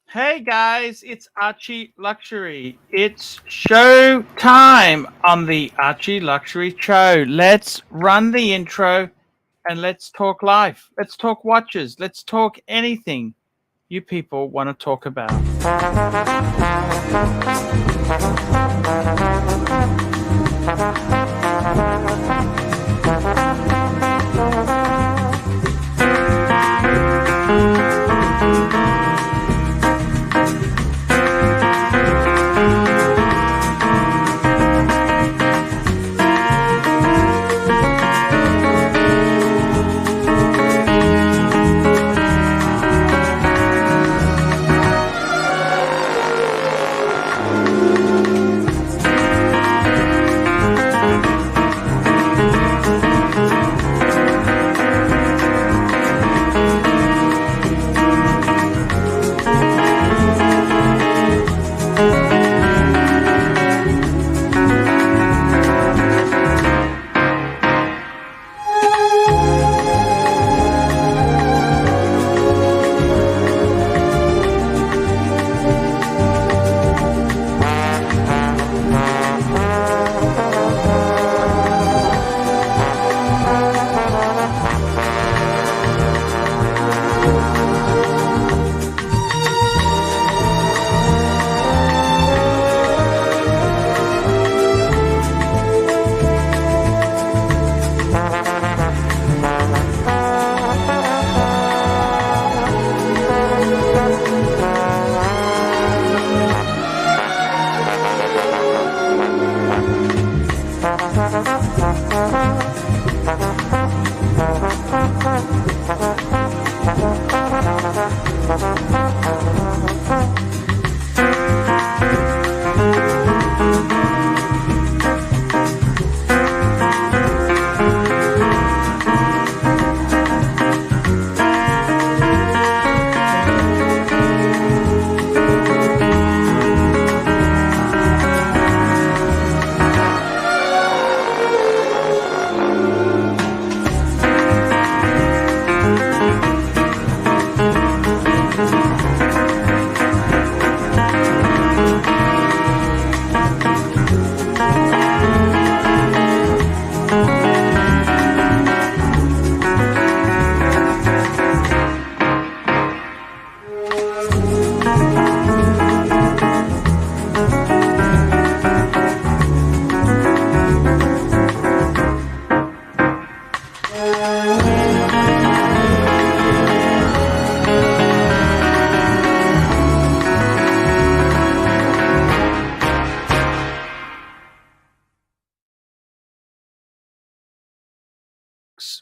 Hey guys, it's Archie Luxury. It's show time on the Archie Luxury Show. Let's run the intro and let's talk life. Let's talk watches. Let's talk anything you people want to talk about.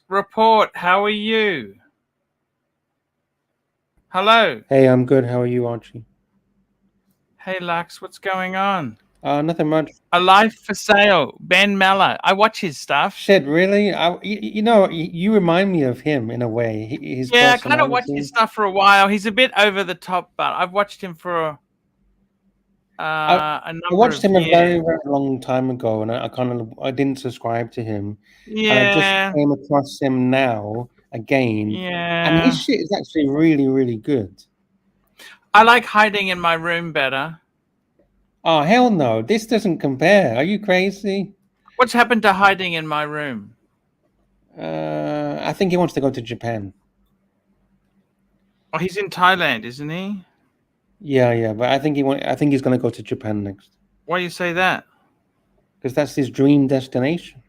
Report, how are you? Hello. Hey, I'm good. How are you, Archie? Hey Lux, what's going on? Nothing much. A life for sale, Ben Meller. I watch his stuff. Shit, really? You remind me of him in a way. His Yeah, I kind of watched his personality. stuff for a while. He's a bit over the top, but I've watched him for I a I number watched of him a very, years. very long time ago, and I didn't subscribe to him, and I just Yeah, came across him now again, and his yeah. shit is actually really, really good. I like hiding in my room better. Oh, hell no! This doesn't compare. Are you crazy? What's happened to hiding in my room? I think he wants to go to Japan. Oh, he's in Thailand, isn't he? Yeah, yeah, but I think he's gonna go to Japan next Why do you say that? because that's his dream destination.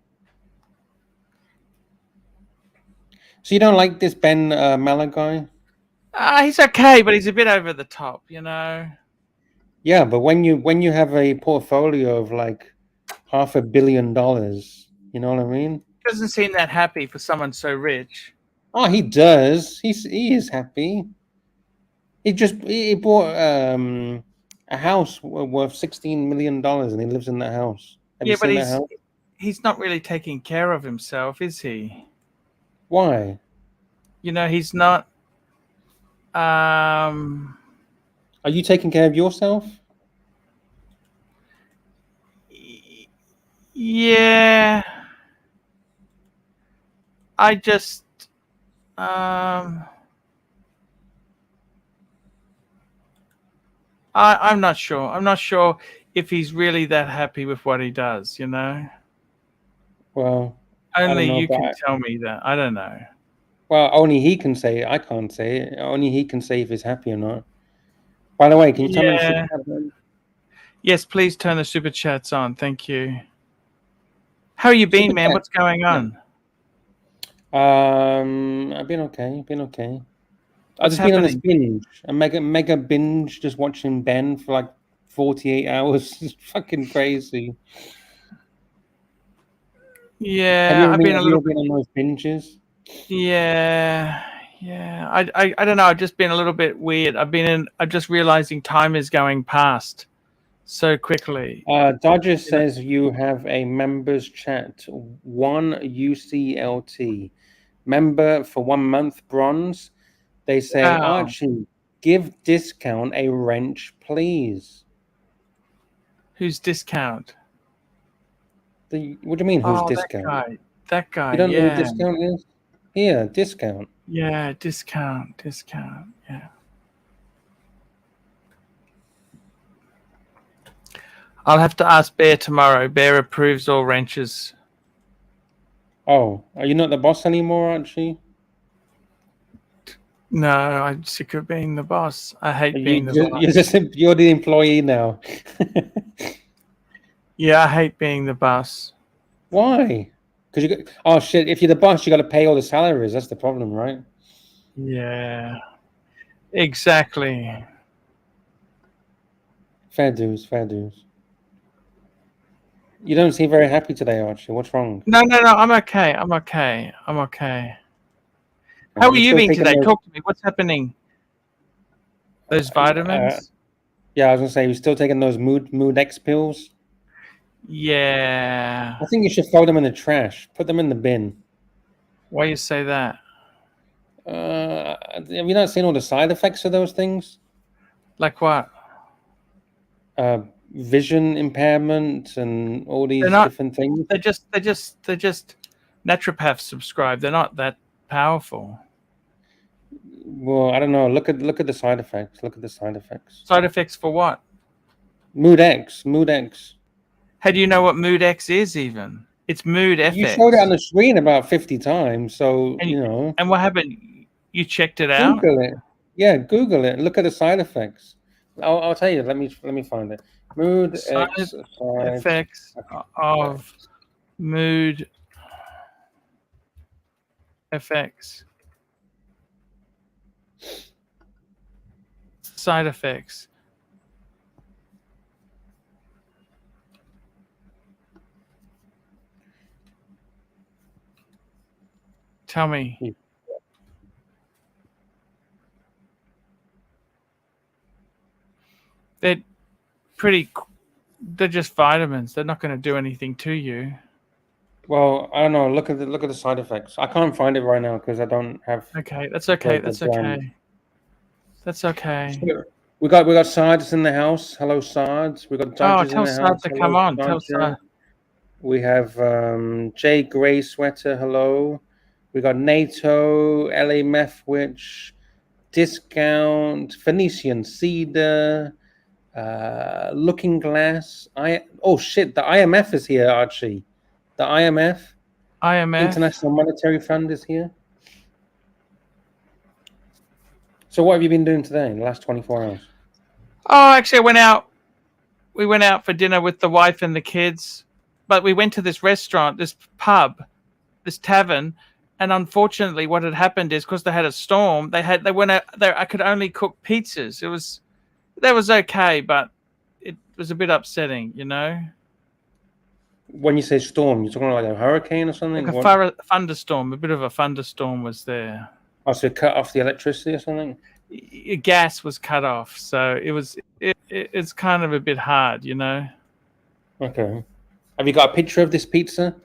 So you don't like this Ben Mala guy? He's okay, but he's a bit over the top, you know. Yeah, but when you have a portfolio of like $500 million, you know what I mean? Doesn't seem that happy for someone so rich. Oh, he does. He is happy. He bought a house worth $16 million, and he lives in that house. Have you Yeah, but seen that house? he's not really taking care of himself, is he? Why? You know, he's not. Um, Are you taking care of yourself? yeah, I just. Um, I'm not sure. I'm not sure if he's really that happy with what he does. Well, I don't Only know, you but can tell me that. I don't know. well, only he can say it. I can't say it. Only he can say if he's happy or not. By the way, can you turn on the super Yeah. chat then? Yes, please turn the super chats on. Thank you. How you been, Super man? chat. What's going on? I've been okay. Been okay. I've What's just been on this happening? binge, a mega binge, just watching Ben for like 48 hours. It's fucking crazy. Have Yeah, I've been a you little ever been on those binges? Yeah, yeah. I don't know. I've just been a little bit weird. I'm just realizing time is going past so quickly. Dodger You know? says you have a members chat, 1 UCLT. Member for 1 month bronze. They say, Wow. Archie, give discount a wrench, please. Who's discount? What do you mean, who's Oh, that discount? guy. That guy. You don't know who Yeah. discount is? Here, discount. Yeah. Discount. Discount. Yeah. I'll have to ask Bear tomorrow. Bear approves all wrenches. Oh, are you not the boss anymore, Archie? No, I'm sick of being the boss. I hate You, being the boss. you're the employee now. Yeah, I hate being the boss. Why? Because oh shit! If you're the boss, you got to pay all the salaries. That's the problem, right? Yeah. Exactly. Fair dues, fair dues. You don't seem very happy today, Archie. What's wrong? No. I'm okay. I'm okay. I'm okay. How are You're you still being taking today? those. Talk to me. What's happening? Those vitamins? Yeah, I was gonna say you're still taking those mood X pills. Yeah. I think you should throw them in the trash. Put them in the bin. Why you say that? Have you not seen all the side effects of those things? Like what? Vision impairment and all They're these not. different things. They're just naturopaths subscribe. They're not that powerful. Well, I don't know. Look at the side effects. Look at the side effects. Side effects for what? Mood X. Mood X. How do you know what Mood X is? Even it's Mood You showed it on FX. the screen about 50 times, so And you know. and what happened? You checked it out. Google it. Yeah, Google it. Look at the side effects. I'll tell you. Let me find it. Mood Side X side effects of Mood FX. Side effects. Tell me. They're pretty. They're just vitamins. They're not going to do anything to you. Well, I don't know. Look at the side effects. I can't find it right now because I don't have. Okay, that's okay. the That's brand. okay. That's okay. We got Sards in the house. Hello, Sards. We got Oh, Dodgers in tell the Sad house. to Hello, come on. Tell Dodger. Sad. We have J Gray Sweater. Hello. We got NATO, LA Meth Witch, Discount, Phoenician Cedar, Looking Glass. Oh shit! The IMF is here, Archie. The IMF, IMF. International Monetary Fund, is here. So what have you been doing today in the last 24 hours? Oh, actually, I went out. We went out for dinner with the wife and the kids, but we went to this restaurant, this pub, this tavern, and unfortunately, what had happened is because they had a storm, they went out there. I could only cook pizzas. That was okay, but it was a bit upsetting, When you say storm, you're talking like a hurricane or something? Like thunderstorm. A bit of a thunderstorm was there. Oh, so cut off the electricity or something? Gas was cut off, so it's kind of a bit hard, Okay. Have you got a picture of this pizza?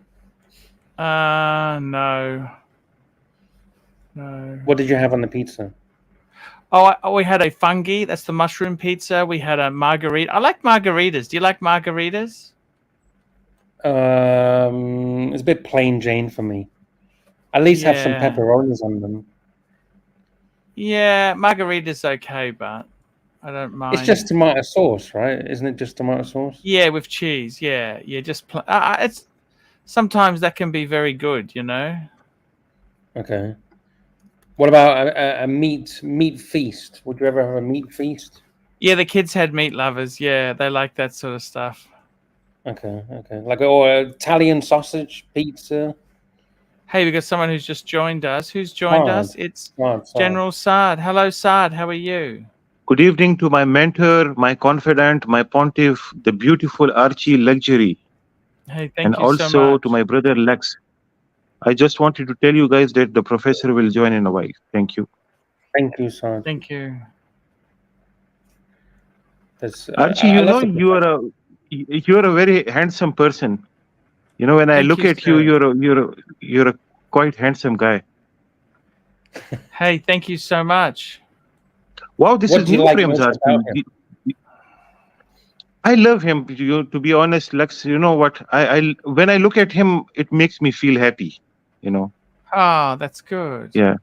No. What did you have on the pizza? Oh, we had a fungi. That's the mushroom pizza. We had a margarita. I like margaritas. Do you like margaritas? It's a bit plain Jane for me. At least have some pepperonis on them. Yeah, margarita's okay, but I don't mind. It's just tomato sauce, right? Isn't it just tomato sauce? Yeah, with cheese. Yeah, just it's sometimes that can be very good, you know. Okay. What about a meat feast? Would you ever have a meat feast? Yeah, the kids had meat lovers. Yeah, they like that sort of stuff. Okay, like Italian sausage pizza. Hey, we got someone who's just joined us. Who's joined us? It's General Saad. Hello, Saad. How are you? Good evening to my mentor, my confidant, my pontiff, the beautiful Archie Luxury, Hey, thank and you so also much. to my brother Lex. I just wanted to tell you guys that the professor will join in a while. Thank you. Thank you, Sarge. Thank you. Archie, you are a very handsome person. You know, when I look at you, you're a quite handsome guy. Hey, thank you so much. Wow, this What is do you new like frames, most about Archie. I love him. To be honest, Lex, you know what? I when I look at him, it makes me feel happy. You know. Ah, that's good. Yeah.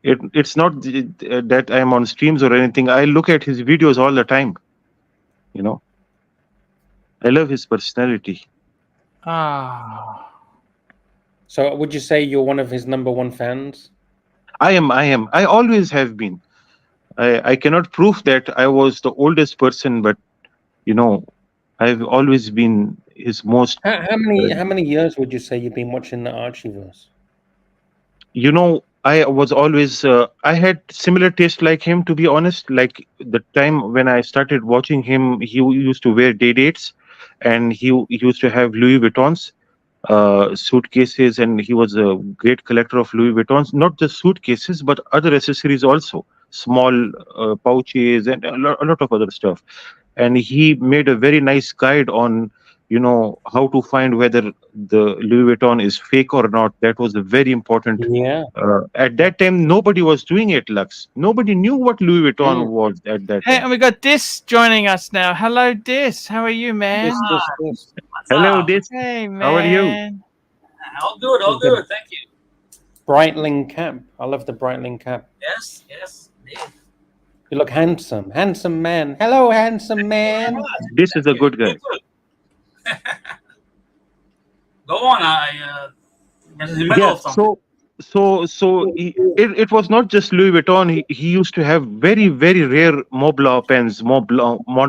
It's not that I'm on streams or anything. I look at his videos all the time. You know. I love his personality. Ah. So, would you say you're one of his #1 fans? I am. I always have been. I cannot prove that I was the oldest person, but you know, I've always been his most. How many years would you say you've been watching the Archieverse? You know, I was always. I had similar taste like him, to be honest. Like the time when I started watching him, he used to wear day dates, and he used to have Louis Vuittons suitcases, and he was a great collector of Louis Vuittons. Not just suitcases, but other accessories also, small pouches and a lot of other stuff. And he made a very nice guide on, you know, how to find whether the Louis Vuitton is fake or not. That was a very important. Yeah. At that time, nobody was doing it, Lux. Nobody knew what Louis Vuitton was at that Hey, time. and we got Dis joining us now. Hello, Dis. How are you, man? This. Hello, Dis. Hey, man. How are you? All good. Thank you. Breitling cap. I love the Breitling cap. Yes. Indeed. You look handsome. Handsome man. Hello, handsome man. This is a good guy. Go on. I'm in the middle of something. It was not just Louis Vuitton. He used to have very, very rare Mont Blanc pens, Mont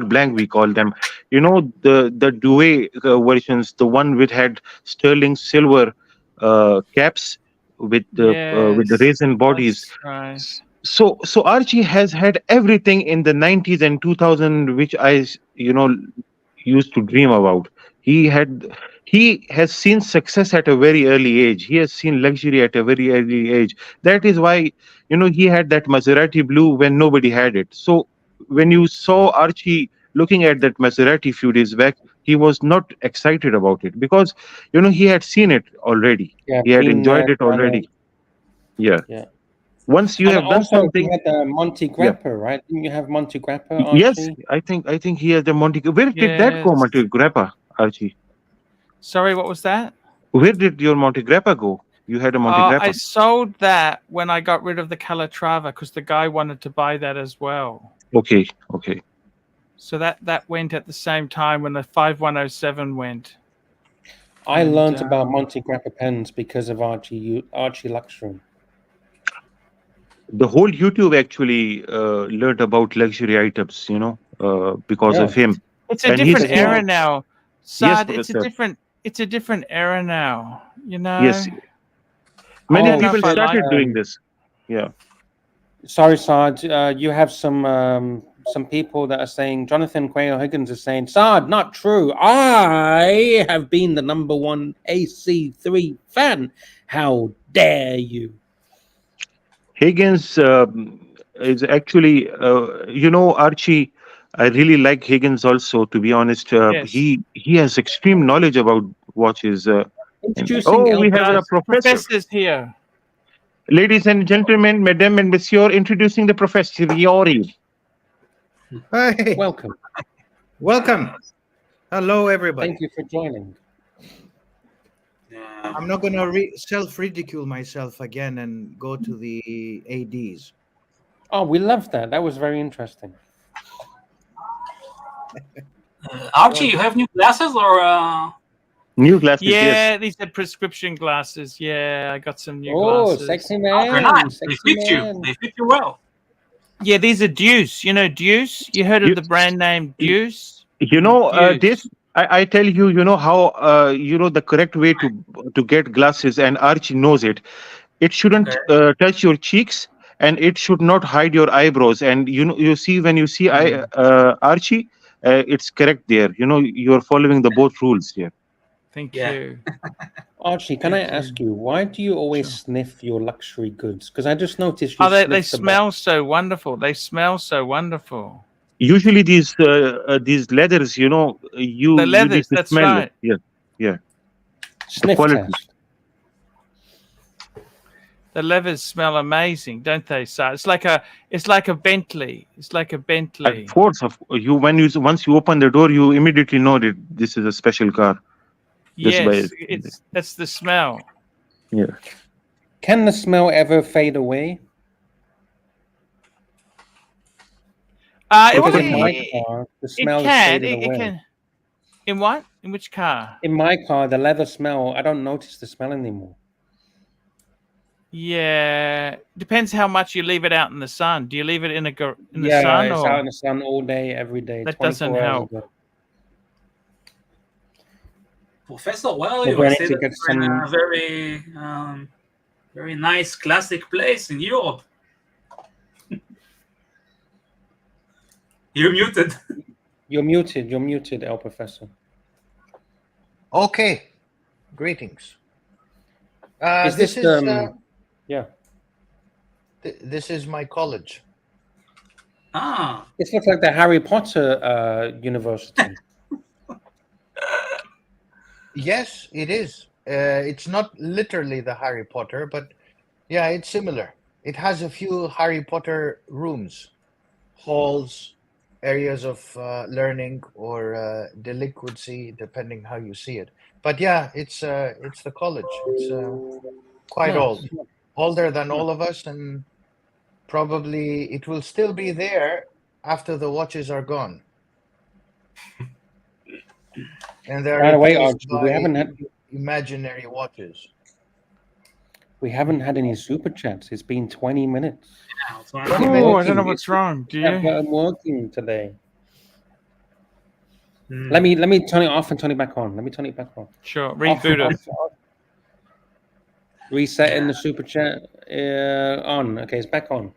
Blanc we call them. You know, the Douai versions, the one which had sterling silver caps with the raisin bodies. Right. So Archie has had everything in the 90s and 2000, which I used to dream about. He has seen success at a very early age. He has seen luxury at a very early age. That is why he had that Maserati blue when nobody had it. So when you saw Archie looking at that Maserati few days back, he was not excited about it because he had seen it already. Yeah, he had enjoyed it already. Yeah. Once you have done something, you had the Monte Grappa, right? Didn't you have Monte Grappa, Archie? Yes, I think he has the Monte. Where did that go, Monte Grappa, Archie? Sorry, what was that? Where did your Monte Grappa go? You had a Monte Grappa. I sold that when I got rid of the Calatrava because the guy wanted to buy that as well. Okay. So that went at the same time when the 5107 went. I learned about Monte Grappa pens because of ARCHIELUXURY. The whole YouTube actually learned about luxury items, because of him. It's a different era now. Sad, it's a different era now, Yes. Many people started doing this. Yeah. Sorry, Saad. You have some people that are saying, Jonathan Quayle Higgins is saying, Saad, not true. I have been the #1 AC3 fan. How dare you? Higgins is actually, Archie. I really like Higgins also. To be honest, Yes. he has extreme knowledge about watches. Introducing we have a professor's here. Ladies and gentlemen, Madame and Monsieur, introducing the Professor Yori. Hi. Welcome. Hello, everybody. Thank you for joining. I'm not going to self-ridicule myself again and go to the ADs. Oh, we love that. That was very interesting. Archie, you have new glasses or? New glasses, yes. Yeah, these are prescription glasses. Yeah, I got some new Oh, glasses. sexy Oh, they're man. nice. They Sexy fit you. man. They fit you well. Yeah, these are Deuce. You know Deuce? You heard of You- the brand name Deuce? You know, Deuce. this I tell you, you know how the correct way to get glasses, and Archie knows it. It shouldn't Okay. touch your cheeks, and it should not hide your eyebrows. And you know, you see when you see Archie, it's correct there. You know, you're following the both rules here. Thank Yeah. you. Archie, can I Thank you. ask you, why do you always Sure. sniff your luxury goods? Because I just noticed you Oh, they sniffed the smell so wondreful. They smell so wonderful. Usually these leathers, you know, The you need leathers, to that's smell right. it. Yeah, yeah. sniff Quality. test. The leathers smell amazing, don't they? So it's like a Bentley. It's like a Bentley. Of course, once you open the door, you immediately know that this is a special car. Yes, that's the smell. Yeah. Can the smell ever fade away? Because in my car, the smell has faded away. It can. In what? In which car? In my car, the leather smell, I don't notice the smell anymore. Yeah, depends how much you leave it out in the sun. Do you leave it in the sun? Yeah, it's or? out in the sun all day, every day. That 24 doesn't hours help. a day. Professor, well, We're you going say to that get you're in some- a very, very nice classic place in Europe. You're muted. You're muted, El Professor. Okay. Greetings. Is this this, is yeah. this is my college. Ah, This looks like the Harry Potter university. Yes, it is. It's not literally the Harry Potter, but yeah, it's similar. It has a few Harry Potter rooms, halls, areas of learning or delinquency, depending how you see it. But yeah, it's the college. It's quite Nice. old, older than all of us, and probably it will still be there after the watches are gone. And they're By the way, replaced Archie, we by haven't had imaginary watches. any super chats. It's been 20 minutes. yeah, that's what Twenty I'm- minutes. Oh, I don't know what's wrong. Do Yeah, you? but I'm working today. Hmm. Let me turn it off and turn it back on. Let me turn it back on. Sure, Off, reboot it. off. Resetting the super chat on. Okay, it's back on.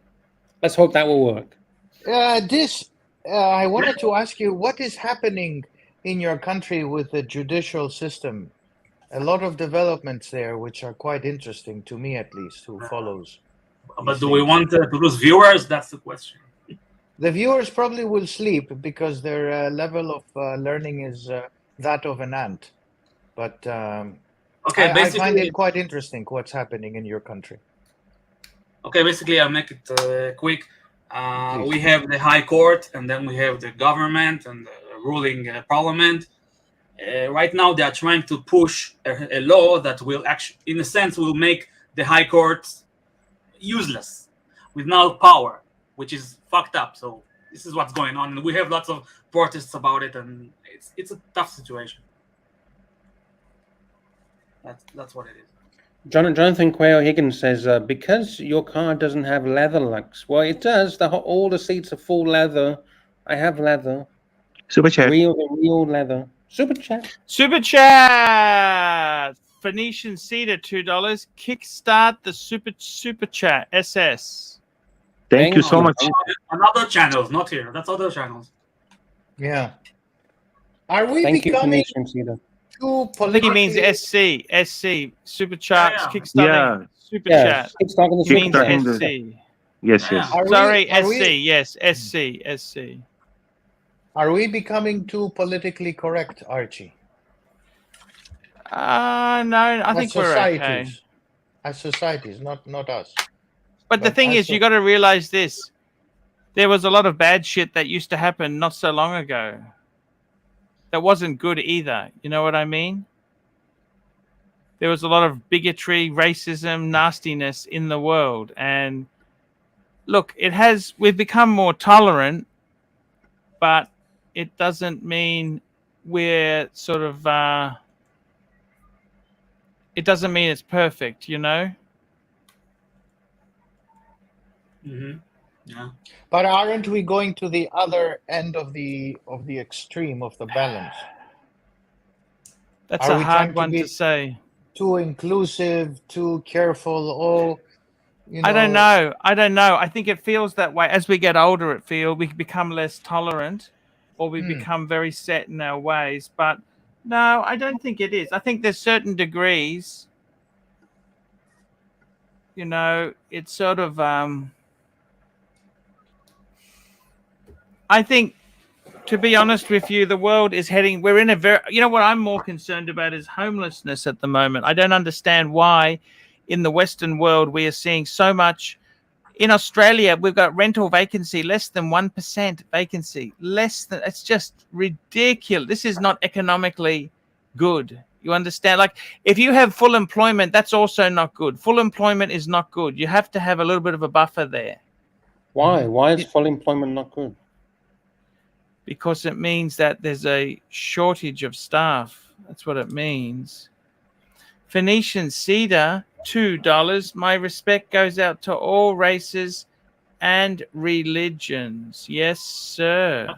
Let's hope that will work. I wanted to ask you, what is happening in your country with the judicial system? A lot of developments there, which are quite interesting to me, at least, who follows. But do we want to lose viewers? That's the question. The viewers probably will sleep because their level of learning is that of an ant. But Okay, I find basically, it quite interesting what's happening in your country. I'll make it quick. Please. We have the High Court, and then we have the government and the ruling Parliament. Right now, they are trying to push a law that will actually, in a sense, will make the High Court useless with no power, which is fucked up. So this is what's going on, and we have lots of protests about it, and it's a tough situation. That's what it is. Jonathan Quayle Higgins says, because your car doesn't have leather lux. Well, it does. All the seats are full leather. I have leather. Super chat. Real leather. Super chat. Super chat. Phoenician Cedar, $2. Kickstart the super chat. SS. Thank you so much. On other channels, not here. That's other channels. Yeah. Are we Thank you, becoming Phoenician Cedar. too I think he means politically? SC. Super charts. Yeah. Kickstarting. Yeah. Super Yeah, chat. it's talking the He means super chat. Kickstarting. SC. Yes, Yeah. yes. Sorry, Are SC. we, Yes, SC. are we becoming too politically correct, Archie? No, I think we're okay. As societies, not us. But the But thing as is, you a- got to realize this. There was a lot of bad shit that used to happen not so long ago. That wasn't good either. You know what I mean? There was a lot of bigotry, racism, nastiness in the world. And look, we've become more tolerant, but it doesn't mean we're sort of. It doesn't mean it's perfect, you know. Mm-hmm. Yeah. But aren't we going to the other end of the extreme of the balance? That's Are a we hard trying to one to be say. too inclusive, too careful? Oh, I don't know. I think it feels that way as we get older. We become less tolerant, or we become very set in our ways. But no, I don't think it is. I think there's certain degrees. You know, it's sort of. I think, to be honest with you, the world is heading. We're in a very. You know what I'm more concerned about is homelessness at the moment. I don't understand why, in the Western world, we are seeing so much. In Australia, we've got rental vacancy, less than 1% vacancy. It's just ridiculous. This is not economically good. You understand? Like, if you have full employment, that's also not good. Full employment is not good. You have to have a little bit of a buffer there. Why? Why is full employment not good? Because it means that there's a shortage of staff. That's what it means. Phoenician cedar, $2. My respect goes out to all races and religions. Yes, sir.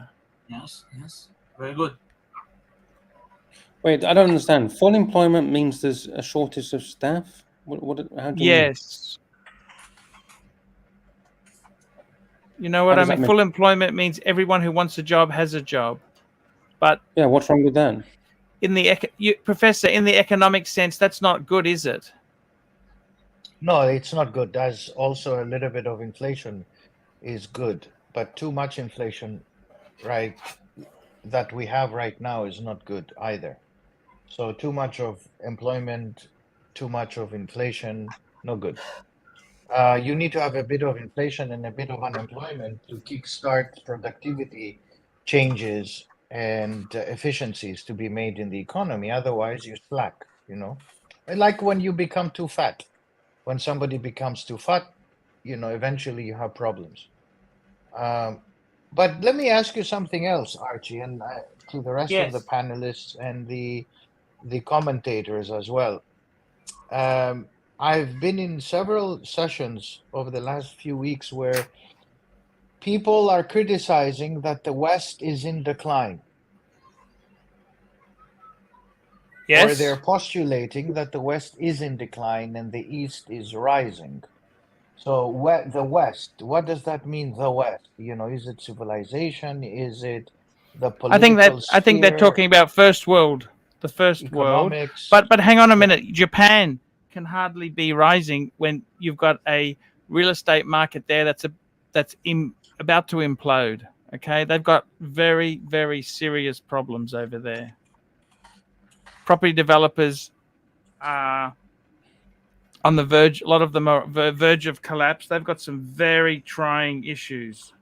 Yes. Yes. Very good. Wait, I don't understand. Full employment means there's a shortage of staff? How do you mean? Yes. You know what How I does that mean? mean? Full employment means everyone who wants a job has a job. But Yeah, what's wrong with that? Professor, in the economic sense, that's not good, is it? No, it's not good. There's also a little bit of inflation is good, but too much inflation, right, that we have right now is not good either. So too much of employment, too much of inflation, no good. You need to have a bit of inflation and a bit of unemployment to kickstart productivity changes and efficiencies to be made in the economy. Otherwise, you slack, you know. Like when you become too fat. When somebody becomes too fat, you know, eventually you have problems. But let me ask you something else, Archie, and to the rest of the Yes. panelists and the commentators as well. I've been in several sessions over the last few weeks where people are criticizing that the West is in decline, or Yes. they're postulating that the West is in decline and the East is rising. So the West, what does that mean, the West? You know, is it civilization? Is it the I think political they're sphere, talking about first world, the first world. economics? But hang on a Yeah. minute. Japan can hardly be rising when you've got a real estate market there that's about to implode. Okay, they've got very, very serious problems over there. Property developers are on the verge. A lot of them are verge of collapse. They've got some very trying issues.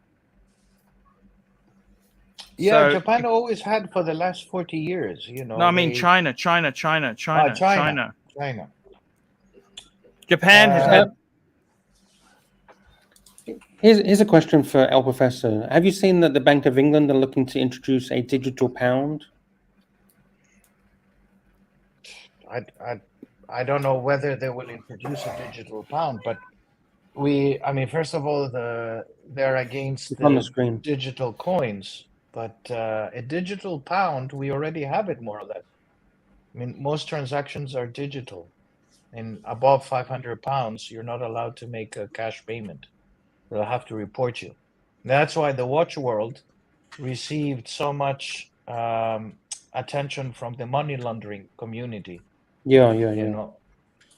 Yeah, So Japan always had for the last 40 years, you no, know, I mean they China. China. Japan has had. Here's a question for El Professor. Have you seen that the Bank of England are looking to introduce a digital pound? I don't know whether they will introduce a digital pound, but I mean, first of all, they're against It's on the the screen. digital coins, but a digital pound, we already have it more or less. I mean, most transactions are digital, and above 500 pounds, you're not allowed to make a cash payment. They'll have to report you. That's why the watch world received so much attention from the money laundering community. Yeah. You know,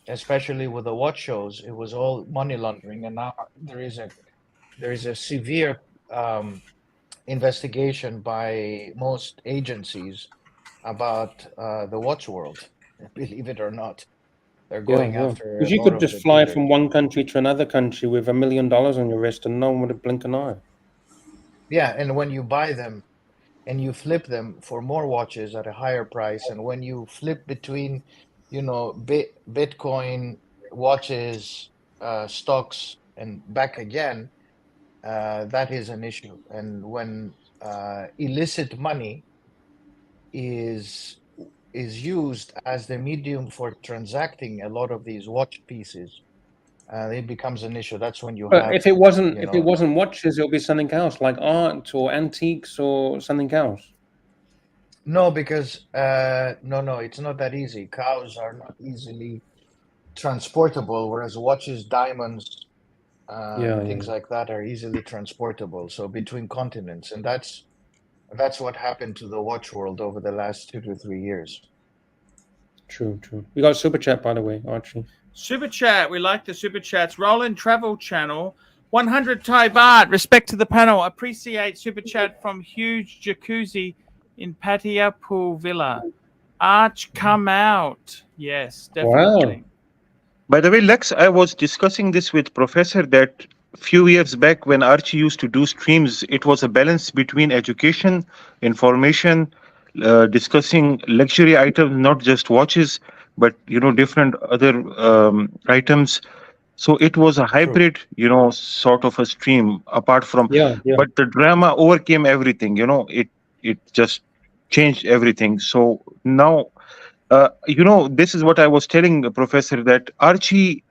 especially with the watch shows, it was all money laundering, and now there is a severe investigation by most agencies about the watch world. Believe it or not, they're going Yeah. after a Because you lot could of just the fly dealers. from one country to another country with $1 million on your wrist and no one would blink an eye. Yeah, and when you buy them and you flip them for more watches at a higher price, and when you flip between, you know, Bitcoin watches, stocks, and back again, that is an issue. And when illicit money is used as the medium for transacting a lot of these watch pieces, it becomes an issue. That's when you But have, if it wasn't, you if know, it wasn't watches, it'll be something else, like art or antiques or something else. no, because no, it's not that easy. Cows are not easily transportable, whereas watches, diamonds, Yeah, things like that are easily transportable. So between continents, and that's what happened to the watch world over the last 2 to 3 years. true. We got a super chat, by the way, Archie. Super chat. We like the super chats. Roland Travel Channel. 100 Thai baht. Respect to the panel. Appreciate super chat from Huge Jacuzzi in Patia Pool Villa. Arch, come out. Yes, definitely. By the way, Lex, I was discussing this with Professor that few years back when Archie used to do streams, it was a balance between education, information, discussing luxury items, not just watches, but different other items. So it was a hybrid, sort of a stream. Apart from, Yeah. but the drama overcame everything. It just changed everything. So now this is what I was telling the professor, that Archie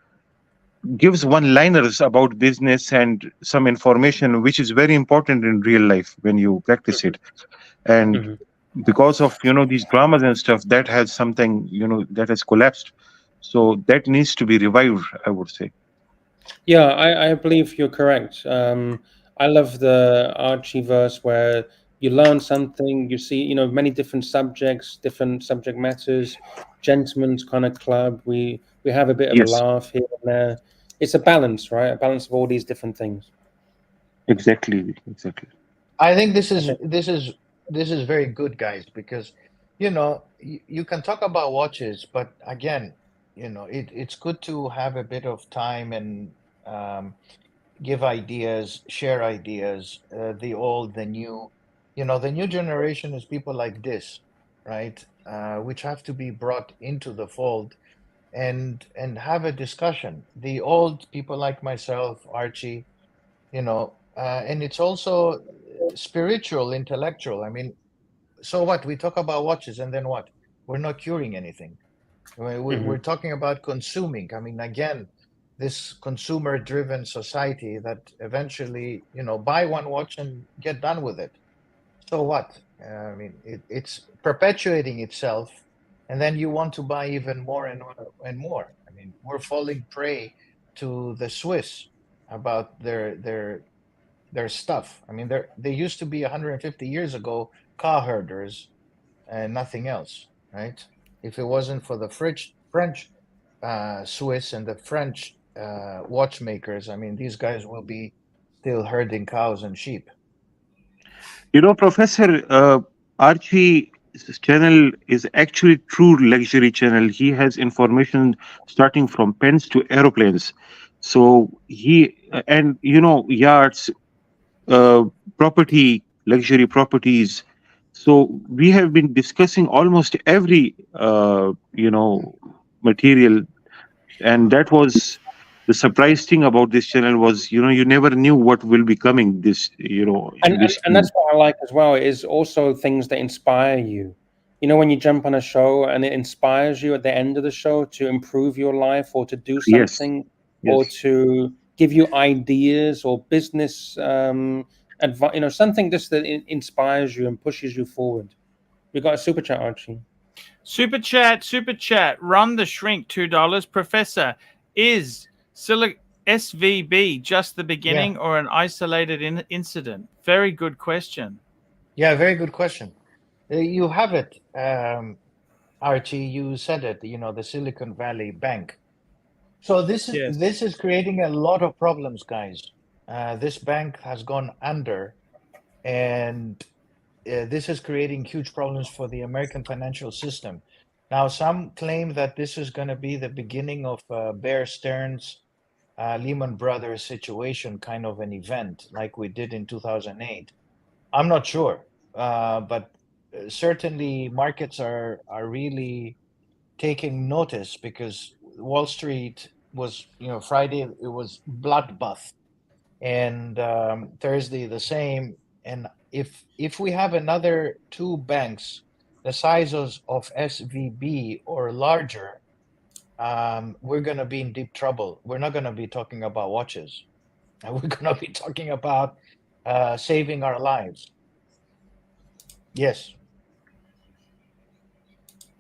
gives one-liners about business and some information, which is very important in real life when you practice it. And Mhm. because of these dramas and stuff, that has something that has collapsed. So that needs to be revived, I would say. Yeah, I believe you're correct. I love the Archieverse where you learn something, you see, many different subjects, different subject matters, gentlemen's kind of club. We have a bit of a Yes, laugh here and there. It's a balance, right? A balance of all these different things. exactly. I think Okay. this is very good, guys, because you can talk about watches, but again, it's good to have a bit of time and um, give ideas, share ideas, the old, the new. The new generation is people like this, right? Which have to be brought into the fold and have a discussion. The old people like myself, Archie, and it's also spiritual, intellectual. I mean, so what? We talk about watches and then what? We're not curing anything. We're Mhm. talking about consuming. I mean, again, this consumer driven society that eventually, buy one watch and get done with it. So what? I mean, it's perpetuating itself, and then you want to buy even more and more and more. I mean, we're falling prey to the Swiss about their stuff. I mean, they used to be 150 years ago car herders and nothing else, right? If it wasn't for the French Swiss and the French watchmakers, I mean, these guys will be still herding cows and sheep. Professor, Archie's channel is actually true luxury channel. He has information starting from pens to aeroplanes. So and yachts, uh, property, luxury properties. So we have been discussing almost every material, and that was the surprise thing about this channel was you never knew what will be coming this And, in and this and stream. that's what I like as well, is also things that inspire you. When you jump on a show and it inspires you at the end of the show to improve your life or to do Yes, something or yes. to give you ideas or business advice, something just that inspires you and pushes you forward. We got a super chat, Archie. Super chat. Run the shrink, $2. Professor, is SVB just the Yeah, beginning or an isolated incident? Very good question. yeah, very good question. You have it, Archie. You said it. The Silicon Valley Bank. So Yes. this is creating a lot of problems, guys. This bank has gone under, and this is creating huge problems for the American financial system. Now, some claim that this is going to be the beginning of Bear Stearns, Lehman Brothers situation, kind of an event like we did in 2008. I'm not sure, but certainly markets are really taking notice because Wall Street was, Friday, it was bloodbath. and Thursday the same. And if we have another 2 banks the sizes of SVB or larger, we're going to be in deep trouble. We're not going to be talking about watches. We're going to be talking about saving our lives. Yes.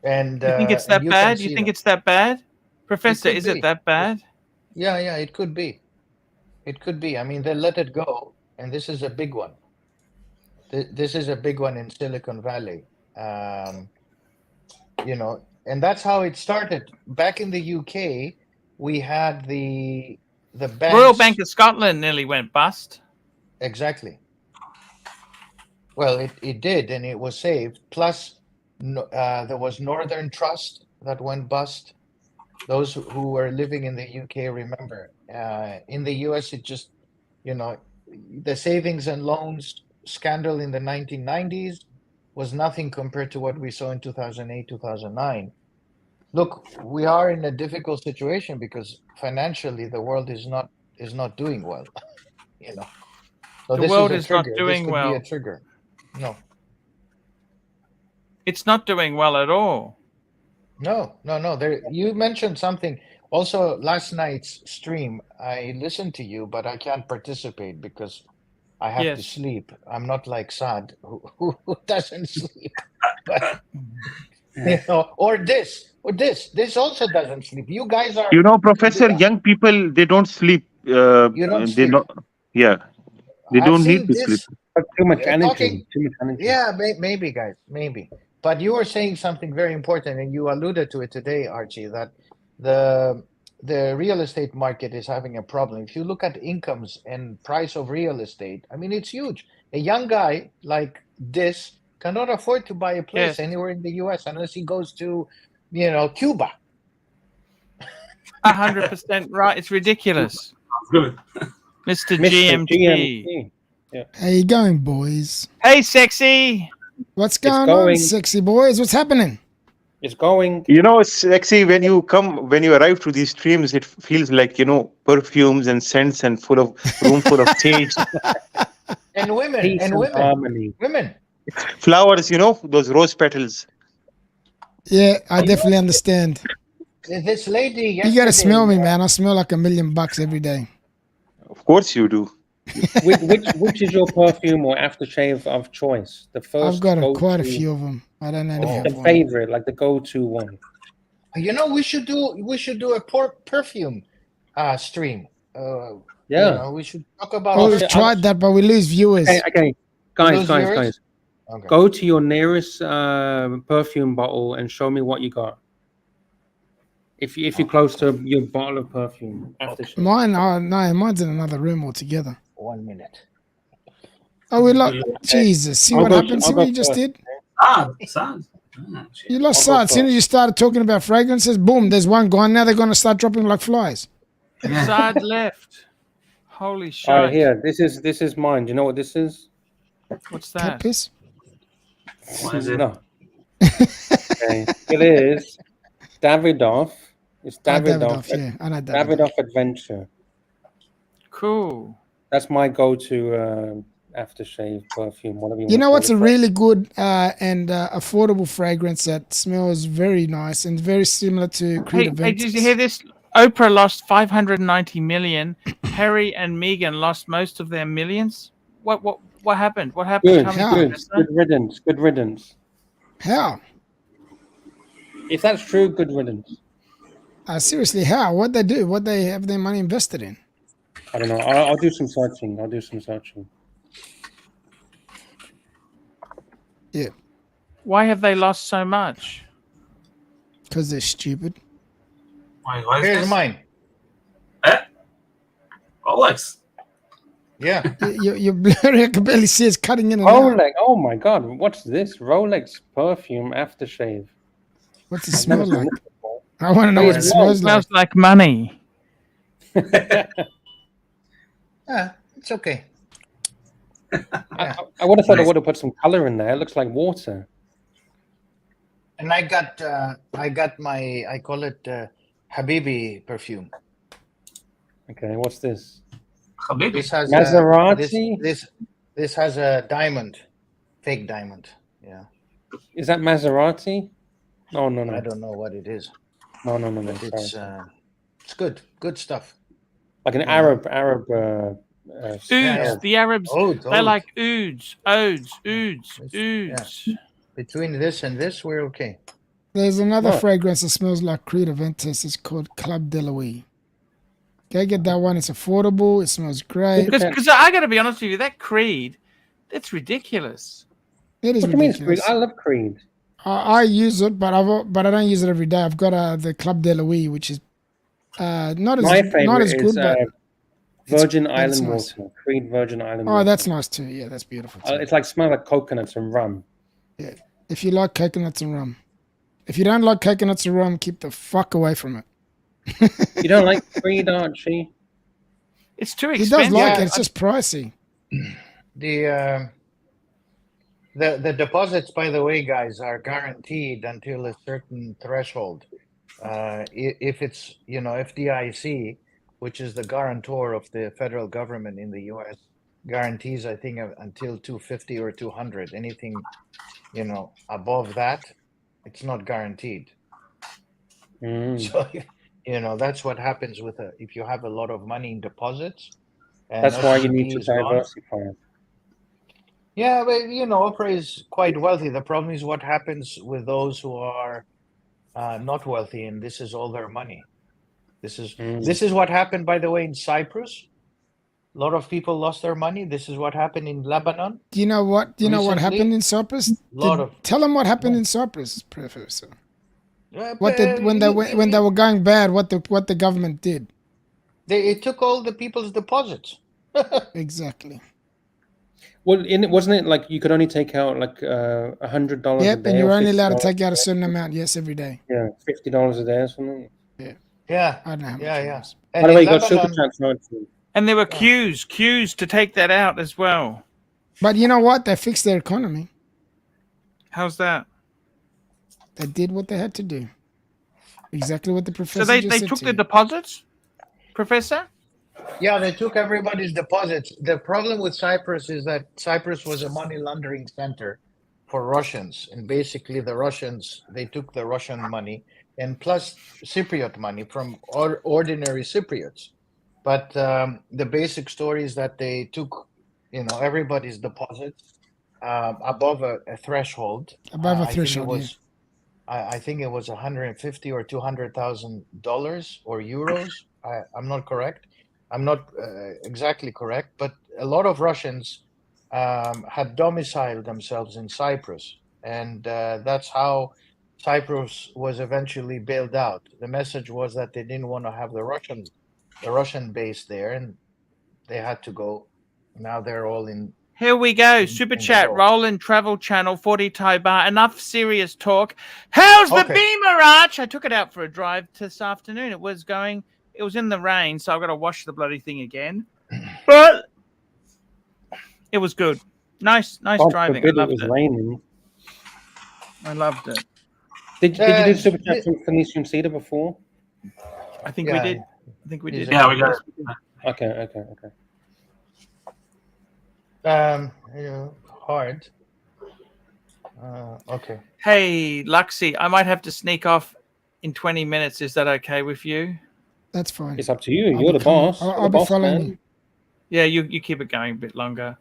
And You think it's and that you can bad? You see think that. it's that bad? Professor, could is be. it that bad? Yeah, it could be. It could be. I mean, they let it go, and this is a big one. This is a big one in Silicon Valley. You know, and that's how it started. Back in the UK, we had the banks. Royal Bank of Scotland nearly went bust. Exactly. Well, it did, and it was saved. Plus, there was Northern Trust that went bust. Those who were living in the UK remember. In the US, it just, you know, the savings and loans scandal in the 1990s was nothing compared to what we saw in 2008, 2009. Look, we are in a difficult situation because financially the world is not doing well. You know, so The this world is a is not trigger. This doing could be a well. trigger. No, It's not doing well at all. no. There, you mentioned something. Also, last night's stream, I listened to you, but I can't participate because I have to Yes. sleep. I'm not like Saad who doesn't sleep. But you know, or this also doesn't sleep. You guys are. You know, Professor, young people, they don't sleep. You don't They sleep. not. Yeah, they I've don't need seen to sleep. this. But too much energy. Talking, Too much energy. yeah, maybe, guys, maybe. But you were saying something very important, and you alluded to it today, Archie, that the real estate market is having a problem. If you look at incomes and price of real estate, I mean, it's huge. A young guy like this cannot afford to buy a place Yes. anywhere in the US unless he goes to, you know, Cuba. 100% right. It's ridiculous. Good. Mr. Mr. GMT. GMT. How you going, boys? Hey, sexy. What's going on, going. sexy boys? What's happening? It's going. You know, it's actually when you arrive to these streams, it feels like, you know, perfumes and scents and room full of sage, And women, Peace and and women, harmony. women. flowers, you know, those rose petals. Yeah, I definitely understand. This lady yesterday. You gotta smell me, man. I smell like $1 million every day. Of course you do. Which is your perfume or aftershave of choice? The first. I've got quite a go-to- few of them. I don't know. The favorite, like the go-to one. You know, we should do a perfume stream. Yeah. You know, we should talk about. Oh, Okay, we've tried that, but we lose viewers. Okay, guys. Okay. Go to your nearest perfume bottle and show me what you got. If you're close to your bottle of perfume, aftershave. Mine, no, mine's in another room altogether. 1 minute. Oh, we lost. Jesus, see I'll what go- happened? See I'll what go you just first. did? Sad. Oh, shit. You lost I'll go sight. As soon as you started talking about fragrances, boom, there's one gone. Now they're going to start dropping like flies. Side left. Holy shit. All right, here. This is mine. Do you know what this is? What's Cat that? piss? What is it? No. Okay. It is Davidoff. It's Davidoff. Yeah, I know Davidoff. Davidoff Adventure. Cool. That's my go-to aftershave perfume. Whatever you You want know to what's call a it. really good and affordable fragrance that smells very nice and very similar to Creed Hey, Aventus? did you hear this? Oprah lost 590 million. Harry and Meghan lost most of their millions. What happened? What happened? Good, Tell me, How? good, Professor. good riddance. Good riddance. How? If that's true, good riddance. Seriously, how? What they do? What they have their money invested in? I don't know. I'll do some searching. Yeah, Why have they lost so much? because they're stupid. Why is Here's this? mine. Rolex. Yeah. Your blurry, I can barely see it's cutting in and out. Rolex. Oh my God. What's this? Rolex perfume aftershave. What's it I've smell never seen like? this before. I want to know Hey, what it it's smells It like. smells like money. It's okay. I would have thought I would have put some color in there. It looks like water. And I got my, I call it Habibi perfume. Okay, what's this? Habibi. This has Maserati? this has a diamond, fake diamond. Yeah, Is that Maserati? Oh no I no don't know what it is, no. but Sorry. it's good stuff. Like an you know. Arab. Ouds, yeah. the Arabs, Oud, they oud. like ouds, ouds, ouds, It's- ouds. Between this and this, we're okay. There's another What? fragrance that smells like Creed Aventus. It's called Club de Louis. Go get that one. It's affordable. It smells great. Because I got to be honest with you, that Creed, that's ridiculous. It is What do you mean it's Creed? ridiculous. I love Creed. I use it, but I don't use it every day. I've got the Club de Louis, which is not My as favorite good, is but Virgin it's Island nice. water. Creed Virgin Island Oh, water. that's nice too. Yeah, that's beautiful too. It's like smell like coconuts and rum. If you like coconuts and rum. If you don't like coconuts and rum, keep the fuck away from it. You don't like Creed, Archie? It's too He expensive. does like Yeah, it. It's just pricey. The deposits, by the way, guys, are guaranteed until a certain threshold. If it's FDIC, which is the guarantor of the federal government in the U.S., guarantees I think until 250 or 200. Anything above that, it's not guaranteed. So that's what happens with if you have a lot of money in deposits. And That's why you need SVB to is gone. diversify. Yeah, but Opera is quite wealthy. The problem is what happens with those who are not wealthy, and this is all their money. This is what happened, by the way, in Cyprus. A lot of people lost their money. This is what happened in Lebanon. Do you know what? Do you know what Recently, happened in Cyprus? Tell them what happened in Cyprus, Professor. When they were going bad, what the government did. It took all the people's deposits. Exactly. Well, wasn't it like you could only take out like $100 a Yep, day? and you're or only allowed to $50 take out a certain amount. Yes, every day. Yeah, $50 a day or something. Yeah, I don't know how much yeah, it yeah. was. And By the way, you in got super Lebanon, chats, Archie. And there were queues to take that out as well. But you know what? They fixed their economy. How's that? They did what they had to do. Exactly what the professor So they just said took to the you. deposits, Professor? yeah, they took everybody's deposits. The problem with Cyprus is that Cyprus was a money laundering center for Russians, and basically the Russians, they took the Russian money and plus Cypriot money from ordinary Cypriots. But the basic story is that they took, everybody's deposits above a threshold. Above a I think it threshold, was, I think it was $150,000 or $200,000 or euros. I'm not correct. I'm not exactly correct, but a lot of Russians had domiciled themselves in Cyprus, and that's how Cyprus was eventually bailed out. The message was that they didn't want to have the Russian base there, and they had to go. Now they're all in. Here we go. Super in the chat. Gulf. Roland Travel Channel 40 Thai Bar. Enough serious talk. How's the Okay. Beamer, Arch? I took it out for a drive this afternoon. It was in the rain, so I've got to wash the bloody thing again. But it was good. Nice God driving. I forbid it loved was it. raining. I loved it. Did you do super chat from Phoenician Cedar before? I think we Yeah. did. I think we did. Yeah, we got it. Okay. Hard. Okay. Hey, Luxy, I might have to sneak off in 20 minutes. Is that okay with you? That's fine. It's up to you. I'll You're be the coming- boss. I'll You're the be boss, following man. you. Yeah, you keep it going a bit longer.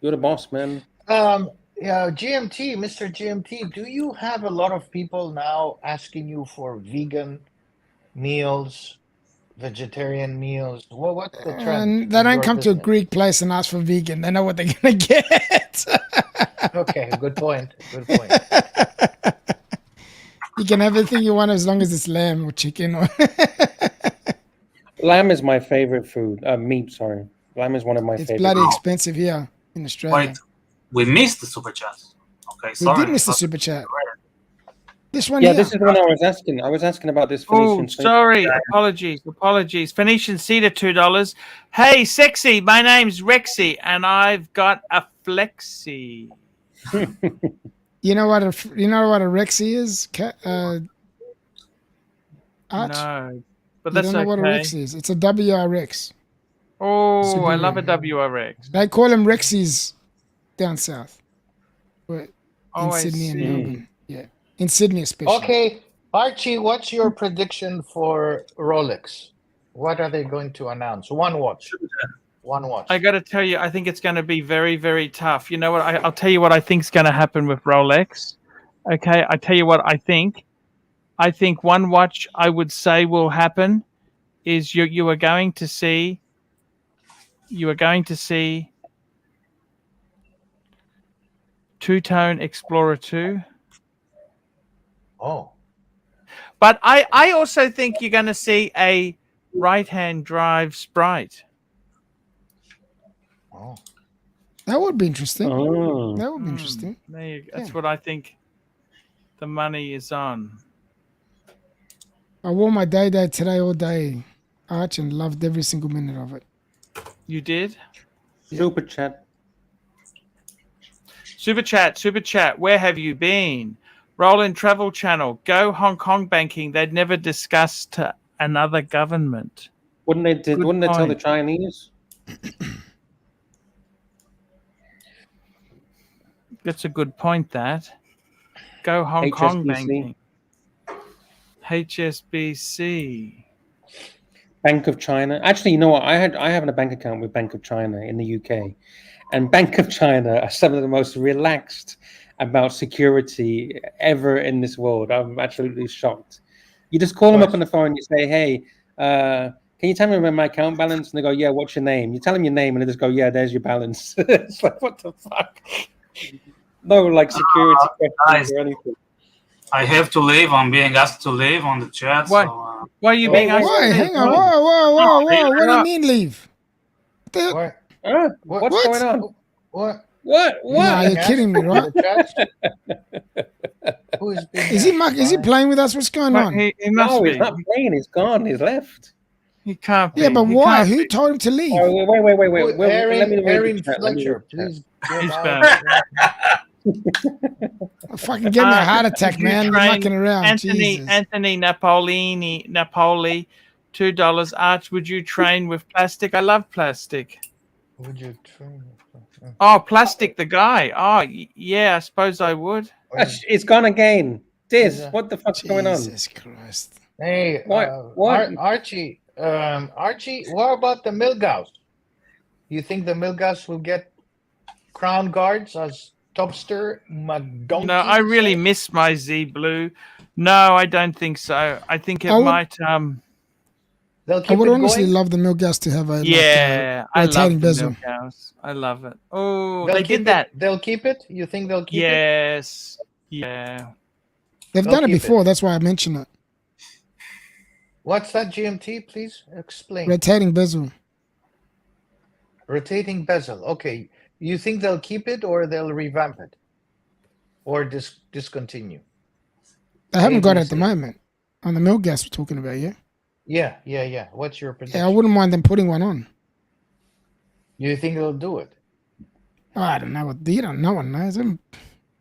You're the boss, man. Yeah, GMT, Mr. GMT, do you have a lot of people now asking you for vegan meals, vegetarian meals? What's the trend? And they in don't your come to a business? Greek place and ask for vegan. They know what they're gonna get. Okay, good point. Good point. You can have everything you want as long as it's lamb or chicken or Lamb is my favorite food. Meat, sorry. Lamb is one of my it's favorite. bloody meats. expensive here in Australia. Wait, we missed the super chat. Okay, We sorry. did miss the super chat. This one Yeah, here. this is the one I was asking. I was asking about this Oh, Phoenician. sorry. Apologies. Phoenician Cedar, $2. Hey, sexy. My name's Rexy, and I've got a flexi. You know what a Rexy is? Art? No, but You that's don't know okay. what a Rex is? It's a WRX. Oh, I love a Subaru. WRX. They call them Rexies down south. But Oh, in I Sydney and see. Melbourne. Yeah. In Sydney especially. Okay, Archie, what's your prediction for Rolex? What are they going to announce? One watch. One watch. I got to tell you, I think it's going to be very, very tough. You know what? I'll tell you what I think is going to happen with Rolex. Okay, I tell you what I think. I think one watch I would say will happen is you are going to see two-tone Explorer 2. Oh. But I also think you're going to see a right-hand drive Sprite. Oh. That would be interesting. Oh. That would be interesting. That's what I think the money is on. I wore my day today all day, Arch, and loved every single minute of it. You did? Super chat. Super chat. Where have you been? Roland Travel Channel. Go Hong Kong banking. They'd never discuss to another government. Wouldn't they tell the point. Chinese? That's a good point, that. Go Hong Kong banking. HSBC. Bank of China. Actually, you know what? I have a bank account with Bank of China in the UK, and Bank of China are some of the most relaxed about security ever in this world. I'm absolutely shocked. You just call them up on the phone. You say, "Hey, can you tell me my account balance?" And they go, "Yeah, what's your name?" You tell them your name, and they just go, "Yeah, there's your balance." It's like, what the fuck? No, like security questions or anything. I have to leave. I'm being asked to leave on the chat. Why? So, Why are you being asked? Why? to Hang leave? on. Whoa. What do you mean leave? What? What's going on? What? Nah, you're kidding me, right? Who is being Is he playing with us? What's going on? He must No, be. he's not playing. He's gone. He's left. He can't be. Yeah, but He why? can't Who be. told him to leave? Oh, wait. Let me read Aaron the chat. Let me Fletcher, read the chat. please He's get back. Oh, fucking give me a heart attack, Would you man. You're train mucking around. Anthony Jesus. Napoli, $2. Arch, would you train with plastic? I love plastic. Would you train? Oh, plastic, the guy. Oh, yeah, I suppose I would. It's gone again. What the fuck's going on? Jesus Christ. Hey, What? Archie, what about the Milgaus? You think the Milgaus will get crown guards as Topster McDonald? No, I really miss my Z Blue. No, I don't think so. I think it might. They'll I keep would it honestly going? love the Milgas to have a I love rotating the bezel. Milk House. I love it. Oh, They'll they keep did that. They'll keep it? You think they'll keep it? Yes. Yeah. They've They'll done it keep before. That's why I mentioned it. What's that, GMT? Please explain. Rotating bezel. Rotating bezel. Okay. You think they'll keep it or they'll revamp it? Or discontinue? They haven't got it at the moment. On the Milgas we're talking about, yeah? Yeah. What's your prediction? Yeah, I wouldn't mind them putting one on. You think they'll do it? Oh, I don't know. You don't know one knows them.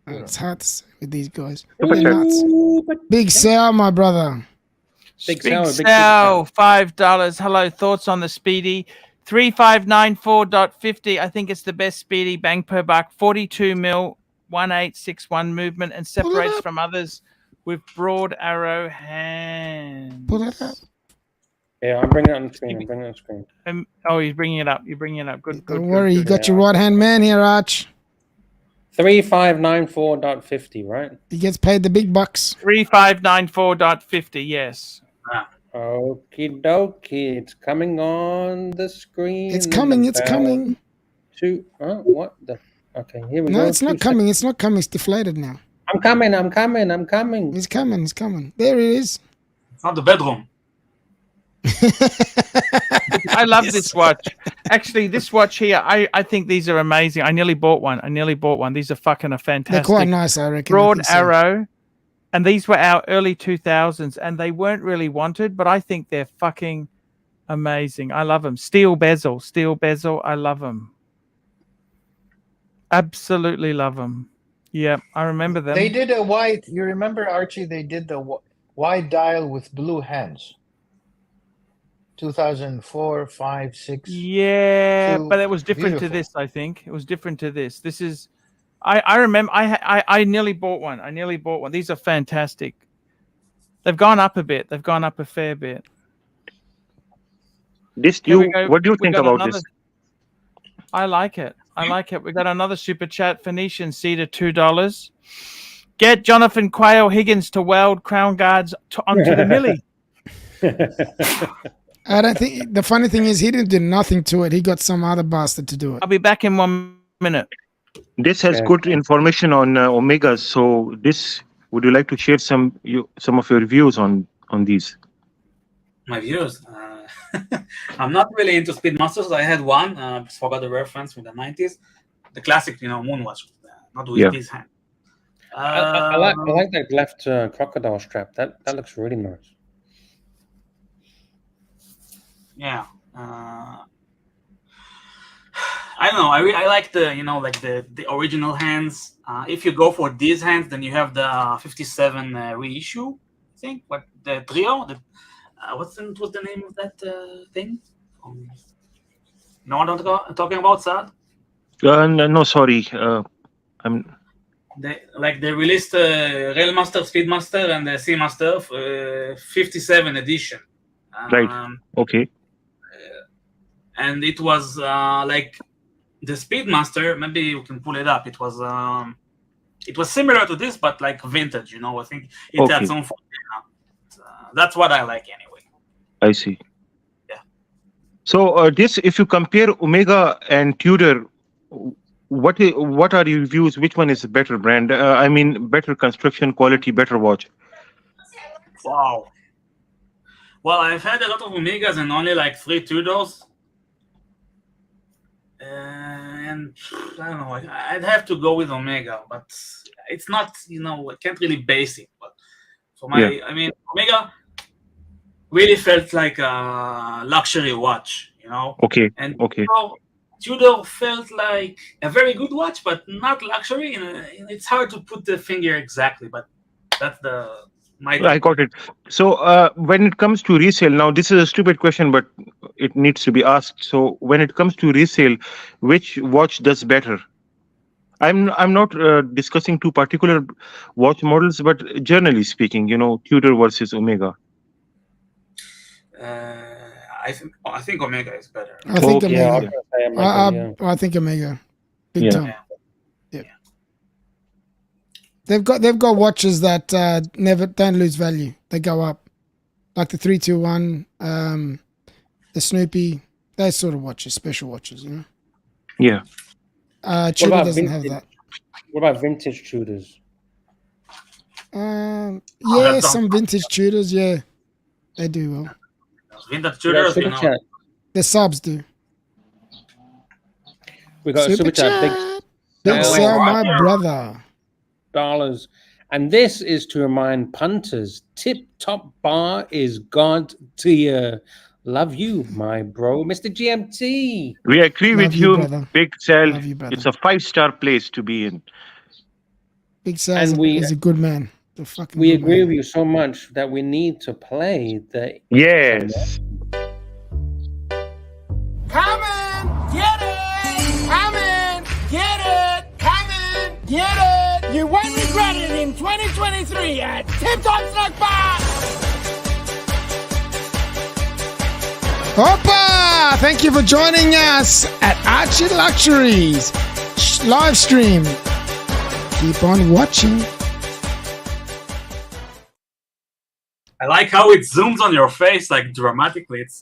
It's hard to say with these guys. Super They're chat. nuts. Big Sal, my brother. Big Sal, Sal, $5. Hello, thoughts on the Speedy? 3594.50. I think it's the best Speedy, bang per buck. 42 mil, 1861 movement, and separates from others with broad arrow hands. Pull that up. Yeah, I'm bringing it on the screen. Oh, he's bringing it up. You're bringing it up. Good. Don't worry, you got your right hand man here, Arch. 3594.50, right? He gets paid the big bucks. 3594.50. Yes. Okie dokie, it's coming on the screen. It's coming. What the? Okay, here we go. No, it's not coming. It's not coming. It's deflated now. I'm coming. It's coming. There it is. it's not the bedroom. I love this watch. Actually, this watch here, I think these are amazing. I nearly bought one. These are fucking fantastic. They're quite nice, I reckon. Broad arrow. And these were our early 2000s, and they weren't really wanted, but I think they're fucking amazing. I love them. Steel bezel. I love them. Absolutely love them. Yeah, I remember them. They did a white. You remember, Archie? They did the white dial with blue hands. 2004, 5, 6. Yeah, Two. but it was different to Beautiful. this. I think it was different to this. This is, I remember I nearly bought one. I nearly bought one. These are fantastic. They've gone up a bit. They've gone up a fair bit. This Here we you go. what do you We think got about another- this? I like it. I like it. We got another super chat. Phoenician Cedar, $2. Get Jonathan Quayle Higgins to weld crown guards onto the millie. I don't think the funny thing is he didn't do nothing to it. He got some other bastard to do it. I'll be back in 1 minute. This has Yeah. good information on Omegas. So this, would you like to share some of your views on these? My views. I'm not really into Speedmasters. I had one. Just forgot the reference from the 90s. The classic, Moonwatch. Not with this hand. I like that left crocodile strap. That looks really nice. Yeah. I don't know. I like the the original hands. If you go for these hands, then you have the 57 reissue. I think, but the trio. What's the name of that thing? No, what I'm talking about, Saad? No, sorry. They released Railmaster, Speedmaster, and the Seamaster 57 edition. Right. Okay. And it was like the Speedmaster. Maybe you can pull it up. It was similar to this, but like vintage. I think it had some. That's what I like anyway. I see. Yeah. So this, if you compare Omega and Tudor, what are your views? Which one is a better brand? I mean, better construction quality, better watch. Wow. Well, I've had a lot of Omegas and only like 3 Tudors. And I don't know. I'd have to go with Omega, but it's not. I can't really base it. But for I mean, Omega really felt like a luxury watch, Okay. And okay. Tudor felt like a very good watch, but not luxury. It's hard to put the finger exactly, but that's I got it. So when it comes to resale, now this is a stupid question, but it needs to be asked. So when it comes to resale, which watch does better? I'm not discussing two particular watch models, but generally speaking, Tudor versus Omega. I think Omega is better. I think Yeah, Omega. I think Omega. Big time. Yeah. They've got watches that never don't lose value. They go up, like the 321, the Snoopy, those sort of watches, special watches, Yeah. Tudor doesn't have that. What about vintage Tudors? Yeah, some vintage Tudors. Yeah, they do well. Vintage Tudors, The subs do. We got a super chat. Big Sal, my brother. $. And this is to remind punters, tip top bar is God tier. Love you, my bro, Mr. GMT. We agree with you, brother. Big Sal. Love you, brother. It's a 5-star place to be in. Big Sal is a good man. We agree with you so much that we need to play the. Yes. Come in, get it! Come in, get it! Come in, get it! You won't regret it in 2023 at Tip Top Snack Bar! Hoppa! Thank you for joining us at Archie Luxuries live stream. Keep on watching. I like how it zooms on your face like dramatically. It's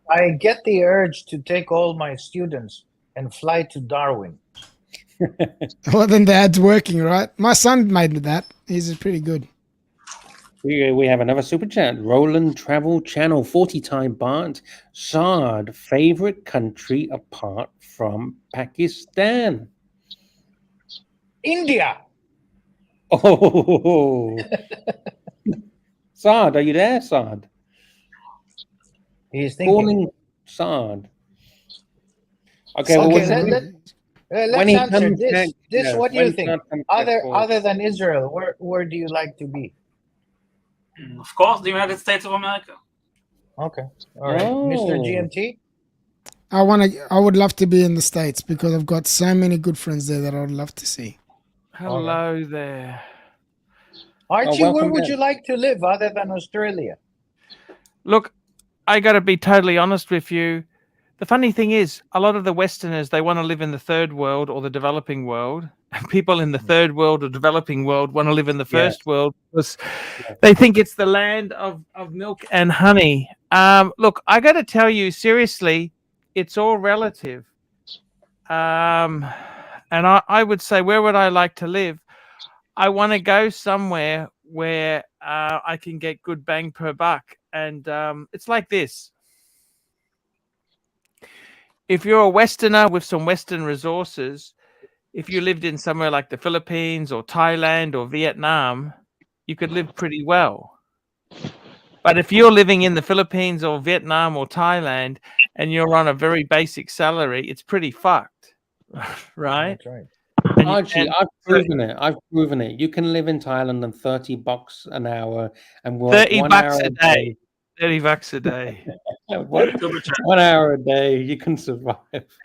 I get the urge to take all my students and fly to Darwin. Well, then the ad's working, right? My son made that. He's pretty good. We have another super chat. Roland Travel Channel 40-time baht. Saad, favorite country apart from Pakistan? India. Oh, Saad, are you there, Saad? He's thinking. Calling Saad. Okay, Let's when he answer comes this. back, What do you think? Saad comes back, Other than Israel, where do you like to be? Of course, the United States of America. Okay. All right. Mr. Oh. GMT? I would love to be in the States because I've got so many good friends there that I would love to see. Hello there. Archie, where welcome would back. you like to live other than Australia? Look, I got to be totally honest with you. The funny thing is, a lot of the Westerners, they want to live in the third world or the developing world. And people in the third world or developing world want to live in the first world because they think it's the land of milk and honey. Look, I got to tell you, seriously, it's all relative. And I would say, where would I like to live? I want to go somewhere where I can get good bang per buck. And it's like this. If you're a Westerner with some Western resources, if you lived in somewhere like the Philippines or Thailand or Vietnam, you could live pretty well. But if you're living in the Philippines or Vietnam or Thailand and you're on a very basic salary, it's pretty fucked, right? That's right. Archie, I've proven it. I've proven it. You can live in Thailand on $30 an hour and work 30 1 bucks hour a day. 30 bucks a day. 1 hour a day, you can survive.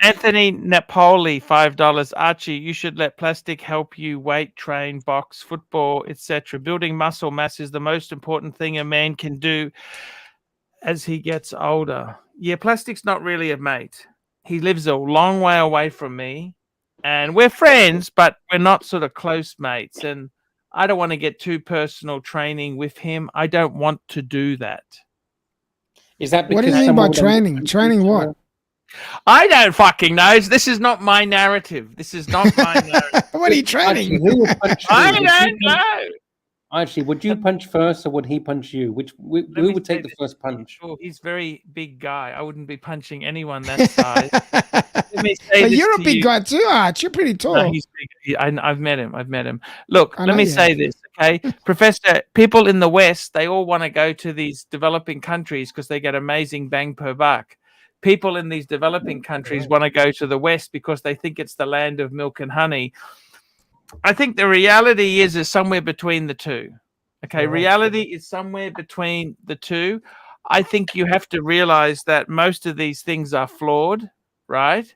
Anthony Napoli, $5. Archie, you should let plastic help you weight train, box, football, etc. Building muscle mass is the most important thing a man can do as he gets older. Yeah, plastic's not really a mate. He lives a long way away from me, and we're friends, but we're not sort of close mates. And I don't want to get too personal training with him. I don't want to do that. Is that because What do you mean someone by would training? Training what? I don't fucking know. This is not my narrative. This is not my narrative. What are you Archie, training? who would punch you? I Would you don't punch- know. Archie, would you punch first or would he punch you? Who me would say take the this. first punch? Oh, he's a very big guy. I wouldn't be punching anyone that size. Let me say But this you're a to big you. guy too, Arch. You're pretty tall. No, he's big. I've met him. Look, I let know me you say have. this, okay? Professor, people in the West, they all want to go to these developing countries because they get amazing bang per buck. People in these developing countries want to go to the West because they think it's the land of milk and honey. I think the reality is somewhere between the two. Okay, reality is somewhere between the two. I think you have to realize that most of these things are flawed, right?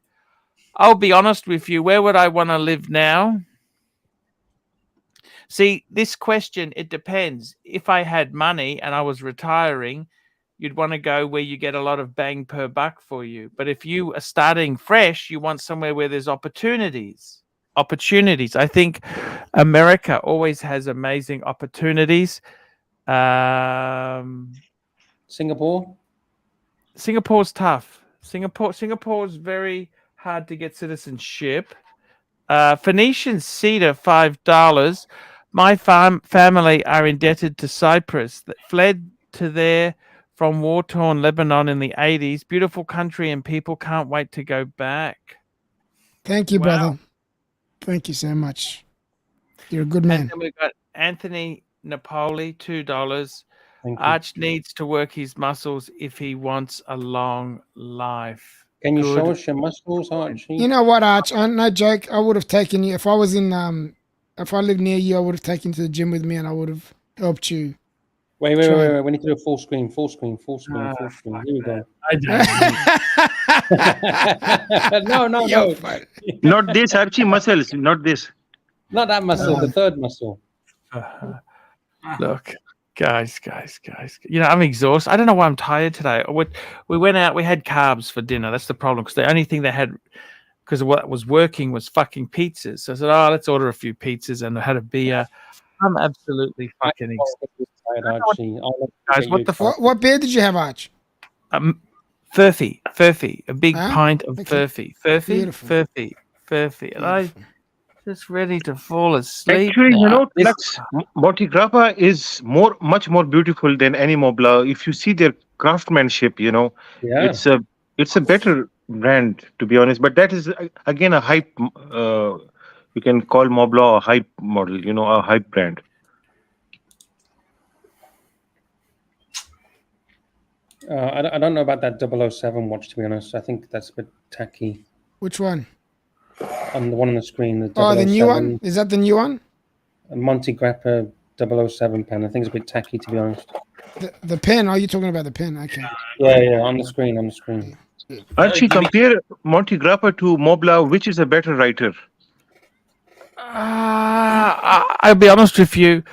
I'll be honest with you. Where would I want to live now? See, this question, it depends. If I had money and I was retiring, you'd want to go where you get a lot of bang per buck for you. But if you are starting fresh, you want somewhere where there's opportunities. I think America always has amazing opportunities. Singapore? Singapore's tough. Singapore's very hard to get citizenship. Phoenician cedar, $5. My family are indebted to Cyprus that fled to there from war-torn Lebanon in the 80s. Beautiful country and people, can't wait to go back. Thank you, Wow. brother. Thank you so much. You're a good man. And then we've got Anthony Napoli, $2. Thank you. Arch needs to work his muscles if he wants a long life. Can you Good. show us your muscles, Archie? You know what, Arch? No joke. I would have taken you if I was in. If I lived near you, I would have taken you to the gym with me, and I would have helped you. Wait. Try. We need to do a full screen. Full screen. Here we go. I don't. No. You're fine. Not this Archie muscles, not this. Not that muscle, the third muscle. Look, guys. You know, I'm exhausted. I don't know why I'm tired today. We went out. We had carbs for dinner. That's the problem, because the only thing they had, because what was working, was fucking pizzas. So I said, "Oh, let's order a few pizzas," and I had a beer. I'm absolutely fucking exhausted. Archie. Guys, what the fuck? What beer did you have, Arch? Furphy, a big Huh? pint of Okay. Beautiful. Furphy, and I just ready to fall asleep. Actually, now. you know, Lux, Monte Grappa is much more beautiful than any Mobla. If you see their craftsmanship, you know, Yeah. it's a better brand, to be honest. But that is again a hype. You can call Mobla a hype model, you know, a hype brand. I don't know about that 007 watch, to be honest. I think that's a bit tacky. Which one? On the one on the screen, the Oh, the new 007, one. Is that the new one? Monte Grappa 007 pen. I think it's a bit tacky, to be honest. The pen. Are you talking about the pen? Okay. Yeah, on the screen. Archie, compare Monty Grappa to Mobla. Which is a better writer? I'll be honest with you.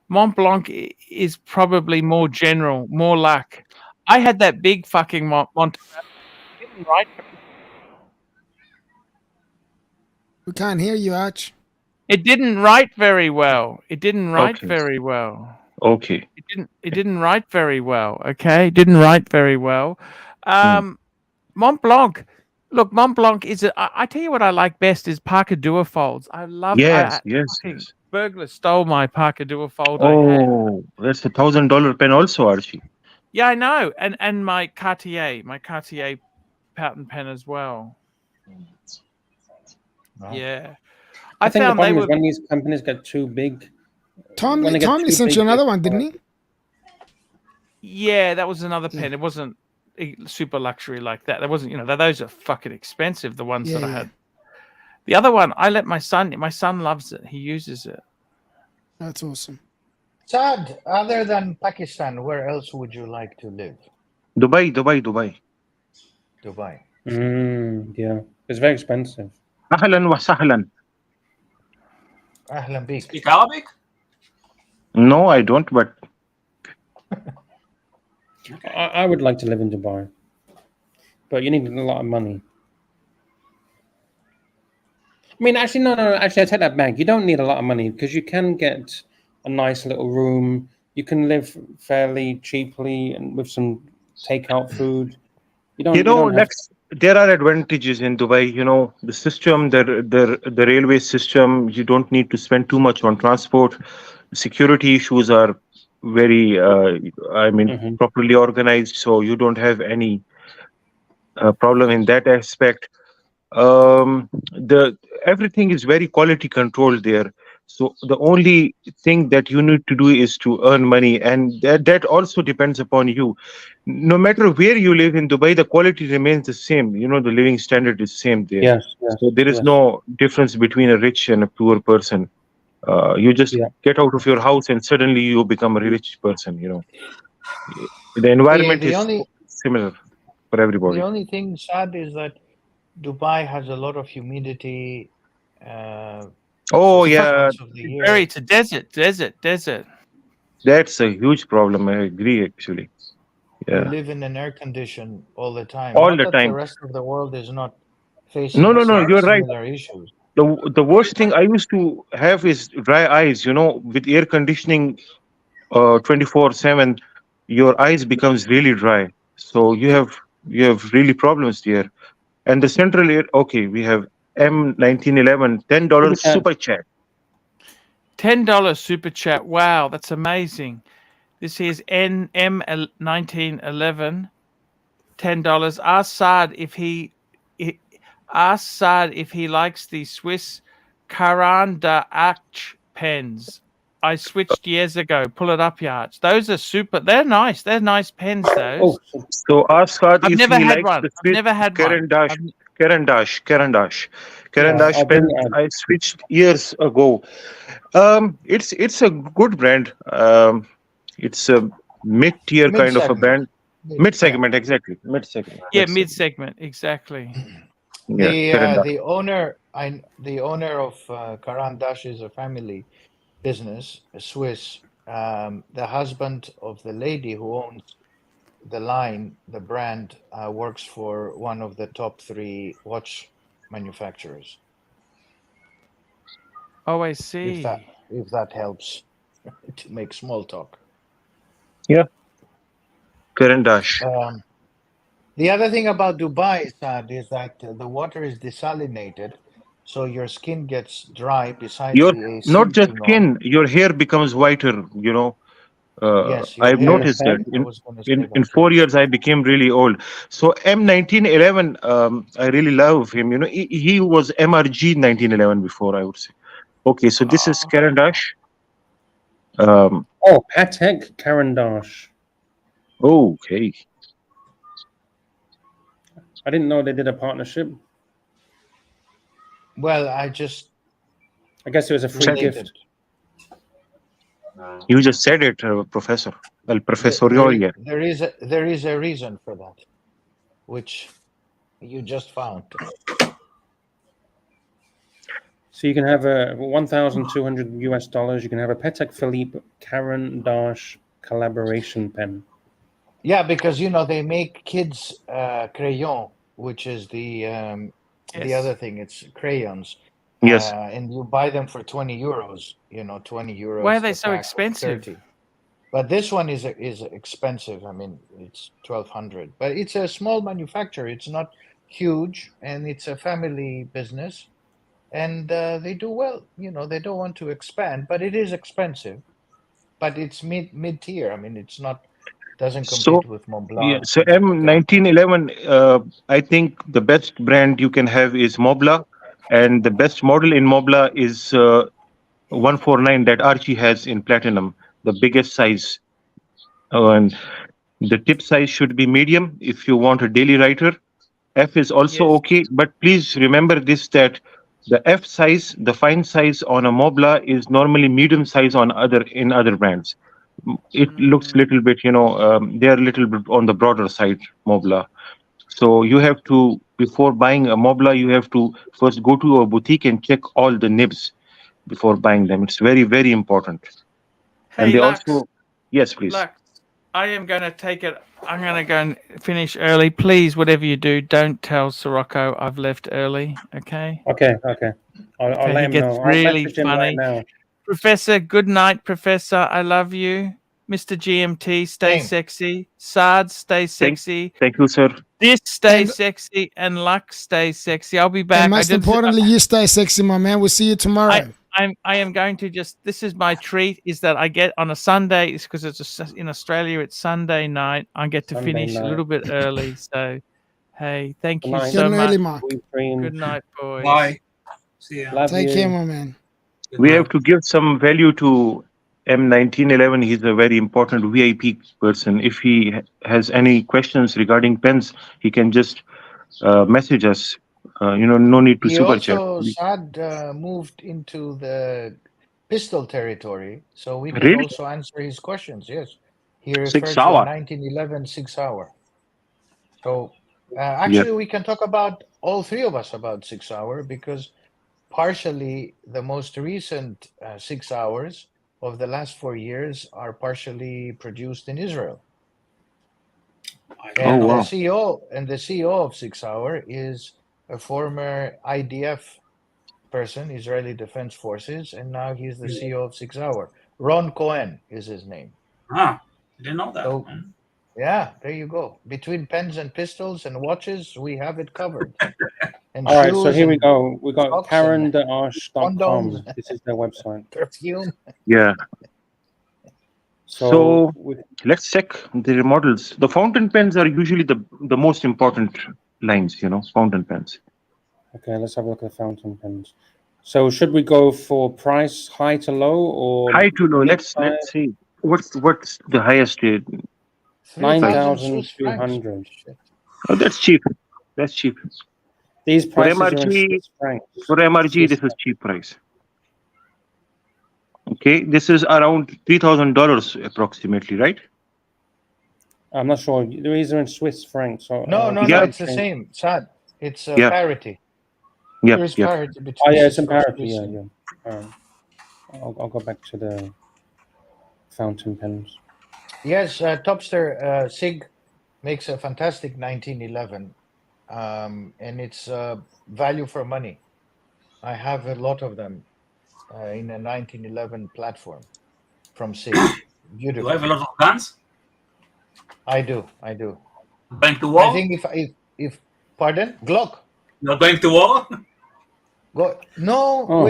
Mont Blanc is probably more general, more luck. I had that big fucking Mont. Didn't write. We can't hear you, Arch. It didn't write very well. It didn't write Okay. very well. Okay. It didn't write very well. Okay, it didn't write very well. Mont Blanc. Look, Mont Blanc is. I tell you what I like best is Parker Duofolds. I love. Yes. Burglars stole my Parker Duofold. I had. Oh, that's $1,000 pen also, Archie. Yeah, I know, and my Cartier patent pen as well. Wow. Yeah, I think the found they problem were. is when these companies get too big. Tommy sent you another one, didn't he? Yeah, that was another pen. It wasn't super luxury like that. There wasn't, those are fucking expensive. The ones that I had. The other one, I let my son. My son loves it. He uses it. That's awesome. Saad, other than Pakistan, where else would you like to live? Dubai. Dubai. Yeah, it's very expensive. Ahlan wa sahlan. Ahlan bik. Speak Arabic? No, I don't, but I would like to live in Dubai, but you need a lot of money. I mean, actually, no. Actually, I take that back. You don't need a lot of money because you can get a nice little room. You can live fairly cheaply and with some takeout food. There are advantages in Dubai. The system, the railway system. You don't need to spend too much on transport. Security issues are very, properly organized, so you don't have any problem in that aspect. Everything is very quality controlled there. So the only thing that you need to do is to earn money, and that also depends upon you. No matter where you live in Dubai, the quality remains the same. The living standard is same there. Yes. So there is no difference between a rich and a poor person. You just get out of your house and suddenly you become a rich person. The environment is similar for everybody. The only thing sad is that Dubai has a lot of humidity. Oh yeah, It's a desert. That's a huge problem. I agree, actually. Yeah. You live in an air condition all the time. All the time. The rest of the world is not facing No, you're right. similar issues. The worst thing I used to have is dry eyes. With air conditioning 24/7, your eyes becomes really dry. So you have really problems there. And the central air. Okay, we have M1911 $10 super chat. $10 super chat. Wow, that's amazing. This is NM1911. $10. Ask Saad if he likes the Swiss Caran d'Arche pens. I switched years ago. Pull it up, Yarch. Those are super. They're nice. They're nice pens, those. So ask Saad if he likes one. the I've never had one. Caran d'Arche pen. I switched years ago. It's a good brand. It's a mid-tier kind of a brand. Mid-segment, exactly. Mid-segment. Yeah, mid-segment, exactly. The owner of Caran d'Arche is a family business, a Swiss. The husband of the lady who owns the line, the brand, works for one of the top 3 watch manufacturers. Oh, I see. If that helps to make small talk. Yeah. Caran d'Arche. The other thing about Dubai, Saad, is that the water is desalinated, so your skin gets dry. Besides not just skin, your hair becomes whiter. Yes, I've noticed that in 4 years I became really old. So M1911, I really love him. He was MRG 1911 before, I would say. Okay, so this is Caran d'Arche. Patek Caran d'Arche. Okay. I didn't know they did a partnership. Well, I guess it was a free gift. You just said it, Professor. El Professorio. There is a reason for that, which you just found. So you can have a $1,200 US. You can have a Patek Philippe Caran d'Arche collaboration pen. Yeah, because they make kids crayon, which is the other thing. It's crayons. Yes. And you buy them for 20 euros. 20 euros. Why are they a so pack of expensive? 30. But this one is expensive. I mean, it's 1,200. But it's a small manufacturer. It's not huge, and it's a family business, and they do well. They don't want to expand, but it is expensive. But it's mid tier. I mean, it's not. Doesn't compete with Mont Blanc. Yeah, so M1911, I think the best brand you can have is Mobla, and the best model in Mobla is 149 that Archie has in platinum, the biggest size. And the tip size should be medium if you want a daily writer. F is also Yes. okay, but please remember this, that the F size, the fine size on a Mobla is normally medium size in other brands. It looks little bit, they're a little bit on the broader side, Mobla. So you have to, before buying a Mobla, you have to first go to a boutique and check all the nibs before buying them. It's very, very important. Hey, And they Lux, also, yes, please. Lux, I am going to take it. I'm going to go and finish early. Please, whatever you do, don't tell Sirocco I've left early. Okay. Okay. I'll Okay, let he him gets know. really I'll message him funny. right now. Professor, good night, Professor. I love you. Mr. GMT, stay Same. sexy. Sard, stay sexy. Thank you, sir. This stay And- sexy, and Lux stay sexy. I'll be back. And most importantly, you stay sexy, my man. We'll see you tomorrow. I am going to this is my treat, is that I get on a Sunday, it's because in Australia it's Sunday night. I get to Sunday finish a night. little bit early. So, hey, thank you Good night. Get so an much. early mark. Sweet dreams. Good night, boys. Bye. See ya. Love Take you. care, my man. Good We night. have to give some value to M1911. He's a very important VIP person. If he has any questions regarding pens, he can just message us. No need to He super chat. also, Saad, moved into the pistol territory, so we can Really? also answer his questions. Yes, he referred 6 to hour. 1911 6 hour. So actually, we can talk about all three of us about 6 hour, because partially the most recent 6 hours of the last 4 years are partially produced in Israel. And Oh, wow. the CEO of 6 Hour is a former IDF person, Israeli Defense Forces, and now he's the CEO of 6 Hour. Ron Cohen is his name. Ah, didn't know that. So, yeah, there you go. Between pens and pistols and watches, we have it covered. And All right, so shoes here we and go. We got socks CaranDarche.com. condoms. This is their website. perfume. Yeah. So, So let's check the models. The fountain pens are usually the most important lines, fountain pens. okay, let's have a look at the fountain pens. So should we go for price high to low or High to low. Let's mid-size? see. What's the highest? 3,000 Swiss francs. 9,200. Oh, that's cheap. That's cheap. These For prices are in MRG, Swiss francs. For MRG, this is cheap price. Okay, this is around $3,000 approximately, right? I'm not sure. These are in Swiss francs. So, No, Yeah. it's the same. Sad. It's Yeah. parity. Yeah, There is yeah. parity between. Oh yeah, it's in Swiss parity. francs. Yeah. All right. I'll go back to the fountain pens. Yes, Topster Sig makes a fantastic 1911, and it's value for money. I have a lot of them in a 1911 platform from Sig. Do you Beautiful. have a lot of guns? I do. Going to war? I think if pardon, Glock. You're going to war? Go. No, Oh.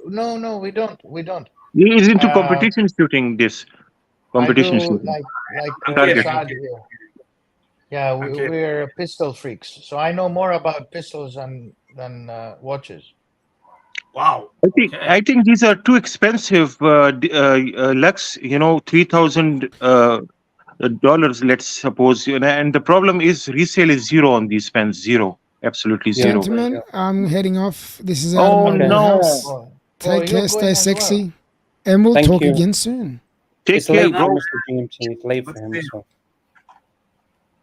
no, we don't. He is into Uh, competition shooting this. Competition I do shooting. like Target. Saad here. Yeah, Okay. we're pistol freaks, so I know more about pistols than watches. Wow. I think these are too expensive, Lux. $3,000 let's suppose. And the problem is resale is zero on these pens. Zero, absolutely Yeah. zero. Gentlemen, I'm heading off. This is Oh, out of my no. house. Oh, Take you're care. Stay going as well. sexy. And we'll Thank talk you. again soon. Take It's care, late bro. for Mr. GMT. It's late for him, so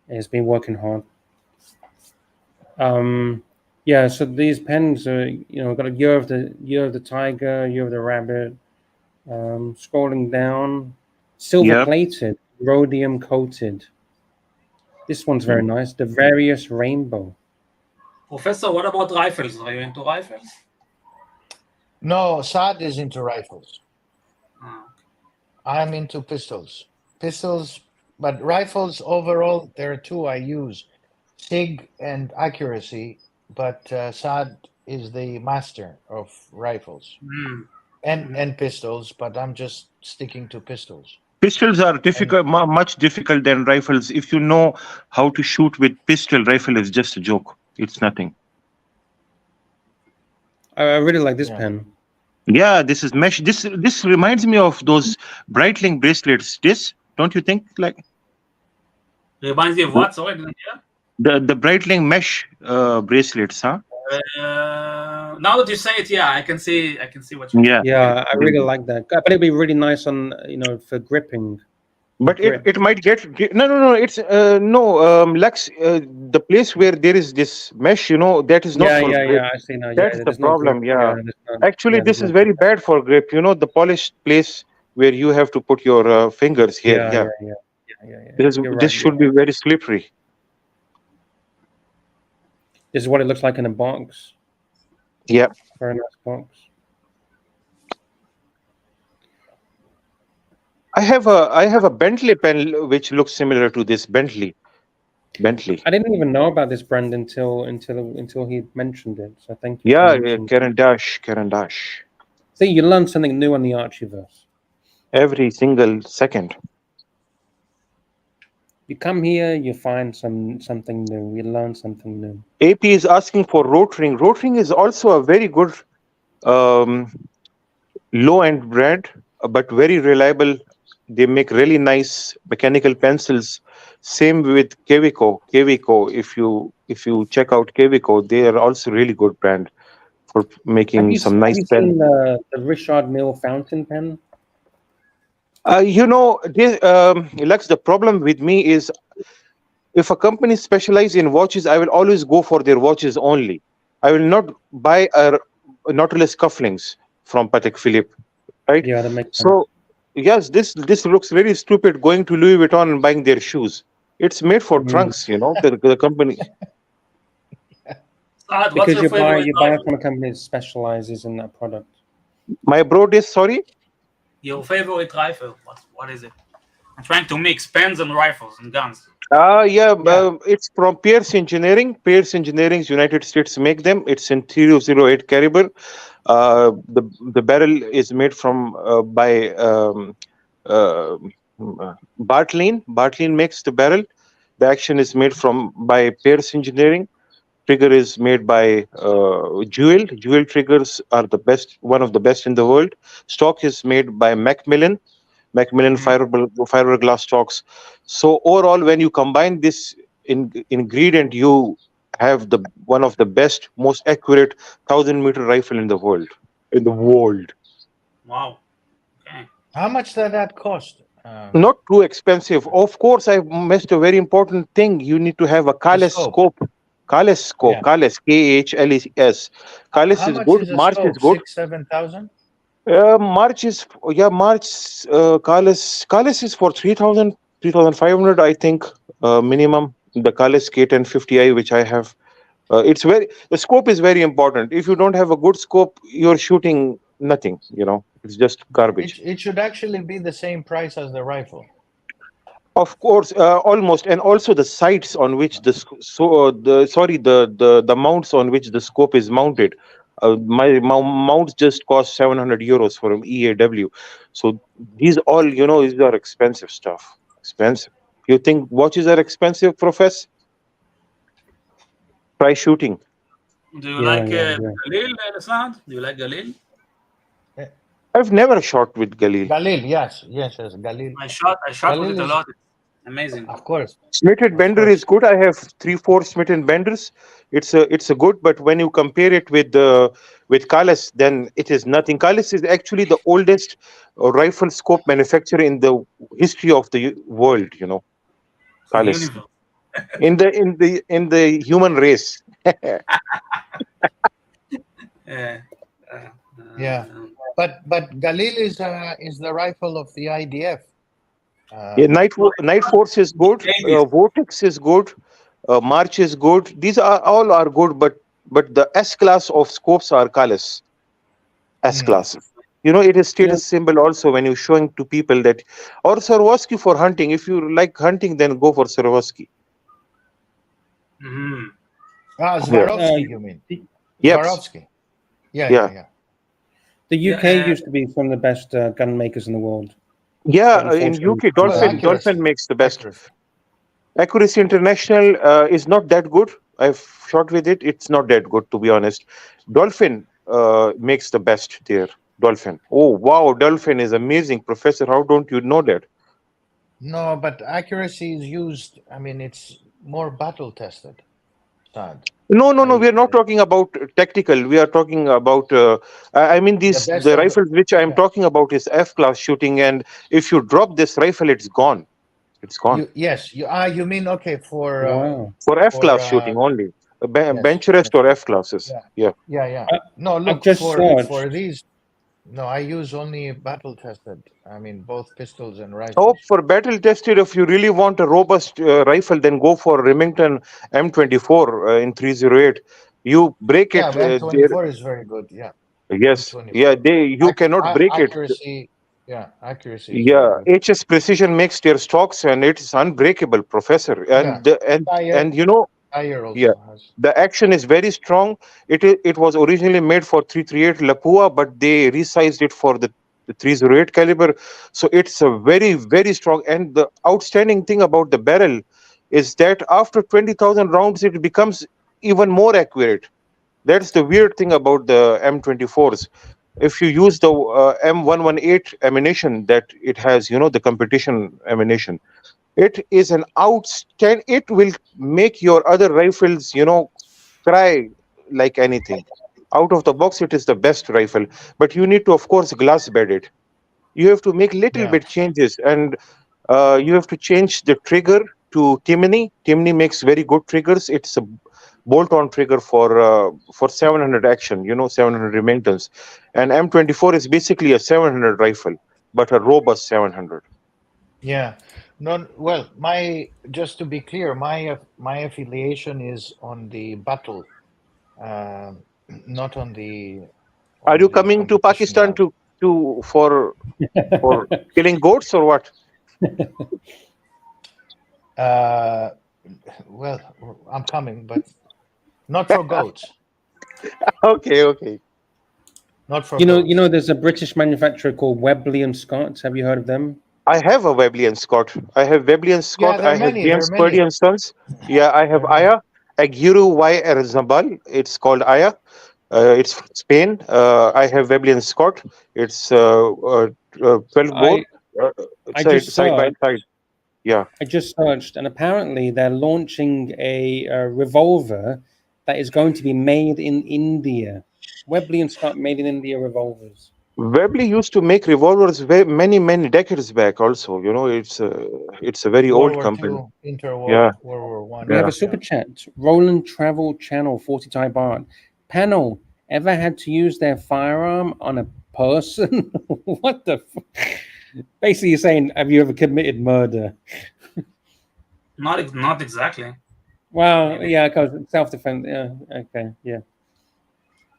he's been working hard. Yeah. So these pens are, got a year of the tiger, year of the rabbit. Scrolling down, silver Yeah. plated, rhodium coated. This one's very nice. The various rainbow. Professor, what about rifles? Are you into rifles? No, Saad is into rifles. Oh. I'm into pistols. Pistols, but rifles overall, there are two I use, SIG and accuracy, but Saad is the master of rifles Mm. and pistols, but I'm just sticking to pistols. Pistols are difficult, much difficult than rifles. If you know how to shoot with pistol, rifle is just a joke. It's nothing. I really like this Yeah. pen. Yeah, this is mesh. This reminds me of those Breitling bracelets. This, don't you think? Like Reminds you of what? Sorry, I didn't hear. the Breitling mesh bracelets, huh? Now that you say it, yeah, I can see what you mean. Yeah. Yeah, I really like that. But it'd be really nice on for gripping. But Grip. it might get no. It's Lex. The place where there is this mesh, that is not for grip. I see now. That's the there's no problem. grip. Yeah. there's no- Actually, yeah, this there's is no very bad for grip. The polished place where you have to put your fingers here. grip. Yeah. Yeah. This You're right, this should be very slippery. This is what it looks like in a box. Yeah. Very nice box. I have a Bentley pen which looks similar to this Bentley. I didn't even know about this brand until he mentioned it. So thank you. Yeah, for mentioning Karen Dash. See, you learn something new on the Archieverse. Every single second. You come here, you find something new. You learn something new. AP is asking for Rotring. Rotring is also a very good low-end brand, but very reliable. They make really nice mechanical pencils. Same with Kevico. If you check out Kevico, they are also really good brand for making some nice Have you pens. seen the Richard Mille fountain pen? Lex, the problem with me is if a company specializes in watches, I will always go for their watches only. I will not buy a Nautilus cufflinks from Patek Philippe, right? Yeah, that makes sense. So, yes, this looks very stupid going to Louis Vuitton and buying their shoes. It's made for trunks, the company. Saad, what's Because your you buy favorite rifle? from a company that specializes in that product. My bro is sorry. Your favorite rifle? What is it? I'm trying to mix pens and rifles and guns. It's from Pierce Engineering. Pierce Engineering's United States make them. It's in 308 caliber. The barrel is made from by Bartlein. Bartlein makes the barrel. The action is made by Pierce Engineering. Trigger is made by Jewel. Jewel triggers are the best, one of the best in the world. Stock is made by Macmillan. Macmillan fiberglass stocks. So overall, when you combine this ingredient, you have one of the best, most accurate 1,000-meter rifle in the world. Wow. Okay. How much does that cost? Not too expensive. Of course, I missed a very important thing. You need to have a Kahles scope. Kahles scope. Yeah. Kahles, K-H-L-E-S. Kahles How is much good. is a March scope? is good. 6,000-7,000? March. Kahles is for 3,000, 3,500, I think, minimum. The Kahles K1050i, which I have, the scope is very important. If you don't have a good scope, you're shooting nothing. It's just garbage. It should actually be the same price as the rifle. Of course, almost, and also the sights on which the mounts on which the scope is mounted. My mounts just cost 700 euros for an EAW. So these all, these are expensive stuff. Expensive. You think watches are expensive, Professor? Try shooting. Do you like Galil, Saad? Do you like Galil? I've never shot with Galil. Galil, yes, Galil. I shot with it a lot. Amazing. Of course. Smith and Of Bender course. is good. I have 3-4 Smith and Benders. It's a good, but when you compare it with Kalas, then it is nothing. Kalas is actually the oldest rifle scope manufacturer in the history of the world. You know, The Kalas universe. in the human race. Yeah. But Galil is the rifle of the IDF. Yeah, Night Force is good. Vortex is good. March is good. These are all are good, but the S class of scopes are Kalas. S class. You know, it is status symbol also when you're showing to people that, or Swarovski for hunting. If you like hunting, then go for Swarovski. Mhm. Swarovski, you mean? Yes. Swarovski. Yeah. Yeah. The UK used to be one of the best gun makers in the world. Yeah, in UK, Dolphin makes the best. Accuracy International is not that good. I've shot with it. It's not that good, to be honest. Dolphin makes the best there. Dolphin. Oh, wow. Dolphin is amazing. Professor, how don't you know that? No, but accuracy is used. I mean, it's more battle tested. No. We are not talking about tactical. We are talking about. I mean, the rifles which I am talking about is F class shooting, and if you drop this rifle, it's gone. It's gone. You mean okay for F class shooting only. Bench rest or F classes. Yeah. No, look for these. No, I use only battle tested. I mean, both pistols and rifles. Oh, for battle tested, if you really want a robust rifle, then go for Remington M24 in 308. You break it. M24 is very good. Yeah. Yes. Yeah. You cannot break accuracy, it. Accuracy. Yeah. HS Precision makes their stocks, and it is unbreakable, Professor. And you know. Yeah, the action is very strong. It was originally made for 338 Lapua, but they resized it for the 308 caliber. So it's a very, very strong. And the outstanding thing about the barrel is that after 20,000 rounds, it becomes even more accurate. That's the weird thing about the M24s. If you use the M118 ammunition that it has, you know, the competition ammunition, it is an outstanding. It will make your other rifles, you know, cry like anything. Out of the box, it is the best rifle. But you need to, of course, glass bed it. You have to make little bit changes, and you have to change the trigger to Timney. Timney makes very good triggers. It's a bolt-on trigger for 700 action, you know, 700 Remingtons. And M24 is basically a 700 rifle, but a robust 700. Yeah. No, well, just to be clear, my affiliation is on the battle, not on the. Are you coming to Pakistan for killing goats or what? Well, I'm coming, but not for goats. Okay. Not for goats. You know, there's a British manufacturer called Webley and Scott. Have you heard of them? I have a Webley and Scott. I have Webley and Scott. I have James Purdy and Sons. Yeah, I have Aya, Aguru Y Erzabal. It's called Aya. It's from Spain. I have Webley and Scott. It's 12 bore. Side by side. Yeah. I just searched, and apparently they're launching a revolver that is going to be made in India. Webley and Scott made in India revolvers. Webley used to make revolvers many decades back. Also, you know, it's a very old company. World War One. We have a super chat. Roland Travel Channel 40 Thai baht. Panel ever had to use their firearm on a person? What the? Basically, you're saying, have you ever committed murder? Not exactly. Well, yeah, because self-defense. Yeah. Okay. Yeah.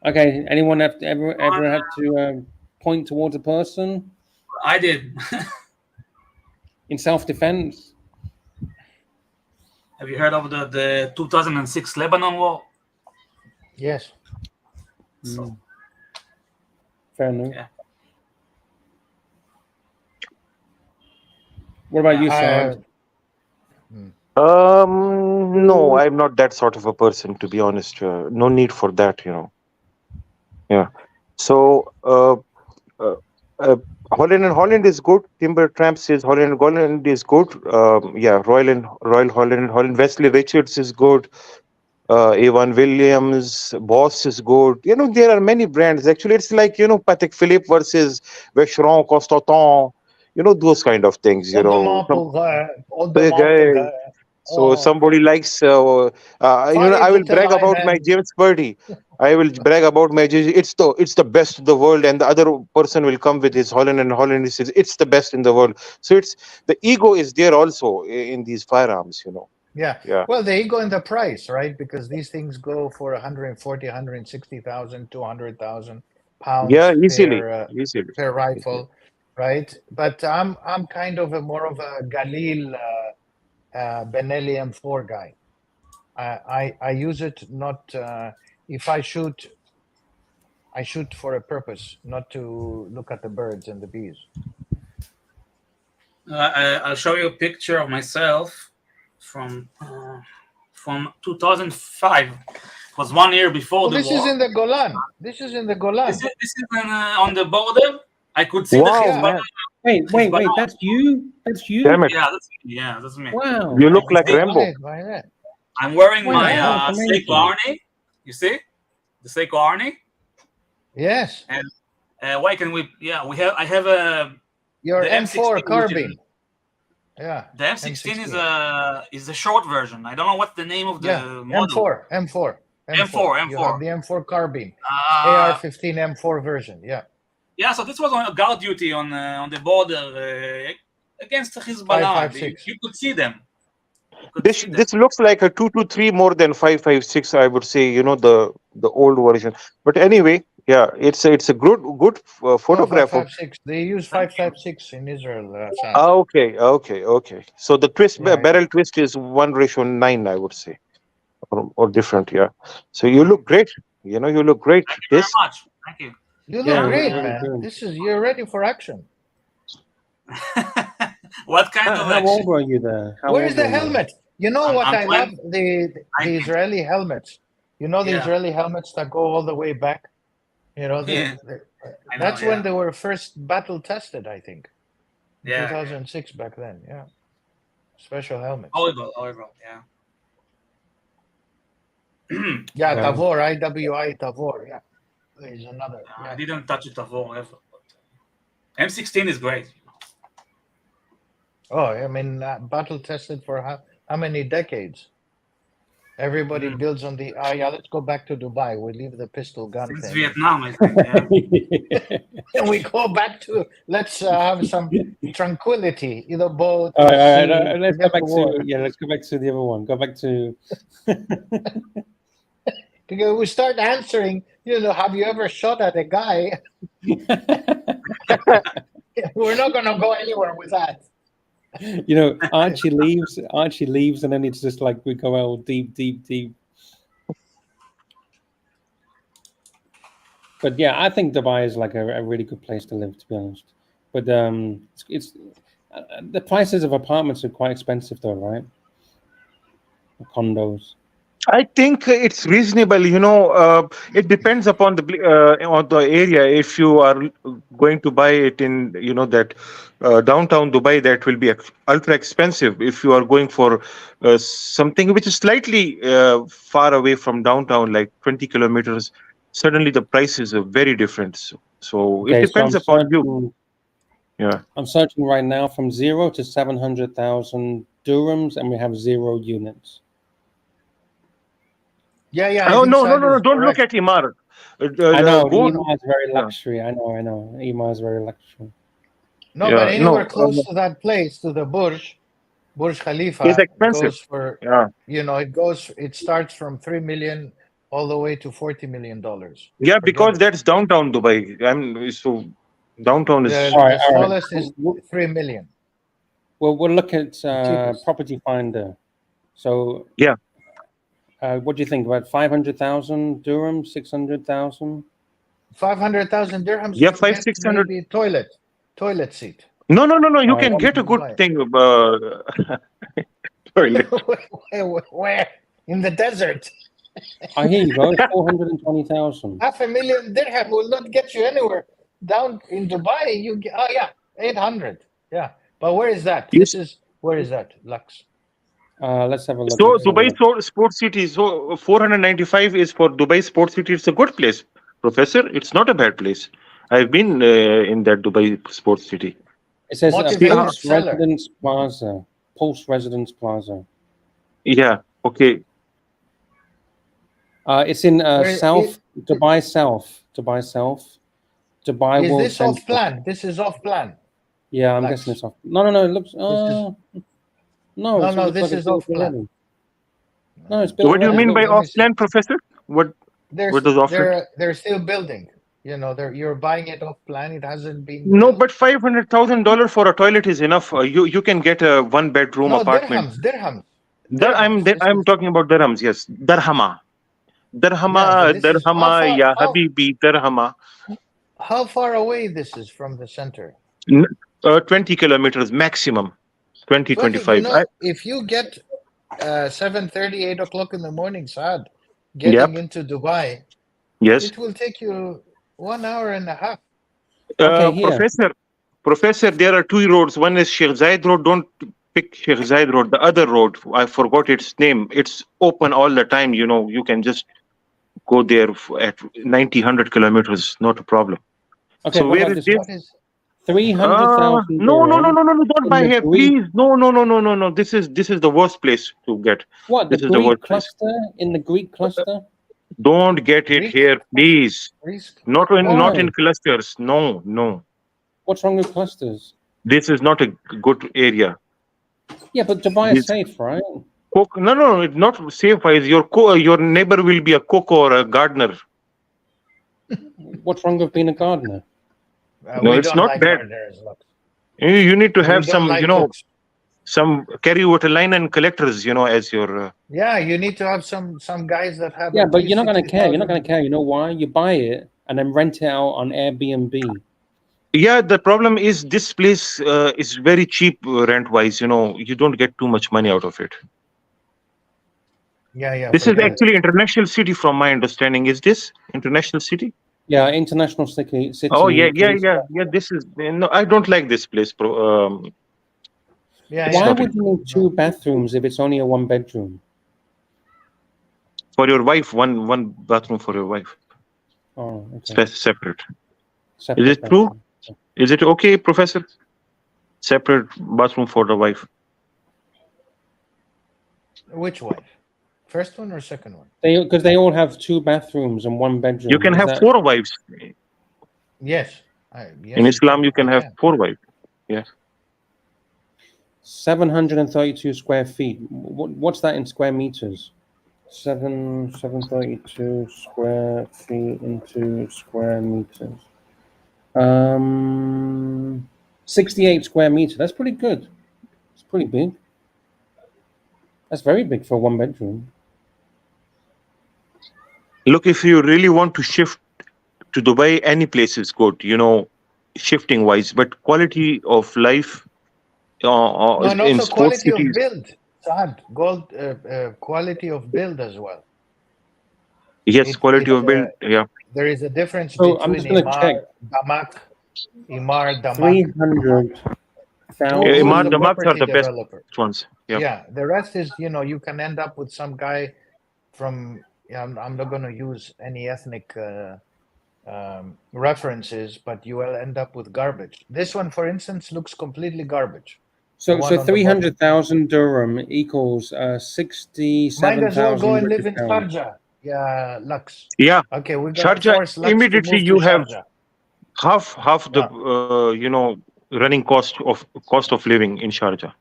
Okay. Anyone ever had to point towards a person? I did. In self-defense. Have you heard of the 2006 Lebanon war? Yes. So. Fair enough. Yeah. What about you, Sam? No, I'm not that sort of a person, to be honest. No need for that, you know. Yeah. So Holland is good. Timber Tramp says Holland is good. Yeah, Royal Holland. Wesley Richards is good. Avon Williams, Boss is good. There are many brands. Actually, it's like, Patek Philippe versus Vacheron, Constantin, those kind of things, Audemars Some, Piguet. so Oh, somebody likes, I will brag about my James Purdy. I will brag about my it's the best in the world, and the other person will come with his Holland, and Holland says it's the best in the world. So it's the ego is there also in these firearms, yeah. Yeah. Well, the ego and the price, right? Because these things go for 140, 160,000, 200,000 pounds Yeah, easily. per rifle, right? But I'm kind of more of a Galil Benelli M4 guy. I use it not if I shoot for a purpose, not to look at the birds and the bees. I'll show you a picture of myself from 2005. It was 1 year before the This war. is in the Golan. This is in the Golan. This is on the border. I could see Wow, the man. Wait, that's you? That's you? Damn it. Yeah, that's me. Wow. You look like Rambo. I'm wearing Wow, my that's amazing. Seiko Arnie. You see the Seiko Arnie? Yes. And why can we? Yeah, I have a Your the M4 M16, carbine. Yeah. The M16 is a short version. I don't know what the name of the model. M4. M4. You have the M4 carbine. Uh, AR-15 M4 version. Yeah. Yeah, so this was on a guard duty on the border against Hezbollah. 5.56. You could see them. This looks like a 223 more than 5.56. I would say, the old version. But anyway, yeah, it's a good photograph. 5.56. They use 5.56 in Israel. Sam. Okay. So the twist Yeah, barrel twist is 1:9, I would say, or different. Yeah. So you look great. You look great. Thank you very much. Thank you. You look great, very man. good. You're ready for action. What kind of How action? old were you there? Where's the helmet? You know what I love? The I- Israeli helmets. You know the Yeah. Israeli helmets that go all the way back? Yeah. I know, That's yeah. when they were first battle tested, I think. Yeah. 2006 back then, yeah. Special helmets. Horrible, yeah. Yeah, Yeah. Tavor, IWI Tavor, yeah. There's another. I Yeah. didn't touch it ever. But M16 is great. Oh, I mean, battle tested for how many decades? Everybody builds on the. Let's go back to Dubai. We leave the pistol gun Since thing. Vietnam, I think. Yeah. And we go back to. Let's have some tranquility. Either boat. All or right. sea, Let's go get back to war. let's go back to the other one. Go back to. Because we start answering. Have you ever shot at a guy? We're not going to go anywhere with that. Archie leaves, and then it's just like we go out deep. But yeah, I think Dubai is like a really good place to live, to be honest. But it's the prices of apartments are quite expensive, though, right? Condos. I think it's reasonable. It depends upon on the area. If you are going to buy it in, that downtown Dubai, that will be ultra expensive. If you are going for something which is slightly far away from downtown, like 20 kilometers, suddenly the prices are very different. So it depends upon you. Yeah, I'm searching right now from 0 to 700,000 dirhams, and we have 0 units. Yeah. No. Don't look at Imar. I know Imar is very luxury. I know. Imar is very luxury. No, but anywhere close to that place, to the Burj Khalifa, it's expensive. goes for it starts from 3 million all the way to $40 million. Yeah, because that's downtown Dubai. So downtown is the smallest is 3 million. Well, we'll look at Property Finder. So yeah. What do you think about 500,000 dirhams, 600,000? 500,000 dirhams. Yeah, 500-600. Maybe toilet seat. No. You can get a good thing. Where? In the desert. Here you go. 420,000. 500,000 dirham will not get you anywhere. down in Dubai, you get 800. Yeah, but where is that? Yes. Where is that, Lux? Let's have a look. So Let's have a Dubai look. Sports City. So 495 is for Dubai Sports City. It's a good place, Professor. It's not a bad place. I've been in that Dubai Sports City. It says Motivated Pulse seller. Residence Plaza. Pulse Residence Plaza. Yeah. Okay. It's in Where- South Dubai South. Dubai South. Dubai Is World this off Central. plan? This is off plan. Yeah, I'm Lux. guessing it's off. No. It looks. is- No, No, it no, looks this like it's is built off plan. already. No, it's built. What do you already. mean by Let me off see. plan, Professor? What does off plan? They're still building. You know, you're buying it off plan. It hasn't been. No, built. but $500,000 for a toilet is enough. You can get a 1-bedroom No, apartment. dirhams. I'm This is- talking about dirhams. Yes, dirhama, Yeah, but this is- how far- ya how- habibi, dirhama. How far away this is from the center? 20 kilometers maximum. 20, 25. You know, if you get 7:30, 8 o'clock in the morning, Saad, getting into Dubai, Yes, it will take you 1 hour and a half. Okay, here. Professor, there are two roads. One is Sheikh Zayed Road. Don't pick Sheikh Zayed Road. The other road, I forgot its name. It's open all the time. You know, you can just go there at 90, 100 kilometers. Not a problem. Okay, So what where about is this? this? What is 300,000. No, don't buy in the here, Greek- please. No. This is the worst place to get. What, the This is the Greek worst place. cluster? In the Greek cluster? Don't get it Greek? here, please. risk? Not in Why? clusters. No. What's wrong with clusters? This is not a good area. Yeah, but Dubai is This- safe, right? Cook, no, it's not safe. Your neighbor will be a cook or a gardener. What's wrong with being a gardener? No, We it's don't not like bad. gardeners, look. You need to We have don't some, like you know, cooks. some carry water line and collectors, you know, as your. Yeah, you need to have some guys that have. Yeah, at but least you're not going to care. You're not 60,000. going to care. You know why? You buy it and then rent it out on Airbnb. Yeah, the problem is this place is very cheap rent wise. You know, you don't get too much money out of it. Yeah. This is forget it. actually international city, from my understanding. Is this international city? Yeah, international city. Oh yeah. This is no. I don't like this place. Yeah, Why yeah. would you need two bathrooms if it's only a 1-bedroom? For your wife, one bathroom for your wife. Oh, okay. That's separate. Separate Is it true? bathroom. Is it okay, Professor? Separate bathroom for the wife. Which wife? First one or second one? Because they all have 2 bathrooms and 1 bedroom. You can Is have that- 4 wives. Yes. Yes, In Islam, you can I have 4 wives. Yeah. 732 square feet. What's that in square meters? 732 square feet into square meters. 68 square meters. That's pretty good. It's pretty big. That's very big for a 1-bedroom. Look, if you really want to shift to Dubai, any place is good, you know, shifting wise, but quality of life No, and in also sports quality of cities. build. Saad, quality of build as well. Yes, quality of build. uh, Yeah. There is a difference So I'm just between gonna check. Imar, Damak. 300,000. Who Imar is the Damaks are property the best developer? ones. Yeah. Yeah, the rest is, you know, you can end up with some guy from, I'm not going to use any ethnic references, but you will end up with garbage. This one, for instance, looks completely garbage. So one on the 300,000 dirham equals 67,000 Might as well go and live British in pounds. Sharjah. Yeah, Lux. Yeah. Okay, we got Sharjah, force Lux to immediately move you to have Sharjah. half the you know, running cost of living in Sharjah.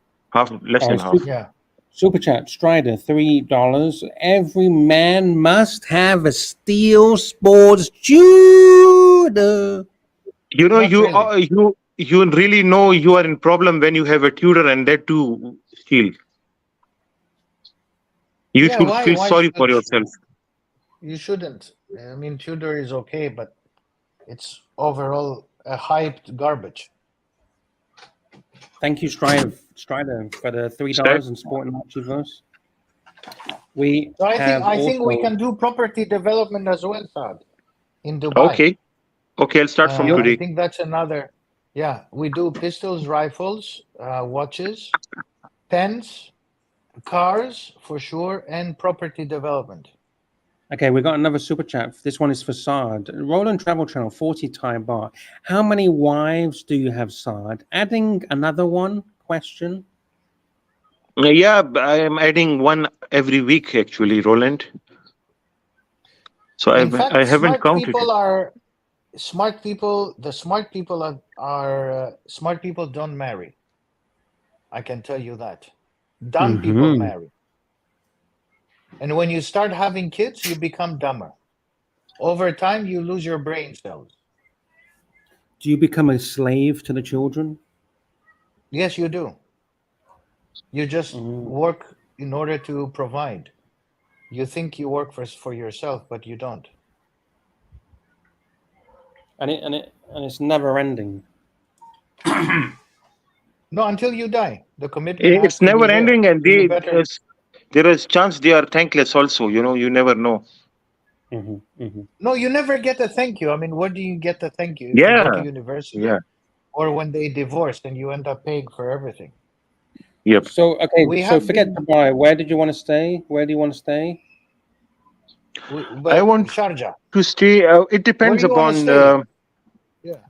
Less than half. Yeah. Super chat Strider $3. Every man must have a steel sports Tudor. You know, Not you really know you are in problem when you have a Tudor and that too steel. You Yeah, should why- feel why sorry should for you? yourself. You shouldn't. I mean, Tudor is okay, but it's overall a hyped garbage. Thank you, Strider, for the $3 in Sport and Archiverse. We So I have think we also- can do property development as well, Saad, in Dubai. Okay. Okay, I'll start from I today. think that's another. Yeah, we do pistols, rifles, watches, pens, cars for sure, and property development. Okay, we got another super chat. This one is for Saad. Roland Travel Channel, 40 Thai baht. How many wives do you have, Saad? Adding another one? Question. Yeah, I am adding one every week actually, Roland. So In fact, I haven't smart counted people it. are smart people. The smart people are smart people don't marry. I can tell you that. Dumb people Mhm. marry. And when you start having kids, you become dumber. Over time, you lose your brain cells. Do you become a slave to the children? Yes, you do. You just work in order to provide. You think you work for yourself, but you don't. And it's never ending. No, until you die. The commitment has It's to be never there. ending, and You better. there is chance they are thankless also. You know, you never know. No, you never get a thank you. I mean, where do you get the thank you? If you go to Yeah, university yeah, or when they divorce and you end up paying for everything. yep. So, okay, We so have forget been, Dubai. Where did you want to stay? Where do you want to stay? I want Sharjah. to stay. It Where depends do you want to upon. stay? Yeah.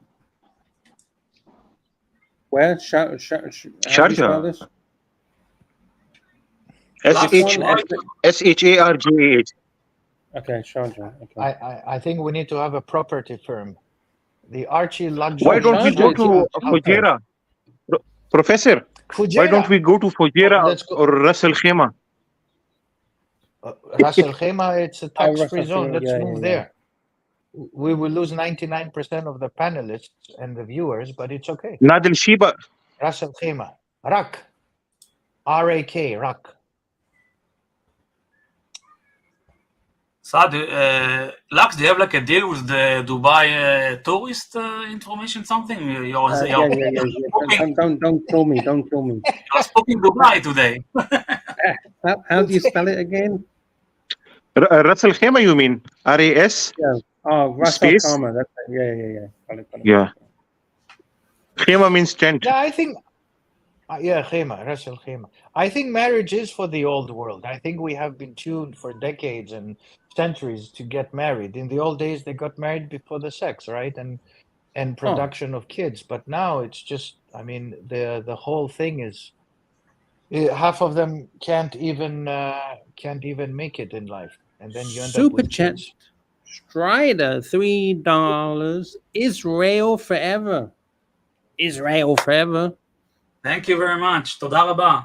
Where? How do you spell Sharjah. this? SHARJAH. Okay, Sharjah. Okay. I think we need to have a property firm. The Archie Why Luxury don't we go Sharjah, to Fujairah, Professor? Why don't Fujairah. we go to Fujairah Let's go. or Ras Al Khaimah? Ras Al Khaimah, it's a tax-free Ras Al zone. Khaimah, Let's yeah, move yeah, there. We will lose 99% of the panelists and the viewers, but it's okay. Nadal Shiba. Ras Al Khaimah. Rak. R-A-K, Rak. Saad, Lux, do you have like a deal with the Dubai tourist information? Something? You're Don't kill me. Don't kill me. speaking Dubai today. How do you spell it again? Ras Al Khaimah, you mean? RAS? Yeah. Oh, Ras Al Space? Khaimah. That's it. Yeah. Got it. Yeah. Khaimah means tent. Yeah, I think, Khaimah, Ras Al Khaimah. I think marriage is for the old world. I think we have been tuned for decades and centuries to get married. In the old days, they got married before the sex, right? And production of kids. But now it's just, I mean, the whole thing is, half of them can't even make it in life, and then you end up Super with chat. kids. Strider, $3. Israel forever. Israel forever. Thank you very much. תודה רבה.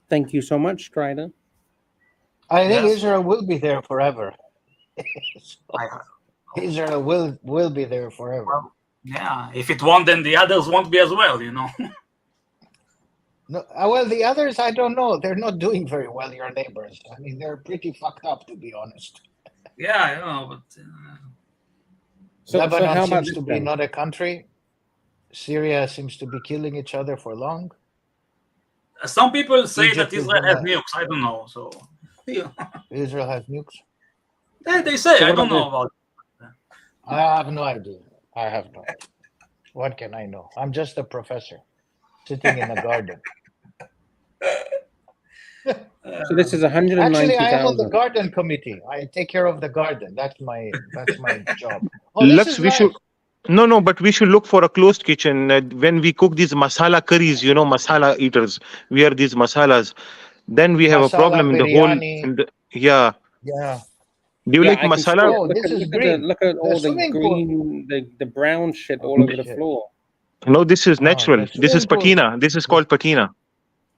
Thank you so much, Strider. I think Yes. Israel will be there forever. Israel will be there forever. Yeah, if it won't, then the others won't be as well, you know. No, well, the others, I don't know. They're not doing very well, your neighbors. I mean, they're pretty fucked up, to be honest. Yeah, I know, but So Lebanon how about seems this to be then? not a country. Syria seems to be killing each other for long. some people say Egypt that is Israel has gonna- nukes. I don't know. So yeah. Israel has nukes. They say. So I what don't about know about. I have no idea. I have no idea. What can I know? I'm just a professor sitting in a garden. So this is 190,000. Actually, I am on the garden committee. I take care of the garden. That's my job. Oh, Lux, we should. No, but we should look for a closed kitchen. When we cook these masala curries, you know, masala eaters, we are these masalas. Then we have a Masala, problem in the whole. biryani. Yeah. Yeah. Do you like I can see masala? it. Oh, Look this at, is look at green. look at all the swimming pool. green, the brown shit all over the shit. floor. No, this is Oh, natural. the This is swimming pool. patina. This is called patina.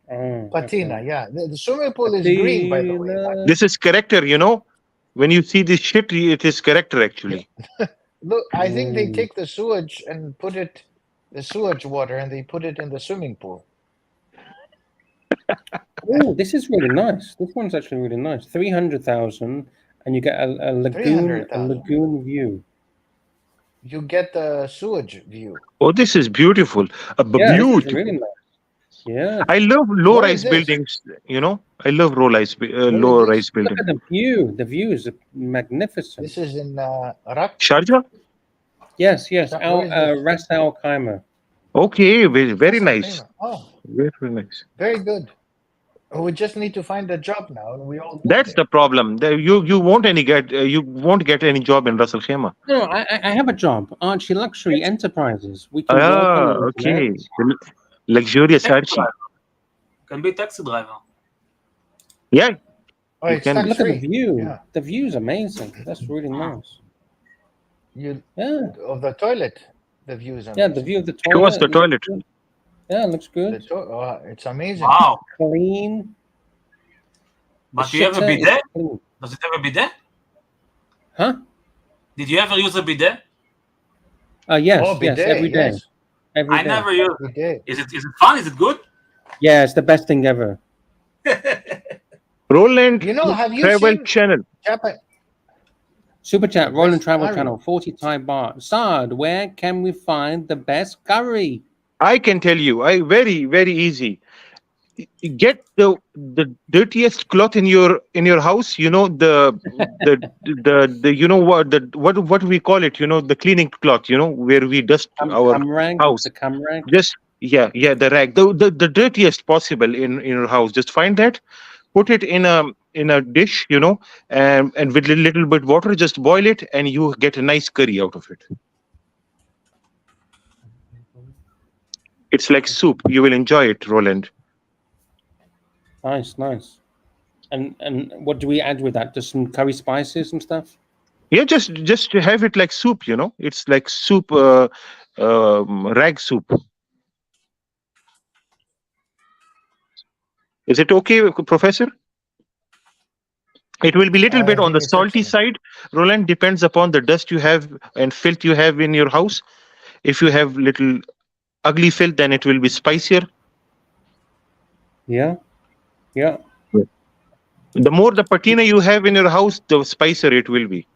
Oh, Patina, okay. yeah. The swimming pool is green, by the way. Patina. This is character, you know. When you see this shit, it is character actually. Look, I think they take the sewage and put it, the sewage water, and they put it in the swimming pool. Oh, this is really nice. This one's actually really nice. 300,000, and you get a lagoon view. You get the sewage view. Oh, this is beautiful. Yeah, this is really nice. Yeah. I love What is low-rise this? buildings. You know, I love low-rise Where is low-rise this? Look buildings. at the view. The view is magnificent. This is in Iraq. Sharjah. Yes, yes. Where is this? Ras Al Khaimah. Okay, very Ras Al nice. Khaimah. Oh, Very nice. very good. We just need to find a job now, and we all go That's there. the problem. You won't get any job in Ras Al Khaimah. No, I have a job. Archie Luxury Enterprises. We can work on the Okay. internet. Luxurious Taxi Archie. driver. Can be taxi driver. Yeah. Oh, You it's can- tax Look at the free. view. Yeah. The view's amazing. That's really nice. You Yeah. of the toilet. The view is amazing. Yeah, the view of the toilet. Show us the looks toilet. good. Yeah, it looks The good. it's amazing. Wow. Clean. But The you have a shitter is bidet? clean. Does it have a bidet? Huh? Did you ever use a bidet? Yes, Oh, yes, bidet, every day. yes. Every I day. never used. Bidet. Is it fun? Is it good? Yeah, it's the best thing ever. Roland You know, have you Travel seen Channel. Japan? Super chat, Roland Best Travel curry. Channel, 40 Thai baht. Saad, where can we find the best curry? I can tell you. Very easy. Get the dirtiest cloth in your house. You know the you know what we call it. You know, the cleaning cloth. You know, where we dust our Cam rag, house. the cam rag. Just the rag, the dirtiest possible in your house. Just find that, put it in a dish, you know, and with a little bit water, just boil it, and you get a nice curry out of it. It's like soup. You will enjoy it, Roland. Nice, nice. And what do we add with that? Just some curry spices and stuff? Yeah, just to have it like soup, you know. It's like soup, rag soup. Is it okay, Professor? It will be little bit I on the think it's salty excellent. side. Roland, depends upon the dust you have and filth you have in your house. If you have little ugly filth, then it will be spicier. Yeah. Yeah. The more the patina you have in your house, the spicier it will be.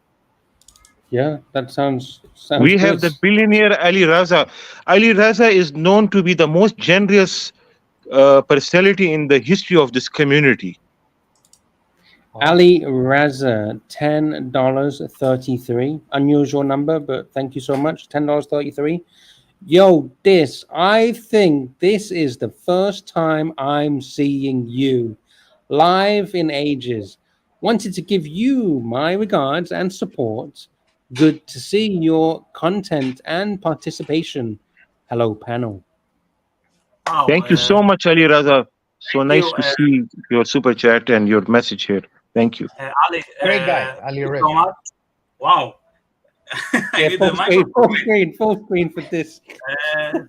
Yeah, that sounds We good. have the billionaire Ali Raza. Ali Raza is known to be the most generous personality in the history of this community. Ali Raza, $10.33. Unusual number, but thank you so much. $10.33. Yo, I think this is the first time I'm seeing you live in ages. Wanted to give you my regards and support. Good to see your content and participation. Hello, panel. Wow, Thank you so much, Ali Raza. So thank nice you, to see your super chat and your message here. Thank you. Ali. Great guy, Ali Thank you Rick. so much. Wow. I Yeah, need the microphone full screen for this.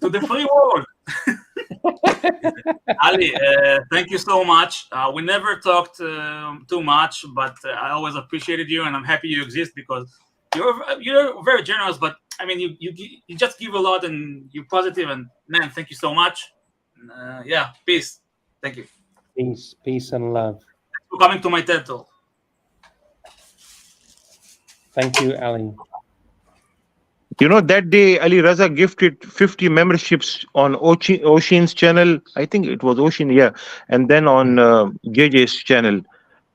to the free world. Ali, thank you so much. We never talked too much, but I always appreciated you, and I'm happy you exist because you're very generous. But I mean, you just give a lot, and you're positive. And man, thank you so much. Yeah, peace. Thank you. Peace and love. Thanks for coming to my TED Talk. Thank you, Ali. You know, that day Ali Raza gifted 50 memberships on Ocean's channel. I think it was Ocean, yeah. And then on JJ's channel.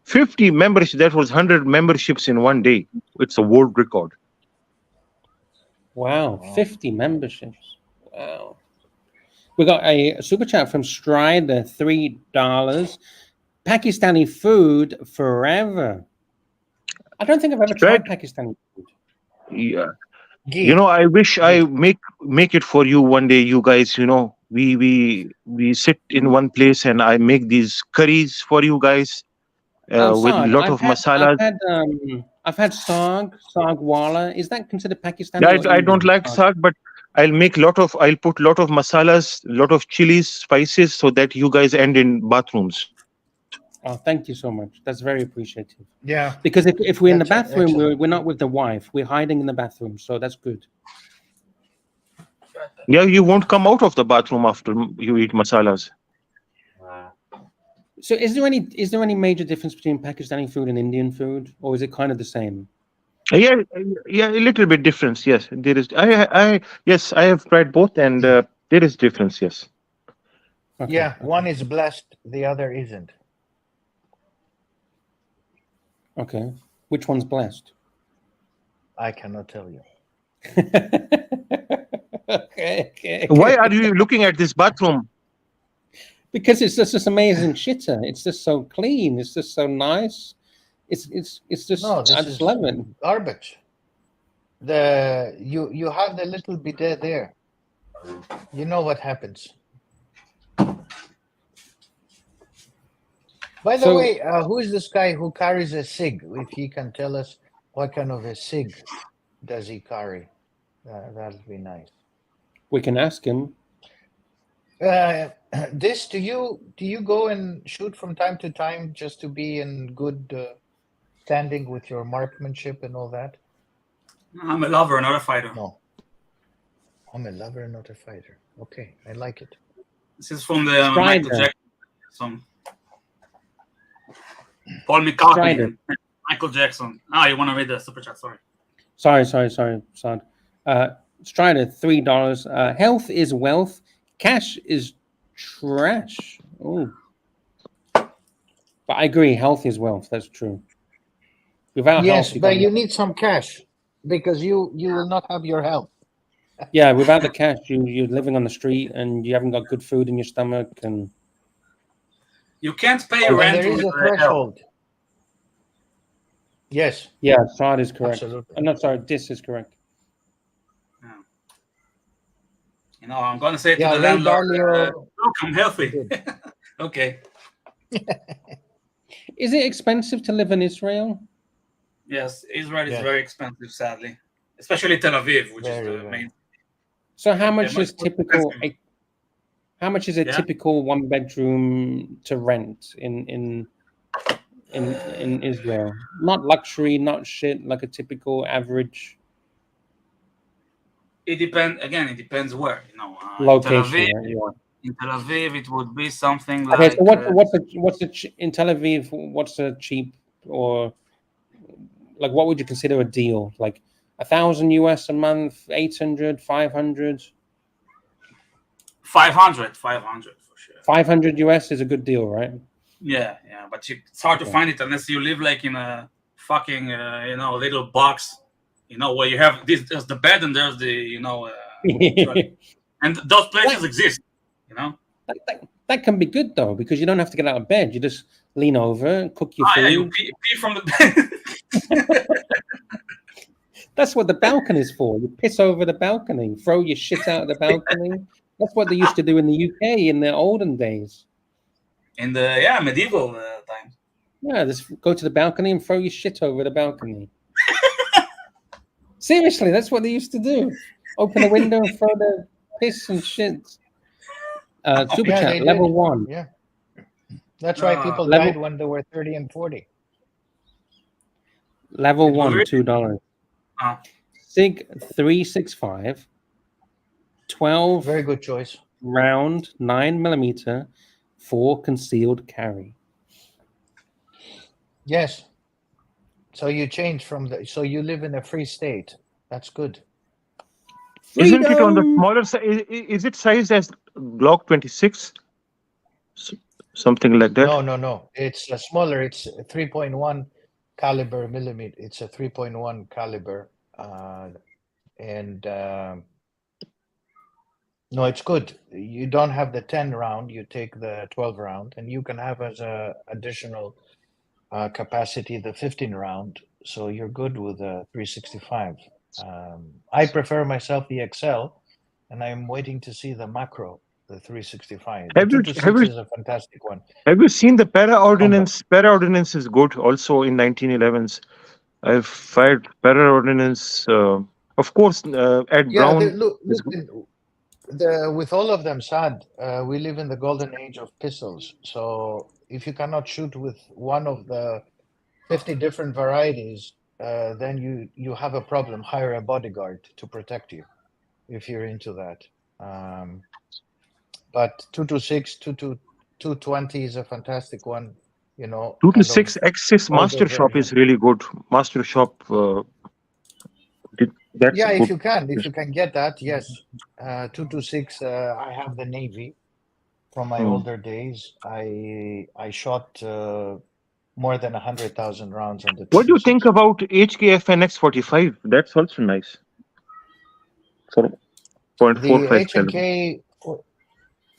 50 memberships, that was 100 memberships in one day. It's a world record. Wow, 50 memberships. Wow. We got a super chat from Strider, $3. Pakistani food forever. I don't think I've ever tried Pakistani food. Yeah. Ghee. You know, I wish I make it for you one day, you guys. You know, we sit in one place and I make these curries for you guys with a Saad, lot of masalas. I've had saag wala. Is that considered Pakistani? Or I don't Indian? like saag, but I'll put lot of masalas, lot of chilies, spices, so that you guys end in bathrooms. Oh, thank you so much. That's very appreciative. Yeah. Because if we're in the That's bathroom, excellent. we're not with the wife. We're hiding in the bathroom, so that's good. Yeah, you won't come out of the bathroom after you eat masalas. So is there any major difference between Pakistani food and Indian food, or is it kind of the same? Yeah, a little bit difference. Yes, there is. I have tried both, and there is difference. Yes. Okay, Yeah, okay. one is blessed, the other isn't. Okay. Which one's blessed? I cannot tell you. okay. Why are you looking at this bathroom? Because it's just this amazing shitter. It's just so clean. It's just so nice. It's just No, I this just is love it. garbage. You have the little bidet there. You know what happens. By the So- way, who is this guy who carries a cig? If he can tell us what kind of a cig does he carry, that'll be nice. We can ask him. This, do you go and shoot from time to time just to be in good standing with your marksmanship and all that? I'm a lover, not a fighter. No. I'm a lover, not a fighter. Okay, I like it. This is from the Michael Strider. Jackson song. Paul McCartney Strider. and Michael Jackson. Ah, you want to read the super chat? Sorry. Sorry, Sad. Strider, $3. Health is wealth. Cash is trash. Oh. But I agree, health is wealth. That's true. Without Yes, health, but got you nothing. need some cash because you will not have your health. Yeah, without the cash, you're living on the street and you haven't got good food in your stomach. And You can't pay And rent there is with a the health. threshold. Yes, yeah, Sad is correct. absolutely. I'm not sorry, this is correct. You know, I'm gonna say to Yeah, the Ray landlord, Dalio. look, I'm healthy. Good. Okay. Is it expensive to live in Israel? Yes, Israel is Yes. very expensive, sadly, especially Tel Aviv, which Very, is the very. main. So how Yeah, much much is more typical? expensive. How much is a Yeah. typical one bedroom to rent in Israel? Not luxury, not shit, like a typical average It depends. Again, it depends where. You know, location. In Tel Aviv, Right? Yeah. in Tel Aviv, it would be something Okay, like. so in Tel Aviv? What's a cheap or like what would you consider a deal? Like $1,000 a month, 800, 500? 500 for sure. 500 US is a good deal, right? Yeah, but it's hard to Okay. find it unless you live like in a fucking little box, where you have there's the bed and there's the and those places exist, That can be good though, because you don't have to get out of bed. You just lean over, cook your food. Yeah, you pee from the bed. That's what the balcony is for. You piss over the balcony, throw your shit out of the balcony. That's what they used to do in the UK in the olden days. In the medieval times. Yeah, just go to the balcony and throw your shit over the balcony. Seriously, that's what they used to do. Open the window and throw the piss and shit. Super Yeah, chat, they level did. 1. Yeah. That's why people Level- died when they were 30 and 40. Level It was 1, really- $2. SIG 365, 12 Very good choice. round 9mm for concealed carry. Yes. So you change so you live in a free state. That's good. Isn't it on the Freedom! smaller side? Is it sized as Glock 26? Something like that? No. It's smaller. It's a 3.1 caliber millimeter. It's a 3.1 caliber. No, it's good. You don't have the 10 round. You take the 12 round, and you can have as a additional capacity the 15 round. So you're good with the 365. I prefer myself the XL, and I'm waiting to see the macro, the 365. The Have you- 226 is a fantastic one. Have you seen the para ordinance? Para ordinance is good also in 1911s. I've fired para ordinance. Of course, Ed Yeah, Brown. look, is with all of them, Sad, we live in the golden age of pistols. So if you cannot shoot with one of the 50 different varieties, then you have a problem. Hire a bodyguard to protect you if you're into that. But 226, 220 is a fantastic one. 226 X6 older Master Shop version. is really good. Master Shop. That's Yeah, good. if you can get that, yes. 226, I have the Navy from my older days. I shot more than 100,000 rounds on the. What do you think 226. about HKFNX 45? That's also nice. For The 0.45 caliber. H&K,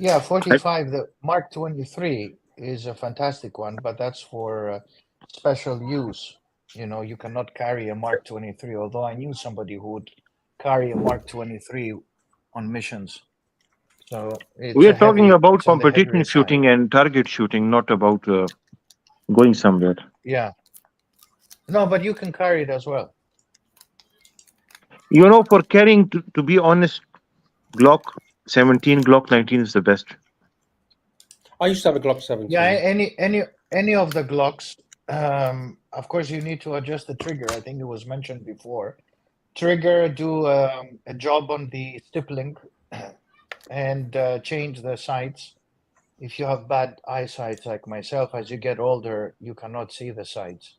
yeah, 45. The Mark 23 is a fantastic one, but that's for special use. You know, you cannot carry a Mark 23. Although I knew somebody who would carry a Mark 23 on missions. So it's We a are talking heavy, about it's on the competition heavier side. shooting and target shooting, not about going somewhere. Yeah. No, but you can carry it as well. You know, for carrying, to be honest, Glock 17, Glock 19 is the best. I used to have a Glock 17. Yeah, any of the Glocks. Of course, you need to adjust the trigger. I think it was mentioned before. Trigger, do a job on the stippling, and change the sights. If you have bad eyesight like myself, as you get older, you cannot see the sights.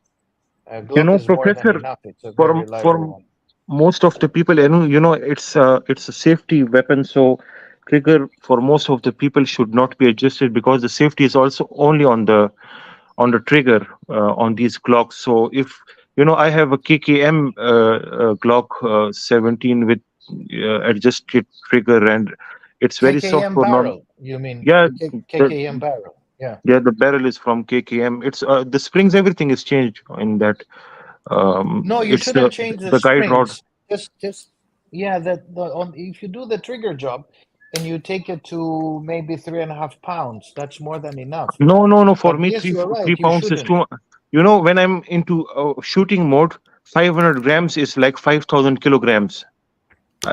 Glock know, is more than Professor, enough. It's a very reliable one. Most of the people, it's a safety weapon. So trigger for most of the people should not be adjusted, because the safety is also only on the trigger on these Glocks. So if I have a KKM Glock 17 with adjusted trigger, and it's very soft KKM for barrel, you mean? Yeah, KKM barrel. Yeah. Yeah, the barrel is from KKM. It's the springs, everything is changed in that. No, you It's shouldn't change the guide rod. springs. Just yeah, if you do the trigger job and you take it to maybe 3.5 pounds, that's more than enough. No. For But me, yes, three you're right. three You pounds is shouldn't. too much. When I'm into shooting mode, 500 grams is like 5,000 kilograms.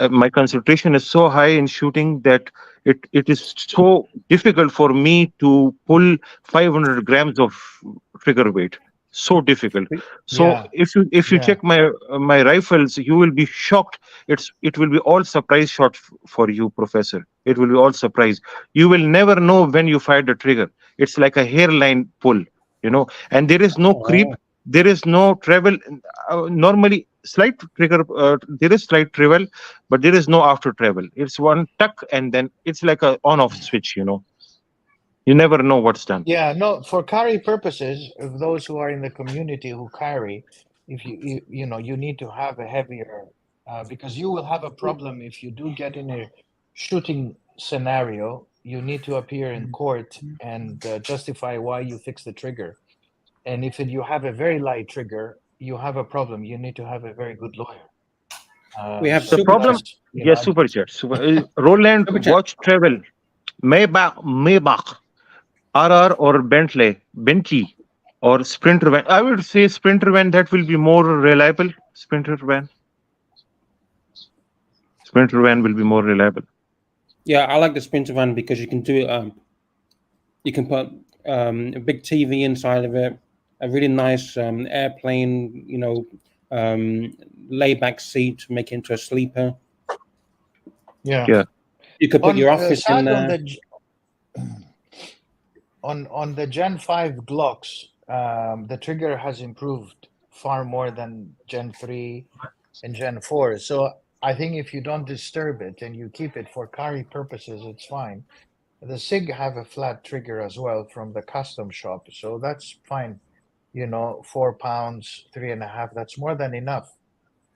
My concentration is so high in shooting that it is so difficult for me to pull 500 grams of trigger weight. So difficult. So Yeah. if you check my rifles, you will be shocked. It will be all surprise shot for you, Professor. It will be all surprise. You will never know when you fire the trigger. It's like a hairline pull, and there is no creep. There is no travel. Normally, slight trigger. There is slight travel, but there is no after travel. It's one tuck, and then it's like a on-off switch. You never know what's done. Yeah, no, for carry purposes, of those who are in the community who carry, if you need to have a heavier, because you will have a problem if you do get in a shooting scenario. You need to appear in court and justify why you fix the trigger. And if you have a very light trigger, you have a problem. You need to have a very good lawyer. We have The problem. that's, Yes, super chat. Roland Super chat. watch travel, Maybach, RR or Bentley, or Sprinter van. I would say Sprinter van. That will be more reliable. Sprinter van will be more reliable. Yeah, I like the Sprinter van because you can do it. You can put a big TV inside of it, a really nice airplane, layback seat to make it into a sleeper. Yeah. You could put your office in there. On the Gen 5 Glocks, the trigger has improved far more than Gen 3 and Gen 4. So I think if you don't disturb it and you keep it for carry purposes, it's fine. The SIG have a flat trigger as well from the custom shop, so that's fine. 4 pounds, 3.5, that's more than enough.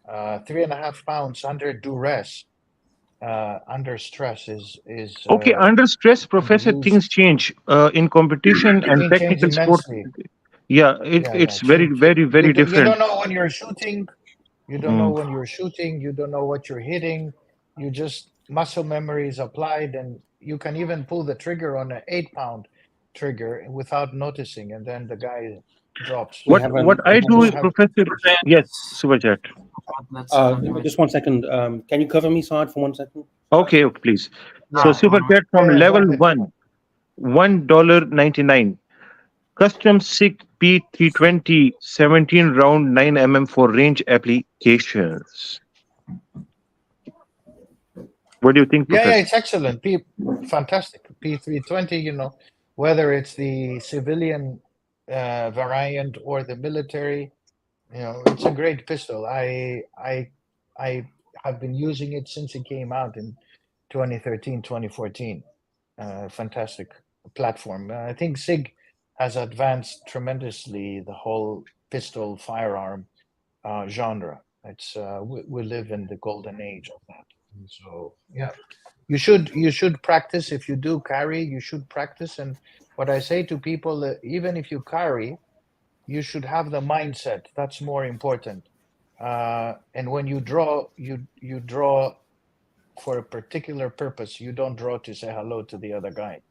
3.5 pounds under duress, under stress is Okay, under stress, Professor, things change in competition and technical sports. Yeah, it's very, very, very different. You don't know when you're shooting. You don't know when you're shooting. You don't know what you're hitting. You just muscle memory is applied, and you can even pull the trigger on an 8-pound trigger without noticing, and then the guy drops. What I do is, Professor. Yes, super chat. Just 1 second. Can you cover me, Saad, for 1 second? Okay, please. So super chat from level 1, $1.99. Custom SIG P320 17 round 9mm for range applications. What do you think, Professor? Yeah, it's excellent. Fantastic. P320, whether it's the civilian variant or the military, it's a great pistol. I have been using it since it came out in 2013, 2014. fantastic platform. I think SIG has advanced tremendously the whole pistol firearm genre. It's we live in the golden age of that. And so yeah, you should practice. If you do carry, you should practice. And what I say to people, even if you carry, you should have the mindset. That's more important. And when you draw, you draw for a particular purpose. You don't draw to say hello to the other guy.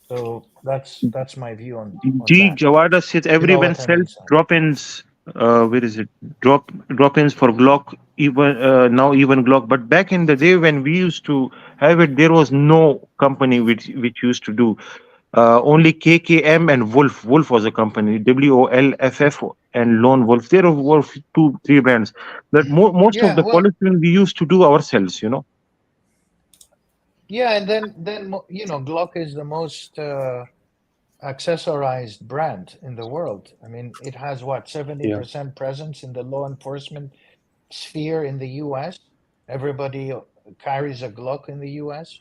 So that's my view on G. that. Javada says You know everyone what I mean, sells son? drop-ins. Where is it? Drop-ins for Glock. Even now, even Glock. But back in the day when we used to have it, there was no company which used to do. Only KKM and Wolf. Wolf was a company. WOLFF and Lone Wolf. There were 2-3 brands. That most of Yeah, the well, polishing we used to do ourselves. You know. yeah, and then Glock is the most accessorized brand in the world. I mean, it has what 70% presence in the law enforcement sphere in the U.S. Everybody carries a Glock in the U.S.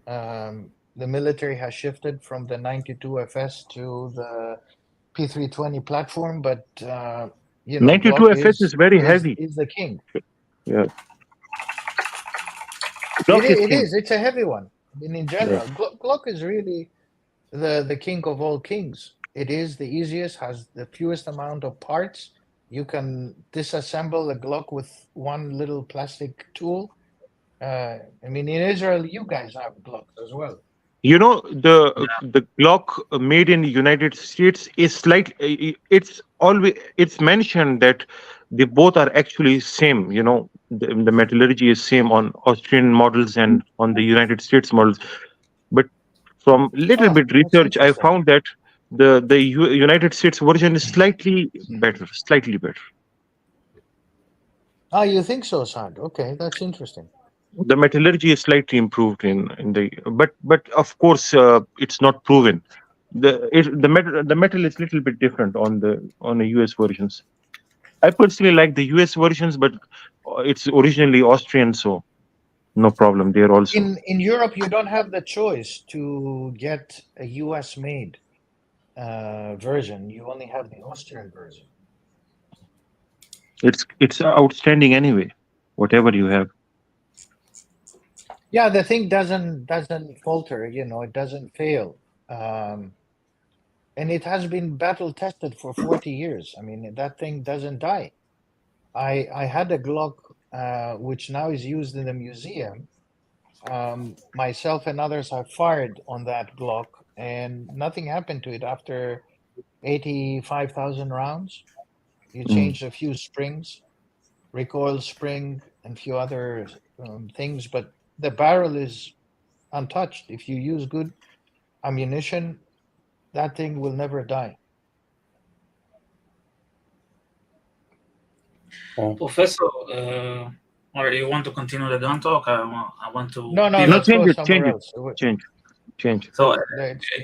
The military has shifted from the 92 FS to the P320 platform, but 92 Glock FS is very heavy. is the king. Yeah. Glock is It king. is. It's a heavy one. I mean, in general, Glock is really the king of all kings. It is the easiest, has the fewest amount of parts. You can disassemble a Glock with one little plastic tool. I mean, in Israel, you guys have Glocks as well. You know, the Glock made in the United States is it's mentioned that they both are actually same. You know, the metallurgy is same on Austrian models and on the United States models. But from little bit That's research, I interesting. found that the United States version is slightly better. You think so, Saad? Okay, that's interesting. The metallurgy is slightly improved in the, but of course it's not proven. The metal is little bit different on the US versions. I personally like the US versions, but it's originally Austrian, so no problem there also. In Europe, you don't have the choice to get a US made version. You only have the Austrian version. It's outstanding anyway, whatever you have. Yeah, the thing doesn't falter. It doesn't fail, and it has been battle tested for 40 years. I mean, that thing doesn't die. I had a Glock which now is used in the museum. Myself and others have fired on that Glock, and nothing happened to it after 85,000 rounds. You changed a few springs, recoil spring, and a few other things, but the barrel is untouched. If you use good ammunition, that thing will never die. Professor, or you want to continue the gun talk? I want to. No, No, let's go change somewhere it. else. Change. So,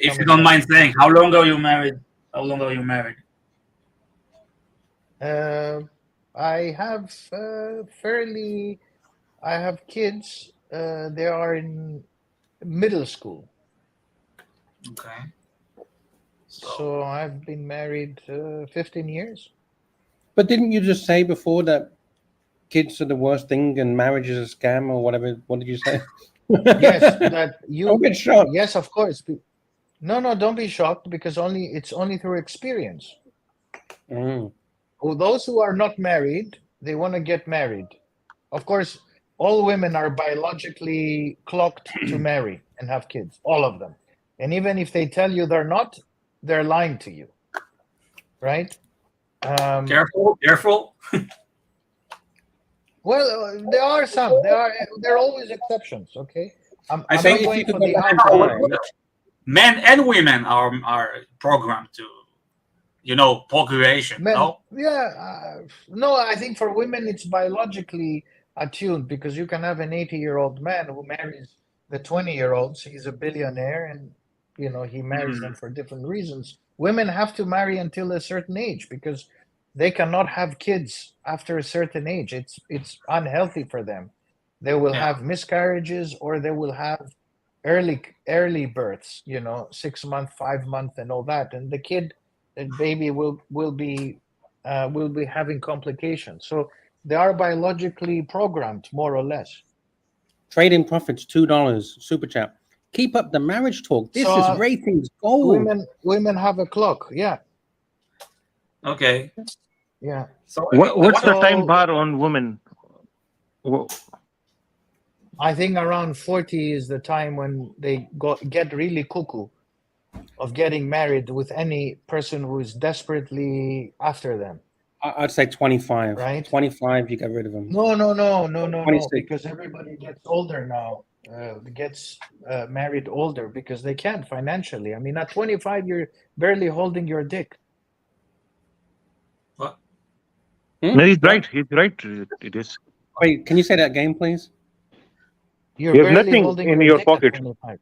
if you don't mind saying, how long are you married? I have I have kids. They are in middle school. Okay. So I've been married 15 years. But didn't you just say before that kids are the worst thing and marriage is a scam or whatever? What did you say? Yes, that you. Don't get shocked. Yes, of course. No, don't be shocked, because it's only through experience. Those who are not married, they want to get married. Of course, all women are biologically clocked to marry and have kids, all of them. And even if they tell you they're not, they're lying to you, right? Careful. Well, there are some. There are always exceptions. Okay, I think not going for the outlier. Men and women are programmed to, procreation. Men, no. Yeah. No, I think for women it's biologically attuned, because you can have an 80-year-old man who marries the 20-year-olds. He's a billionaire, and he marries them for different reasons. Women have to marry until a certain age, because they cannot have kids after a certain age. It's unhealthy for them. They will have miscarriages, or they will have early births, 6 month, 5 month, and all that, and the baby will be having complications. So they are biologically programmed, more or less. Trading Profits, $2 super chat. Keep up the marriage talk. This is ratings gold. Women have a clock. Yeah. Okay. Yeah. So What's the time bar on women? I think around 40 is the time when they get really cuckoo of getting married with any person who is desperately after them. I'd say 25. Right? 25, you get rid of them. No, 26. because everybody gets older now. Gets married older because they can't financially. I mean, at 25, you're barely holding your dick. What? No, he's right. He's right. It is. Wait, can you say that again, please? You're You have barely nothing holding in your your dick at pocket. 25.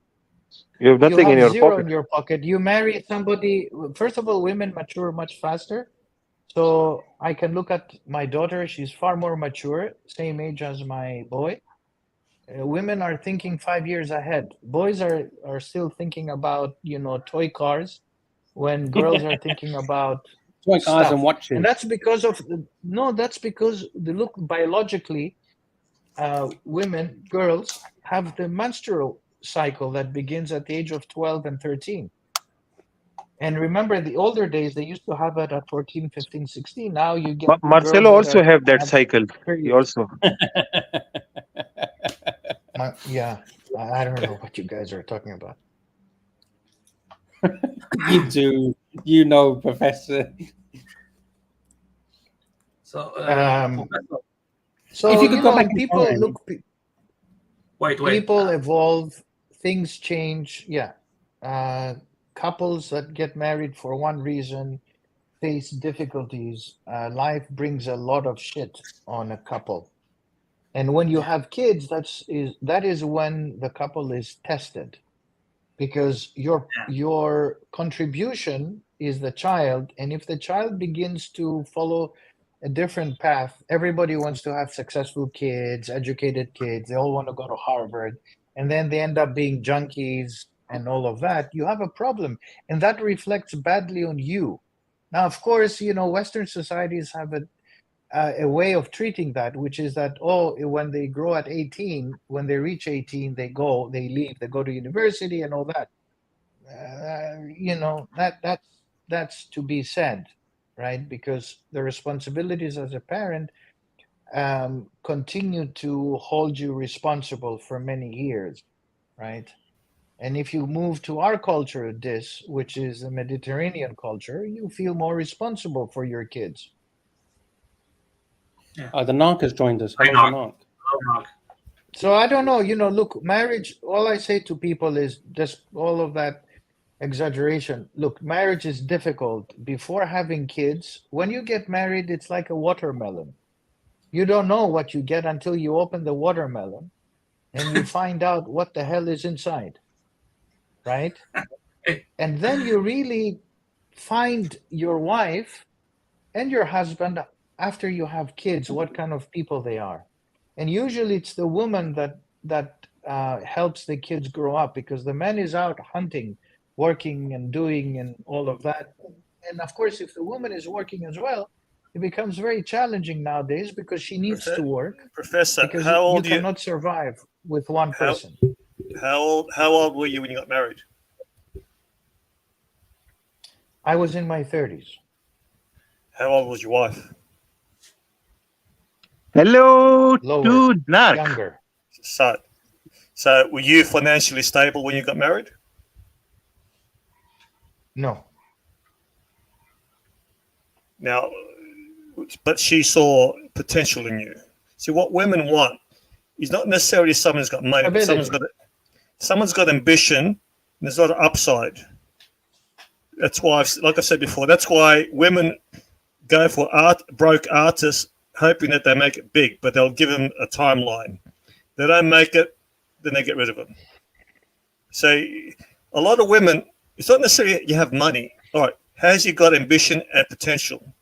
You have nothing You in have your zero pocket. in your pocket. You marry somebody. First of all, women mature much faster. So I can look at my daughter. She's far more mature, same age as my boy. Women are thinking 5 years ahead. Boys are still thinking about, toy cars, when girls are thinking about Toy cars stuff. and watches. And that's because that's because look, biologically, girls have the menstrual cycle that begins at the age of 12 and 13. And remember, the older days, they used to have it at 14, 15, 16. Now you get Marcelo girls also have that cycle. He periods. also. Yeah, I don't know what you guys are talking about. You do, Professor. So, so if you could go back in people time. look. wait. People evolve, things change. Yeah, couples that get married for one reason face difficulties. Life brings a lot of shit on a couple, and when you have kids, that is when the couple is tested, because your contribution is the child, and if the child begins to follow a different path, everybody wants to have successful kids, educated kids. They all want to go to Harvard, and then they end up being junkies and all of that. You have a problem, and that reflects badly on you. Now, of course, Western societies have a way of treating that, which is that, when they grow at 18, when they reach 18, they leave, they go to university and all that. That's to be said, right? Because the responsibilities as a parent continue to hold you responsible for many years, right? And if you move to our culture, which is a Mediterranean culture, you feel more responsible for your kids. The Narc has joined us. Hello, Narc. Narc. So I don't know, look, marriage, all I say to people is just all of that exaggeration. Look, marriage is difficult. Before having kids, when you get married, it's like a watermelon. You don't know what you get until you open the watermelon and you find out what the hell is inside, right? And then you really find your wife and your husband after you have kids, what kind of people they are. And usually it's the woman that helps the kids grow up, because the man is out hunting, working and doing and all of that. And of course, if the woman is working as well, it becomes very challenging nowadays, because she needs to work. Professor, because how old you cannot survive with one person. How old were you when you got married? I was in my 30s. How old was your wife? Hello, Lower, to Narc. younger. So were you financially stable when you got married? No. Now, but she saw potential in you. See, what women want is not necessarily someone who's got money, but someone's got ambition, and there's a lot of upside. That's why, like I said before, that's why women go for broke artists, hoping that they make it big, but they'll give them a timeline. They don't make it, then they get rid of them. So a lot of women, it's not necessarily you have money. All right, has you got ambition and potential?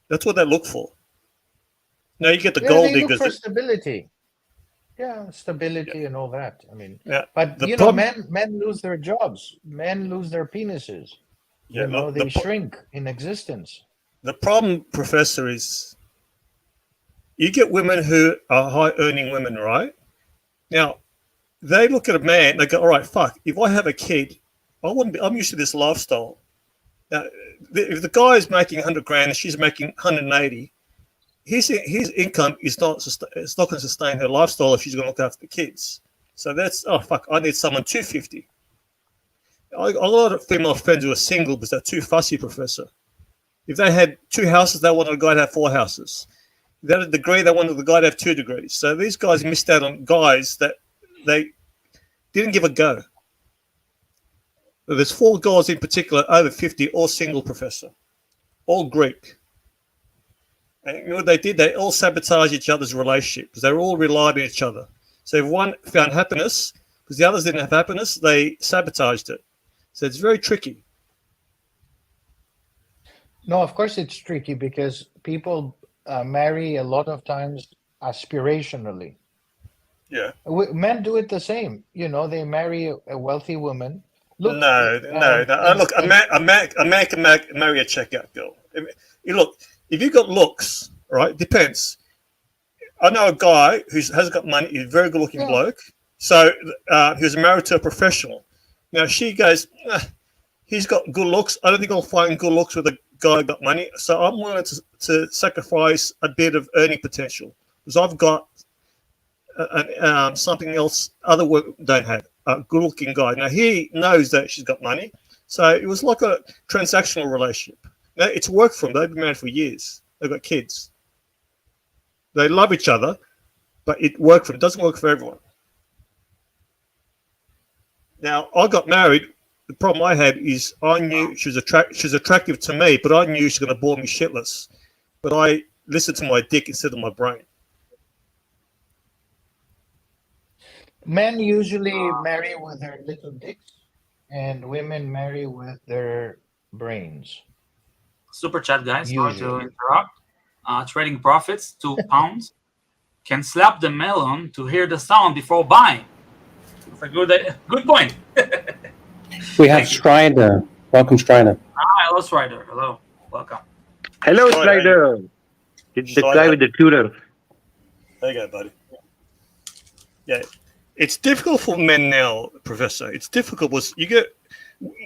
That's what they look for. Now you get the gold they look diggers. for stability. Yeah, stability and all that. I mean, Yeah. but The you know, problem- men lose their jobs. Men lose their penises. Yeah, You know, look, they shrink in existence. the problem, Professor, is you get women who are high earning women, right? Now, they look at a man, they go, all right, fuck, if I have a kid, I'm used to this lifestyle. Now, if the guy is making 100 grand and she's making 180, his income is it's not going to sustain her lifestyle if she's going to look after the kids. So that's, oh, fuck, I need someone 250. I got a lot of female friends who are single because they're too fussy, Professor. If they had 2 houses, they wanted a guy to have 4 houses. If they had a degree, they wanted the guy to have 2 degrees. So these guys missed out on guys that they didn't give a go. There's 4 guys in particular over 50, all single, Professor, all Greek. And you know what they did? They all sabotaged each other's relationship because they were all relied on each other. So if one found happiness, because the others didn't have happiness, they sabotaged it. So it's very tricky. No, of course it's tricky because people marry a lot of times aspirationally. Yeah. Men do it the same. You know, they marry a wealthy woman. Look, No. Look, a man can marry a checkout girl. Look, if you got looks, right? Depends. I know a guy who hasn't got money. He's a very good-looking bloke. So he was married to a professional. Now she goes, he's got good looks. I don't think I'll find good looks with a guy who got money. So I'm willing to sacrifice a bit of earning potential because I've got something else other women don't have. A good-looking guy. Now he knows that she's got money, so it was like a transactional relationship. Now it's worked for them. They've been married for years. They've got kids. They love each other, but it worked for them. It doesn't work for everyone. Now I got married. The problem I had is I knew she was attractive to me, but I knew she was going to bore me shitless. But I listened to my dick instead of my brain. Men usually marry with their little dicks, and women marry with their brains. Super chat, guys. Sorry to Usually. interrupt. Trading profits, £2. Can slap the melon to hear the sound before buying. It's a good point. We have Strider. Welcome, Strider. Hello, Strider. Hello. Welcome. Hello, Sorry, Slider. It's the Sorry. guy with the Tudor. There you go, buddy. Yeah, it's difficult for men now, Professor. It's difficult because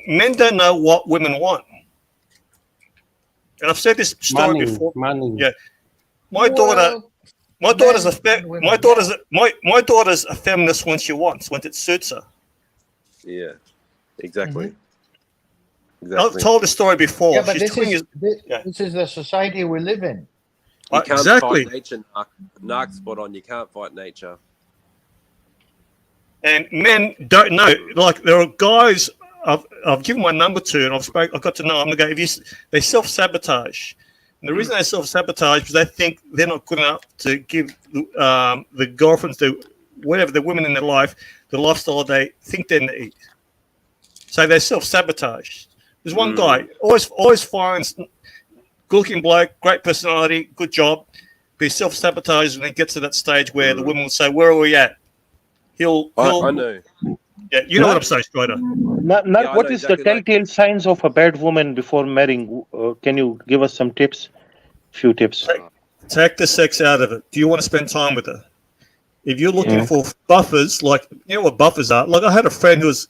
men don't know what women want. And I've said this story before. Money. Yeah, my daughter's a feminist when she wants, when it suits her. Yeah, exactly. I've told the story before. Yeah, but She's this is the society we live in. You can't exactly. fight nature, Narc. Spot on. You can't fight nature. And men don't know. Like there are guys I've given my number to, and I've got to know. I'm gonna go. They self-sabotage. And the reason they self-sabotage is they think they're not good enough to give the girlfriends, the women in their life, the lifestyle they think they need. So they self-sabotage. There's one guy always finds good-looking bloke, great personality, good job, but he self-sabotages when he gets to that stage where the women will say, "Where are we at?" I know. Yeah, you know what I'm saying, Strider. What is the telltale signs of a bad woman before marrying? Can you give us some tips? Few tips. Take the sex out of it. Do you want to spend time with her? If you're looking for buffers, like you know what buffers are. Like I had a friend who was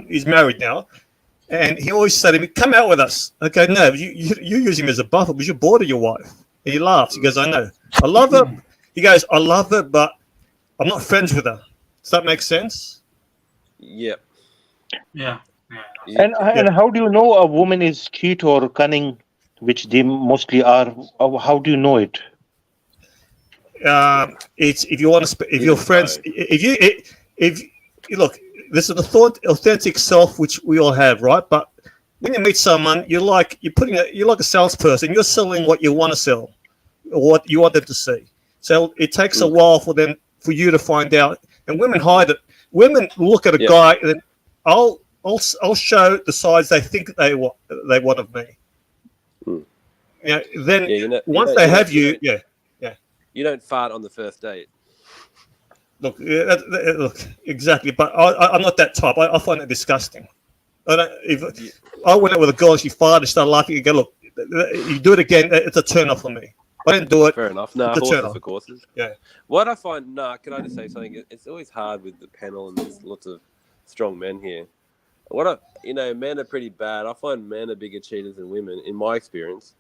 he's married now, and he always said to me, "Come out with us." Okay, no, you use him as a buffer because you're bored of your wife. And he laughs. He goes, "I know. I love her." He goes, "I love her, but I'm not friends with her." Does that make sense? Yep. Yeah. And how do you know a woman is cute or cunning, which they mostly are? How do you know it? It's if you want to, if your friends, if you look, there's an authentic self which we all have, right? But when you meet someone, you're like a salesperson. You're selling what you want to sell, or what you want them to see. So it takes a while for you to find out. And women hide it. Women look at a guy, and then I'll show the sides they think they want of me. Then once they have you. You don't fart on the first date. Look, look, exactly. But I'm not that type. I find it disgusting. If I went out with a girl and she farted and started laughing, you go, look, you do it again, it's a turn off for me. I didn't do it. Fair enough. No, horses for courses. Yeah. What I find, can I just say something? It's always hard with the panel, and there's lots of strong men here. Men are pretty bad. I find men are bigger cheaters than women, in my experience.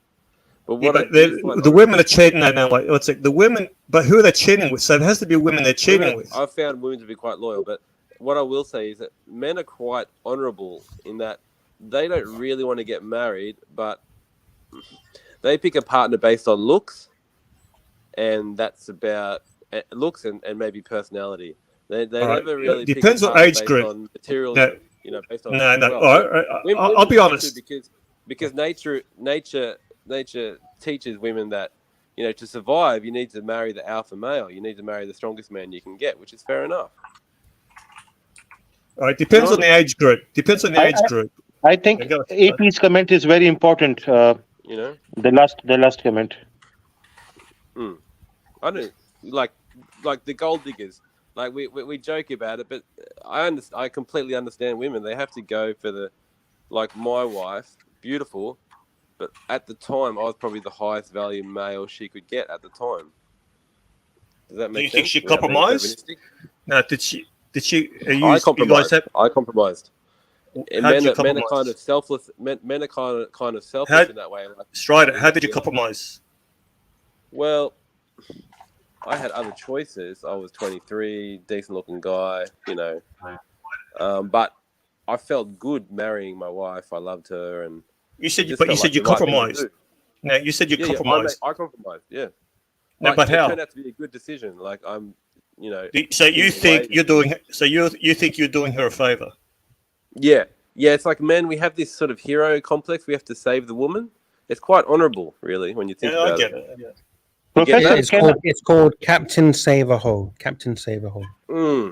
But the women are cheating now. Like, it's like the women, but who are they cheating with? So it has to be women they're cheating with. I've found women to be quite loyal, but what I will say is that men are quite honourable in that they don't really want to get married, but they pick a partner based on looks, and that's about looks and maybe personality. They never really depends pick a on age based group. On materials, based on I'll be honest. Because nature teaches women that to survive you need to marry the alpha male. You need to marry the strongest man you can get, which is fair enough. All right, depends on the age group. I think AP's comment is very important. The last comment. I don't like the gold diggers. Like we joke about it, but I completely understand women. They have to go for my wife, beautiful, but at the time I was probably the highest value male she could get at the time. Does that make sense? Do you think she compromised? No, did she? I compromised. I compromised. And men are kind of selfless. Men are kind of selfless in that way. Strider, how did you compromise? Well, I had other choices. I was 23, decent looking guy, but I felt good marrying my wife. I loved her, and you said you compromised. No, you said you compromised. I compromised. Yeah. No, but how? It turned out to be a good decision. So you think you're doing? So you think you're doing her a favor? Yeah. It's like men. We have this sort of hero complex. We have to save the woman. It's quite honourable, really, when you think about it. Yeah. Professor, it's called Captain Save-A-Hole. Captain Save-A-Hole.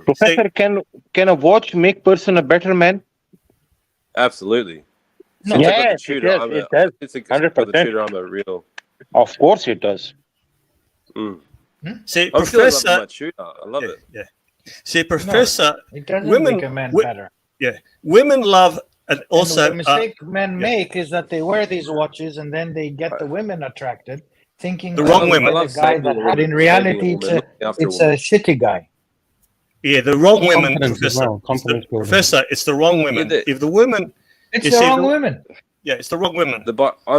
Professor, can a watch make person a better man? Absolutely. No. Yes, it does. It's 100%. I'm a real. Of course, it does. See, Professor, I love it. Yeah. See, Professor, it doesn't women make a man better. Yeah, women love, and also the mistake men make is that they wear these watches and then they get the women attracted, thinking the wrong women. The guy but in reality it's a shitty guy. Yeah, the wrong women, Professor. It's the wrong women. If the women, it's the wrong women. Yeah, it's the wrong women.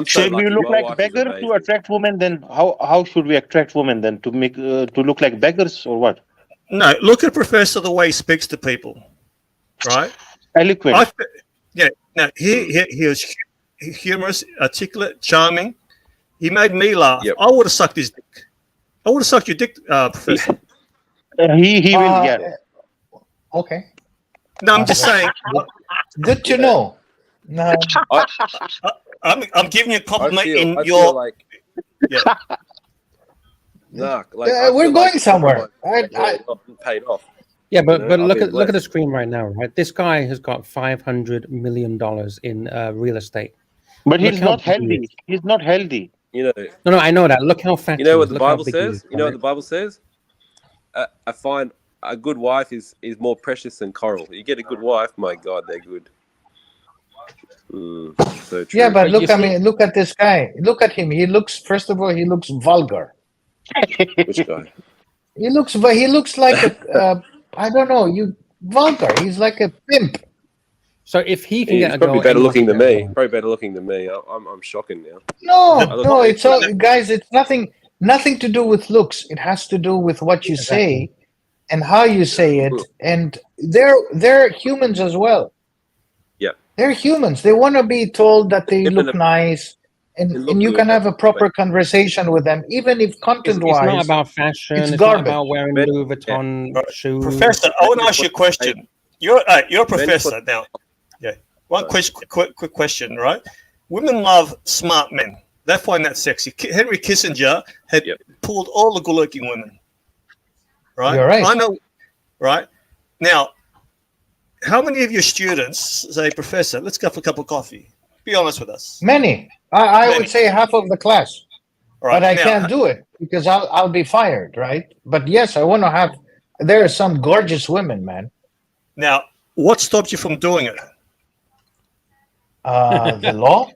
Should we look like beggars to attract women? Then how should we attract women then to make to look like beggars or what? No, look at Professor the way he speaks to people, right? Eloquent. Now he was humorous, articulate, charming. He made me laugh. Yep. I would have sucked his dick. I would have sucked your dick, Professor. He will get it. Okay. No, I'm just saying. Good to know. No, I'm giving you a compliment we're going somewhere. Paid off. Yeah, but look at the screen right now, right? This guy has got $500 million in real estate. But he's not healthy. He's not healthy. No, I know that. Look how fat. You know what the Bible says? You know what the Bible says? I find a good wife is more precious than coral. You get a good wife, my God, they're good. So true. Yeah, but look at this guy. Look at him. He looks vulgar. Which guy? He looks like a I don't know, vulgar. He's like a pimp. So if he can get a probably girl better looking than me. Probably better looking than me. I'm shocking now. No, it's all, guys. It's nothing to do with looks. It has to do with what you say and how you say it. And they're humans as well. Yeah, they're humans. They want to be told that they look nice, and you can have a proper conversation with them, even if content-wise. It's not about fashion. It's garbage. Not about wearing Louis Vuitton shoes. Professor, I want to ask you a question. You're a professor now. Yeah. One quick question, right? Women love smart men. They find that sexy. Henry Kissinger had pulled all the good-looking women. Right? You're right. I know. Right? Now, how many of your students say, Professor, let's go for a cup of coffee? Be honest with us. Many. I would say half of the class. Right. But I can't do it because I'll be fired, right? But yes, I want to have there are some gorgeous women, man. Now, what stops you from doing it? The law,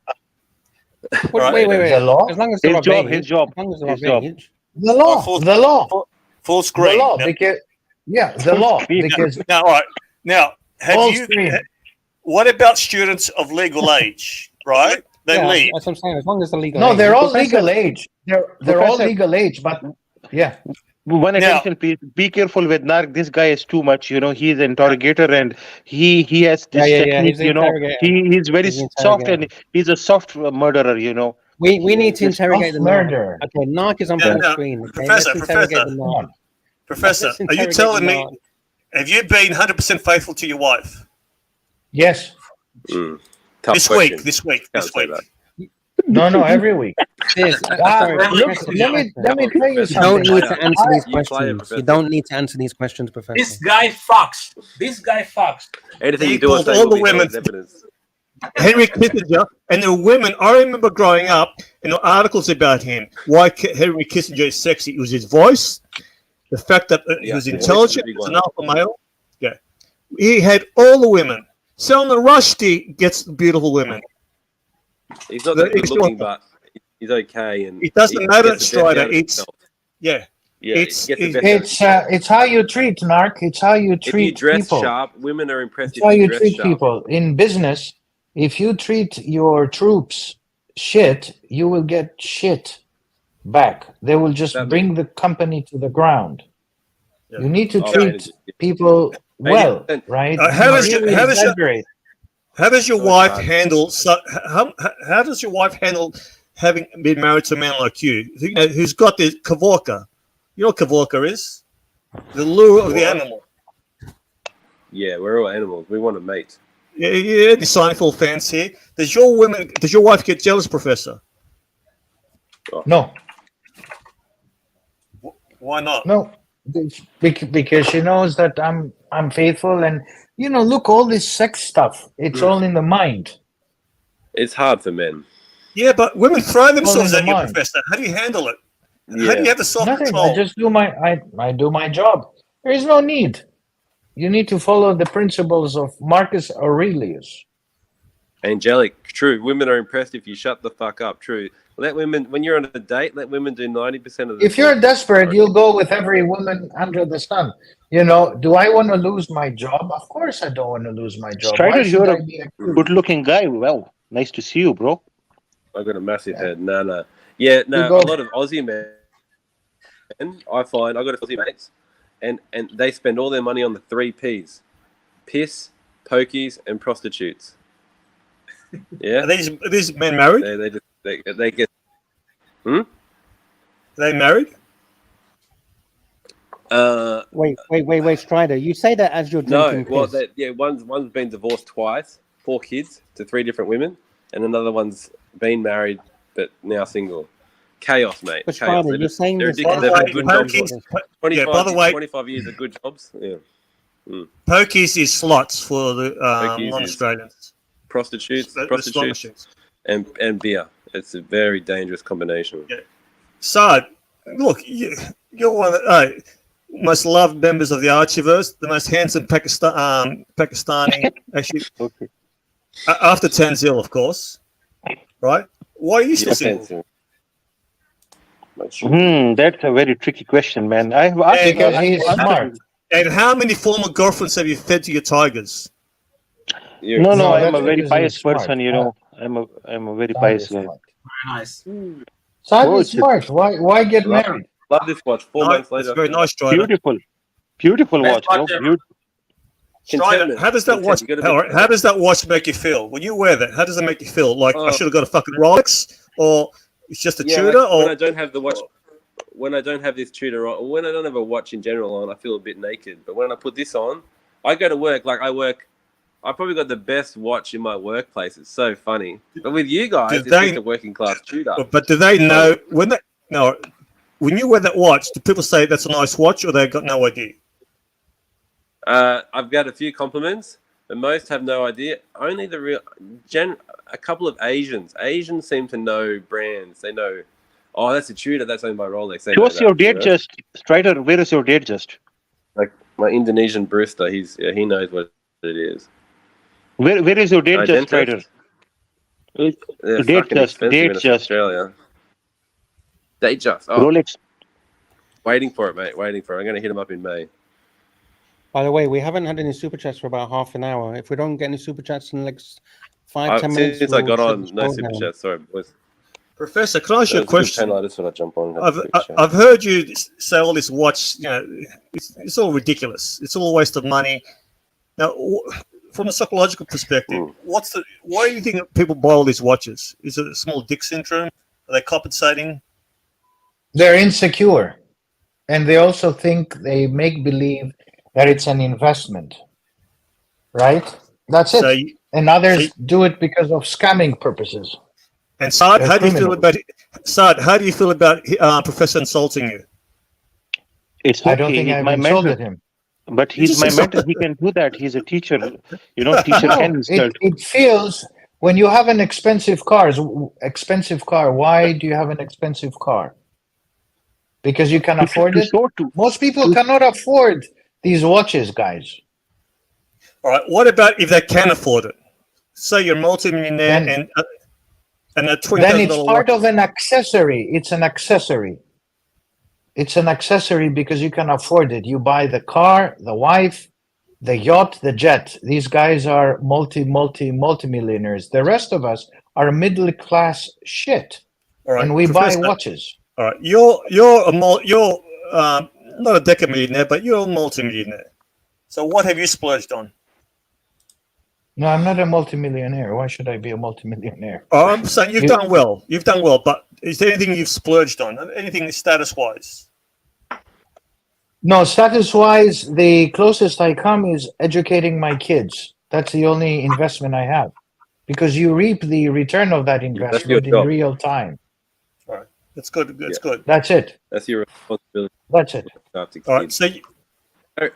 Wait. the law, As long as they're His job, obeying. his job, As long as they're his job. obeying. the law, full- the law, Full the screen. law. Now, Because the law. Because now, all right. Now, full have you? screen. What about students of legal age? Right? They Yeah, leave. that's what I'm saying. As long as they're legal. No, age. they're all Professor- legal age. They're all Professor- legal age, but yeah. One Now- attention, please. Be careful with Narc. This guy is too much. You know, he's an interrogator, and he has this Yeah, technique. he's the You know, interrogator. he's very He's the soft, and interrogator. he's a soft murderer. You know. We need to It's interrogate the murder. narc. Okay, narc is on Yeah, full no, screen. Okay, Professor, let's interrogate Professor. the Come narc. on. Professor, Let's are you interrogate telling the me? narc. Have you been 100% faithful to your wife Yes. Tough this question. week? This week. Can't This say week. that. No, every week. Yes, Ah, sorry, look, Professor, let me tell you you don't something. need to answer these You play it, questions. Professor. You don't need to answer these questions, Professor. This guy fucks. This guy fucks. Anything He you do on pulled stage all will the be held women- as evidence. Henry Kissinger, and the women. I remember growing up, articles about him. Why Henry Kissinger is sexy? It was his voice, the fact that he Yeah, was the voice is intelligent, a big was an one. alpha male. Yeah, he had all the women. Salman Rushdie gets beautiful women. He's not The- that good it's looking, not- but he's okay. And It doesn't he matter, gets the best Strider, out of it's- himself. Yeah, Yeah, it's- he gets the best out of It's how you treat, Narc. It's how you If you treat dress people. sharp, women are impressed It's how if you you dress treat sharp. people. In business, if you treat your troops shit, you will get shit back. They will just That bring the company to the ground. Yeah. You need to Oh, treat people well, 80%. right? How does You your- how does your- exaggerate. How does your Oh, wife God. handle? How does your wife handle having been married to a man like you, who's got the kavorka? You know what kavorka is? The lure of the What? animal. Yeah, we're all animals. We want to mate. Yeah, the Seinfeld fans here. Does your wife get jealous, Professor? No, Why not? no, because she knows that I'm faithful, and look, all this sex stuff. It's all in the mind. It's hard for men. Yeah, but women throw themselves the at you, mind. Professor. How do you handle it? How do Yeah. you have the Nothing. self-control? I just do I do my job. There is no need. You need to follow the principles of Marcus Aurelius. Angelic, true. Women are impressed if you shut the fuck up. True. Let women, when you're on a date, let women do 90% of the If you're talking. desperate, you'll go with every woman under the sun. Do I want to lose my job? Of course I don't want to lose my job. Strider, Why should you're I a be a good-looking guy. Well, nice to see you, bro. I've got a massive head. No. Yeah, no, go- a lot of Aussie men, I find, I've got a Aussie mates, and they spend all their money on the 3 Ps. Piss, pokies, and prostitutes. Yeah? Are these men married? They get... Are they married? Wait, Strider. You say that as you're No, drinking well, piss. one's been divorced twice, 4 kids to 3 different women, and another one's been married but now single. Chaos, mate. But Chaos. Strider, you're saying they're this addicted. as They've a- had good jobs. Pokies, 25, by the way- 25 years of good jobs. Yeah. Pokies is slots for the Pokies is- non-Australians. Prostitutes, The slot prostitutes, machines. and beer. It's a very dangerous combination. Yeah. So, look, you're one of the most loved members of the Archiverse, the most handsome Pakistani, actually, Okay. after Tanzil, of course, right? Why are you still single? That's a very tricky question, man. I've asked Because he's smart. And how many former girlfriends have you fed to your tigers? No, No, I'm a that's very because pious he's smart. person, I'm a very Simon pious is guy. smart. Very nice. Simon is Bullshit. smart. Why get Love- married? Love this watch. 4 months It's later. very nice, Strider. Beautiful Best watch, bro. watch ever. Beautiful. Strider, Contentment. how does that watch? You gotta be- All right, how does that watch make you feel when you wear that? How does it make you feel? Like I Oh. should have got a fucking Rolex, or it's just a Yeah, Tudor, like, when I or don't have the watch, when I don't have this Tudor on, or when I don't have a watch in general on, I feel a bit naked. But when I put this on, I go to work. Like I probably got the best watch in my workplace. It's so funny. But with you guys, Do it's they- just a working class Tudor. but do they know when you wear that watch? Do people say that's a nice watch, or they got no idea? I've got a few compliments, but most have no idea. Only a couple of Asians. Asians seem to know brands. They know, oh, that's a Tudor. That's owned by Rolex. They know What's that, your date you know? just? Strider, where is your date just? Like My Indonesian barista, he knows what it is. Where is your date just, Dentist? Strider? They're Date fucking just, expensive in date just. Australia. Date just. Oh, Rolex. waiting for it, mate. Waiting for it. I'm going to hit him up in May. By the way, we haven't had any super chats for about half an hour. If we don't get any super chats in the next 5-10 minutes, Since I got we'll on, shut no this super down. chat. Sorry, boys. Professor, can I ask you a That's good question? pen, I just thought I'd jump on. And have a quick chat. I've heard you say all this watch. You know, it's all ridiculous. It's all a waste of money. Now, from a psychological perspective, why do you think people buy all these watches? Is it a small dick syndrome? Are they compensating? They're insecure, and they also think they make believe that it's an investment, right? That's it. So and others do it because of scamming purposes. And Saad, They're how do you feel criminals. about Saad? How do you feel about Professor insulting you? It's okay. I don't think He's I've my insulted mentor. him. But he's my mentor. He can do that. He's a teacher. You know, teacher No, can insult. it feels when you have an expensive car. Why do you have an expensive car? Because you can afford it. Most people cannot afford these watches, guys. All right. What about if they can afford it? Say you're a multimillionaire and a $20,000 Then it's part watch. of an accessory. It's an accessory. It's an accessory because you can afford it. You buy the car, the wife, the yacht, the jet. These guys are multi-millionaires. The rest of us are middle class shit, All right, and we Professor, buy watches. All right, you're not a decamillionaire, but you're a multimillionaire. So what have you splurged on? No, I'm not a multimillionaire. Why should I be a multimillionaire? Oh, I'm saying you've done well. You've done well, but is there anything you've splurged on? Anything status-wise? No, status-wise, the closest I come is educating my kids. That's the only investment I have, because you reap the return of that investment in real time. All right, that's good. That's good. That's it. That's your responsibility. That's it. All right, so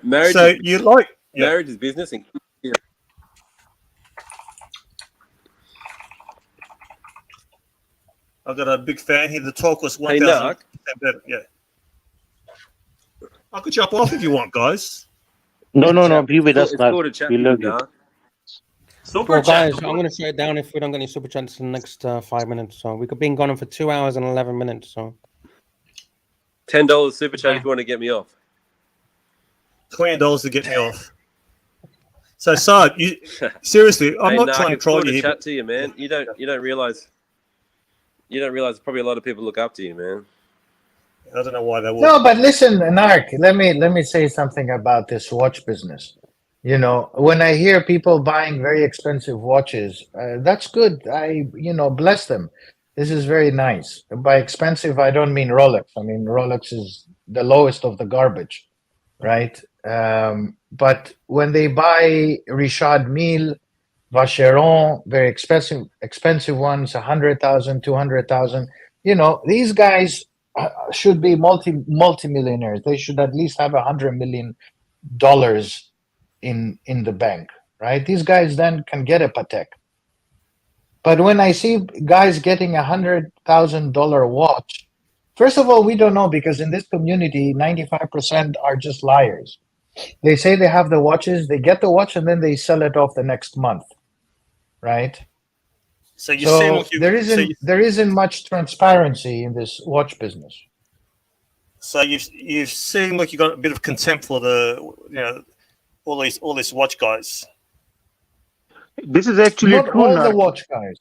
marriage. So you like marriage is business, and I've got a big fan here. The talk was 1,000% better. Yeah. I could jump off if you want, guys. No. Be with us, it's man. cool to chat We with love you, you. Narc. Well, guys, I'm going to shut it down if we don't get any super chats in the next 5 minutes. So we've been gone for 2 hours and 11 minutes. So $10 super chat if you want to get me off. $20 to get me off. So, Saad, you seriously, I'm not trying to troll you here. Chat to you, man. You don't realize. You don't realize probably a lot of people look up to you, man. I don't know why they would. No, but listen, Narc, let me say something about this watch business. You know, when I hear people buying very expensive watches, that's good. Bless them. This is very nice. By expensive, I don't mean Rolex. I mean, Rolex is the lowest of the garbage, right? But when they buy Richard Mille, Vacheron, very expensive ones, 100,000, 200,000, these guys should be multi-millionaires. They should at least have $100 million in the bank, right? These guys then can get a Patek. But when I see guys getting $100,000 watch, first of all, we don't know, because in this community, 95% are just liars. They say they have the watches, they get the watch, and then they sell it off the next month, right? So there isn't much transparency in this watch business. So you seem like you got a bit of contempt for the all these watch guys. This is actually not true. all Narc. the watch guys,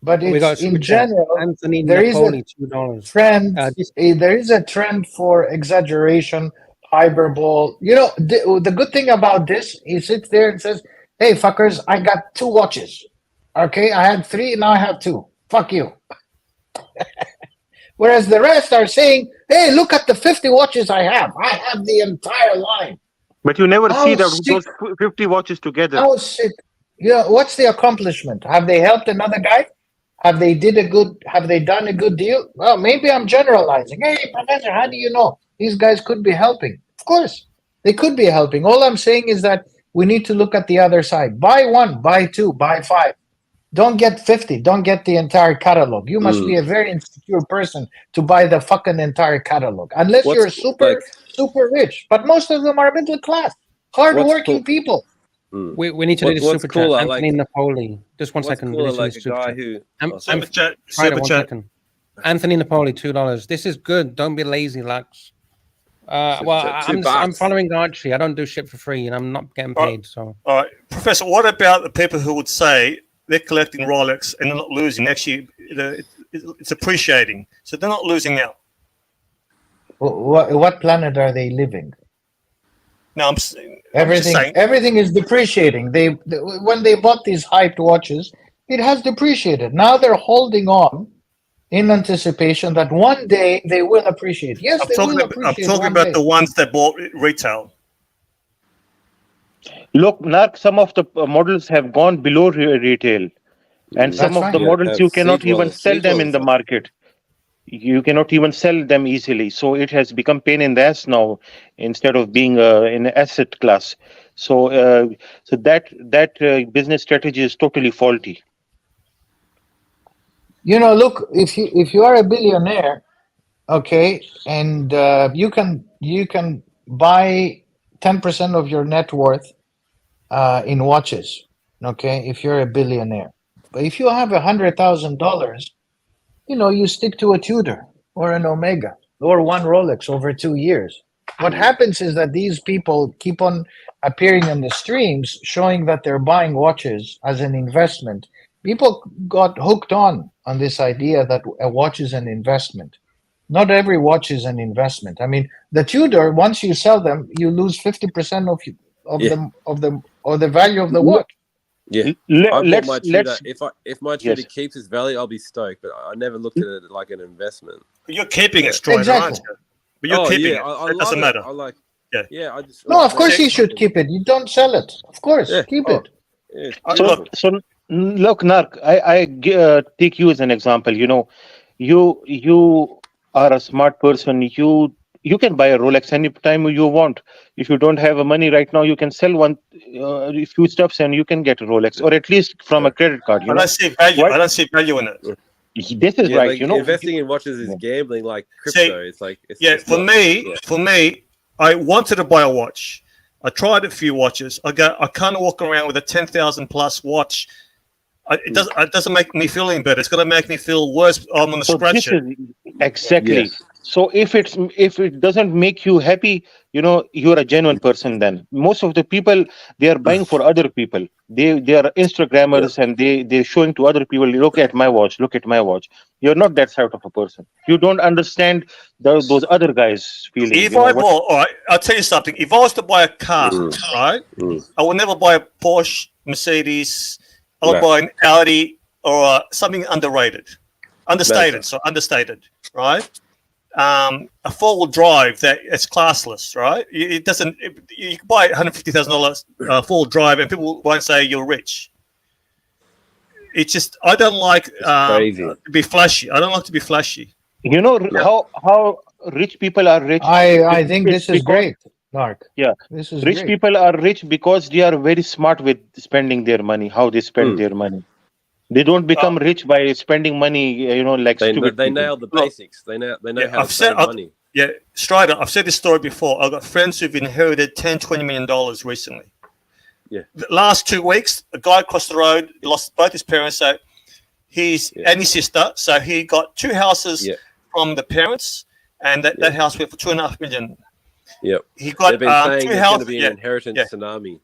but we got it's in general. Anthony There is Napoli, a $2. trend. There is a trend for exaggeration, hyperbole. The good thing about this, he sits there and says, "Hey, fuckers, I got 2 watches. Okay, I had 3, now I have 2. Fuck you." Whereas the rest are saying, "Hey, look at the 50 watches I have. I have the entire line." But you never see those 50 watches together. What's the accomplishment? Have they helped another guy? Have they done a good deal? Well, maybe I'm generalizing. Hey, Professor, how do you know? These guys could be helping. Of course, they could be helping. All I'm saying is that we need to look at the other side. Buy 1, buy 2, buy 5. Don't get 50. Don't get the entire catalog. You must be a very insecure person to buy the fucking entire catalog, unless What's you're super rich. But most of them are middle class, hardworking people. We need to do the What's super chat. cooler, Anthony Napoli. Just one What's second. cooler, We need to like do a super guy chat. who? Super chat. Friday, Super one chat. second. Anthony Napoli, $2. This is good. Don't be lazy, Lux. Well, I'm following Archie. I don't do shit for free, and I'm not getting paid. So, all right, Professor. What about the people who would say they're collecting Rolex and they're not losing? Actually, it's appreciating, so they're not losing out. What planet are they living? No, everything is depreciating. When they bought these hyped watches, it has depreciated. Now they're holding on in anticipation that one day they will appreciate. Yes, they will appreciate. I'm talking about the ones that bought retail. Look, Narc, some of the models have gone below retail, and some of the models you cannot even sell them in the market. You cannot even sell them easily. So it has become pain in the ass now instead of being an asset class. So that business strategy is totally faulty. Look, if you are a billionaire, okay, and you can buy 10% of your net worth in watches, okay, if you're a billionaire. But if you have $100,000, you stick to a Tudor or an Omega or one Rolex over 2 years. What happens is that these people keep on appearing in the streams showing that they're buying watches as an investment. People got hooked on this idea that a watch is an investment. Not every watch is an investment. I mean, the Tudor, once you sell them, you lose 50% of the value of the watch. Yeah, I bought my Tudor. If my Tudor keeps its value, I'll be stoked. But I never looked at it like an investment. You're keeping it, Stroy, aren't you? But you're keeping it. It doesn't matter. I like. Yeah. No, of course you should keep it. You don't sell it. Of course, keep it. So look, Narc, I take you as an example. You are a smart person. You can buy a Rolex anytime you want. If you don't have money right now, you can sell one few stuffs and you can get a Rolex, or at least from a credit card. I don't see value. I don't see value in it. This is right. Like investing in watches is gambling, like crypto. For me, I wanted to buy a watch. I tried a few watches. I can't walk around with a 10,000 plus watch. It doesn't make me feel any better. It's going to make me feel worse. I'm on the scratcher. Exactly. Yes. So if it doesn't make you happy, you're a genuine person. Then most of the people, they are buying for other people. They are Instagrammers and they're showing to other people. Look at my watch. Look at my watch. You're not that sort of a person. You don't understand those other guys' feelings. If all right, I'll tell you something. If I was to buy a car, right, I would never buy a Porsche, Mercedes. I would buy an Audi or something understated, right? A four-wheel drive it's classless, right? It doesn't. You can buy $150,000 four-wheel drive, and people won't say you're rich. It's just I don't like to be flashy. I don't like to be flashy. How rich people are rich. I think this is great, Mark. Yeah, this is rich great. People are rich because they are very smart with spending their money. How they spend their money. They don't become rich by spending money, like stupid. They nail the basics. They know how to save money. Yeah, Strider, I've said this story before. I've got friends who've inherited $10-20 million recently. Yeah. The last 2 weeks, a guy across the road lost both his parents, and his sister. So he got 2 houses from the parents, and that house went for $2.5 million. Yep. He got They've been saying 2 it's houses. Going to be an inheritance tsunami.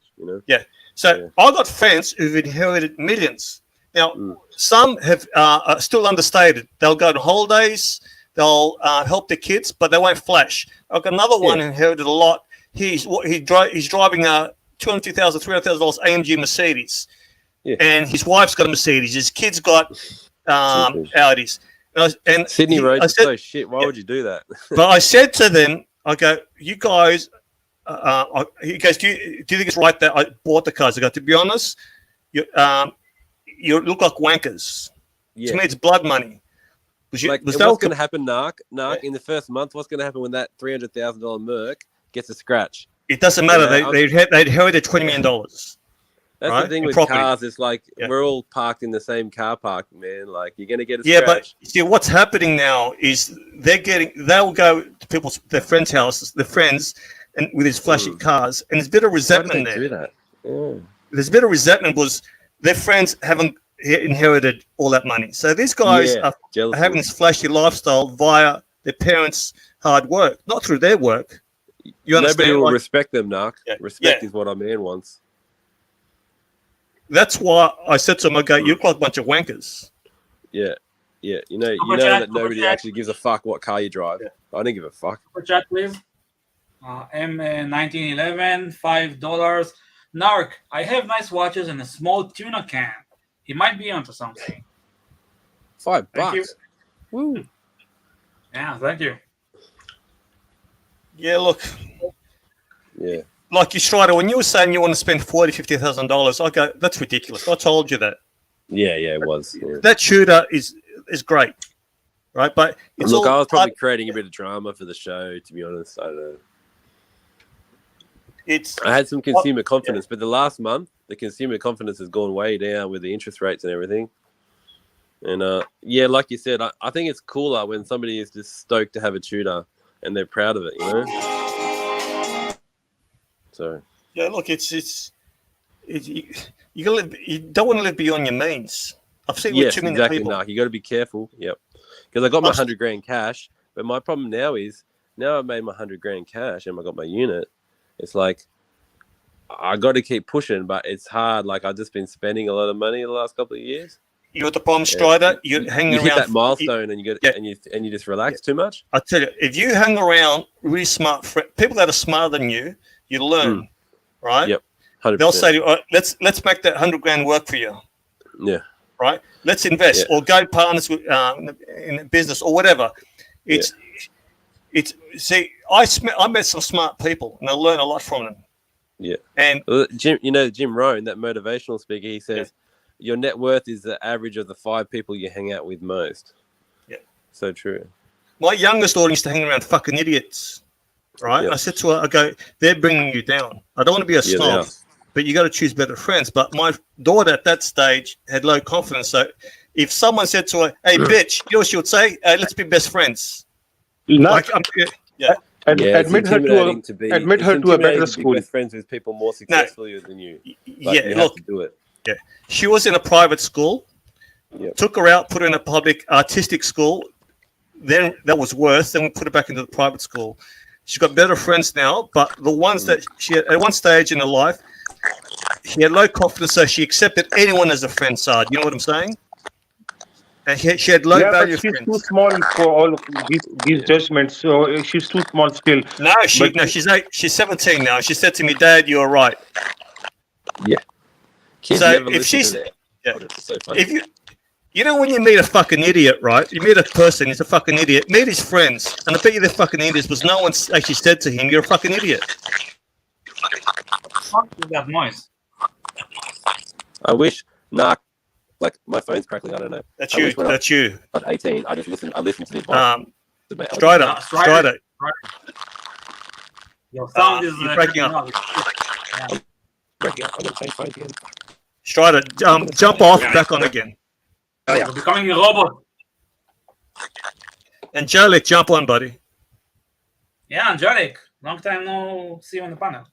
Yeah. So I got friends who've inherited millions. Now, some have are still understated. They'll go on holidays. They'll help their kids, but they won't flash. I've got another one who inherited a lot. He's driving a $250,000, $300,000 AMG Mercedes, and his wife's got a Mercedes. His kids got Audis. And Sydney Road is so shit. Why would you do that? But I said to them, I go, you guys. He goes, do you think it's right that I bought the cars? I go, to be honest, you look like wankers. Yeah. To me, it's blood money. What's going to happen, Narc, in the first month? What's going to happen when that $300,000 Merc gets a scratch? It doesn't matter. They inherited $20 million. That's right? the thing In with property. cars. It's like Yeah. we're all parked in the same car park, man. Like you're gonna get a Yeah, but scratch. see what's happening now is they'll go to their friends' houses, their friends, and with these flashy cars, and there's a bit of Why do resentment they there. do that? Yeah. There's a bit of resentment because their friends haven't inherited all that money. So these guys Yeah, are jealousy. having this flashy lifestyle via their parents' hard work, not through their work. You Nobody understand? will Like, respect them, Narc. Yeah, Respect yeah. is what a man wants. that's why I said to him, okay, you're quite a bunch of wankers. Yeah, yeah. You know chat, that nobody chat. actually gives a fuck what car you drive. Yeah. I don't give a fuck. For chat, please. M1911, $5. Narc, I have nice watches and a small tuna can. He might be onto something. $5. Thank you. Woo. Yeah, thank you. Yeah, look, Yeah. like you, Strider, when you were saying you want to spend $40,000-$50,000, I go, that's ridiculous. I told you that. Yeah, it was. Yeah. That shooter is great, right? But it's Look, all I was probably creating a bit of drama for the show, to be honest. I don't know. I had some consumer confidence, but the last month, the consumer confidence has gone way down with the interest rates and everything. And yeah, like you said, I think it's cooler when somebody is just stoked to have a tutor and they're proud of it, you know. So yeah, look, you don't want to live beyond your means. I've seen with too many exactly. people. No, you got to be careful. Yep, because I got my 100 grand cash, but my problem now is I've made my 100 grand cash and I got my unit. It's like I got to keep pushing, but it's hard. Like I've just been spending a lot of money the last couple of years. You got the problem, Strider. You hit around that milestone and you get and you just relax too much. I tell you, if you hang around really smart people that are smarter than you, you learn, right? Yep. 100%. They'll say to you, let's make that 100 grand work for you. Yeah. Right. Let's invest or go partners with, in a business or whatever. It's see, I met some smart people and I learned a lot from them. Yeah. And Jim Rohn, that motivational speaker, he says your net worth is the average of the 5 people you hang out with most. Yeah. So true. My youngest daughter used to hang around fucking idiots. Right. Yep. I said to her, I go, they're bringing you down. I don't want to be a snob, but you got to choose better friends. But my daughter at that stage had low confidence. So if someone said to her, hey, bitch, you know what she would say? Let's be best friends. Like, admit her to a better school. Be best friends with people more successful than you. You have to do it. Yeah, she was in a private school. Yep. Took her out, put her in a public artistic school. Then that was worse. Then we put her back into the private school. She's got better friends now, but the ones that she had at one stage in her life, she had low confidence, so she accepted anyone as a friend. Sard, you know what I'm saying? And she had low value but she's friends. too small for all of these judgments. So she's too small still. No, she's 17 now. She said to me, "Dad, you're right." Yeah. Kids So never if listen she's, to that. yeah, So funny. if you know when you meet a fucking idiot, right? You meet a person, he's a fucking idiot. Meet his friends, and I bet you they're fucking idiots, because no one's actually said to him, "You're a fucking idiot." What is that noise? I wish. Nah. Like my phone's crackling. I don't know. That's you. That's you. I was 18. I listened to this. Strider. Your sound is breaking up. Yeah. Breaking up. I'm gonna change phone again. Strider, jump off, back on again. You're becoming a robot. Angelic, jump on, buddy. Yeah, Angelic. Long time no see you on the panel.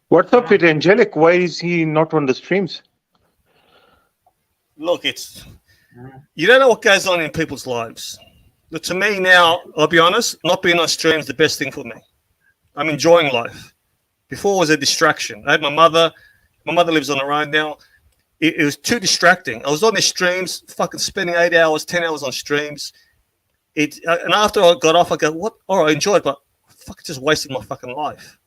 What's up with Angelic? Why is he not on the streams? Look, you don't know what goes on in people's lives. But to me now, I'll be honest, not being on stream is the best thing for me. I'm enjoying life. Before it was a distraction. I had my mother. My mother lives on her own now. It was too distracting. I was on the streams, fucking spending 8 hours, 10 hours on streams. And after I got off, I go, what? All right, I enjoyed, but fucking just wasted my fucking life.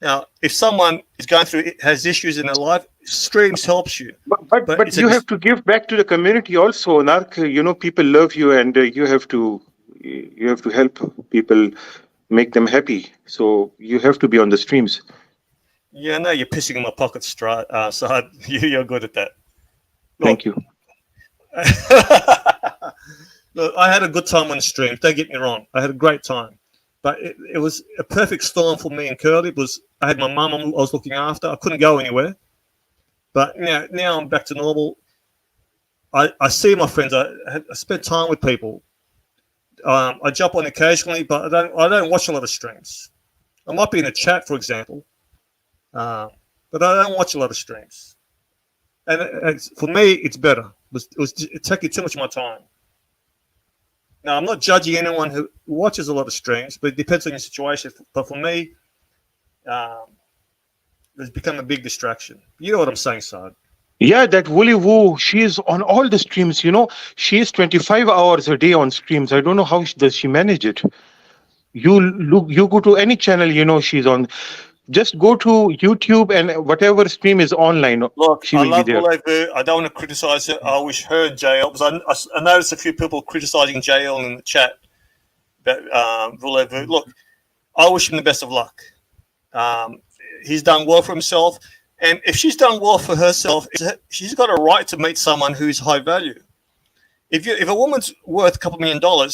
Now, if someone is going through, has issues in their life, streams helps you. But you have to give back to the community also, Narc. You know, people love you, and you have to help people, make them happy. So you have to be on the streams. Yeah, no, you're pissing in my pocket, so you're good at that. Look, Thank you. Look, I had a good time on the stream. Don't get me wrong. I had a great time. But it was a perfect storm for me and Curly. I had my mum I was looking after. I couldn't go anywhere. But now I'm back to normal. I see my friends. I spend time with people. I jump on occasionally, but I don't watch a lot of streams. I might be in a chat, for example, but I don't watch a lot of streams. And for me, it's better. It's taking too much of my time. Now, I'm not judging anyone who watches a lot of streams, but it depends on your situation. But for me, it's become a big distraction. You know what I'm saying, Saad? Yeah, that Woolly Woo, she's on all the streams, you know. She's 25 hours a day on streams. I don't know how does she manage it. You go to any channel, you know, she's on. Just go to YouTube and whatever stream is online, Look, she I will love be there. Volevo. I don't want to criticize her. I wish her and JL, because I noticed a few people criticizing JL in the chat about Volevo. Look, I wish him the best of luck. He's done well for himself. And if she's done well for herself, she's got a right to meet someone who's high value. If a woman's worth a couple $1 million,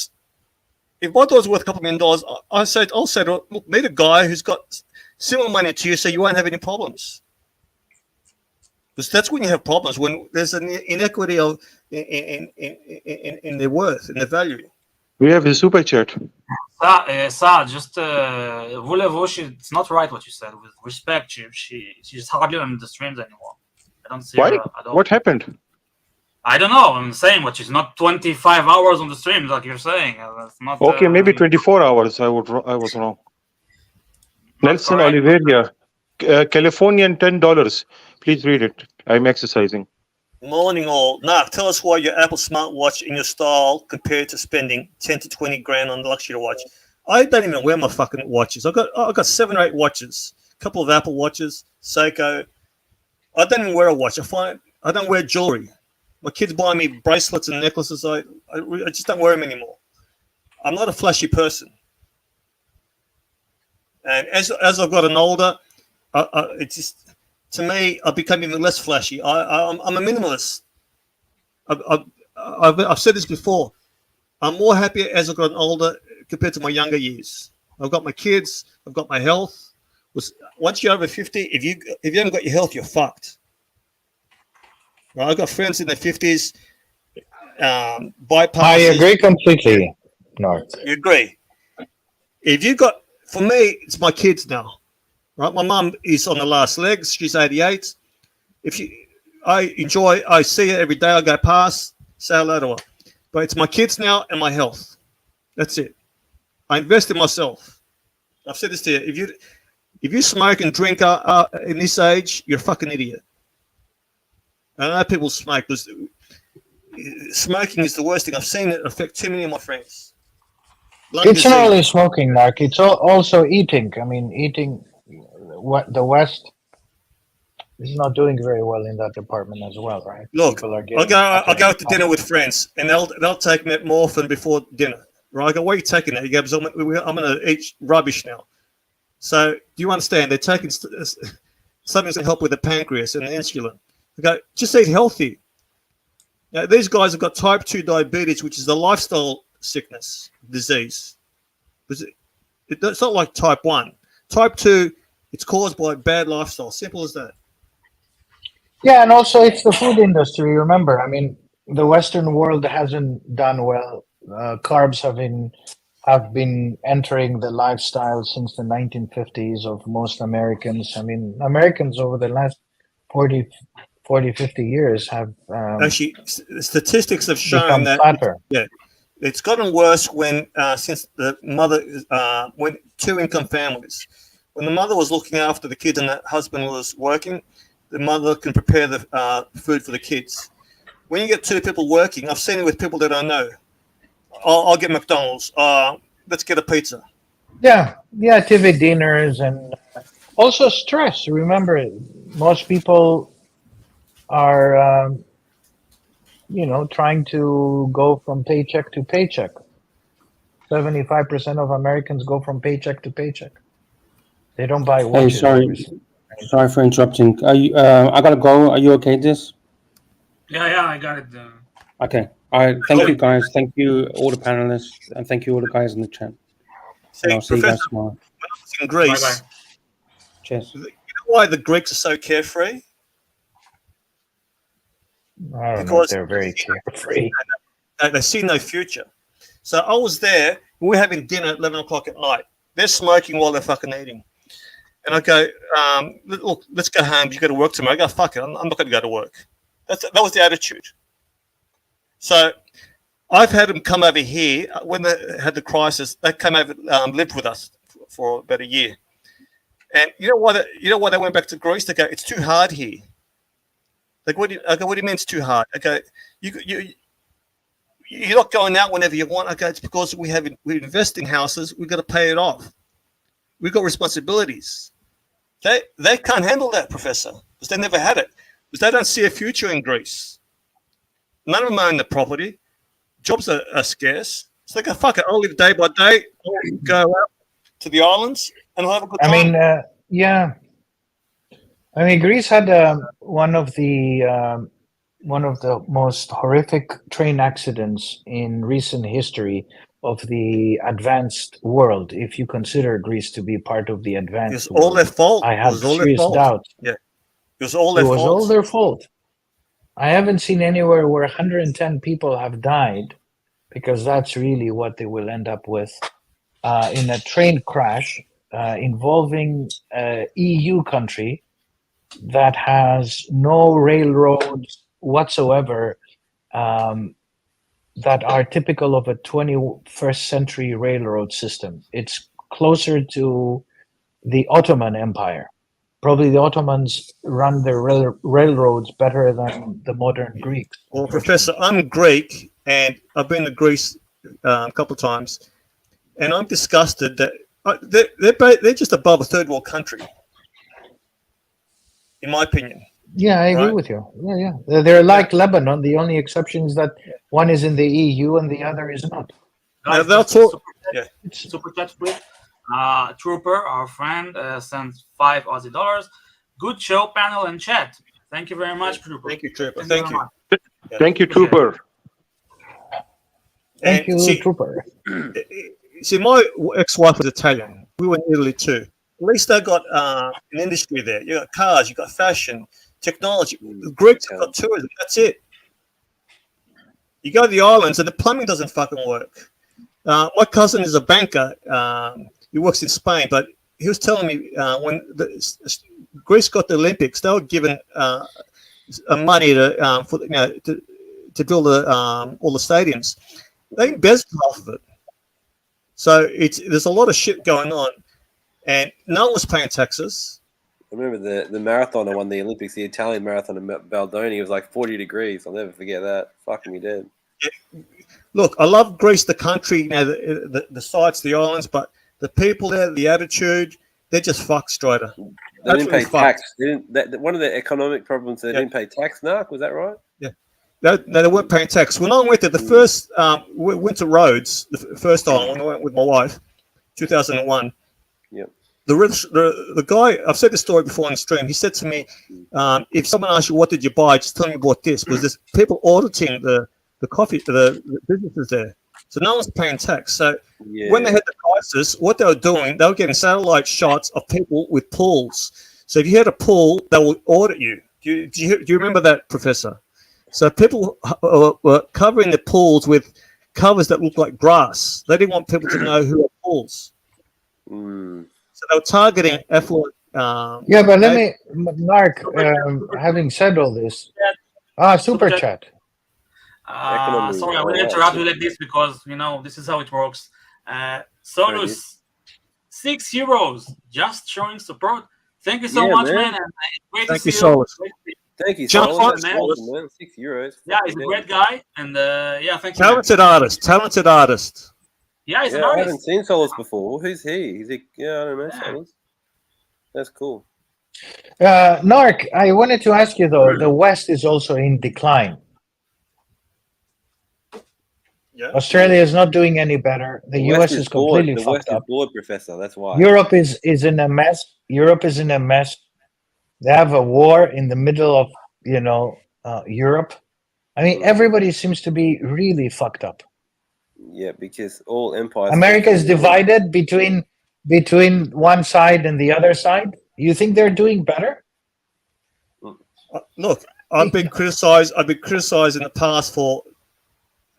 if my daughter's worth a couple $1 million, I'll say to her, look, meet a guy who's got similar money to you, so you won't have any problems. Because that's when you have problems, when there's an inequity of in their worth, in their value. We have a super chat. Just Volevo, it's not right what you said. With respect, she's hardly on the streams anymore. I don't see Why? her at all. What happened? I don't know. I'm saying, but she's not 25 hours on the streams like you're saying. That's not. Okay, maybe 24 hours. I was wrong. Nelson Oliveria, Californian $10. Please read it. I'm exercising. Morning all. Mark, tell us why your Apple smartwatch in your style compared to spending 10 to 20 grand on a luxury watch. I don't even wear my fucking watches. I've got 7 or 8 watches, a couple of Apple watches, Seiko. I don't even wear a watch. I don't wear jewelry. My kids buy me bracelets and necklaces. I just don't wear them anymore. I'm not a flashy person. And as I've gotten older, it's just, to me, I've become even less flashy. I'm a minimalist. I've said this before. I'm more happy as I've gotten older compared to my younger years. I've got my kids. I've got my health. Once you're over 50, if you haven't got your health, you're fucked. Right? I've got friends in their 50s. Bypasses. I agree completely, North. You agree? If you got, for me, it's my kids now. Right, my mum is on the last legs. She's 88. I see her every day. I go past, say hello to her. But it's my kids now and my health. That's it. I invest in myself. I've said this to you. If you smoke and drink in this age, you're a fucking idiot. I know people smoke, because smoking is the worst thing. I've seen it affect too many of my friends. It's not only smoking, Mark. It's also eating. I mean, eating. What the West is not doing very well in that department as well, right? Look, I go to dinner with friends, and they'll take metmorphin before dinner. Right? I go, "What are you taking that?" He goes, "I'm going to eat rubbish now." So, do you understand? They're taking something to help with the pancreas and the insulin. I go, just eat healthy. Now, these guys have got type 2 diabetes, which is a lifestyle sickness, disease. It's not like type 1. Type 2, it's caused by bad lifestyle. Simple as that. Yeah, and also it's the food industry. Remember, I mean, the Western world hasn't done well. Carbs have been entering the lifestyle since the 1950s of most Americans. I mean, Americans over the last 40, 50 years have actually, statistics have shown that fatter. It's gotten worse since the mother when 2-income families. When the mother was looking after the kids and the husband was working, the mother can prepare the food for the kids. When you get 2 people working, I've seen it with people that I know. I'll get McDonald's. Let's get a pizza. Yeah, TV dinners, and also stress. Remember, most people are, trying to go from paycheck to paycheck. 75% of Americans go from paycheck to paycheck. They don't buy watches. Hey, sorry for interrupting. Are you? I gotta go. Are you okay, this? Yeah, I got it. Okay. All right. Thank you, guys. Thank you, all the panelists, and thank you, all the guys in the chat. And I'll see you guys tomorrow. When I was in Greece, Cheers. you know why the Greeks are so carefree? I don't know if because they're very carefree. they see no future. So I was there. We're having dinner at 11 o'clock at night. They're smoking while they're fucking eating. And I go, look, let's go home. You got to work tomorrow. I go, fuck it. I'm not going to go to work. That was the attitude. So I've had them come over here when they had the crisis. They came over, lived with us for about a year. And you know why they went back to Greece? They go, it's too hard here. Like, I go, what do you mean it's too hard? I go, you're not going out whenever you want. I go, it's because we invest in houses. We've got to pay it off. We've got responsibilities. They can't handle that, Professor, because they never had it. Because they don't see a future in Greece. None of them own the property. Jobs are scarce. So they go, fuck it, I'll live day by day. I'll go out to the islands and I'll have a good time. I mean, yeah. I mean, Greece had one of the most horrific train accidents in recent history of the advanced world. If you consider Greece to be part of the advanced world, all their fault. I have serious doubts. Yeah, it was all their fault. It was all their fault. I haven't seen anywhere where 110 people have died, because that's really what they will end up with in a train crash involving an EU country that has no railroads whatsoever that are typical of a 21st century railroad system. It's closer to the Ottoman Empire. Probably the Ottomans run their railroads better than the modern Greeks. Well, Professor, I'm Greek, and I've been to Greece a couple of times, and I'm disgusted that they're just above a third world country, in my opinion. Yeah, I agree with you. Yeah. They're like Lebanon. The only exception is that one is in the EU and the other is not. Now, they'll talk. Super chat, please. Trooper, our friend, sends $5 Aussie. Good show, panel, and chat. Thank you very much, Trooper. Thank you, Trooper. Thank you. Thank you, Trooper. Thank you, Trooper. See, my ex-wife was Italian. We were in Italy too. At least they got an industry there. You got cars, you got fashion, technology. The Greeks have got tourism. That's it. You go to the islands and the plumbing doesn't fucking work. My cousin is a banker. He works in Spain, but he was telling me when Greece got the Olympics, they were given money to build all the stadiums. They embezzled half of it. So there's a lot of shit going on, and no one was paying taxes. I remember the marathon I won the Olympics, the Italian marathon in Baldoni. It was like 40 degrees. I'll never forget that. Fucking me dead. Yeah. Look, I love Greece, the country, the sites, the islands, but the people there, the attitude, they're just fucked straight up. They didn't pay tax. One of the economic problems, they didn't pay tax, Narc, was that right? Yeah. No, they weren't paying tax. When I went there, the first, we went to Rhodes, the first time when I went with my wife, 2001. Yep. The guy, I've said this story before on the stream, he said to me, if someone asks you, what did you buy, just tell me what this, because there's people auditing the coffee, the businesses there. So no one's paying tax. So when they had the crisis, what they were doing, they were getting satellite shots of people with pools. So if you had a pool, they would audit you. Do you remember that, Professor? So people were covering the pools with covers that looked like grass. They didn't want people to know who had pools. So they were targeting affluent. Yeah, but let me, Mark, having said all this, super chat. Sorry, I will interrupt you like this because, this is how it works. Solus, €6, just showing support. Thank you so much, man. And great to see you. Solus. Thank you, Solus. man. €6. Yeah, he's a great guy. And thank you. Talented artist. Yeah, he's an I artist. haven't seen Solus before. Who's he? I don't know, Solus. That's cool. Narc, I wanted to ask you, though, the West is also in decline. Yeah. Australia is not doing any better. The US is completely fucked up. Is bored, Professor. That's why. Europe is in a mess. They have a war in the middle of, Europe. I mean, everybody seems to be really fucked up. Yeah, because all empires. America is divided between one side and the other side. You think they're doing better? Look, I've been criticised. I've been criticised in the past for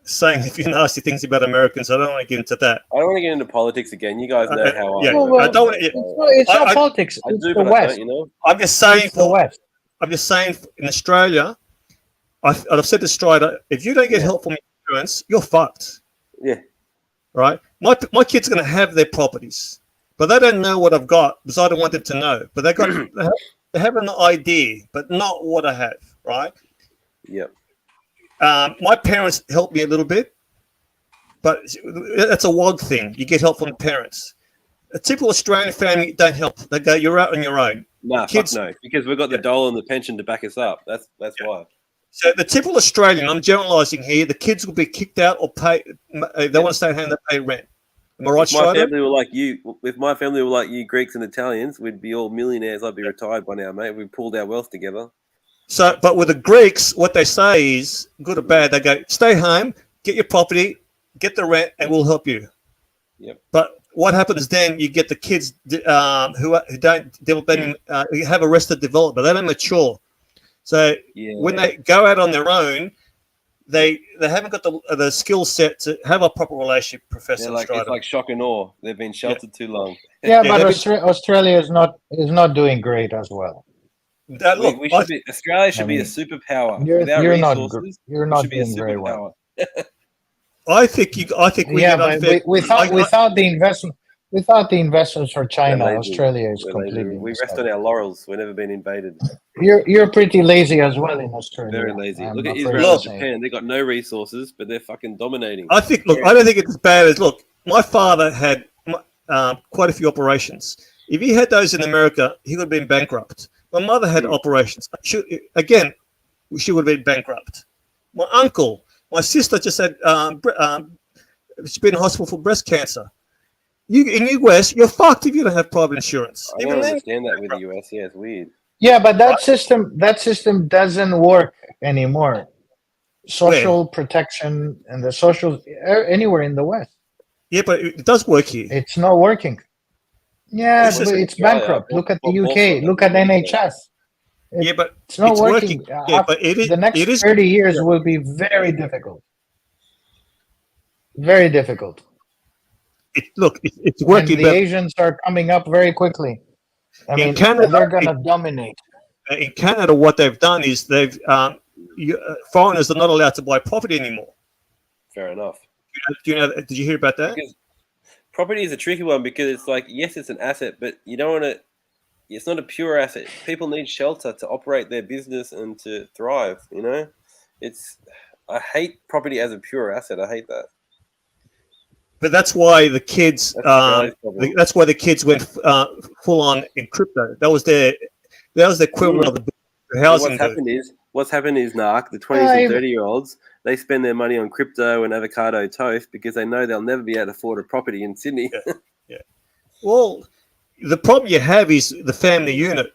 saying a few nasty things about Americans. I don't want to get into that. I don't want to get into politics again. You guys know how yeah, I. Well, I don't want to. it's not politics. I It's do, the but I West. don't. You know. I'm just saying. It's the West. I'm just saying. In Australia, I've said to Strider, if you don't get help from insurance, you're fucked. Yeah. Right. My kids are going to have their properties, but they don't know what I've got because I don't want them to know. But they have an idea, but not what I have. Right. Yep. My parents helped me a little bit, but that's a wild thing. You get help from the parents. A typical Australian family don't help. They go, "You're out on your own." Nah, Kids, fuck no, because we've got the dole and the pension to back us up. That's why. So the typical Australian, I'm generalising here. The kids will be kicked out or pay. They want to stay at home. They pay rent. Am I right, If my Strider? family were like you, if my family were like you, Greeks and Italians, we'd be all millionaires. I'd be retired by now, mate. We pulled our wealth together. So, but with the Greeks, what they say is, good or bad, they go, stay home, get your property, get the rent, and we'll help you. Yep. But what happens then? You get the kids who don't develop any, have arrested development. They don't mature. So when they go out on their own, they haven't got the skill set to have a proper relationship. Professor, it's like shock and awe. They've been sheltered too long. Yeah, but Australia is not doing great as well. Look, Australia should be a superpower. You're not doing very well. I think we get unfair. Without the investment. Without the investments for China, Australia is completely. We rest on our laurels. We've never been invaded. You're pretty lazy as well in Australia. Very lazy. Look at Israel and Japan. They got no resources, but they're fucking dominating. I think. Look, I don't think it's as bad as. Look, my father had quite a few operations. If he had those in America, he would have been bankrupt. My mother had operations. She would have been bankrupt. My uncle, my sister just had. She's been in hospital for breast cancer. In the US, you're fucked if you don't have private insurance. I don't understand that with the US. Yeah, it's weird. Yeah, but that system doesn't work anymore. Social protection and the social anywhere in the West. Yeah, but it does work here. It's not working. Yeah, but it's bankrupt. Look at the UK. Look at NHS. But it's not working. Yeah, but the next 30 years will be very difficult. Very difficult. It's working. And the Asians are coming up very quickly. I mean, Canada, they're going to dominate. In Canada, what they've done is foreigners are not allowed to buy property anymore. Fair enough. Did you hear about that? Because property is a tricky one because it's like, yes, it's an asset, but you don't want to. It's not a pure asset. People need shelter to operate their business and to thrive. You know, I hate property as a pure asset. I hate that. But that's why the kids. That's why the kids went full on in crypto. That was their equivalent of the housing. What's happened is, Narc, the 20 and 30-year-olds, they spend their money on crypto and avocado toast because they know they'll never be able to afford a property in Sydney. Yeah. Well, the problem you have is the family unit.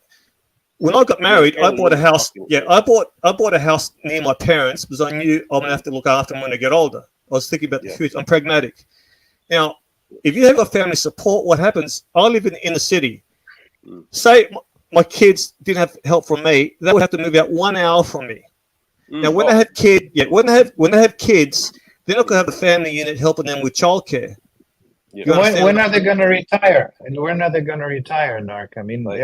When I got married, I bought a house. Yeah, I bought a house near my parents because I knew I'm gonna have to look after them when I get older. I was thinking about the future. I'm pragmatic. Now, if you have got family support, what happens? I live in the inner city. Say my kids didn't have help from me, they would have to move out 1 hour from me. Now, when they have kids, when they have kids, they're not going to have the family unit helping them with childcare. Yeah. When are they going to retire? And when are they going to retire, Narc? I mean, they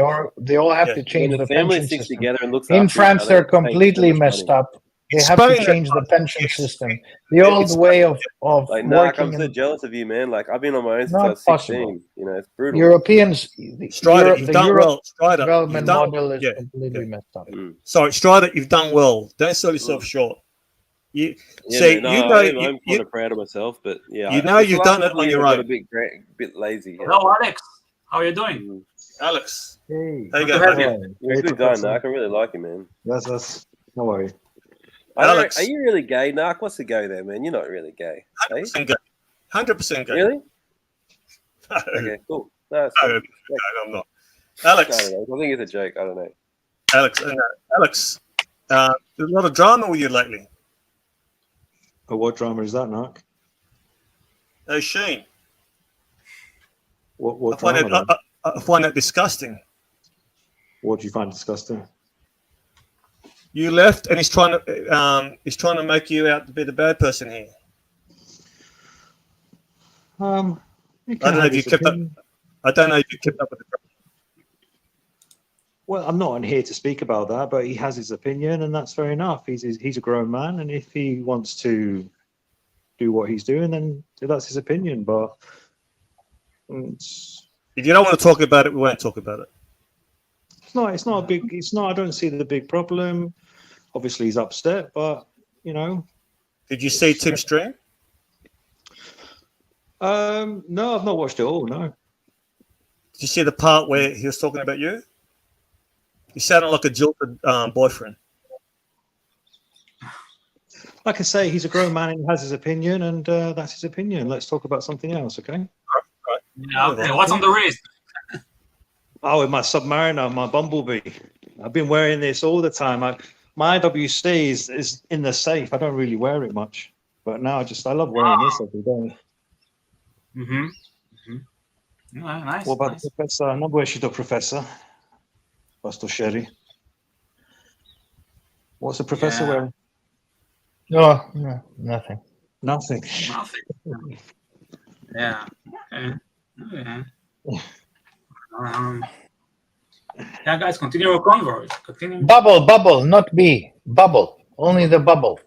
all have to change the pension system. Together and looks in France, they're completely messed up. They have to change the pension system. The old way of like, working. I'm so jealous of you, man. Like, I've been on my own since I was 16. You know, it's brutal. Europeans, Strider, you've done well. Strider, development model is completely messed up. Sorry, Strider, you've done well. Don't sell yourself short. I'm kind of proud of myself, but yeah, you've done it on your own. A bit lazy. Yeah. Hello, Alex. How are you doing? Alex, hey, how you going? You're a good guy, Narc. I really like you, man. Yes. No worry. Alex, are you really gay, Narc? What's the go there, man? You're not really gay. 100% gay. 100% gay. Really? Okay, cool. No, I'm not. Alex, I think it's a joke. I don't know. Alex, there's a lot of drama with you lately. Oh, what drama is that, Narc? No, Sheen. What I find that disgusting. What do you find disgusting? You left, and he's trying to make you out to be the bad person here. You I can don't know have if you his kept up. opinion. I don't know if you kept up with the. Well, I'm not on here to speak about that, but he has his opinion, and that's fair enough. He's a grown man, and if he wants to do what he's doing, then that's his opinion. But if you don't want to talk about it, we won't talk about it. it's not a big. It's not. I don't see the big problem. Obviously, he's upset, but you know. Did you see Tim's stream? No, I've not watched it all. No. Did you see the part where he was talking about you? You sounded like a jilted boyfriend. Like I say, he's a grown man and he has his opinion, and that's his opinion. Let's talk about something else, okay? Right. Yeah, okay. What's on the wrist? Oh, my Submariner, my Bumblebee. I've been wearing this all the time. My IWC is in the safe. I don't really wear it much, but now I love wearing this every day. Nice. What about nice. the Professor? No where's the Professor? Pastor Sherry. What's the Professor wearing? No, nothing. Nothing. Nothing. Yeah. Okay. Yeah. Yeah, guys, continue your converse. Continue. Bubble, not bee. Bubble. Only the bubble.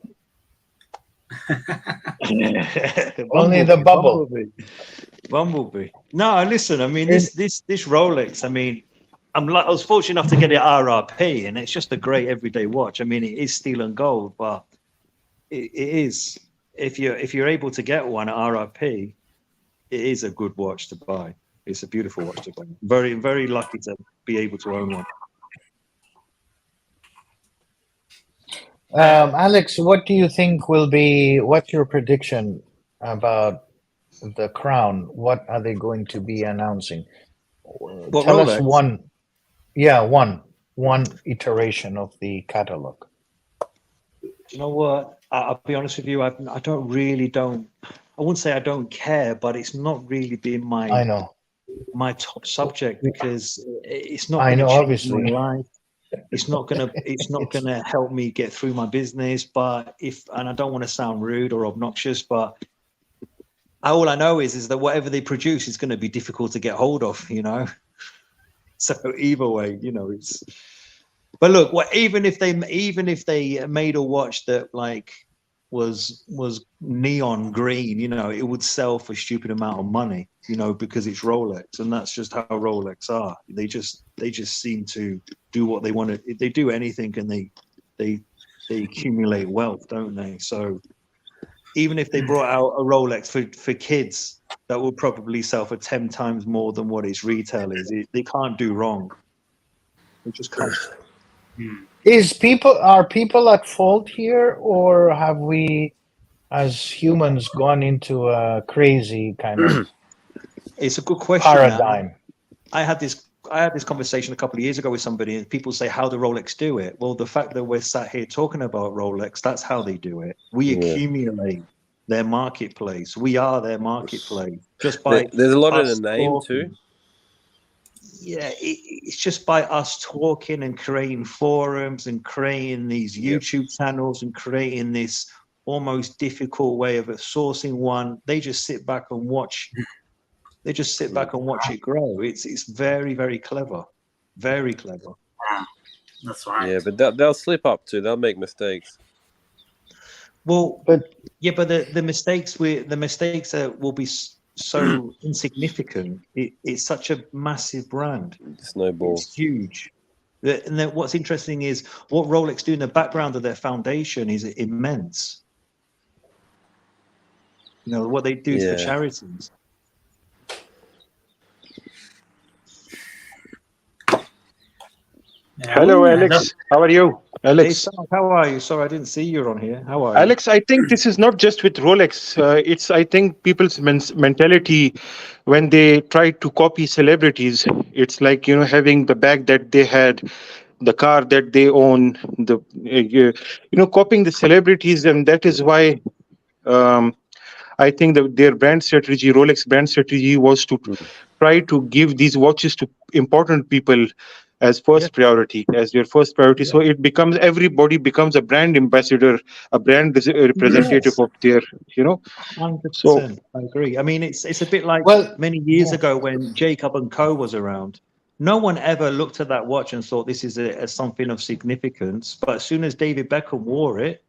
Only the bubble. Bumblebee. No, listen. I mean, this Rolex. I mean, I was fortunate enough to get it RRP, and it's just a great everyday watch. I mean, it is steel and gold, but it is. If you're able to get one at RRP, it is a good watch to buy. It's a beautiful watch to buy. Very, very lucky to be able to own one. Alex, what do you think will be? What's your prediction about the crown? What are they going to be announcing? Tell us one iteration of the catalog. You know what? I'll be honest with you. I wouldn't say I don't care, but it's not really been my top subject because it's not going to change my life. It's not gonna help me get through my business. But and I don't want to sound rude or obnoxious, but all I know is that whatever they produce is going to be difficult to get hold of, you know. So either way, you know, it's. But look, even if they made a watch that like was neon green, you know, it would sell for a stupid amount of money, you know, because it's Rolex, and that's just how Rolex are. They just seem to do what they want to. They do anything, and they accumulate wealth, don't they? So even if they brought out a Rolex for kids, that will probably sell for 10 times more than what its retail is. They can't do wrong. They just can't. Are people at fault here, or have we, as humans, gone into a crazy kind of It's a good question. paradigm? I had this conversation a couple of years ago with somebody, and people say, how do Rolex do it? Well, the fact that we're sat here talking about Rolex, that's how they do it. We accumulate their marketplace. We are their marketplace. Just by there's a lot in the name too. Yeah, it's just by us talking and creating forums and creating these YouTube channels and creating this almost difficult way of sourcing one. They just sit back and watch. They just sit back and watch it grow. It's very, very clever, very clever. That's right. Yeah, but they'll slip up too. They'll make mistakes. Well, but the mistakes will be so insignificant. It's such a massive brand. Snowball. It's huge. And then what's interesting is what Rolex do in the background of their foundation is immense. You know what they do for charities. Hello, Alex. How are you, Alex? Hey, how are you? Sorry, I didn't see you on here. How are you? Alex, I think this is not just with Rolex. It's, I think, people's mentality when they try to copy celebrities. It's like, you know, having the bag that they had, the car that they own, copying the celebrities. And that is why I think that their brand strategy, Rolex brand strategy, was to try to give these watches to important people. as first priority, as your first priority. So it becomes, everybody becomes a brand ambassador, a brand representative of their, 100%. I agree. I mean, it's a bit like many years ago when Jacob and Co was around. No one ever looked at that watch and thought this is something of significance. But as soon as David Beckham wore it,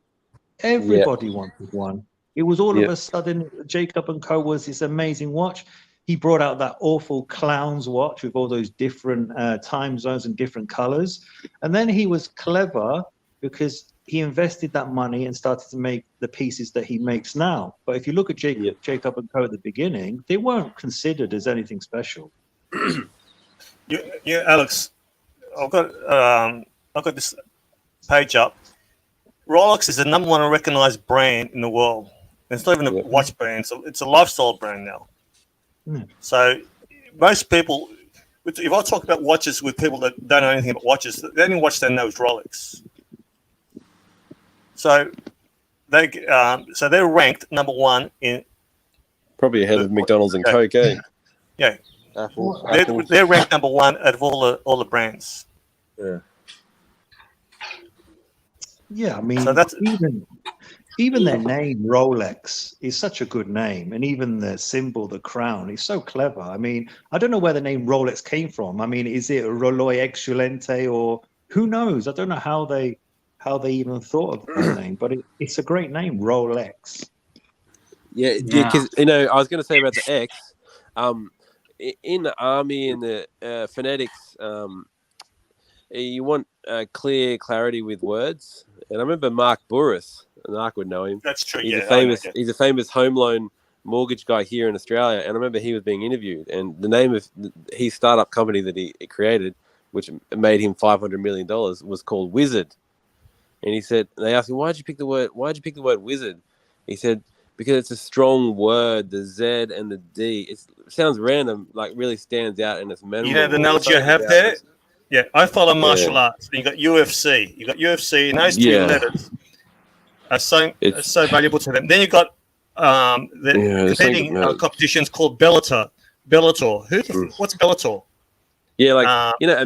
everybody wanted one. It was all of a sudden, Jacob and Co was this amazing watch. He brought out that awful clown's watch with all those different time zones and different colors. And then he was clever because he invested that money and started to make the pieces that he makes now. But if you look at Jacob and Co at the beginning, they weren't considered as anything special. Alex, I've got this page up. Rolex is the #1 recognized brand in the world. It's not even a watch brand, so it's a lifestyle brand now. So most people, if I talk about watches with people that don't know anything about watches, the only watch they know is Rolex. So they're ranked #1 in, probably ahead of McDonald's and Coke, eh? Yeah, Apple. they're ranked #1 out of all the brands. Yeah. Yeah, I mean, So that's even their name Rolex is such a good name, and even the symbol, the crown, is so clever. I mean, I don't know where the name Rolex came from. I mean, is it a Roloi Excelente, or who knows? I don't know how they even thought of that name, but it's a great name, Rolex. Yeah, because I was going to say about the X, in the army and the phonetics, you want clear clarity with words. And I remember Mark Burris, and Mark would know him. That's true. He's a famous home loan mortgage guy here in Australia. And I remember he was being interviewed, and the name of his startup company that he created, which made him $500 million, was called Wizard. And he said, they asked him, why'd you pick the word wizard? He said, because it's a strong word, the Z and the D. It sounds random, like really stands out, and it's memorable. You know the analogy I have there? Yeah, I follow martial arts. You got UFC. And those two letters are so valuable to them. Then you got the competing competitions called Bellator. What's Bellator? Yeah, like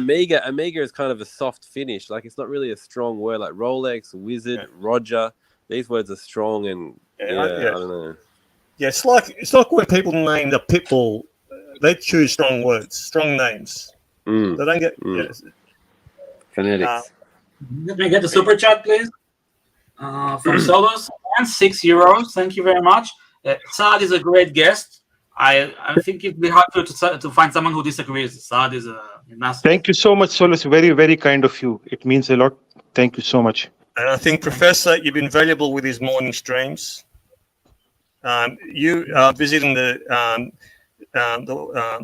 Amiga is kind of a soft finish. Like it's not really a strong word like Rolex, Wizard, Roger. These words are strong and I don't know. Yeah, it's like when people name the pit bull, they choose strong words, strong names. They don't get phonetics. Let me get the super chat, please. From Solos, and €6. Thank you very much. Saad is a great guest. I think it'd be hard to find someone who disagrees. Saad is a master. Thank you so much, Solus. Very, very kind of you. It means a lot. Thank you so much. And I think, Professor, you've been valuable with his morning streams. You visiting the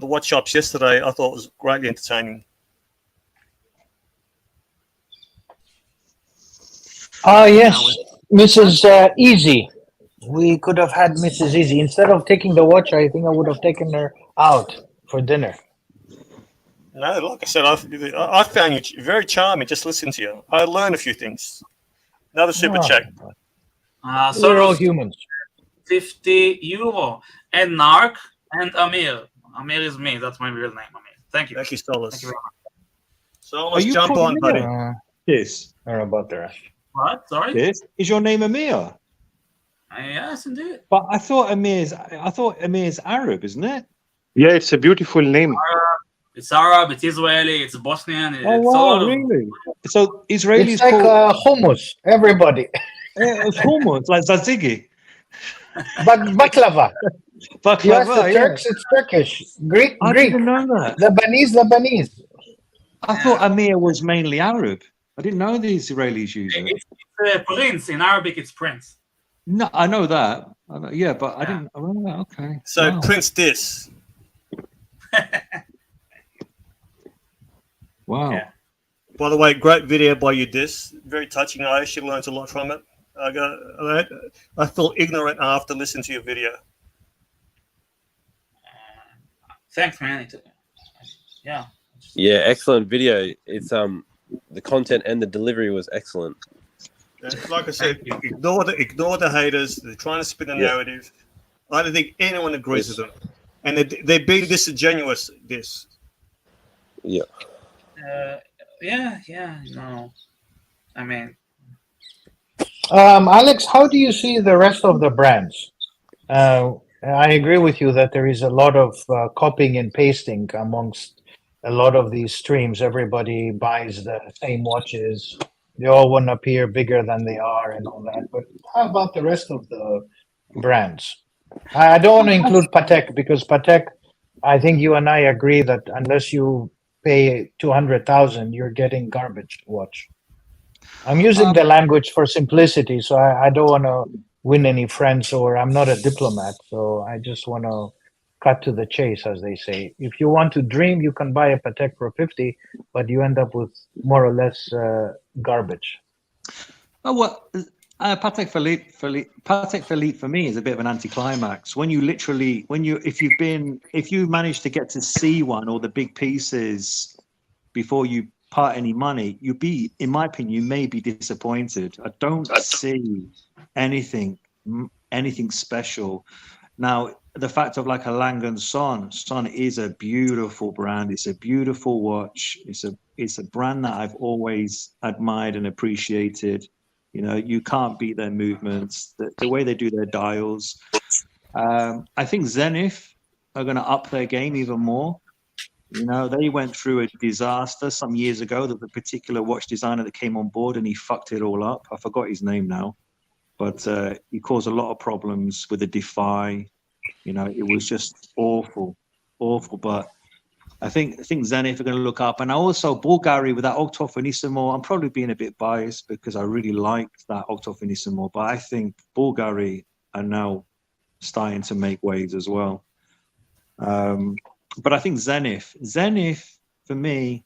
watch shops yesterday, I thought was greatly entertaining. Yes, Mrs. Easy. We could have had Mrs. Easy. Instead of taking the watch, I think I would have taken her out for dinner. No, like I said, I found you very charming. Just listening to you, I learned a few things. Another super chat. We're all humans. €50 and Narc and Amir. Amir is me. That's my real name. Amir. Thank you. Thank you, Solus. Thank you very much. Solus, jump on, buddy. Yes. I don't know about that. What? Sorry? Yes. Is your name Amir? Yes, indeed. But I thought Amir's Arab, isn't it? Yeah, it's a beautiful name. It's Arab, it's Israeli, it's Bosnian. Oh, wow, really? So Israelis it's like hummus, everybody. It's hummus, like tzatziki. But baklava. Baklava, yes, the Turks, it's Turkish. Greek. I didn't know that. Lebanese. I thought Amir was mainly Arab. I didn't know the Israelis use it. It's prince. In Arabic, it's prince. No, I know that. But I didn't. Oh, okay. So wow. Prince Dis. Wow. Yeah. By the way, great video by you, Dis. Very touching. I actually learned a lot from it. I felt ignorant after listening to your video. Thanks, man. Yeah. Yeah, excellent video. It's the content and the delivery was excellent. Like I said, ignore the haters. They're trying to spin a narrative. I don't think anyone agrees with them, and they're being disingenuous. Yeah. Yeah. No, I mean, Alex, how do you see the rest of the brands? I agree with you that there is a lot of copying and pasting amongst a lot of these streams. Everybody buys the same watches. They all want to appear bigger than they are and all that. But how about the rest of the brands? I don't want to include Patek because Patek, I think you and I agree that unless you pay 200,000, you're getting garbage watch. I'm using the language for simplicity, so I don't want to win any friends, or I'm not a diplomat, so I just want to cut to the chase, as they say. If you want to dream, you can buy a Patek for 50, but you end up with more or less garbage. Oh, what Patek Philippe for me is a bit of an anticlimax. When you literally, if you manage to get to see one or the big pieces before you part any money, you'd be, in my opinion, you may be disappointed. I don't see anything special. Now, the fact of like a Lange & Son is a beautiful brand. It's a beautiful watch. It's a brand that I've always admired and appreciated. You know, you can't beat their movements, the way they do their dials. I think Zenith are going to up their game even more. You know, they went through a disaster some years ago. There was a particular watch designer that came on board and he fucked it all up. I forgot his name now, but he caused a lot of problems with the Defy. You know, it was just awful. But I think Zenith are going to look up. And also Bulgari with that Octo Finissimo. I'm probably being a bit biased because I really liked that Octo Finissimo, but I think Bulgari are now starting to make waves as well. But I think Zenith for me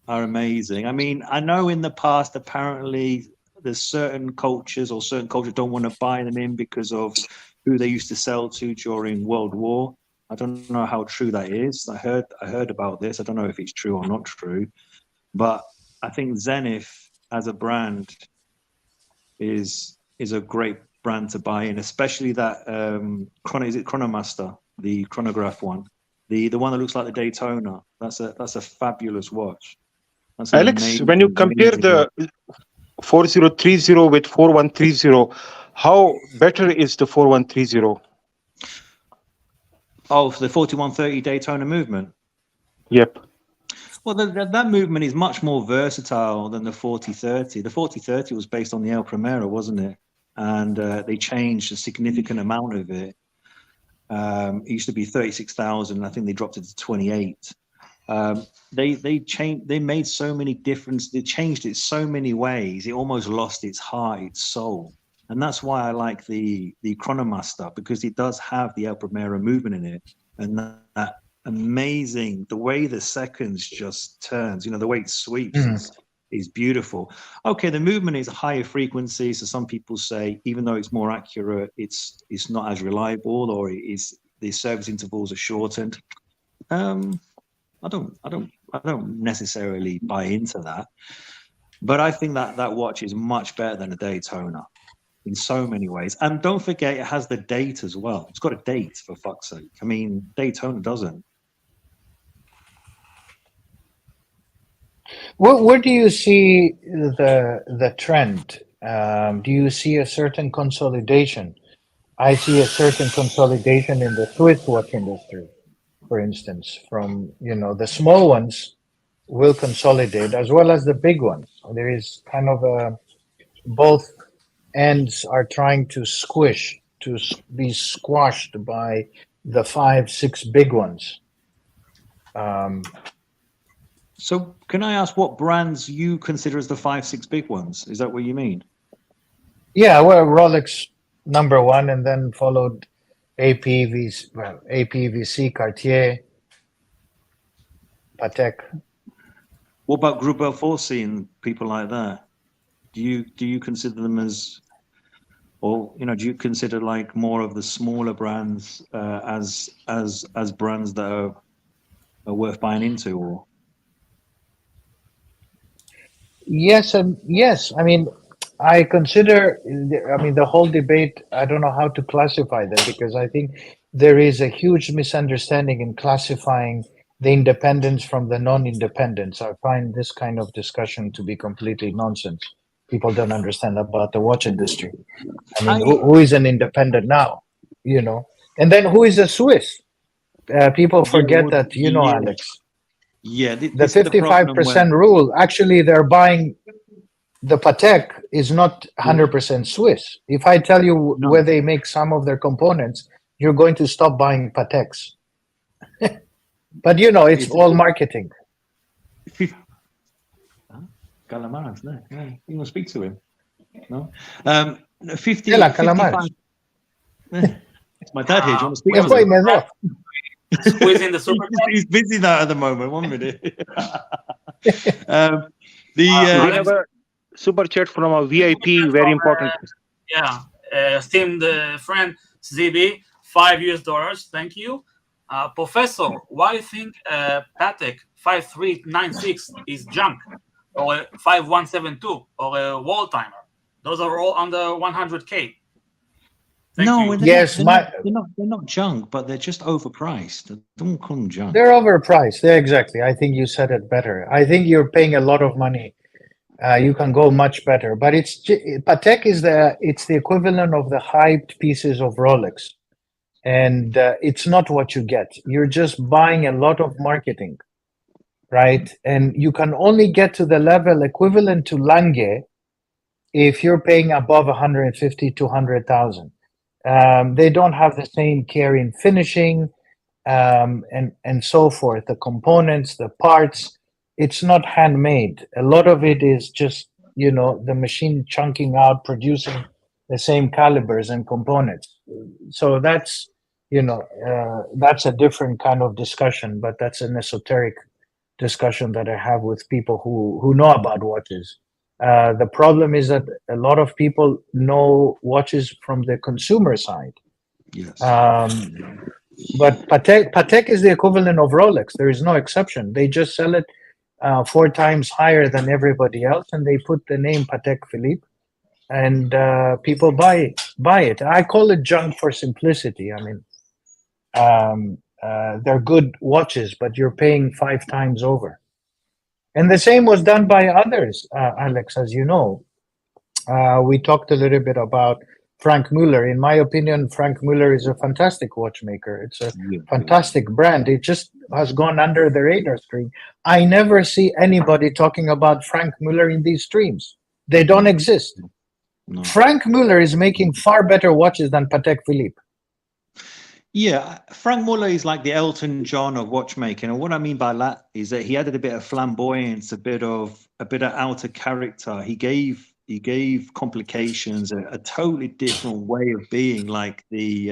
are amazing. I mean, I know in the past, apparently there's certain cultures don't want to buy them in because of who they used to sell to during World War. I don't know how true that is. I heard about this. I don't know if it's true or not true, but I think Zenith as a brand is a great brand to buy in, especially that Chronomaster, the chronograph one. The one that looks like the Daytona. That's a fabulous watch. That's Alex, when you compare the 4030 with 4130, how better is the 4130? Oh, for the 4130 Daytona movement? Yep. Well, that movement is much more versatile than the 4030. The 4030 was based on the El Primero, wasn't it? And they changed a significant amount of it. It used to be 36,000. I think they dropped it to 28. They made so many difference. They changed it so many ways. It almost lost its heart, its soul. And that's why I like the Chronomaster, because it does have the El Primero movement in it. And that amazing, the way the seconds just turns, you know, the way it sweeps is beautiful. Okay, the movement is a higher frequency. So some people say, even though it's more accurate, it's not as reliable, or the service intervals are shortened. I don't necessarily buy into that, but I think that watch is much better than a Daytona in so many ways. And don't forget, it has the date as well. It's got a date, for fuck's sake. I mean, Daytona doesn't. Where do you see the trend? Do you see a certain consolidation? I see a certain consolidation in the Swiss watch industry, for instance. From, you know, the small ones will consolidate as well as the big ones. There is kind of both ends are trying to be squashed by the 5-6 big ones. So can I ask what brands you consider as the 5-6 big ones? Is that what you mean? Yeah, well, Rolex #1, and then followed APVC, Cartier, Patek. What about Groupe Belforsi and people like that? Do you consider them as, or, you know, do you consider like more of the smaller brands as brands that are worth buying into? Or Yes, and yes. I mean, I consider. I mean, the whole debate. I don't know how to classify them, because I think there is a huge misunderstanding in classifying the independents from the non-independents. I find this kind of discussion to be completely nonsense. People don't understand about the watch industry. I mean, who is an independent now? You know, and then who is a Swiss? People forget that, you know, Alex. Yeah, The 55% rule. Actually, they're buying the Patek is not 100% Swiss. If I tell you where they make some of their components, you're going to stop buying Pateks. But you know, it's all marketing. Calamares, no. You want to speak to him? No. 55. It's my dad here. Do you want to speak to him? Squeezing the super He's busy now at the moment. 1 minute. We have a super chat from a VIP, very important. Yeah, esteemed friend ZB, $5 Thank you. Professor, why do you think Patek 5396 is junk, or a 5172, or a wall timer? Those are all under 100K. No, yes, they're not junk, but they're just overpriced. Don't call them junk. They're overpriced. Yeah, exactly. I think you said it better. I think you're paying a lot of money. You can go much better, but Patek is the equivalent of the hyped pieces of Rolex, and it's not what you get. You're just buying a lot of marketing, right? And you can only get to the level equivalent to Lange if you're paying above 150 to 200,000. They don't have the same care in finishing, and so forth. The components, the parts. It's not handmade. A lot of it is just, you know, the machine chunking out, producing the same calibers and components. So that's, you know, that's a different kind of discussion, but that's an esoteric discussion that I have with people who know about watches. The problem is that a lot of people know watches from the consumer side. Yes. But Patek is the equivalent of Rolex. There is no exception. They just sell it 4 times higher than everybody else, and they put the name Patek Philippe, and people buy it. I call it junk for simplicity. I mean, they're good watches, but you're paying 5 times over. And the same was done by others, Alex, as you know. We talked a little bit about Frank Muller. In my opinion, Frank Muller is a fantastic watchmaker. It's a fantastic brand. It just has gone under the radar screen. I never see anybody talking about Frank Muller in these streams. They don't exist. No. Frank Muller is making far better watches than Patek Philippe. Yeah, Frank Muller is like the Elton John of watchmaking, and what I mean by that is that he added a bit of flamboyance, a bit of outer character. He gave complications a totally different way of being. Like the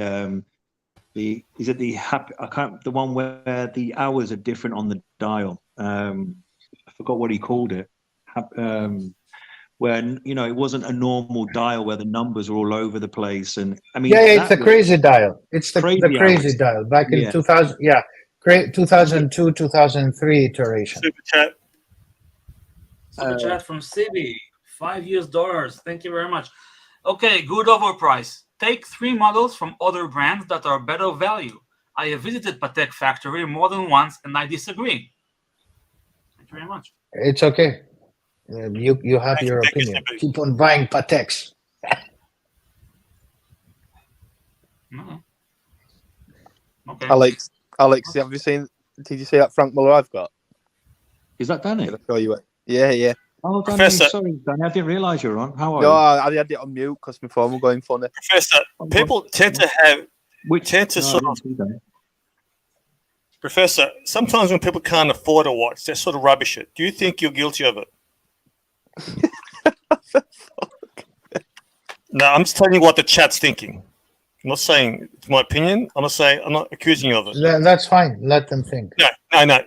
one where the hours are different on the dial. I forgot what he called it. When, you know, it wasn't a normal dial where the numbers are all over the place. And I mean, it's the crazy dial. It's the crazy dial back in 2000. Yeah, 2002, 2003 iteration. Super chat. Super chat from Sibi, $5. Thank you very much. Okay, good overprice. Take 3 models from other brands that are better value. I have visited Patek factory more than once, and I disagree. Thank you very much. It's okay. You have your opinion. Keep on buying Pateks. No. Okay. Alex, have you seen? Did you see that Frank Muller I've got? Is that Danny? I'll show you it. Yeah. Oh, Danny, Professor. sorry, Danny, I didn't realise you were on. How are No, you? I had it on mute because my phone was going funny. Professor, people tend to have. Professor, sometimes when people can't afford a watch, they sort of rubbish it. Do you think you're guilty of it? No, I'm just telling you what the chat's thinking. I'm not saying it's my opinion. I'm not accusing you of it. That's fine. Let them think. No.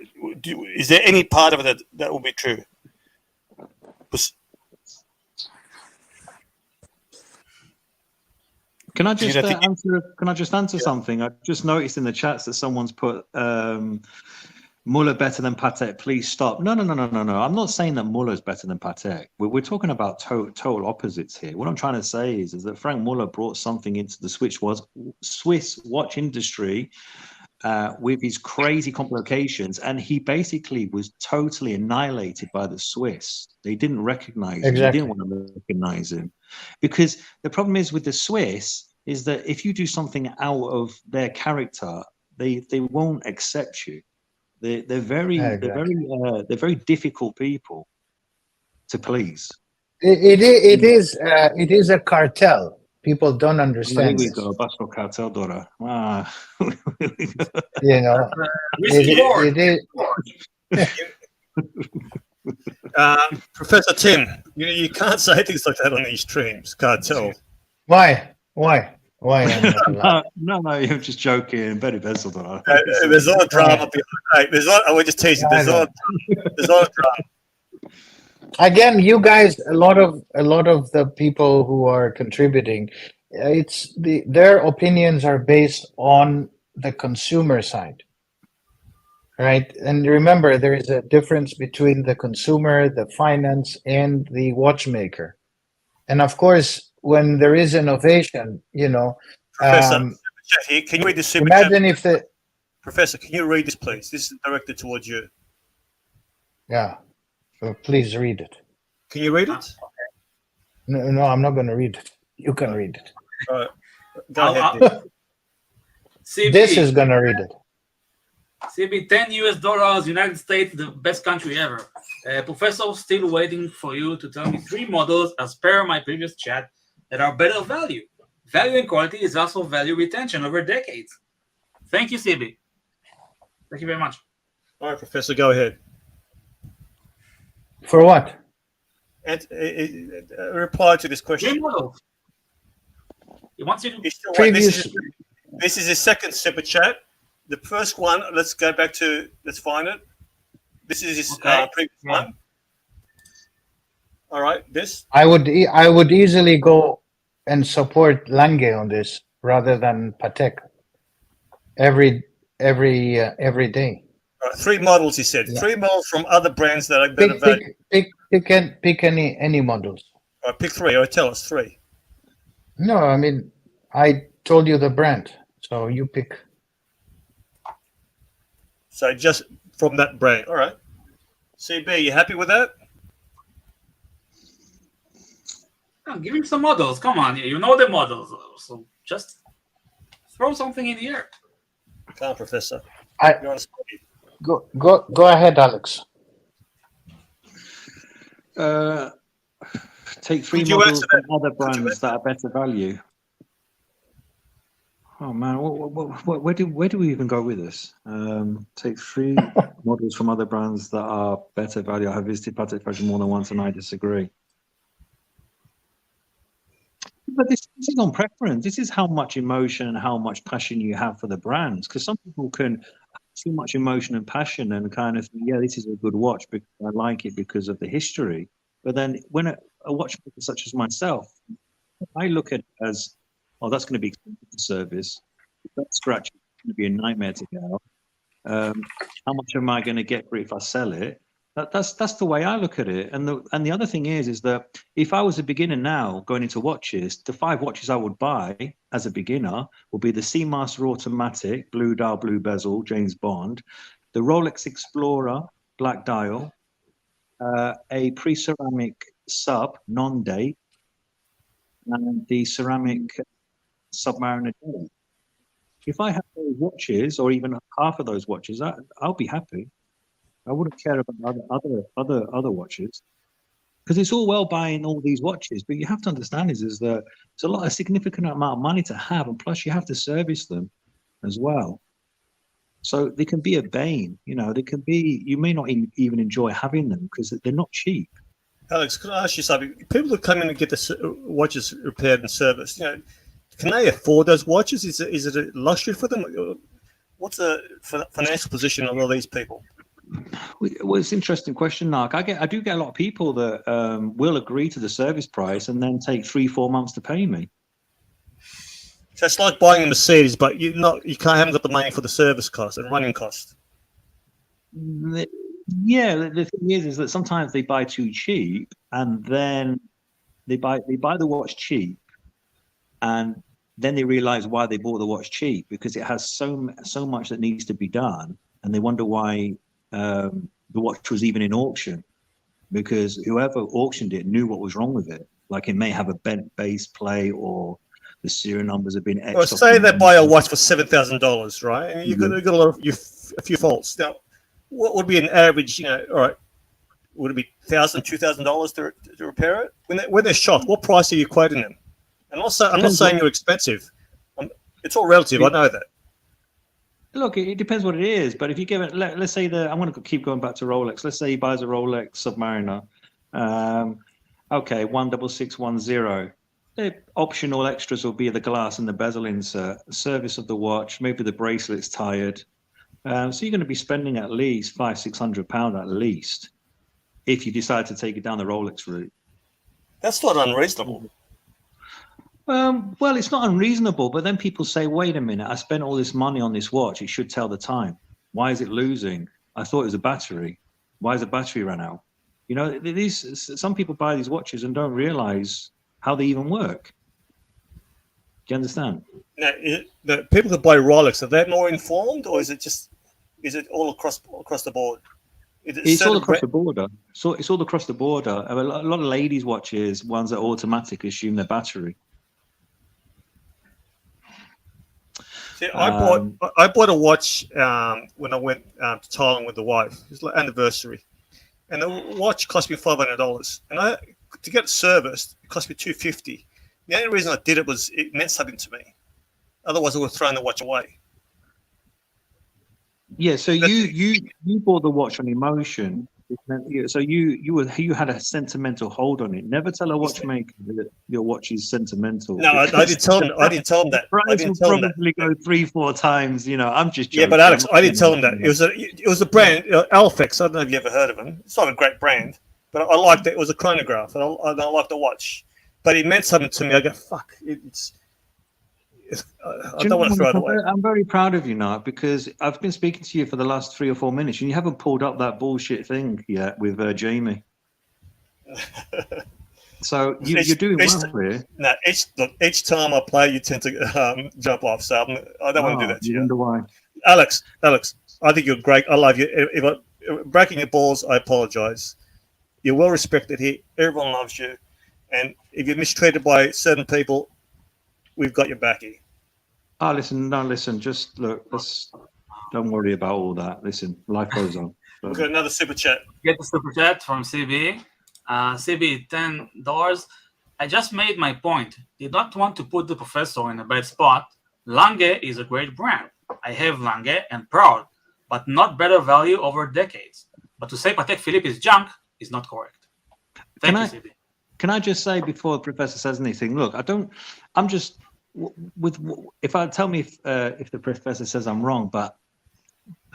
Is there any part of it that will be true? Can I just answer something? I've just noticed in the chats that someone's put Muller better than Patek. Please stop. No. I'm not saying that Muller's better than Patek. We're talking about total opposites here. What I'm trying to say is that Frank Muller brought something into the Swiss watch industry with his crazy complications, and he basically was totally annihilated by the Swiss. They didn't recognize him. They didn't want to recognize him, because the problem is with the Swiss is that if you do something out of their character, they won't accept you. They're very difficult people to please. It is a cartel. People don't understand. Here we go, Basco Cartel Dora. Ah. You know, it is. Professor Tim, you can't say things like that on these streams. Cartel. Why? Am I not allowed? No, you're just joking. Very best Dora. There's a lot of drama behind. I would just tease you. There's a lot of drama. Again, you guys, a lot of the people who are contributing, their opinions are based on the consumer side, right? And remember, there is a difference between the consumer, the finance, and the watchmaker. And of course, when there is innovation, Professor, can you read this super imagine if the Professor, can you read this, please? This is directed towards you. Yeah. So please read it. Can you read it? No, I'm not going to read it. You can read it. All right. Go ahead. CB, this is going to read it. CB, $10 United States, the best country ever. Professor, still waiting for you to tell me 3 models, as per my previous chat, that are better value. Value and quality is also value retention over decades. Thank you, CB. Thank you very much. All right, Professor, go ahead. For what? And reply to this question. 3 models. He wants you to. This is his second super chat. The first one, let's go back to. Let's find it. This is his previous one. All right, this. I would easily go and support Lange on this rather than Patek. Every day. 3 models, he said. Yeah. 3 models from other brands that are better value. Pick any models. All right, pick 3. Or tell us 3. No, I mean, I told you the brand, so you pick. So just from that brand. All right. CB, you happy with that? Give him some models. Come on, you know the models. So just throw something in the air. Come on, Professor. Go ahead, Alex. Take 3 models from other brands that are better value. Oh man, where do we even go with this? Take 3 models from other brands that are better value. I have visited Patek Fashion more than once, and I disagree. But this is on preference. This is how much emotion and how much passion you have for the brands. Because some people can have too much emotion and passion and kind of think, yeah, this is a good watch because I like it because of the history. But then when a watchmaker such as myself, I look at it as, oh, that's going to be expensive service. That scratch is going to be a nightmare to get out. How much am I going to get for it if I sell it? That's the way I look at it. And the other thing is that if I was a beginner now going into watches, the 5 watches I would buy as a beginner will be the Seamaster Automatic, blue dial, blue bezel, James Bond, the Rolex Explorer, black dial, a pre-ceramic sub, non-date, and the ceramic Submariner. If I have those watches, or even half of those watches, I'll be happy. I wouldn't care about other watches, because it's all well buying all these watches, but you have to understand is that it's a significant amount of money to have, and plus you have to service them as well. So they can be a bane. They can be. You may not even enjoy having them because they're not cheap. Alex, could I ask you something? People who come in and get the watches repaired and serviced, can they afford those watches? Is it a luxury for them? What's the financial position of all these people? Well, it's an interesting question, Mark. I do get a lot of people that will agree to the service price and then take 3-4 months to pay me. So it's like buying a Mercedes, but haven't got the money for the service cost and running cost. Yeah, the thing is that sometimes they buy too cheap, and then they buy the watch cheap, and then they realize why they bought the watch cheap, because it has so much that needs to be done, and they wonder why the watch was even in auction, because whoever auctioned it knew what was wrong with it. Like it may have a bent base plate, or the serial numbers have been etched. Well, say they buy a watch for $7,000, right? And you've got a lot of a few faults. Now, what would be an average? All right, would it be $1,000, $2,000 to repair it? When they're shot, what price are you quoting them? And also, I'm not saying you're expensive. It's all relative. I know that. Look, it depends what it is. But if you give it, let's say I'm going to keep going back to Rolex. Let's say he buys a Rolex Submariner. Okay, 16610. The optional extras will be the glass and the bezel insert, service of the watch, maybe the bracelet's tired. So you're going to be spending at least £500-600 at least if you decide to take it down the Rolex route. That's not unreasonable. Well, it's not unreasonable, but then people say, wait a minute, I spent all this money on this watch. It should tell the time. Why is it losing? I thought it was a battery. Why is the battery run out? You know, some people buy these watches and don't realize how they even work. Do you understand? Now, the people that buy Rolex, are they more informed, or is it all across the board? It's all across the border. So it's all across the border. A lot of ladies' watches, ones that are automatic, assume their battery. See, I bought a watch when I went to Thailand with the wife. It was like anniversary, and the watch cost me $500. And to get it serviced, it cost me $250. The only reason I did it was it meant something to me. Otherwise, I would have thrown the watch away. Yeah. So you bought the watch on emotion. So you had a sentimental hold on it. Never tell a watchmaker that your watch is sentimental. No, I didn't tell him. I didn't tell him that. I didn't tell him that. Probably go 3-4 times. You know, I'm just joking. Yeah, but Alex, I didn't tell him that. It was a brand, Alfex. I don't know if you ever heard of them. It's not a great brand, but I liked it. It was a chronograph, and I liked the watch. But it meant something to me. I go, fuck. I don't want to throw it away. I'm very proud of you now, because I've been speaking to you for the last 3 or 4 minutes, and you haven't pulled up that bullshit thing yet with Jamie. So you're doing well here. No, each time I play, you tend to jump off. So I don't want to do that to you. Wonder why. Alex, I think you're great. I love you. If I'm breaking your balls, I apologize. You're well respected here. Everyone loves you. And if you're mistreated by certain people, we've got your back here. Listen. Just look. Don't worry about all that. Listen, life goes on. We've got another super chat. Get the super chat from CB. CB, $10. I just made my point. Did not want to put the professor in a bad spot. Lange is a great brand. I have Lange and proud, but not better value over decades. But to say Patek Philippe is junk is not correct. Thank you, CB. Can I just say before the professor says anything? Look, I'm just if the professor says I'm wrong, but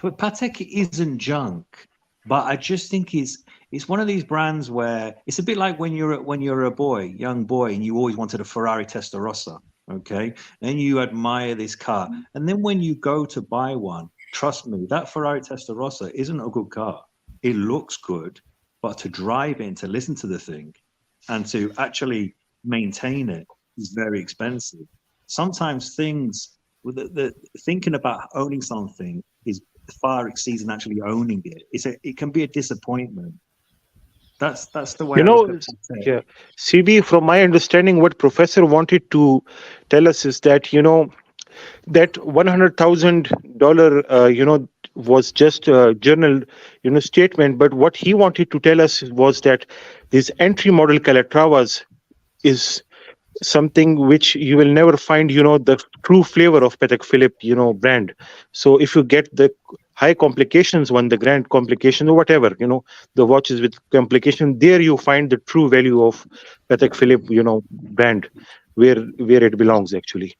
Patek isn't junk. But I just think it's one of these brands where it's a bit like when you're a young boy, and you always wanted a Ferrari Testarossa, okay? And you admire this car, and then when you go to buy one, trust me, that Ferrari Testarossa isn't a good car. It looks good, but to drive it and to listen to the thing and to actually maintain it is very expensive. Sometimes things, thinking about owning something is far exceeds than actually owning it. It can be a disappointment. That's the way. Yeah, CB. From my understanding, what Professor wanted to tell us is that that $100,000 was just a journal statement, but what he wanted to tell us was that this entry model Calatravas is something which you will never find the true flavor of Patek Philippe brand. So if you get the high complications one, the grand complication or whatever, the watches with complication, there you find the true value of Patek Philippe brand, where it belongs actually.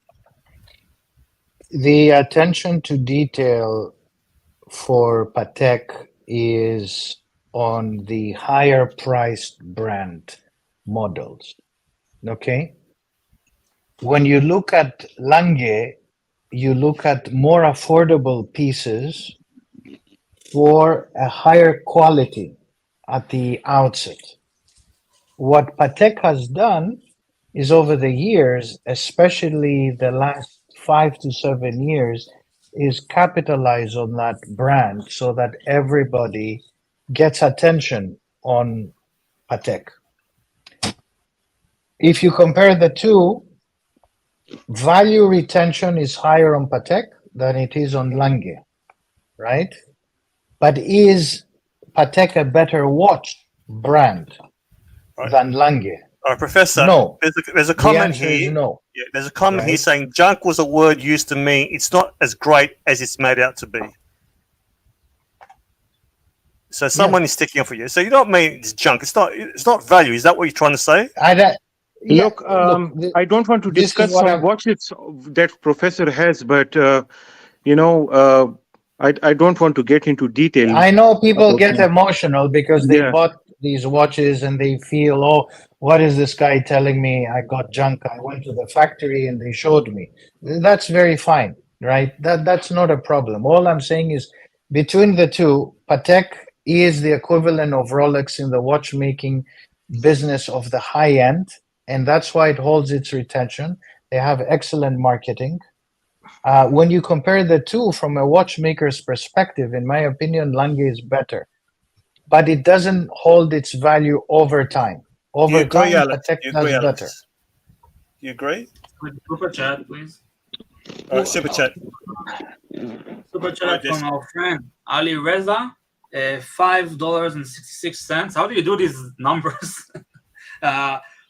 The attention to detail for Patek is on the higher priced brand models. Okay? When you look at Lange, you look at more affordable pieces for a higher quality at the outset. What Patek has done is over the years, especially the last 5 to 7 years, is capitalize on that brand so that everybody gets attention on Patek. If you compare the two, value retention is higher on Patek than it is on Lange, right? But is Patek a better watch brand than Lange? All right, Professor. No. There's a comment the answer here. is no. Yeah, there's a comment here Right. saying junk was a word used to mean it's not as great as it's made out to be. So someone is sticking up for you. So you don't mean it's junk. It's not value. Is that what you're trying to say? Look, I don't want to this is discuss what some I'm- watches that professor has, but I don't want to get into detail. I know people about get that. emotional because they Yeah. bought these watches and they feel, oh, what is this guy telling me? I got junk. I went to the factory and they showed me. That's very fine, right? That's not a problem. All I'm saying is between the two, Patek is the equivalent of Rolex in the watchmaking business of the high end, and that's why it holds its retention. They have excellent marketing. When you compare the two from a watchmaker's perspective, in my opinion, Lange is better, but it doesn't hold its value over time. Over You agree, time, Alex? Patek You does agree, Alex? better. You agree? Super chat, please. All right, super chat. Super chat from our friend Ali Reza, $5.66. How do you do these numbers?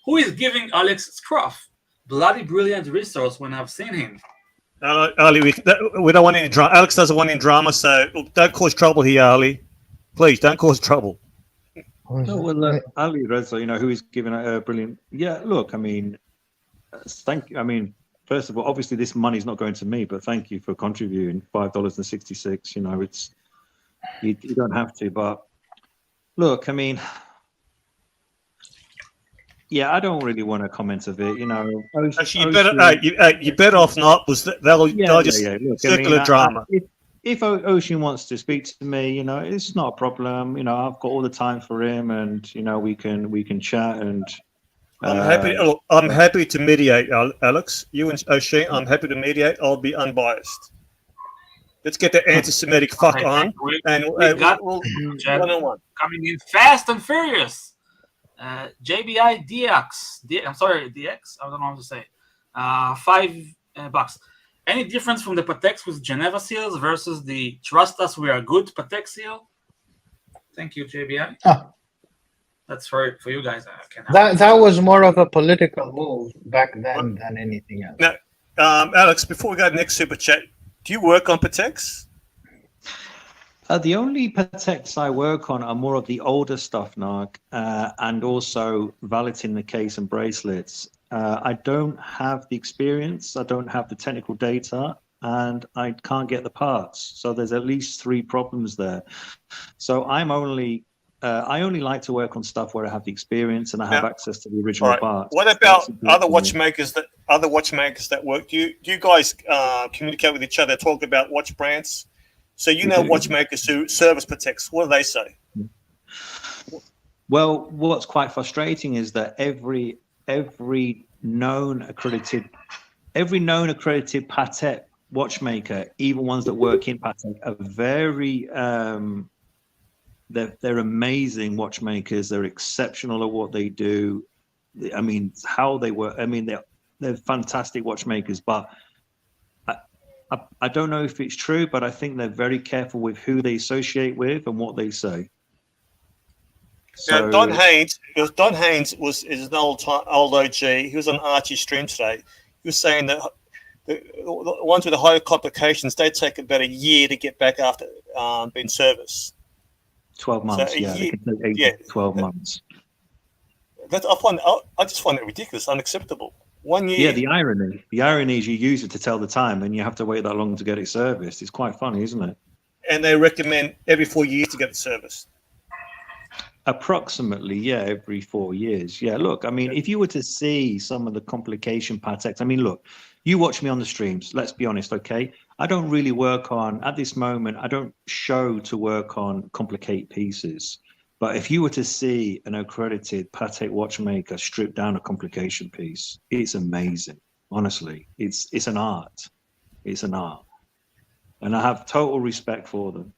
Who is giving Alex scruff? Bloody brilliant resource when I've seen him. Ali, we don't want any drama. Alex doesn't want any drama, so don't cause trouble here, Ali. Please don't cause trouble. No, well, Ali Reza, who is giving a brilliant. Yeah, look, I mean, thank you. I mean, first of all, obviously this money is not going to me, but thank you for contributing $5.66. It's you don't have to, but look, I mean, yeah, I don't really want to comment of it. Actually, you better off not. They'll just Look, circular drama. If Ocean wants to speak to me, it's not a problem. I've got all the time for him, and we can chat. And I'm happy to mediate, Alex. You and Ocean, I'm happy to mediate. I'll be unbiased. Let's get the anti-Semitic fuck on, and We got we'll one-on-one. Coming in fast and furious. JBI DX. I'm sorry, DX. I don't know how to say. $5. Any difference from the Pateks with Geneva seals versus the Trust Us We Are Good Patek seal? Thank you, JBI. That's for you guys. That was more of a political move back then than anything else. Now, Alex, before we go to the next super chat, do you work on Pateks? The only Pateks I work on are more of the older stuff, Narg, and also valeting the case and bracelets. I don't have the experience, I don't have the technical data, and I can't get the parts. So there's at least 3 problems there. So I only like to work on stuff where I have the experience and I have access to the original parts. What about other watchmakers that work? Do you guys communicate with each other, talk about watch brands? So watchmakers who service Pateks, what do they say? Well, what's quite frustrating is that every known accredited Patek watchmaker, even ones that work in Patek, are very they're amazing watchmakers. They're exceptional at what they do. I mean, how they work. I mean, they're fantastic watchmakers, but I don't know if it's true, but I think they're very careful with who they associate with and what they say. So Don Haynes is an old OG. He was on Archie stream today. He was saying that the ones with the higher complications, they take about a year to get back after being serviced. 12 months, So They can take 8 to 12 months. I just find it ridiculous, unacceptable. 1 year. Yeah, the irony is you use it to tell the time and you have to wait that long to get it serviced. It's quite funny, isn't it? And they recommend every 4 years to get it serviced. Approximately, yeah, every 4 years. Yeah, look, I mean, if you were to see some of the complication Pateks, I mean, look, you watch me on the streams, let's be honest, okay? I don't really work on, at this moment, I don't show to work on complicated pieces. But if you were to see an accredited Patek watchmaker strip down a complication piece, it's amazing. Honestly, it's an art. It's an art. And I have total respect for them,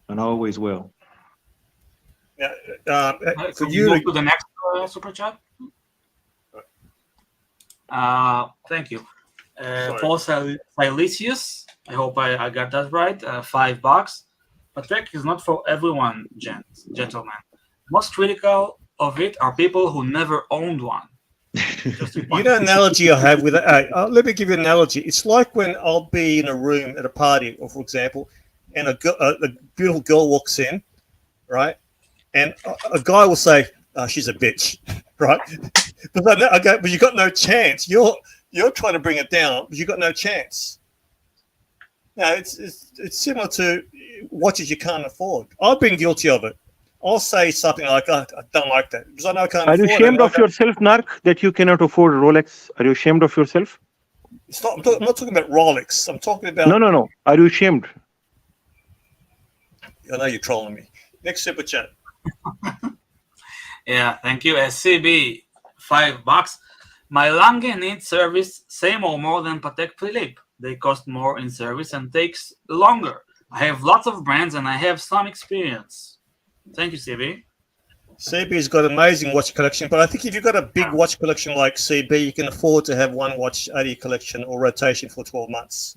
and I always will. Yeah, could you move to the next super chat? Thank you. Paul Silesius, I hope I got that right. $5. Patek is not for everyone, gentlemen. Most critical of it are people who never owned one. You know, analogy I have with it. Let me give you an analogy. It's like when I'll be in a room at a party, or for example, and a beautiful girl walks in, right? And a guy will say, "She's a bitch," right? But I go, "But you got no chance. You're trying to bring it down, but you got no chance." Now it's similar to watches you can't afford. I've been guilty of it. I'll say something like, "I don't like that," because I know I can't afford it. Are you ashamed of yourself, Narc, that you cannot afford a Rolex? Are you ashamed of yourself? It's not, I'm not talking about Rolex. I'm talking about... No. Are you ashamed? I know you're trolling me. Next super chat. Yeah, thank you. SCB, $5. My Lange needs service same or more than Patek Philippe. They cost more in service and takes longer. I have lots of brands and I have some experience. Thank you, CB. CB's got an amazing watch collection, but I think if you've got a big watch collection like CB, you can afford to have one watch out of your collection or rotation for 12 months.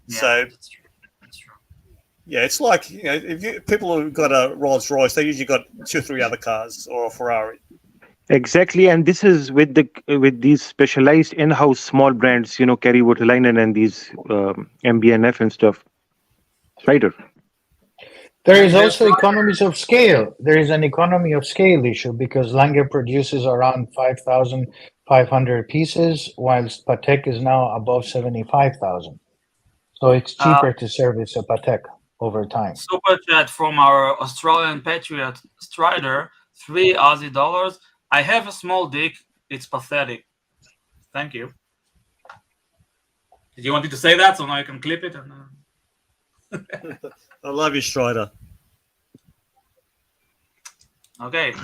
Yeah, so, that's true. That's true. Yeah, it's like, you know, people who've got a Rolls Royce, they usually got 2 or 3 other cars or a Ferrari. Exactly, and this is with these specialized in-house small brands, you know, Kerry Waterlinen and these MBNF and stuff. Spider. There is also economies of scale. There is an economy of scale issue because Lange produces around 5,500 pieces, whilst Patek is now above 75,000. So it's cheaper to service a Patek over time. Super chat from our Australian patriot Strider, $3 Aussie. I have a small dick. It's pathetic. Thank you. Did you want me to say that so now I can clip it? I love you, Strider. Okay.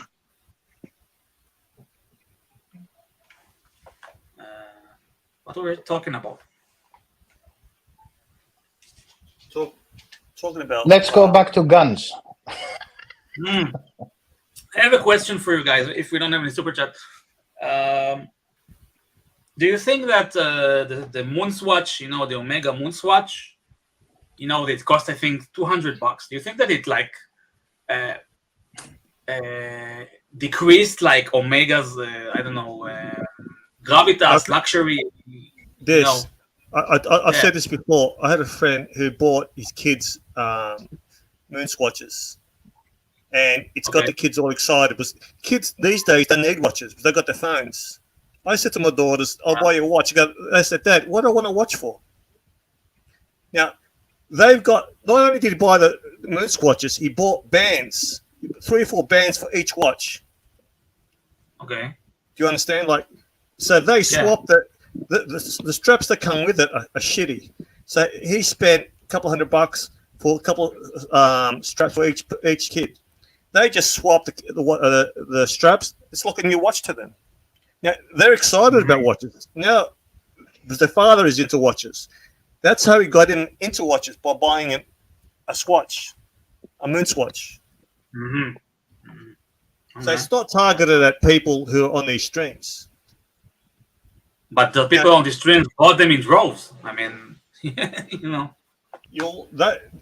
What were we talking about? Talking about... Let's go back to guns. I have a question for you guys, if we don't have any super chat. Do you think that the Moon Swatch, you know, the Omega Moon Swatch, you know, it cost, I think, $200. Do you think that it like decreased like Omega's, I don't know, gravitas, luxury? This, you know? I've said this before. I had a friend who bought his kids moon swatches, and it's got the kids all excited. Because kids these days don't need watches because they got their phones. I said to my daughters, "I'll buy you a watch." They said, "Dad, what do I want a watch for?" Now, they've got, not only did he buy the moon swatches, he bought bands, 3 or 4 bands for each watch. Okay. Do you understand? Like, so they swap the straps that come with it are shitty. So he spent a couple $100 for a couple straps for each kid. They just swapped the straps. It's like a new watch to them. Now they're excited about watches now because their father is into watches. That's how he got him into watches, by buying him a Swatch, a moon Swatch. So it's not targeted at people who are on these streams. But the people on the streams bought them in droves. I mean, you know.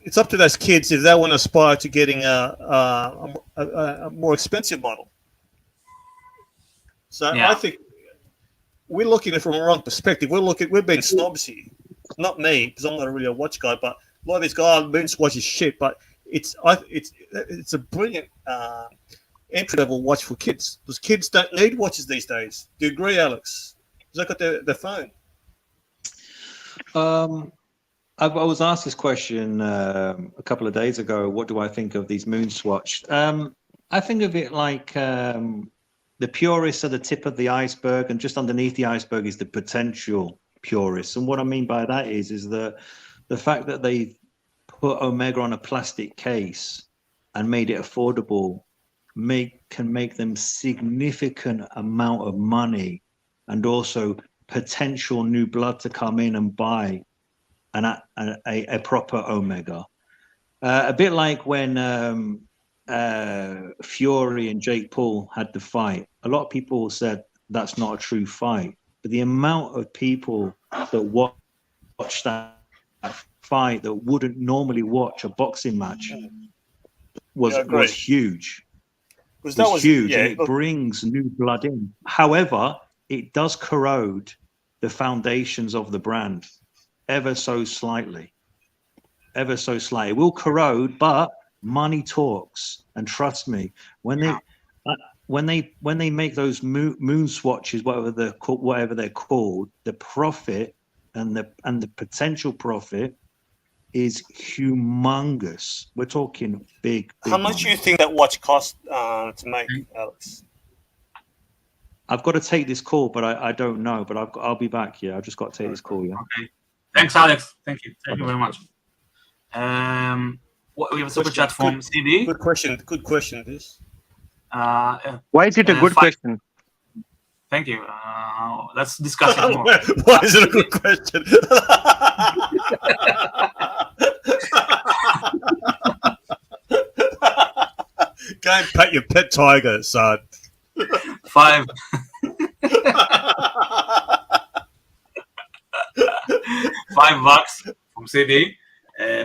It's up to those kids if they want to aspire to getting a more expensive model. So I think we're looking at it from a wrong perspective. We're being snobs here. Not me, because I'm not really a watch guy, but a lot of these guys, moon Swatch is shit. But it's a brilliant entry level watch for kids, because kids don't need watches these days. Do you agree, Alex? Because they got their phone. I was asked this question a couple of days ago. What do I think of these moon Swatch? I think of it like the purists are the tip of the iceberg, and just underneath the iceberg is the potential purists. And what I mean by that is that the fact that they put Omega on a plastic case and made it affordable can make them significant amount of money, and also potential new blood to come in and buy a proper Omega. A bit like when Fury and Jake Paul had the fight. A lot of people said that's not a true fight, but the amount of people that watch that fight that wouldn't normally watch a boxing match was huge. It was huge, and it brings new blood in. However, it does corrode the foundations of the brand ever so slightly. Ever so slightly. It will corrode, but money talks. And trust me, when they make those moon swatches, whatever they're called, the profit and the potential profit is humongous. We're talking big. How much do you think that watch cost to make, Alex? I've got to take this call, but I don't know. But I'll be back. Yeah, I've just got to take this call. Yeah. Okay. Thanks, Alex. Thank you. Thank you very much. We have a super chat from CD. Good question. Good question. This. Why is it a good question? Thank you. Let's discuss it more. Why is it a good question? Go and pet your pet tiger, son. $5 from CD.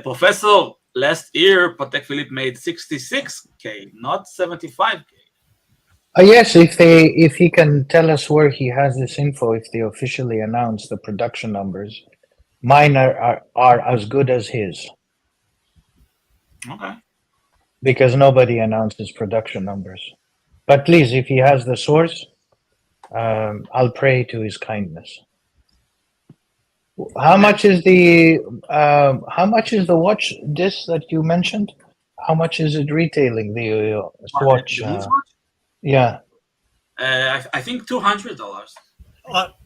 Professor, last year Patek Philippe made 66K, not 75K. Yes, if he can tell us where he has this info, if they officially announce the production numbers, mine are as good as his. Okay. Because nobody announces production numbers. But please, if he has the source, I'll pray to his kindness. How much is the watch disc that you mentioned? How much is it retailing, the Swatch? Yeah. I think $200.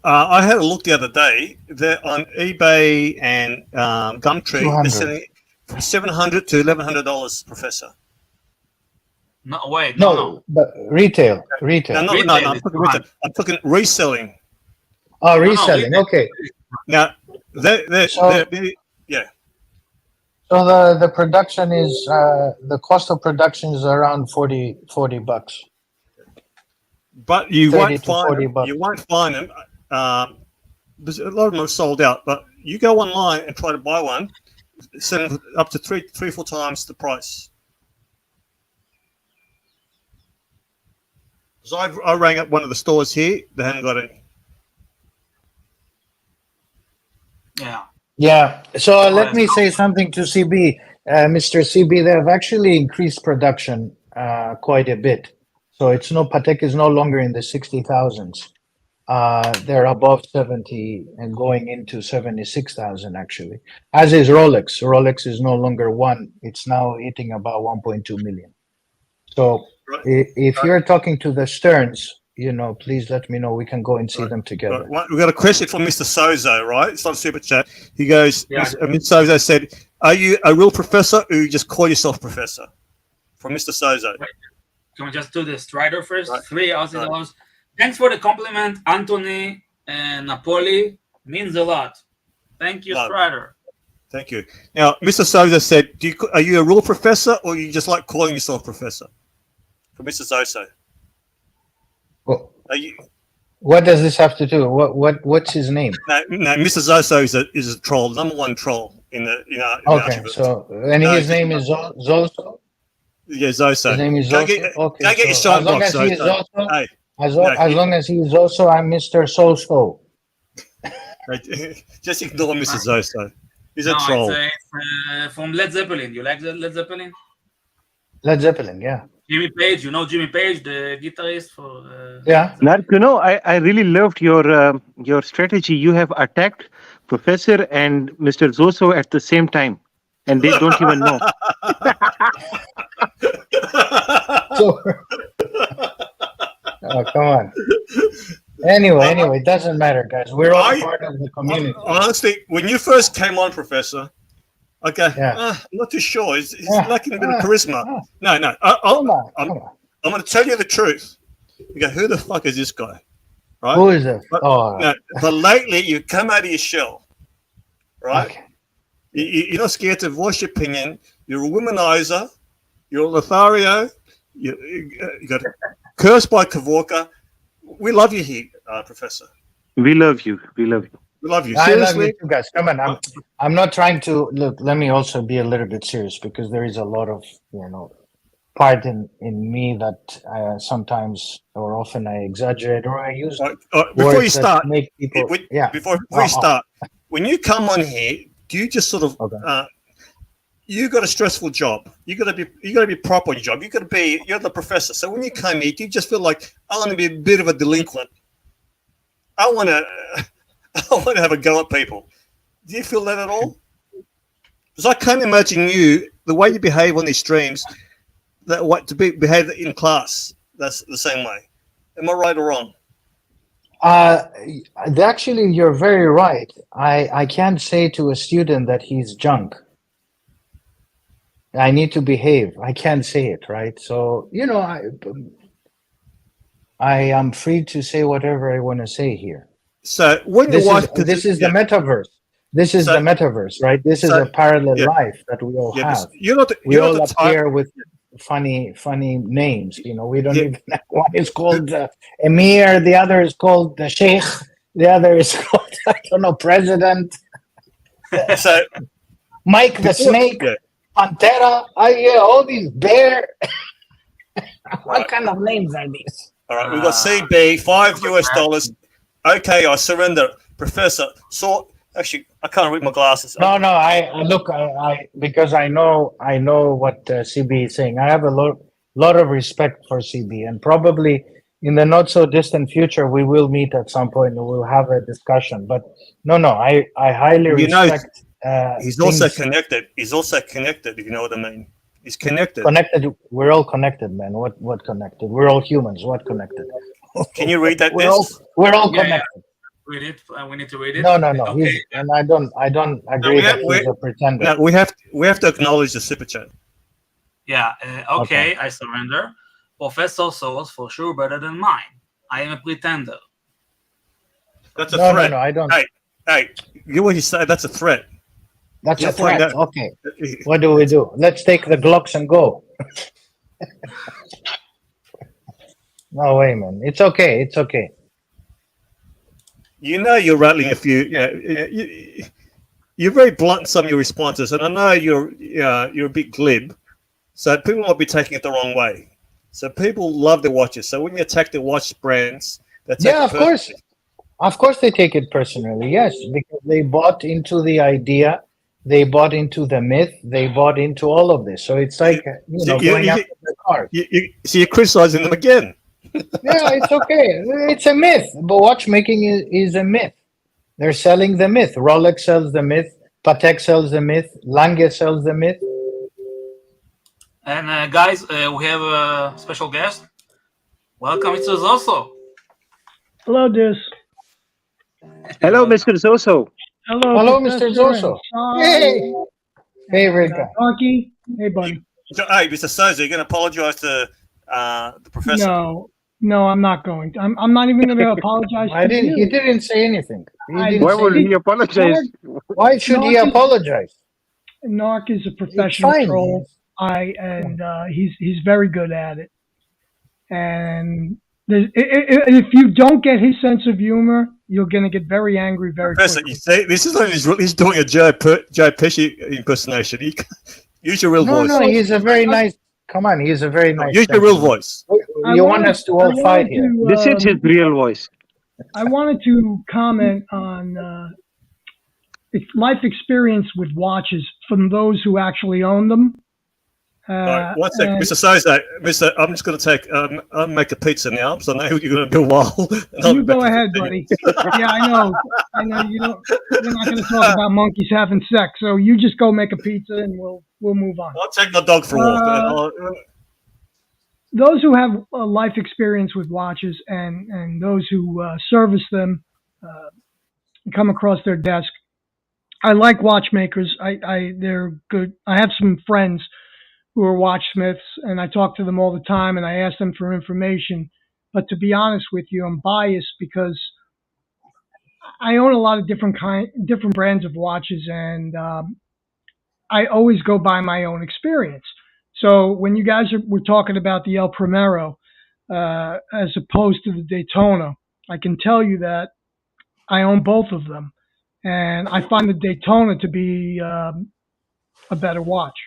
I had a look the other day. They're on eBay and Gumtree. They're selling it from $700 to $1,100, Professor. No, wait. No, but retail. No, I'm talking reselling. Oh, reselling. Okay. Now, yeah. So the production is the cost of production is around $40. But you won't find them. There's a lot of them are sold out. But you go online and try to buy one, selling up to three, 4 times the price. So I rang up one of the stores here. They haven't got any. Yeah. So let me say something to CB. Mr. CB, they have actually increased production quite a bit. So Patek is no longer in the 60,000s. They're above 70 and going into 76,000 actually. As is Rolex. Rolex is no longer one. It's now hitting about 1.2 million. So if you're talking to the Sterns, please let me know. We can go and see them together. Right. We've got a question from Mr. Sozo, right? It's not a super chat. He goes, Mr. Sozo said, are you a real professor or you just call yourself professor? From Mr. Sozo. Right. Can we just do the Strider first? Right. $3,000. Thanks for the compliment, Anthony and Napoli. Means a lot. Thank you, Strider. Thank you. Now, Mr. Sozo said, are you a real professor or you just like calling yourself professor? From Mr. Sozo. Well, what does this have to do? What's his name? No, Mr. Zoso is a troll, number one troll in the Okay, so his name is Zoso. Yeah, Zoso. His name is Zoso. Go get your shine box, Zoso. As long as he is Zoso, I'm Mr. Soso. Just ignore Mr. Zoso. He's a troll. It's from Led Zeppelin. You like Led Zeppelin? Led Zeppelin, yeah. Jimmy Page, Jimmy Page, the guitarist for. Yeah. Nark, I really loved your strategy. You have attacked Professor and Mr. Zoso at the same time, and they don't even know. Oh, come on. Anyway, it doesn't matter, guys. We're all part of the community. Honestly, when you first came on, Professor, Okay, I'm not too sure. He's lacking a bit of charisma. No. I'm going to tell you the truth. You go, who the fuck is this guy? Right? Who is it? But lately, you come out of your shell, right? Okay. You're not scared to voice your opinion. You're a womanizer. You're a Lothario. You got cursed by Kavorka. We love you here, Professor. We love you. We love you. We love you. I love Seriously. you too, guys. Come on. I'm not trying to look. Let me also be a little bit serious because there is a lot of part in me that sometimes or often I exaggerate or I use. Before you start, make people. Before you start, when you come on here, do you just sort of? You got a stressful job. You got to be proper on your job. You're the professor. So when you come here, do you just feel like I want to be a bit of a delinquent? I want to have a go at people. Do you feel that at all? Because I can't imagine you the way you behave on these streams, behave in class. That's the same way. Am I right or wrong? Actually, you're very right. I can't say to a student that he's junk. I need to behave. I can't say it, right? So, I am free to say whatever I want to say here. So when this is the metaverse. This is the metaverse, right? This is a parallel life that we all have. We all appear with funny names. We don't even. One is called Emir. The other is called the Sheikh. The other is called President. So Mike the Snake. Pantera, all these bear. What kind of names are these? All right, we've got CB, $5 US. Okay, I surrender, Professor. So actually, I can't read my glasses. No. I because I know what CB is saying. I have a lot of respect for CB, and probably in the not so distant future we will meet at some point and we'll have a discussion. But no, I highly respect. He's also connected. He's also connected, if you know what I mean. He's connected. Connected. We're all connected, man. What connected? We're all humans. What connected? Can you read that? We're all connected. Read it. We need to read it. No. Okay. And I don't agree that he's a pretender. No, we have to acknowledge the super chat. Yeah. Okay. I surrender. Professor Soul's for sure better than mine. I am a pretender. That's a threat. No, I don't. Hey, you what you say? That's a threat. That's a threat. Okay. What do we do? Let's take the Glocks and go. No way, man. It's okay. It's okay. You're rattling a few. You're very blunt in some of your responses, and I know you're a bit glib, so people might be taking it the wrong way. So people love their watches. So when you attack the watch brands, of course. Of course, they take it personally. Yes, because they bought into the idea. They bought into the myth. They bought into all of this. So it's like, going after the cars. So you're criticizing them again. Yeah, it's okay. It's a myth. But watchmaking is a myth. They're selling the myth. Rolex sells the myth. Patek sells the myth. Lange sells the myth. And guys, we have a special guest. Welcome, Mr. Zoso. Hello, Deuce. Hello, Mr. Zoso. Hello, Mr. Zoso. Hey. Hey, Rika. Archie. Hey, buddy. Hey, Mr. Sosa, you're going to apologize to the professor? No, I'm not going to. I'm not even going to apologize to you. He didn't say anything. Why would he apologize? Why should he apologize? Narc is a professional troll. He's very good at it. And if you don't get his sense of humor, you're going to get very angry very quickly. You see, this is like he's doing a Joe Pesci impersonation. Use your real voice. No, he's a very nice. Come on, he's a very nice. Use your real voice. You want us to all fight here? This is his real voice. I wanted to comment on life experience with watches from those who actually own them. One second, Mr. Sosa. I'm just going to I'll make a pizza now, so I know you're going to do a while. You go ahead, buddy. Yeah, I know. You're not going to talk about monkeys having sex, so you just go make a pizza and we'll move on. I'll take my dog for a walk. Those who have a life experience with watches and those who service them come across their desk, I like watchmakers. They're good. I have some friends who are watchsmiths, and I talk to them all the time, and I ask them for information. But to be honest with you, I'm biased because I own a lot of different brands of watches, and I always go by my own experience. So when you guys were talking about the El Primero as opposed to the Daytona, I can tell you that I own both of them, and I find the Daytona to be a better watch.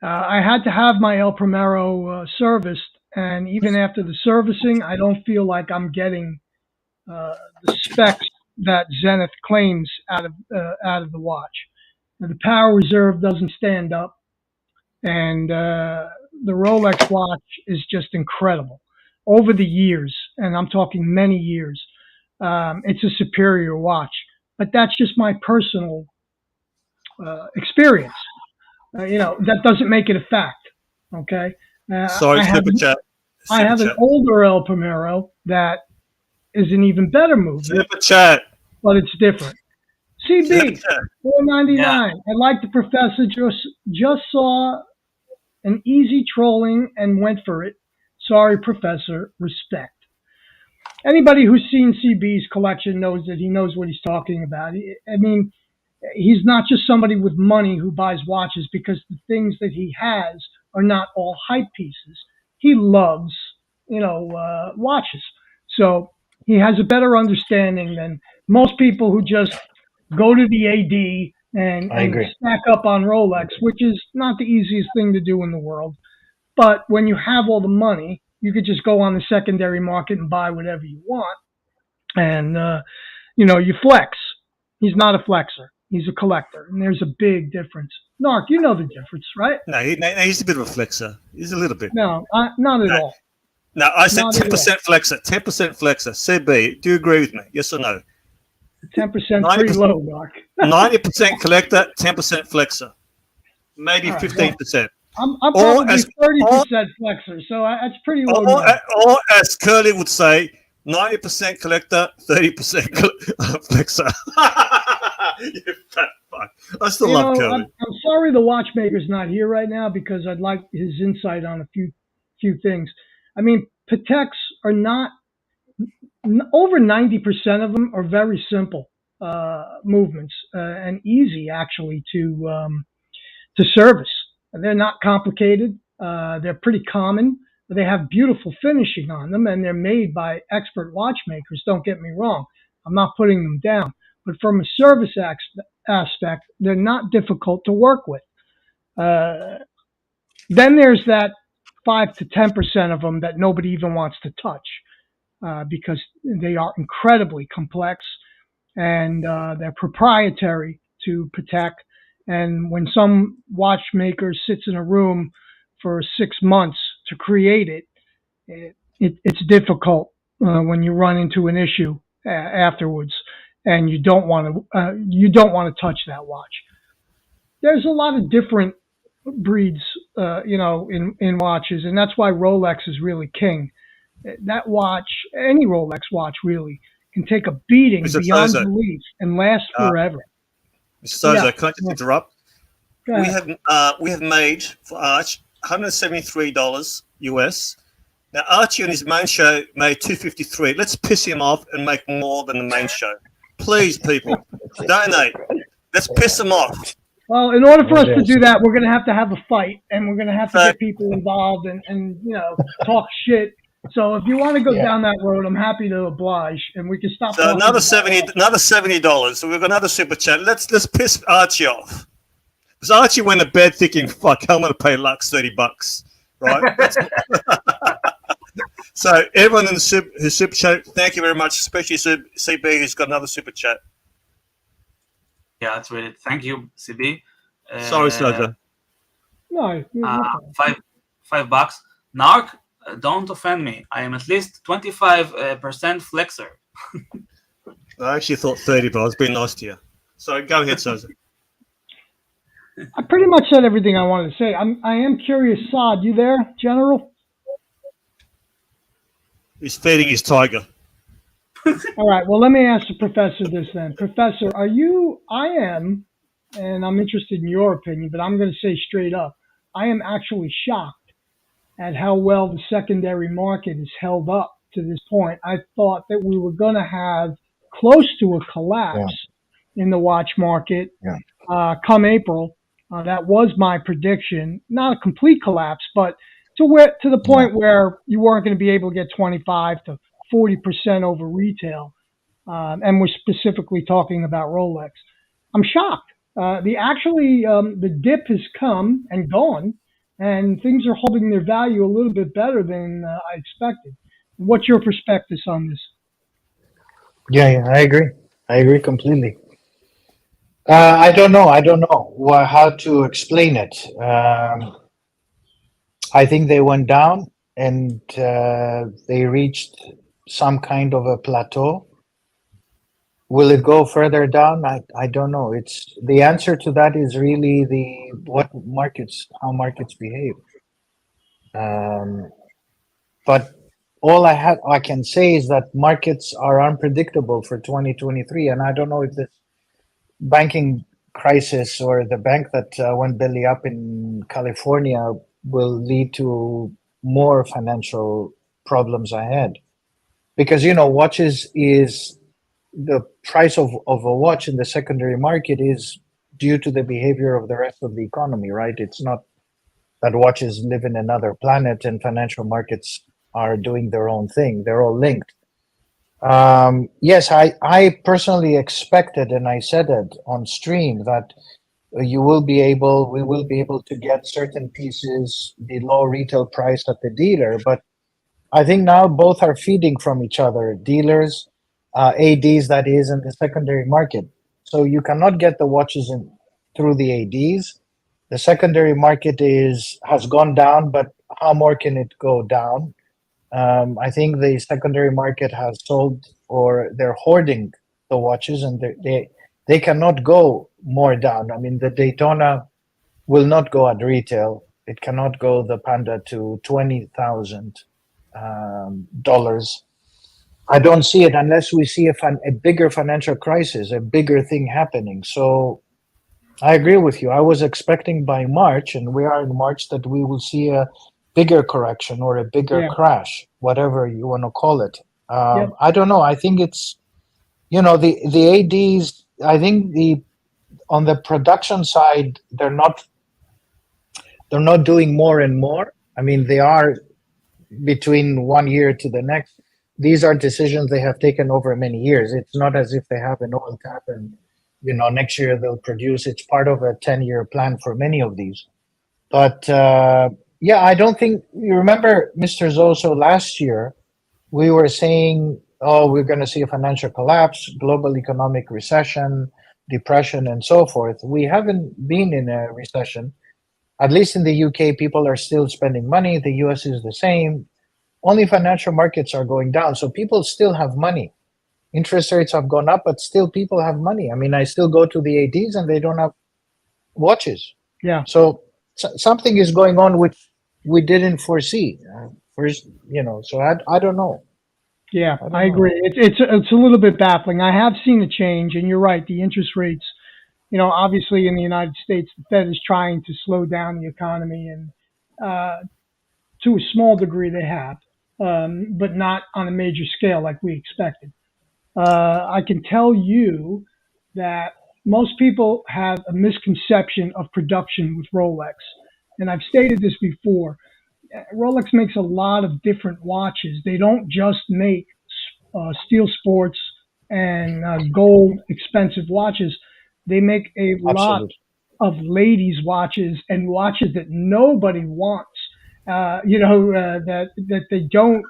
I had to have my El Primero serviced, and even after the servicing, I don't feel like I'm getting the specs that Zenith claims out of the watch. Now, the power reserve doesn't stand up, and the Rolex watch is just incredible. Over the years, and I'm talking many years, it's a superior watch. But that's just my personal experience. That doesn't make it a fact. Okay. Sorry, super chat. I have an older El Primero that is an even better movement. Super chat. But it's different. CB, $4.99. Yeah. I like the professor. Just saw an easy trolling and went for it. Sorry, professor. Respect. Anybody who's seen CB's collection knows that he knows what he's talking about. I mean, he's not just somebody with money who buys watches because the things that he has are not all hype pieces. He loves, watches. So he has a better understanding than most people who just go to the AD and stack up on Rolex, which is not the easiest thing to do in the world. But when you have all the money, you could just go on the secondary market and buy whatever you want. And, you flex. He's not a flexer. He's a collector, and there's a big difference. Narc, you know the difference, right? No, he's a bit of a flexer. He's a little bit. No, not at all. No, I said 10% flexer. 10% flexer. CB, do you agree with me? Yes or no? 10% pretty low, Narc. 90% collector, 10% flexer. Maybe 15%. I'm probably 30% flexor, so that's pretty low. Or as Curly would say, 90% collector, 30% flexor. You fat fuck. I still love Curly. I'm sorry the watchmaker's not here right now because I'd like his insight on a few things. I mean, Pateks are not over 90% of them are very simple movements and easy actually to service. They're not complicated. They're pretty common. They have beautiful finishing on them, and they're made by expert watchmakers. Don't get me wrong. I'm not putting them down. But from a service aspect, they're not difficult to work with. Then there's that 5 to 10% of them that nobody even wants to touch because they are incredibly complex and they're proprietary to Patek. And when some watchmaker sits in a room for 6 months to create it's difficult when you run into an issue afterwards. And you don't want to touch that watch. There's a lot of different breeds, in watches, and that's why Rolex is really king. That watch, any Rolex watch, really can take a beating beyond belief and last forever. Mr. Sozo, can I just interrupt? We have made for Arch $173 US. Now Archie on his main show made $253. Let's piss him off and make more than the main show. Please, people, donate. Let's piss them off. Well, in order for us to do that, we're going to have a fight, and we're going to have to get people involved and talk shit. So if you want to go down that road, I'm happy to oblige, and we can stop. So another $70. So we've got another super chat. Let's piss Archie off. Because Archie went to bed thinking, "Fuck, I'm going to pay Lux $30, right?" So everyone in the who's super chat, thank you very much, especially CB who's got another super chat. Yeah, that's really thank you, CB. Sorry, Sozo. No, $5. Narc, don't offend me. I am at least 25% flexor. I actually thought 30, but I was being nice to you. So go ahead, Sozo. I pretty much said everything I wanted to say. I am curious, Saad, you there, General? He's feeding his tiger. All right. Well, let me ask the professor this then. Professor, I am, and I'm interested in your opinion, but I'm going to say straight up, I am actually shocked at how well the secondary market has held up to this point. I thought that we were going to have close to a collapse in the watch market come April. That was my prediction. Not a complete collapse, but to the point where you weren't going to be able to get 25 to 40% over retail. And we're specifically talking about Rolex. I'm shocked. The dip has come and gone, and things are holding their value a little bit better than I expected. What's your perspective on this? Yeah, I agree. I agree completely. I don't know how to explain it. I think they went down and they reached some kind of a plateau. Will it go further down? I don't know. It's the answer to that is really how markets behave. But all I can say is that markets are unpredictable for 2023, and I don't know if this banking crisis or the bank that went belly up in California will lead to more financial problems ahead. Because, watches is the price of a watch in the secondary market is due to the behavior of the rest of the economy, right? It's not that watches live in another planet and financial markets are doing their own thing. They're all linked. Yes, I personally expected, and I said it on stream, that we will be able to get certain pieces below retail price at the dealer. But I think now both are feeding from each other, dealers, ADs, that is, in the secondary market. So you cannot get the watches through the ADs. The secondary market has gone down, but how more can it go down? I think the secondary market has sold, or they're hoarding the watches, and they cannot go more down. I mean, the Daytona will not go at retail. It cannot go the Panda to $20,000. I don't see it unless we see a bigger financial crisis, a bigger thing happening. So I agree with you. I was expecting by March, and we are in March, that we will see a bigger correction or a bigger crash, whatever you want to call it. I don't know. I think it's, the ADs, I think on the production side, they're not doing more and more. I mean, they are between 1 year to the next. These are decisions they have taken over many years. It's not as if they have an oil tap and, next year they'll produce. It's part of a 10-year plan for many of these. But I don't think, you remember, Mr. Zoso, last year, we were saying, we're going to see a financial collapse, global economic recession, depression, and so forth. We haven't been in a recession. At least in the UK, people are still spending money. The US is the same. Only financial markets are going down. So people still have money. Interest rates have gone up, but still people have money. I mean, I still go to the ADs and they don't have watches. Yeah. So something is going on which we didn't foresee. So I don't know. Yeah, I agree. It's a little bit baffling. I have seen a change, and you're right. The interest rates, obviously in the United States, the Fed is trying to slow down the economy, and to a small degree they have, but not on a major scale like we expected. I can tell you that most people have a misconception of production with Rolex, and I've stated this before. Rolex makes a lot of different watches. They don't just make steel sports and gold expensive watches. They make a lot of ladies' watches and watches that nobody wants. That they don't,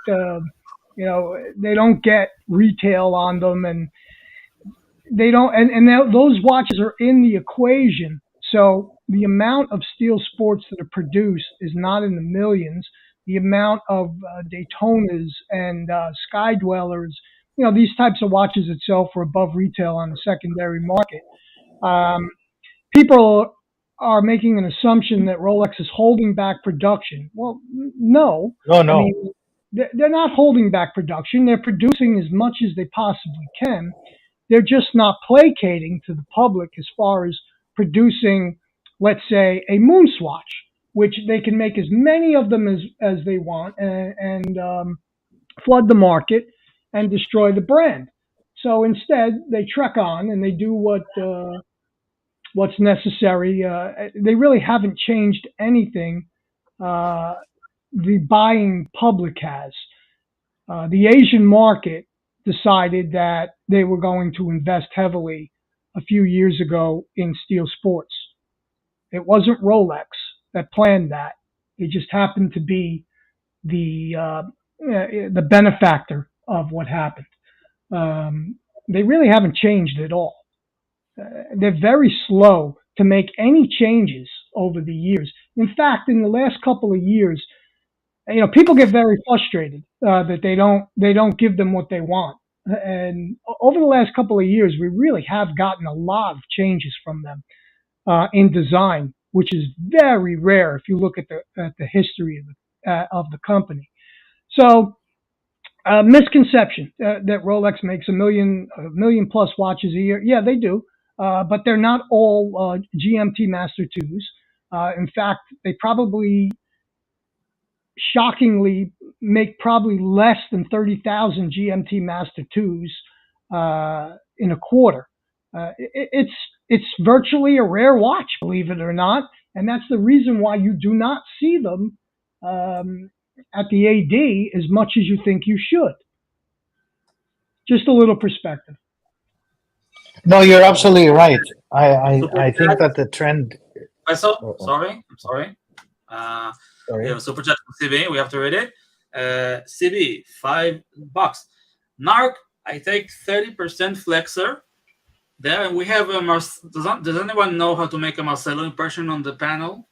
they don't get retail on them, and they don't. And those watches are in the equation. So the amount of steel sports that are produced is not in the millions. The amount of Daytonas and Sky Dwellers, these types of watches that sell for above retail on the secondary market. People are making an assumption that Rolex is holding back production. Well, no. No. I mean, they're not holding back production. They're producing as much as they possibly can. They're just not placating to the public as far as producing, let's say, a moon swatch, which they can make as many of them as they want and flood the market and destroy the brand. So instead, they trek on and they do what's necessary. They really haven't changed anything. The buying public has. The Asian market decided that they were going to invest heavily a few years ago in steel sports. It wasn't Rolex that planned that. It just happened to be the benefactor of what happened. They really haven't changed at all. They're very slow to make any changes over the years. In fact, in the last couple of years, people get very frustrated that they don't give them what they want. And over the last couple of years, we really have gotten a lot of changes from them in design, which is very rare if you look at the history of the company. So, misconception that Rolex makes a million plus watches a year. Yeah, they do, but they're not all GMT Master 2s. In fact, they probably shockingly make probably less than 30,000 GMT Master 2s in a quarter. It's virtually a rare watch, believe it or not, and that's the reason why you do not see them at the AD as much as you think you should. Just a little perspective. No, you're absolutely right. I think that the trend. I'm sorry. We have a super chat from CB. We have to read it. CB, $5. Narc, I take 30% flexor. There, and we have a does anyone know how to make a Marcelo impression on the panel?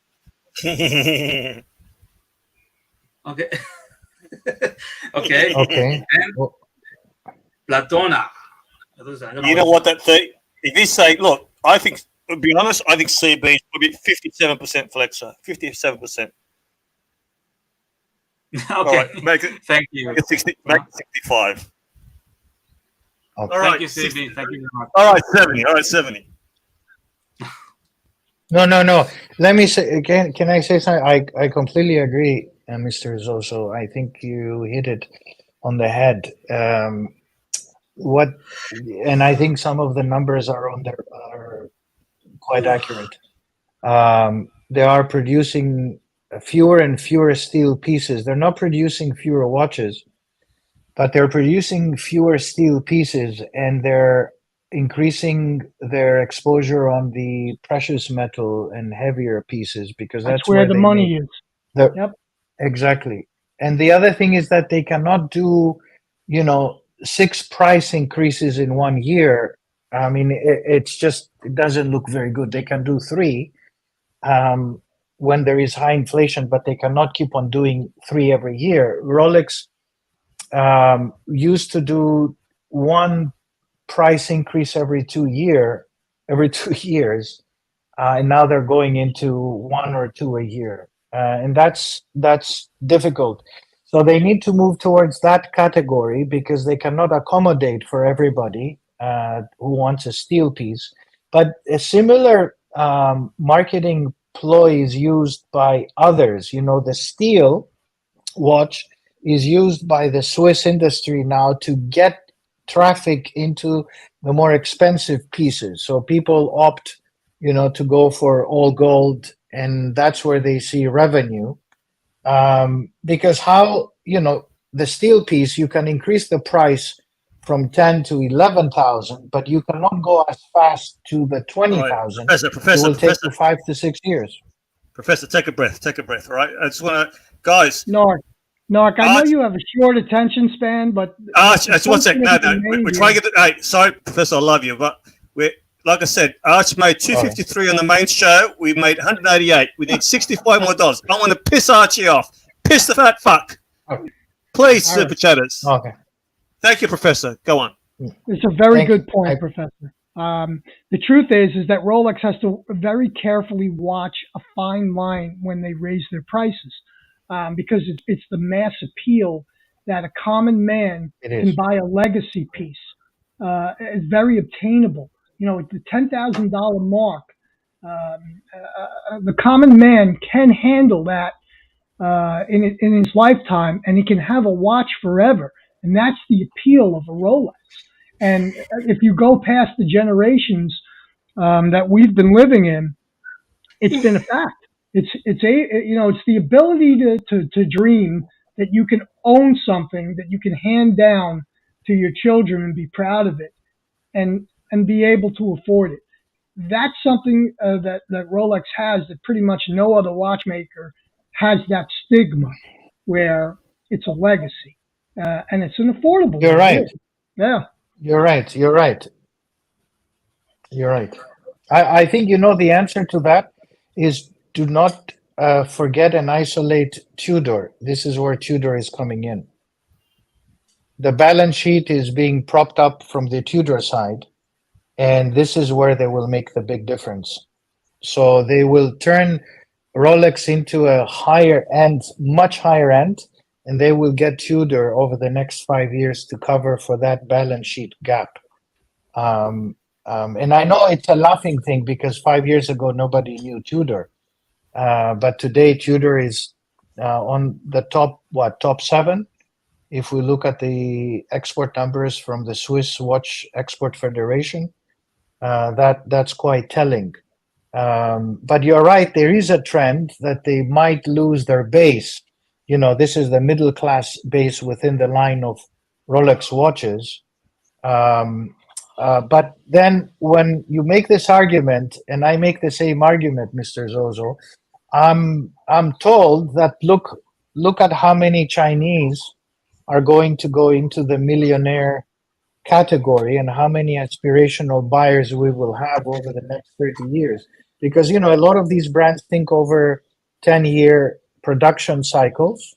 Okay. Okay. And Platona. You know what that thing? If you say, look, I think, to be honest, I think CB is probably 57% flexor, 57%. Okay. All right, make it. Thank you. Make it 65. Okay. All right, Thank you, CB. Thank you very much. All right, 70. All right, 70. No. Let me say, can I say something? I completely agree, Mr. Zoso. I think you hit it on the head. And I think some of the numbers are quite accurate. They are producing fewer and fewer steel pieces. They're not producing fewer watches, but they're producing fewer steel pieces, and they're increasing their exposure on the precious metal and heavier pieces, because that's where the money is. Yep. Exactly. And the other thing is that they cannot do, 6 price increases in 1 year. I mean, it doesn't look very good. They can do 3 when there is high inflation, but they cannot keep on doing 3 every year. Rolex used to do 1 price increase every 2 years, and now they're going into 1 or 2 a year, and that's difficult. So they need to move towards that category, because they cannot accommodate for everybody who wants a steel piece. But a similar marketing ploy is used by others. The steel watch is used by the Swiss industry now to get traffic into the more expensive pieces. So people opt, to go for all gold, and that's where they see revenue. Because the steel piece, you can increase the price from 10 to 11,000, but you cannot go as fast to the 20,000. Professor, it will take you 5 to 6 years. Professor, take a breath. All right, I just want to, guys. Narc, I know you have a short attention span, but just 1 second. No, we're trying to get. Hey, sorry, Professor, I love you, but like I said, Arch made 253 on the main show. We made 188. We need $65 more. I want to piss Archie off. Piss the fat fuck. Okay. Please, super chatters. Okay. Thank you, Professor. Go on. It's a very good point, Professor. The truth is that Rolex has to very carefully watch a fine line when they raise their prices, because it's the mass appeal that a common man can buy a legacy piece. It's very obtainable. You know, at the $10,000 mark, the common man can handle that in his lifetime, and he can have a watch forever. And that's the appeal of a Rolex. And if you go past the generations that we've been living in, it's been a fact. It's the ability to dream that you can own something that you can hand down to your children and be proud of it, and be able to afford it. That's something that Rolex has that pretty much no other watchmaker has, that stigma where it's a legacy and it's an affordable. You're right. Yeah. You're right. You're right. You're right. I think the answer to that is do not forget and isolate Tudor. This is where Tudor is coming in. The balance sheet is being propped up from the Tudor side, and this is where they will make the big difference. So they will turn Rolex into a higher end, much higher end, and they will get Tudor over the next 5 years to cover for that balance sheet gap. And I know it's a laughing thing because 5 years ago nobody knew Tudor, but today Tudor is on the top 7. If we look at the export numbers from the Swiss Watch Export Federation, that's quite telling. But you're right, there is a trend that they might lose their base. This is the middle class base within the line of Rolex watches. But then when you make this argument, and I make the same argument, Mr. Zozo, I'm told that look at how many Chinese are going to go into the millionaire category and how many aspirational buyers we will have over the next 30 years. Because, a lot of these brands think over 10-year production cycles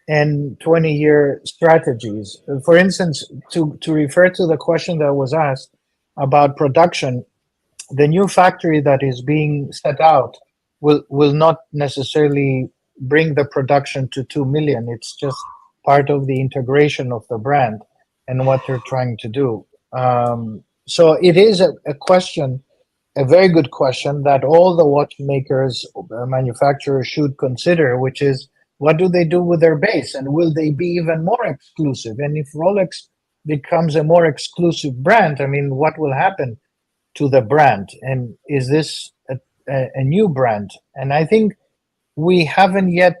and 20-year strategies. For instance, to refer to the question that was asked about production, the new factory that is being set out will not necessarily bring the production to 2 million. It's just part of the integration of the brand and what they're trying to do. So it is a question, a very good question that all the watchmakers, manufacturers should consider, which is what do they do with their base, and will they be even more exclusive? And if Rolex becomes a more exclusive brand, I mean, what will happen to the brand? And is this a new brand? And I think we haven't yet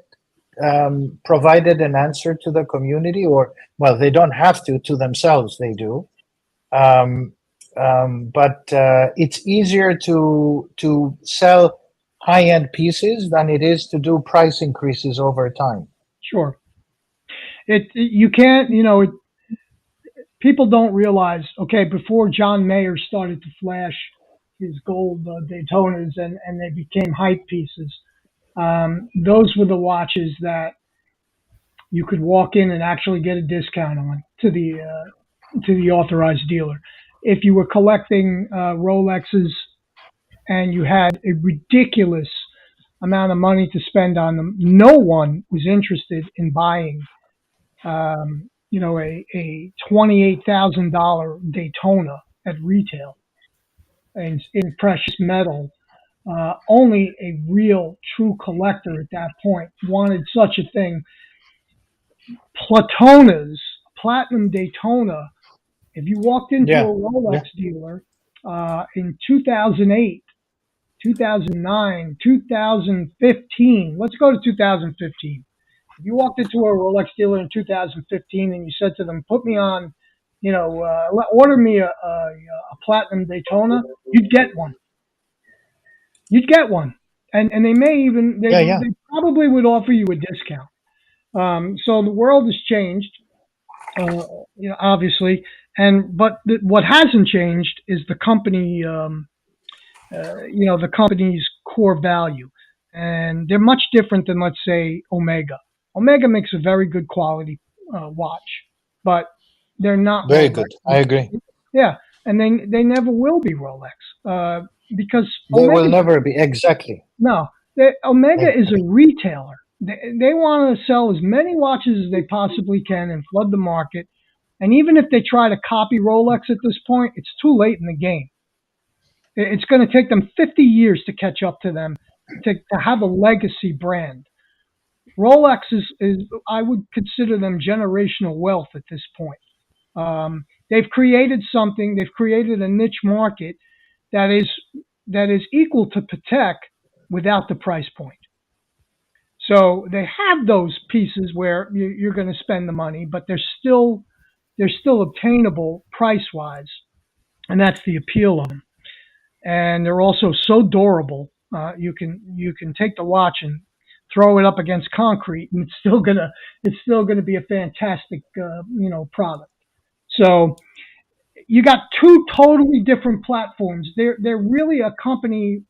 provided an answer to the community, or, well, they don't have to themselves, they do. But it's easier to sell high-end pieces than it is to do price increases over time. Sure. You can't, people don't realize, okay, before John Mayer started to flash his gold Daytonas and they became hype pieces, those were the watches that you could walk in and actually get a discount on to the authorized dealer. If you were collecting Rolexes and you had a ridiculous amount of money to spend on them, no one was interested in buying, a $28,000 Daytona at retail in precious metal. Only a real, true collector at that point wanted such a thing. Platonas, platinum Daytona. If you walked into a Rolex dealer in 2008, 2009, 2015, let's go to 2015. If you walked into a Rolex dealer in 2015 and you said to them, put me on, order me a platinum Daytona, you'd get one. You'd get one. And they may even, they probably would offer you a discount. So the world has changed, obviously. But what hasn't changed is the company, the company's core value. And they're much different than, let's say, Omega. Omega makes a very good quality watch, but they're not very Rolex. good. I agree. Yeah, and they never will be Rolex because they will never be, exactly. No, Omega is a retailer. They want to sell as many watches as they possibly can and flood the market. And even if they try to copy Rolex at this point, it's too late in the game. It's going to take them 50 years to catch up to them, to have a legacy brand. Rolex is I would consider them generational wealth at this point. They've created something. They've created a niche market that is equal to Patek without the price point. So they have those pieces where you're going to spend the money, but they're still obtainable price-wise, and that's the appeal of them. And they're also so durable. You can take the watch and throw it up against concrete, and it's still gonna be a fantastic product. So you got two totally different platforms. They're really a company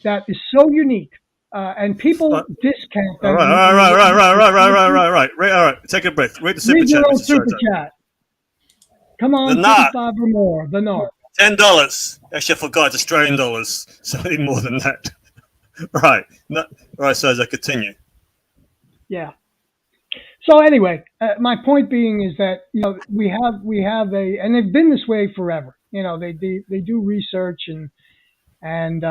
that is so unique, and people discount them. All right. Take a breath. Read the super chat. Super chat. Come on, 55 or more. The North. $10. Actually, I forgot it's Australian dollars, so I need more than that. Right. Right. So as I continue. Yeah. So anyway, my point being is that we have and they've been this way forever. They do research and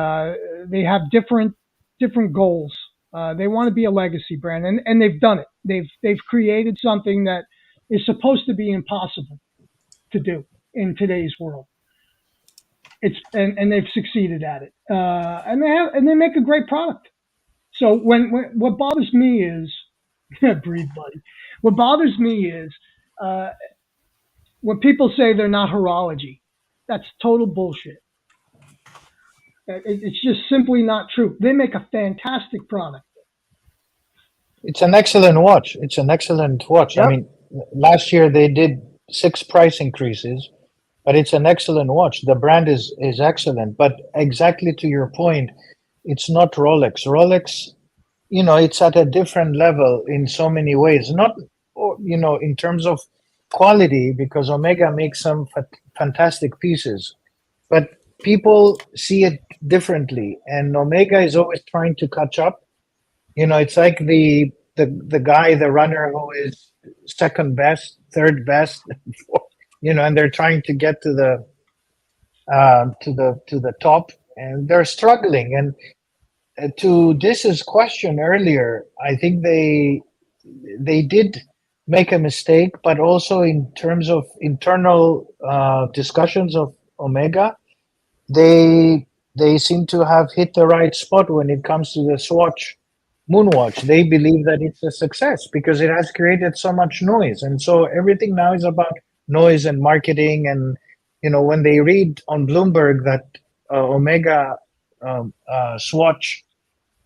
they have different goals. They want to be a legacy brand, and they've done it. They've created something that is supposed to be impossible to do in today's world. And they've succeeded at it, and they make a great product. So when what bothers me is, breathe, buddy. What bothers me is when people say they're not horology. That's total bullshit. It's just simply not true. They make a fantastic product. It's an excellent watch. Yep. I mean, last year they did 6 price increases. But it's an excellent watch. The brand is excellent. But exactly to your point, it's not Rolex. Rolex, it's at a different level in so many ways. Not, in terms of quality, because Omega makes some fantastic pieces. But people see it differently. And Omega is always trying to catch up. It's like the guy, the runner who is second best, third best, and they're trying to get to the top, and they're struggling. And to Dis's question earlier, I think they did make a mistake, but also in terms of internal discussions of Omega, they seem to have hit the right spot when it comes to the Swatch Moonwatch. They believe that it's a success because it has created so much noise, and so everything now is about noise and marketing. And when they read on Bloomberg that Omega Swatch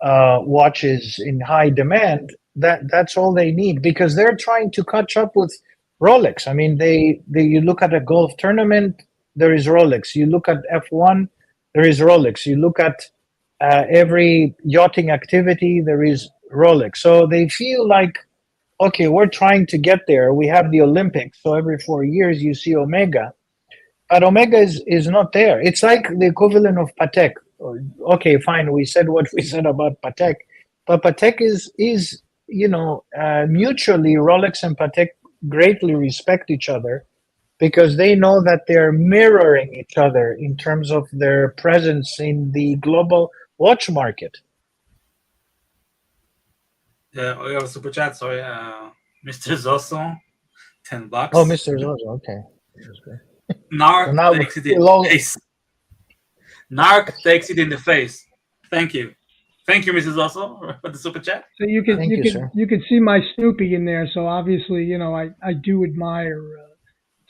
watch is in high demand, that's all they need, because they're trying to catch up with Rolex. I mean, you look at a golf tournament, there is Rolex. You look at F1, there is Rolex. You look at every yachting activity, there is Rolex. So they feel like, okay, we're trying to get there. We have the Olympics, so every 4 years you see Omega, but Omega is not there. It's like the equivalent of Patek. Okay, fine, we said what we said about Patek, but Patek is mutually, Rolex and Patek greatly respect each other because they know that they're mirroring each other in terms of their presence in the global watch market. Yeah, we have a super chat. Sorry, Mr. Zoso, $10. Oh, Mr. Zoso, okay. Narc takes it in the face. Narc takes it in the face. Thank you, Mrs. Zoso, for the super chat. So you can see my Snoopy in there. So obviously, I do admire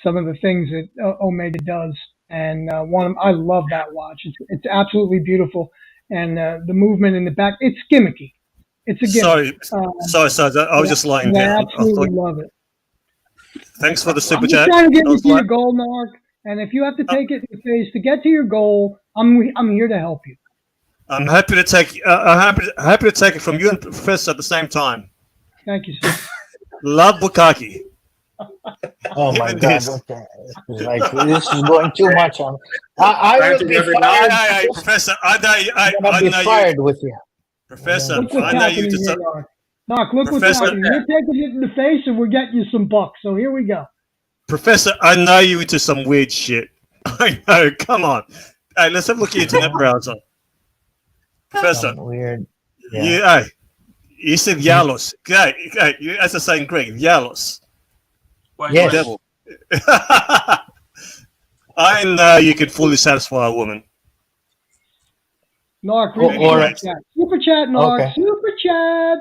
some of the things that Omega does, and I love that watch. It's absolutely beautiful, and the movement in the back, it's gimmicky. It's a gimmick. Sorry. I was just lying down. I absolutely love it. Thanks for the super I'm chat. just trying to get you to your goal, Mark. And if you have to take it in the face to get to your goal, I'm here to help you. I'm happy to take. happy to take it from you and Professor at the same time. Thank you, sir. Love Bukkake. Oh my God! Okay. This is going too much on. I will be fired. Professor, I be fired with you. Professor, I know you just. Mark, look what's Professor- happening. You're taking it in the face, and we're getting you some bucks. So here we go. Professor, I know you into some weird shit. I know. Come on. Hey, let's have a look at your internet browser. Professor. Some weird. Yeah. You said Yalos. Okay. As I say in Greek, Yalos. Yes. Devil. I know you can fully satisfy a woman. Narc, read Or- super chat. Super chat, Narc. Okay. Super chat.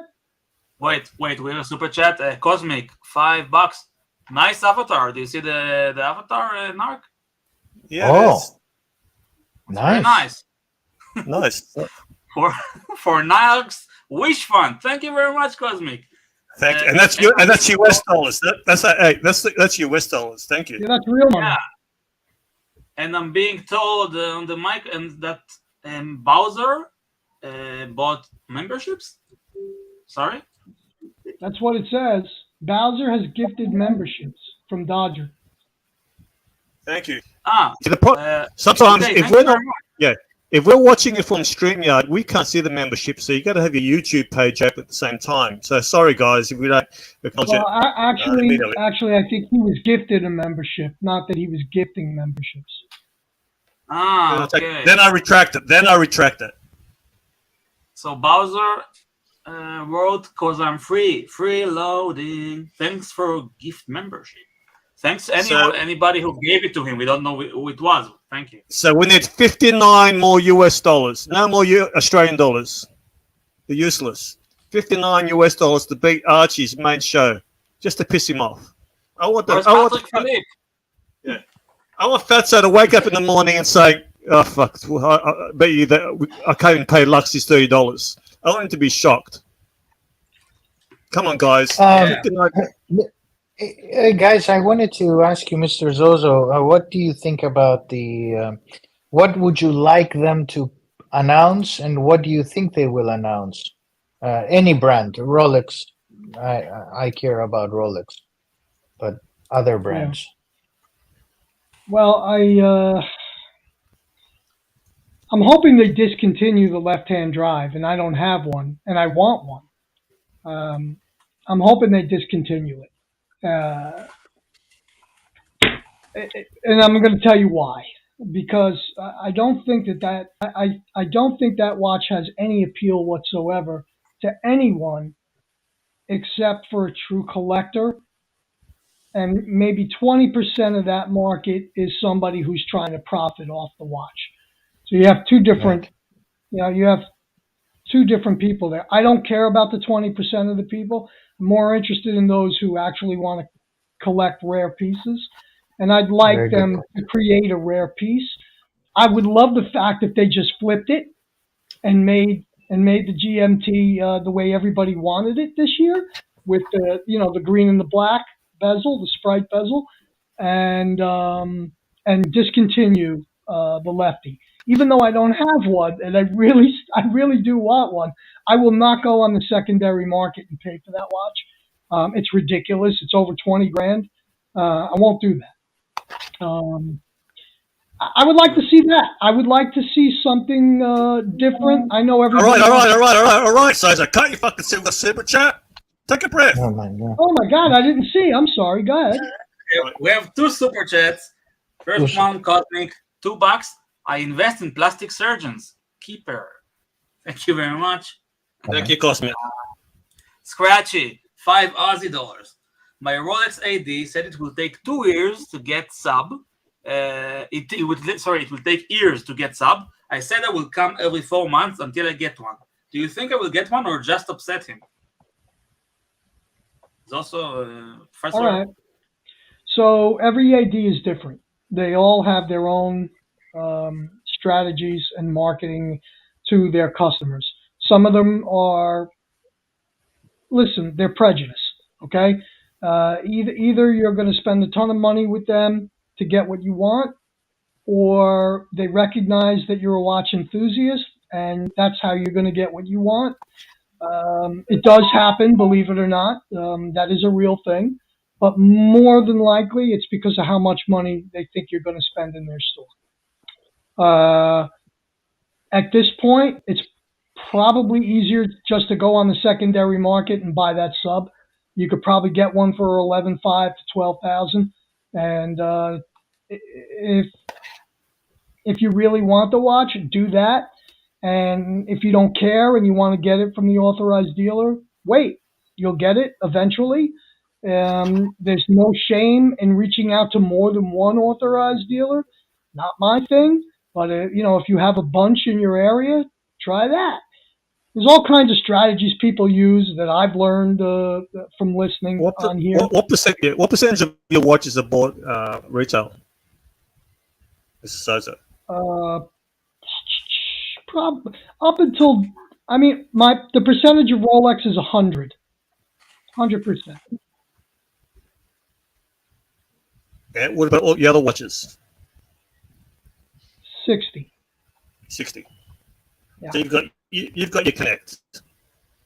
Wait, we have a super chat. Cosmic, $5. Nice avatar. Do you see the avatar, Narc? Yeah. Oh. Very Nice. nice. Nice. For Narc's wish fund. Thank you very much, Cosmic. Thank you. And that's US dollars. That's US dollars. Thank you. Yeah, that's real money. Yeah. And I'm being told on the mic and that Bowser bought memberships. Sorry. That's what it says. Bowser has gifted memberships from Dodger. Thank you. See, Sometimes okay, if we're watching it from StreamYard, we can't see the membership, so you got to have your YouTube page up at the same time. So sorry, guys, if we don't acknowledge Well, it. actually, I think he was gifted a membership, not that he was gifting memberships. Okay. Then I retract it. So Bowser wrote, "Cause I'm free loading. Thanks for gift membership. Thanks anybody who gave it to him. We don't know who it was. Thank you." So we need 59 more US dollars. No more Australian dollars. They're useless. 59 US dollars to beat Archie's main show, just to piss him off. I want Philippe? Yeah. I want Fatso to wake up in the morning and say, "Oh fuck, I bet you that I can't even pay Luxie's $30." I want him to be shocked. Come on, guys. 59. Guys, I wanted to ask you, Mr. Zozo, what do you think about the? What would you like them to announce, and what do you think they will announce? Any brand, Rolex. I care about Rolex, but other brands. Well, I'm hoping they discontinue the left-hand drive, and I don't have one, and I want one. I'm hoping they discontinue it. And I'm going to tell you why. Because I don't think I don't think that watch has any appeal whatsoever to anyone except for a true collector. And maybe 20% of that market is somebody who's trying to profit off the watch. So you have two different, you have two different people there. I don't care about the 20% of the people. I'm more interested in those who actually want to collect rare pieces. And I'd like them to create a rare piece. I would love the fact that they just flipped it and made the GMT the way everybody wanted it this year, with the the green and the black bezel, the Sprite bezel, and discontinue the lefty. Even though I don't have one, and I really do want one, I will not go on the secondary market and pay for that watch. It's ridiculous. It's over 20 grand. I won't do that. I would like to see that. I would like to see something different. I know everybody. All right. So cut your fucking super chat. Take a breath. Oh my god. Oh my god, I didn't see. I'm sorry. Go ahead. We have two super chats. First one, Cosmic, $2. I invest in plastic surgeons. Keeper. Thank you very much. Thank you, Cosmic. Scratchy, $5 Aussie. My Rolex AD said it will take 2 years to get sub. It will take years to get sub. I said I will come every 4 months until I get one. Do you think I will get one or just upset him? It's also first. All right. So every AD is different. They all have their own strategies and marketing to their customers. Some of them are, they're prejudiced. Okay. Either you're going to spend a ton of money with them to get what you want, or they recognize that you're a watch enthusiast and that's how you're going to get what you want. It does happen, believe it or not. That is a real thing. But more than likely, it's because of how much money they think you're going to spend in their store. At this point, it's probably easier just to go on the secondary market and buy that sub. You could probably get one for 11,500 to 12,000, and if you really want the watch, do that. And if you don't care and you want to get it from the authorized dealer, wait. You'll get it eventually. There's no shame in reaching out to more than one authorized dealer. Not my thing, but if you have a bunch in your area, try that. There's all kinds of strategies people use that I've learned from listening on here. What percentage of your watches are bought retail, Mr. Souza? Probably up until the percentage of Rolex is 100%. And what about all the other watches? 60. 60. Yeah. So you've got your connect.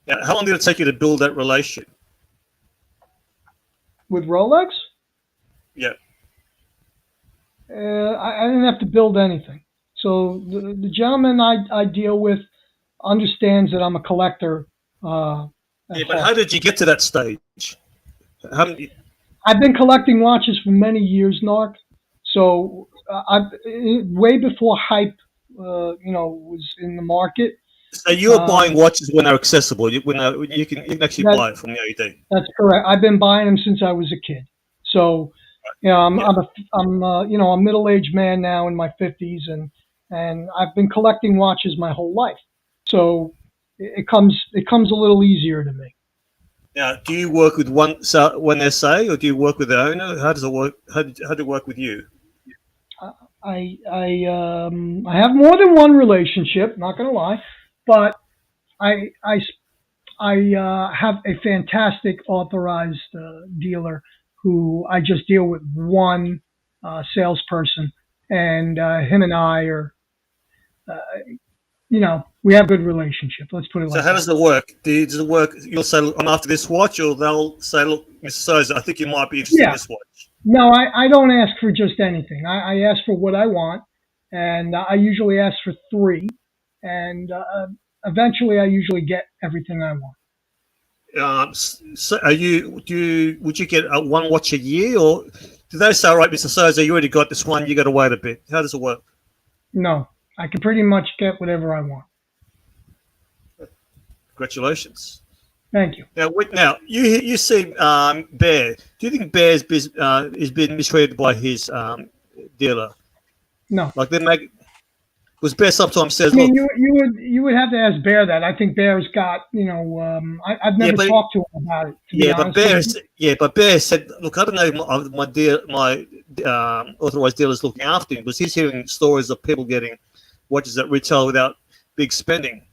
Now, how long did it take you to build that relationship with Rolex? Yeah. I didn't have to build anything. So the gentleman I deal with understands that I'm a collector. But how did you get to that stage? I've been collecting watches for many years, Narc. So way before hype, was in the market. So you were buying watches when they're accessible, when you can actually buy it from the AD. That's correct. I've been buying them since I was a kid. So, I'm a middle-aged man now in my 50s, and I've been collecting watches my whole life. So it comes a little easier to me. Now, do you work with one when they say, or do you work with the owner? How does it work? How do it work with you? I have more than one relationship. Not gonna lie, but I have a fantastic authorized dealer who I just deal with one salesperson, and him and I are, we have a good relationship. Let's put it like that. So how does it work? Does it work? You'll say, I'm after this watch, or they'll say, look, Mr. Souza, I think you might be interested in this watch. No, I don't ask for just anything. I ask for what I want, and I usually ask for 3, and eventually I usually get everything I want. So would you get one watch a year, or do they say, all right, Mr. Souza, you already got this one, you got to wait a bit? How does it work? No, I can pretty much get whatever I want. Congratulations. Thank you. Now you see Bear. Do you think Bear's is being mistreated by his dealer? No. Like they make. Because Bear sometimes says, look, you would have to ask Bear that. I think Bear's got I've never talked to him about it. But Bear said, look, I don't know my authorized dealer's looking after him, because he's hearing stories of people getting watches at retail without big spending.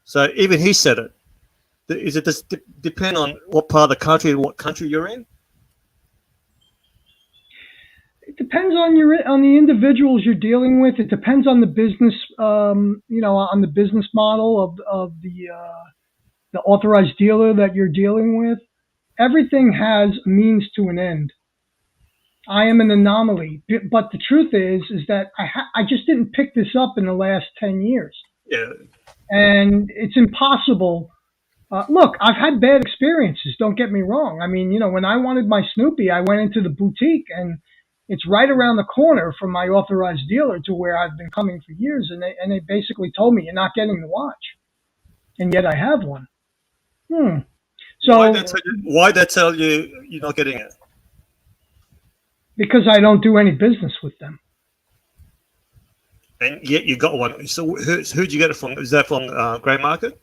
So even he said it. Does it depend on what part of the country and what country you're in? It depends on the individuals you're dealing with. It depends on the business, on the business model of the authorized dealer that you're dealing with. Everything has a means to an end. I am an anomaly, but the truth is that I just didn't pick this up in the last 10 years. Yeah. And it's impossible. Look, I've had bad experiences. Don't get me wrong. I mean, when I wanted my Snoopy, I went into the boutique, and it's right around the corner from my authorized dealer to where I've been coming for years. And they basically told me, you're not getting the watch. And yet I have one. So why'd they tell you you're not getting it? Because I don't do any business with them. And yet you got one. So who'd you get it from? Is that from Grey Market?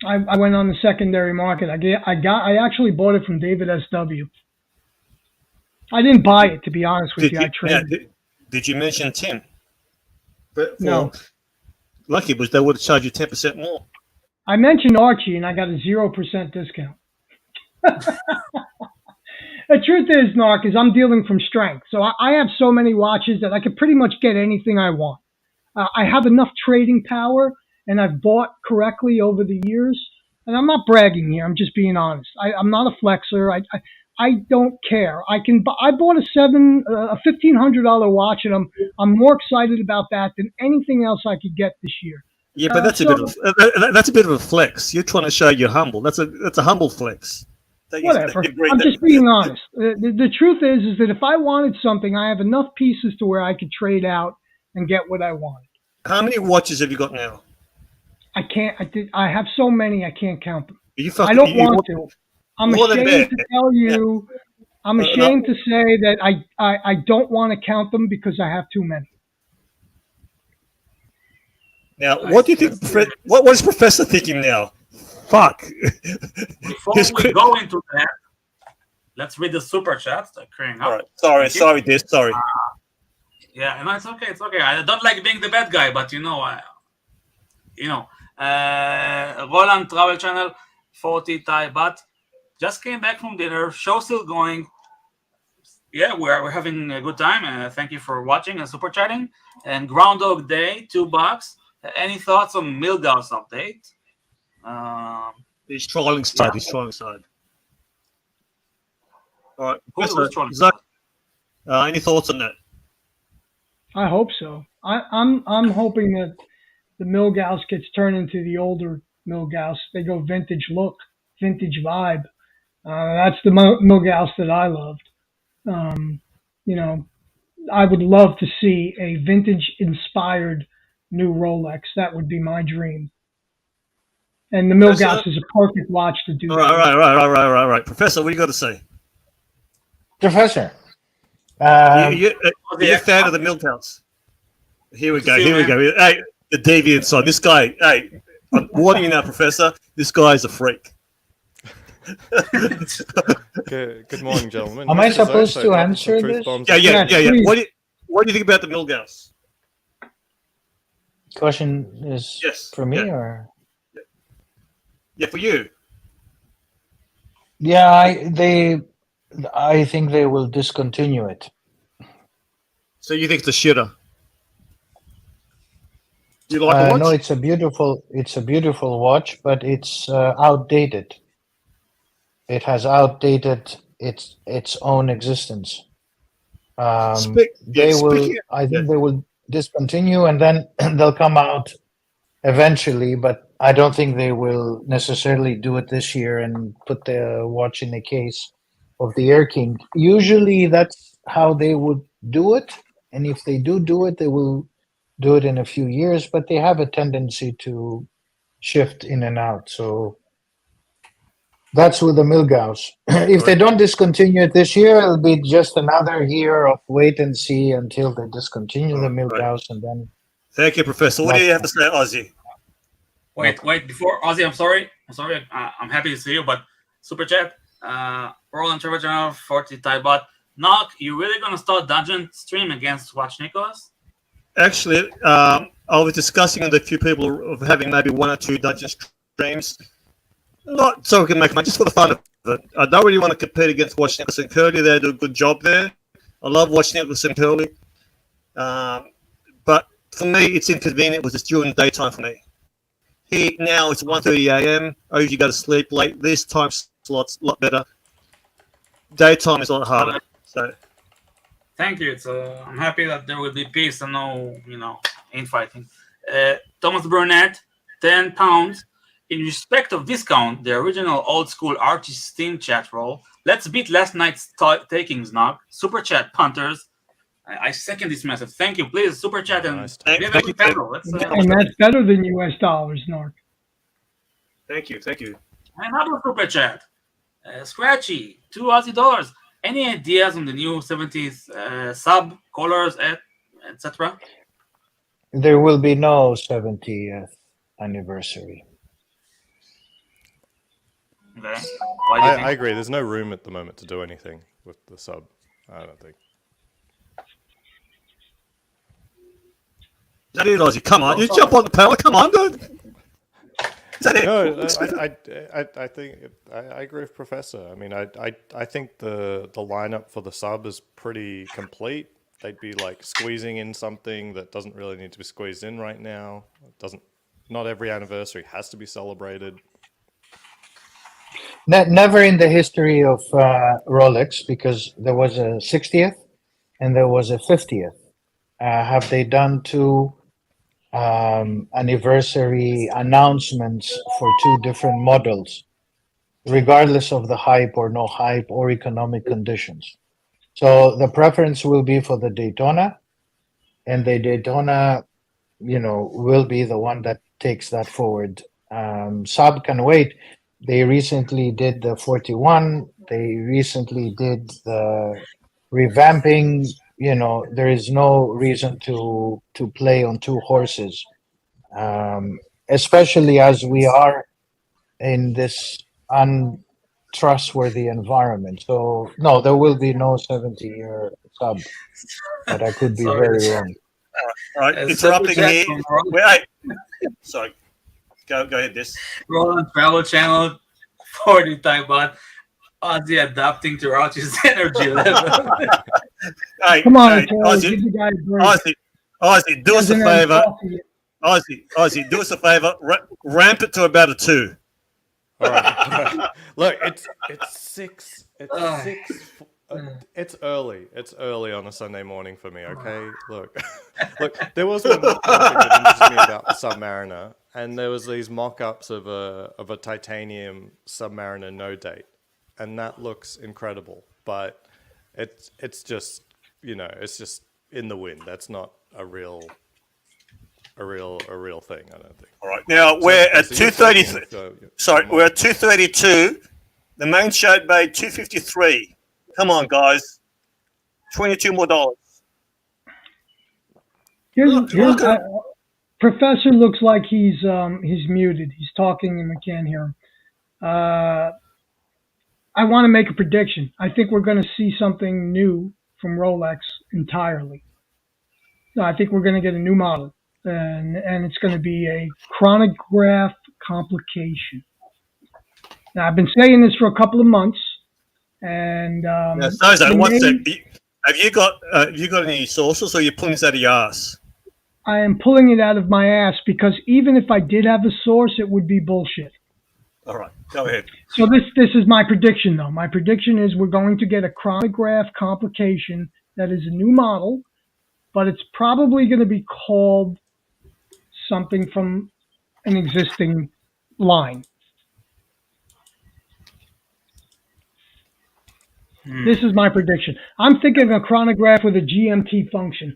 I went on the secondary market. I actually bought it from David S.W. I didn't buy it, to be honest with you. I traded. Did you mention Tim? No. Lucky was they would have charged you 10% more. I mentioned Archie, and I got a 0% discount. The truth is, Narc, is I'm dealing from strength. So I have so many watches that I could pretty much get anything I want. I have enough trading power, and I've bought correctly over the years. And I'm not bragging here. I'm just being honest. I'm not a flexer. I don't care. I bought a $1,500 watch, and I'm more excited about that than anything else I could get this year. Yeah, but that's a bit of a flex. You're trying to show you're humble. That's a humble flex. Whatever. I'm just being honest. The truth is that if I wanted something, I have enough pieces to where I could trade out and get what I wanted. How many watches have you got now? I can't. I have so many I can't count them. I don't want to. I'm ashamed to tell you. Yeah. I'm ashamed to say that I don't want to count them because I have too many. Now, what do you think? What is Professor thinking now? Fuck. Before we go into that, let's read the super chats that are clearing up. All right. Sorry, Dish. Sorry. Yeah, no, it's okay. It's okay. I don't like being the bad guy, but Roland Travel Channel, 40 Thai, but just came back from dinner. Show still going. Yeah, we're having a good time. Thank you for watching and super chatting. And Groundhog Day, $2. Any thoughts on Milgauss update? He's trolling side. Yeah. He's trolling side. All right. Who's trolling side? Any thoughts on that? I hope so. I'm hoping that the Milgauss gets turned into the older Milgauss. They go vintage look, vintage vibe. That's the Milgauss that I loved. I would love to see a vintage-inspired new Rolex. That would be my dream. And the Milgauss is a perfect watch to do that. All right. Professor, what do you got to say? Professor. You're a fan of the Milgauss. Here we go. Hey, the deviant side. This guy, hey, I'm warning you now, Professor. This guy is a freak. Good morning, gentlemen. Am I supposed to answer this? Yeah. What do you think about the Milgauss? Question is for me or? Yeah, for you. Yeah, I think they will discontinue it. So you think it's a shitter? Do you like the watch? No, it's a beautiful watch, but it's outdated. It has outdated its own existence. I think they will discontinue, and then they'll come out eventually, but I don't think they will necessarily do it this year and put the watch in the case of the Air King. Usually that's how they would do it, and if they do it, they will do it in a few years, but they have a tendency to shift in and out. So that's with the Milgauss. If they don't discontinue it this year, it'll be just another year of wait and see until they discontinue the Milgauss, and then. Thank you, Professor. What do you have to say, Ozzy? Wait, before Ozzy, I'm sorry. I'm happy to see you, but super chat. Roland Travel Channel, 40 Thai bot. Knock, you really gonna start dungeon stream against Watch Nicholas? Actually, I was discussing with a few people of having maybe 1 or 2 dungeon streams. Not so we can make money, just for the fun of it. I don't really want to compete against Watch Nicholas and Curly. They do a good job there. I love Watch Nicholas and Curly. But for me, it's inconvenient because it's during the daytime for me. Here now it's 1:30 a.m. I usually go to sleep late. This time slot's a lot better. Daytime is a lot harder. So, thank you. I'm happy that there will be peace and no, infighting. Thomas Burnett, £10. In respect of discount, the original old school Archie Steam chat roll. Let's beat last night's takings, Knock. Super chat punters. I second this message. Thank you. Please super chat and thank you. And that's better than US dollars, Narc. Thank you. Another super chat. Scratchy, $2 Aussie. Any ideas on the new 70s sub colors, etc.? There will be no 70th anniversary. Okay. I agree. There's no room at the moment to do anything with the sub. I don't think. Is that it, Ozzy? Come on, you jump on the panel. Come on, dude. Is that it? No, I think I agree with Professor. I mean, I think the lineup for the sub is pretty complete. They'd be like squeezing in something that doesn't really need to be squeezed in right now. Not every anniversary has to be celebrated. Never in the history of Rolex, because there was a 60th and there was a 50th. Have they done 2 anniversary announcements for 2 different models, regardless of the hype or no hype or economic conditions. So the preference will be for the Daytona, and the Daytona, will be the one that takes that forward. Saab can wait. They recently did the 41. They recently did the revamping. There is no reason to play on 2 horses, especially as we are in this untrustworthy environment. So no, there will be no 70-year sub, but I could be very wrong. All right, interrupting here. Wait, sorry. Go ahead, this. Roland Travel Channel 40 type bot. Ozzy adapting to Archie's energy level. Come on, Ozzy, give the guy a break. Ozzy, do us a favor. Ozzy, do us a favor. Ramp it to about a 2. All right. Look, it's 6. It's 6. It's early. It's early on a Sunday morning for me. Okay. Look. There was one thing that interested me about the Submariner, and there was these mock-ups of a titanium Submariner no date, and that looks incredible. But it's just it's just in the wind. That's not a real thing, I don't think. All right. Now we're at 2:30. Sorry, we're at 2:32. The main show made 2:53. Come on, guys. $22 more. Professor looks like he's muted. He's talking and we can't hear him. I want to make a prediction. I think we're going to see something new from Rolex entirely. No, I think we're going to get a new model, and it's going to be a chronograph complication. Now, I've been saying this for a couple of months, and have you got any sources, or are you pulling this out of your ass? I am pulling it out of my ass because even if I did have a source, it would be bullshit. All right, go ahead. So this is my prediction, though. My prediction is we're going to get a chronograph complication that is a new model, but it's probably going to be called something from an existing line. This is my prediction. I'm thinking of a chronograph with a GMT function.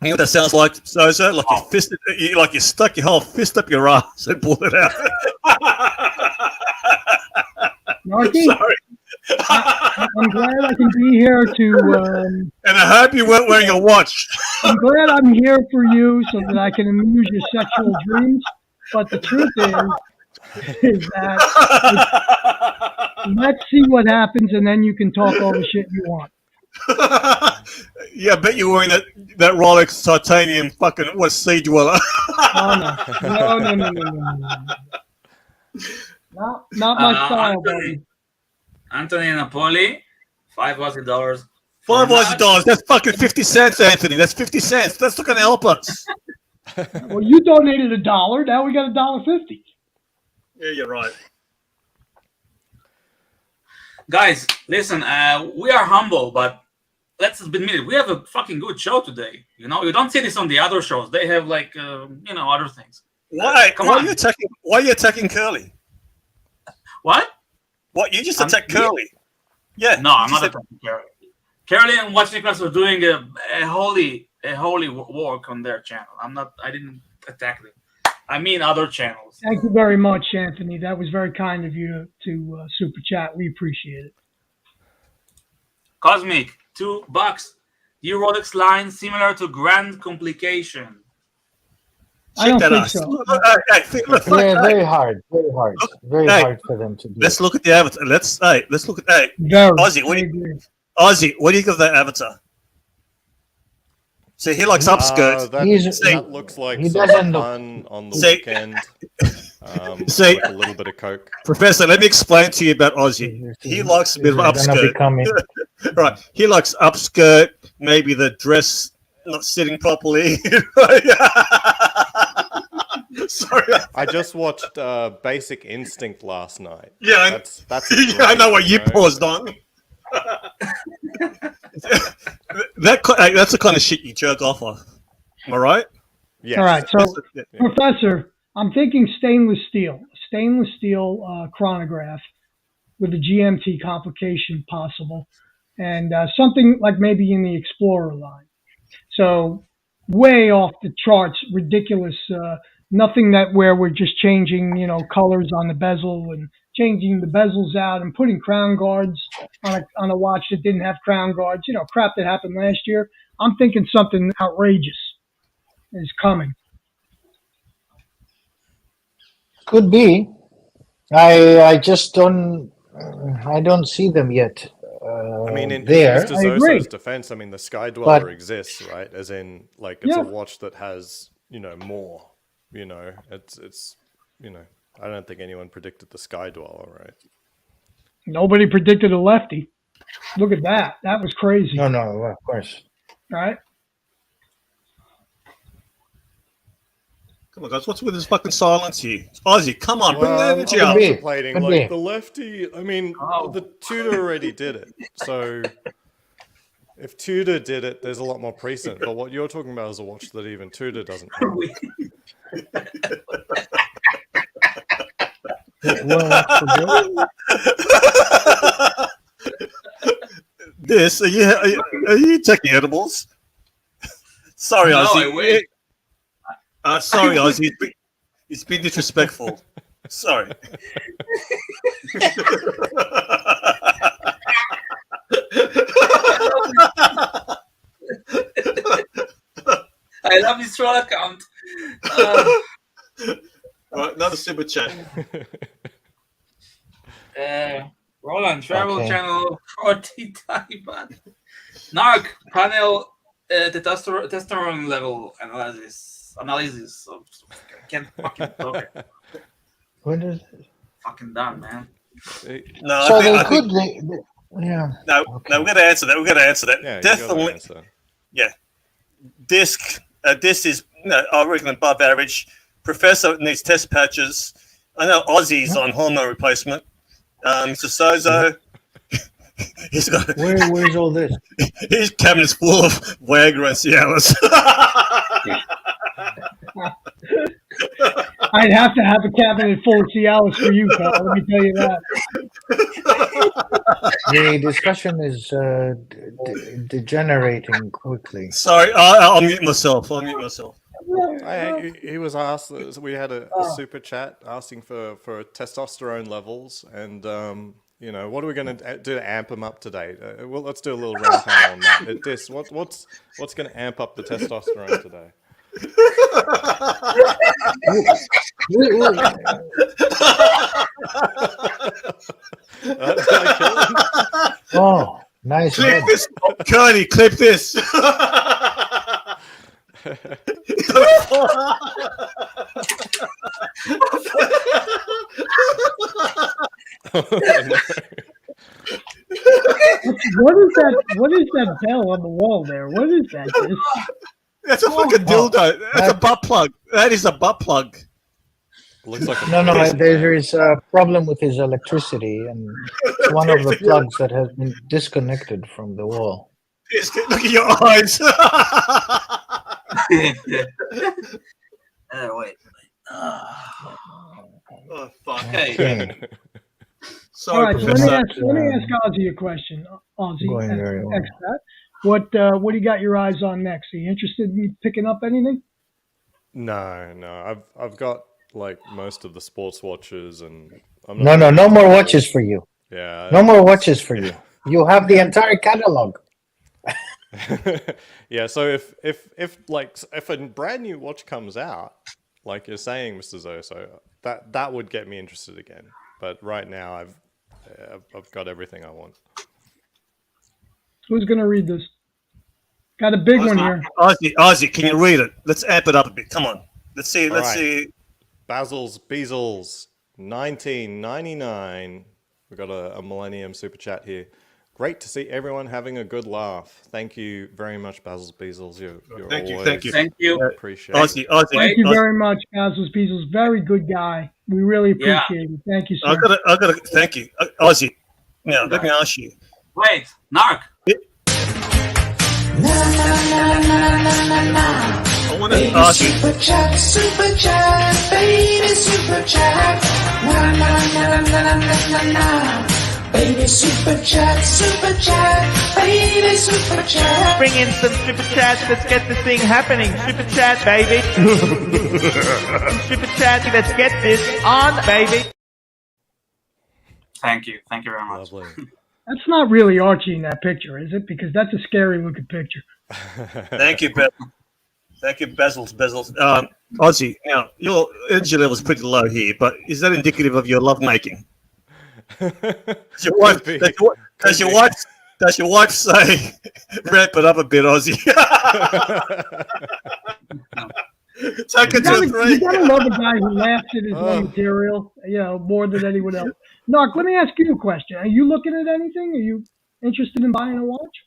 You know what that sounds like, Sosa? Like you stuck your whole fist up your ass and pulled it out. Marky, sorry. I'm glad I can be here to... and I hope you weren't wearing a watch. I'm glad I'm here for you so that I can amuse your sexual dreams. But the truth is that let's see what happens, and then you can talk all the shit you want. Yeah, I bet you're wearing that Rolex titanium fucking Sea Dweller. No. Not my style, buddy. Anthony Napoli, $5 Aussie. $5 Aussie. That's fucking 50 cents, Anthony. That's 50 cents. That's not going to help us. Well, you donated $1. Now we got $1.50. Yeah, you're right. Guys, listen, we are humble, but let's admit it. We have a fucking good show today. You don't see this on the other shows. They have other things. Why are you attacking Curly? What? What? You just attacked Curly? Yeah. No, I'm not attacking Curly. Curly and watchmakers are doing a holy work on their channel. I didn't attack them. I mean other channels. Thank you very much, Anthony. That was very kind of you to super chat. We appreciate it. Cosmic, $2. New Rolex line similar to Grand Complication. I don't think so. Very hard for them to do. Let's look at the avatar. Let's look at Ozzy. What do you give that avatar? See, he likes upskirts. That looks like some fun on the weekend. See, like a little bit of coke. Professor, let me explain to you about Ozzy. He likes a bit of upskirt. Right. He likes upskirt, maybe the dress not sitting properly. Sorry. I just watched Basic Instinct last night. Yeah, that's I know what you paused on. That's the kind of shit you jerk off of. Am I right? Yes. All right, so Yeah. Professor, I'm thinking stainless steel chronograph with a GMT complication possible, and something like maybe in the Explorer line. So way off the charts, ridiculous. Nothing that where we're just changing, colors on the bezel and changing the bezels out and putting crown guards on a watch that didn't have crown guards. Crap that happened last year. I'm thinking something outrageous is coming. Could be. I just don't. I don't see them yet. I mean, in there. Mr. Zoso's defense, I mean, the Sky Dweller exists, right? As in, like, it's a watch that has, more. It's I don't think anyone predicted the Sky Dweller, right? Nobody predicted a lefty. Look at that. That was crazy. No, of course. Right? Come on, guys, what's with this fucking silence here? Ozzy, come on, bring the energy I'm up. contemplating, like, the lefty, I mean, the Tudor already did it. So, if Tudor did it, there's a lot more precedent. But what you're talking about is a watch that even Tudor doesn't have. This, are you taking edibles? Sorry, Ozzy. Sorry, Ozzy. He's been disrespectful. Sorry. I love his troll account. Right, another super chat. Roland, travel channel 40 Taliban. Narc panel testosterone level analysis of I can't fucking talk. What is it? Fucking done, man. No, so I think, yeah. No, we're gonna answer that. Yeah, definitely. Answer. Yeah. Disc is I reckon above average. Professor needs test patches. I know Ozzy's on hormone replacement. Mr. Sozo, he's got. Where's all this? His cabinet's full of Viagra and Cialis. I'd have to have a cabinet full of Cialis for you, pal. Let me tell you that. The discussion is degenerating quickly. Sorry, I'll mute myself. He was asked. We had a super chat asking for testosterone levels, and what are we going to do to amp them up today? Well, let's do a little round panel on that. What's going to amp up the testosterone today? Oh, nice. Clip this, Cody. Clip this. What is that bell on the wall there? What is that? That's a fucking dildo. That's a butt plug. That is a butt plug. Looks like No, there is a problem with his electricity, and it's one of the plugs that has been disconnected from the wall. Look at your eyes. Wait. Oh, fuck. Okay. All right, so let me ask Ozzy a question. Ozzy, Going very well. expert. What do you got your eyes on next? Are you interested in picking up anything? No. I've got like most of the sports watches, and I'm No more watches for you. Yeah. No more watches for you. You have the entire catalog. Yeah. So if a brand new watch comes out, like you're saying, Mr. Zoso, that would get me interested again. But right now, I've got everything I want. Who's going to read this? Got a big one here. Ozzy, can you read it? Let's amp it up a bit. Come on. Let's see. See. Basil's Beazles, 1999. We've got a Millennium Super Chat here. Great to see everyone having a good laugh. Thank you very much, Basil's Beazles. You're Thank always you. Thank you. Appreciate it. Ozzy. Thank you very much, Basil's Beazles. Very good guy. We really appreciate it. Thank you, sir. I gotta thank you, Ozzy. Now let me ask you. Wait, Narc. I want to ask you. Super chat, baby, super chat. Na na na na na na na na. Baby, super chat, baby, super chat. Bring in some super chats. Let's get this thing happening. Super chat, baby. Super chat. Let's get this on, baby. Thank you very much. Lovely. That's not really Archie in that picture, is it? Because that's a scary looking picture. Thank you, Basil. Thank you, Bezels. Ozzy, now your energy level is pretty low here, but is that indicative of your love making? Does your wife say, "Wrap it up a bit, Ozzy"? Take it to three. You gotta love a guy who laughs at his own material, more than anyone else. Narc, let me ask you a question. Are you looking at anything? Are you interested in buying a watch?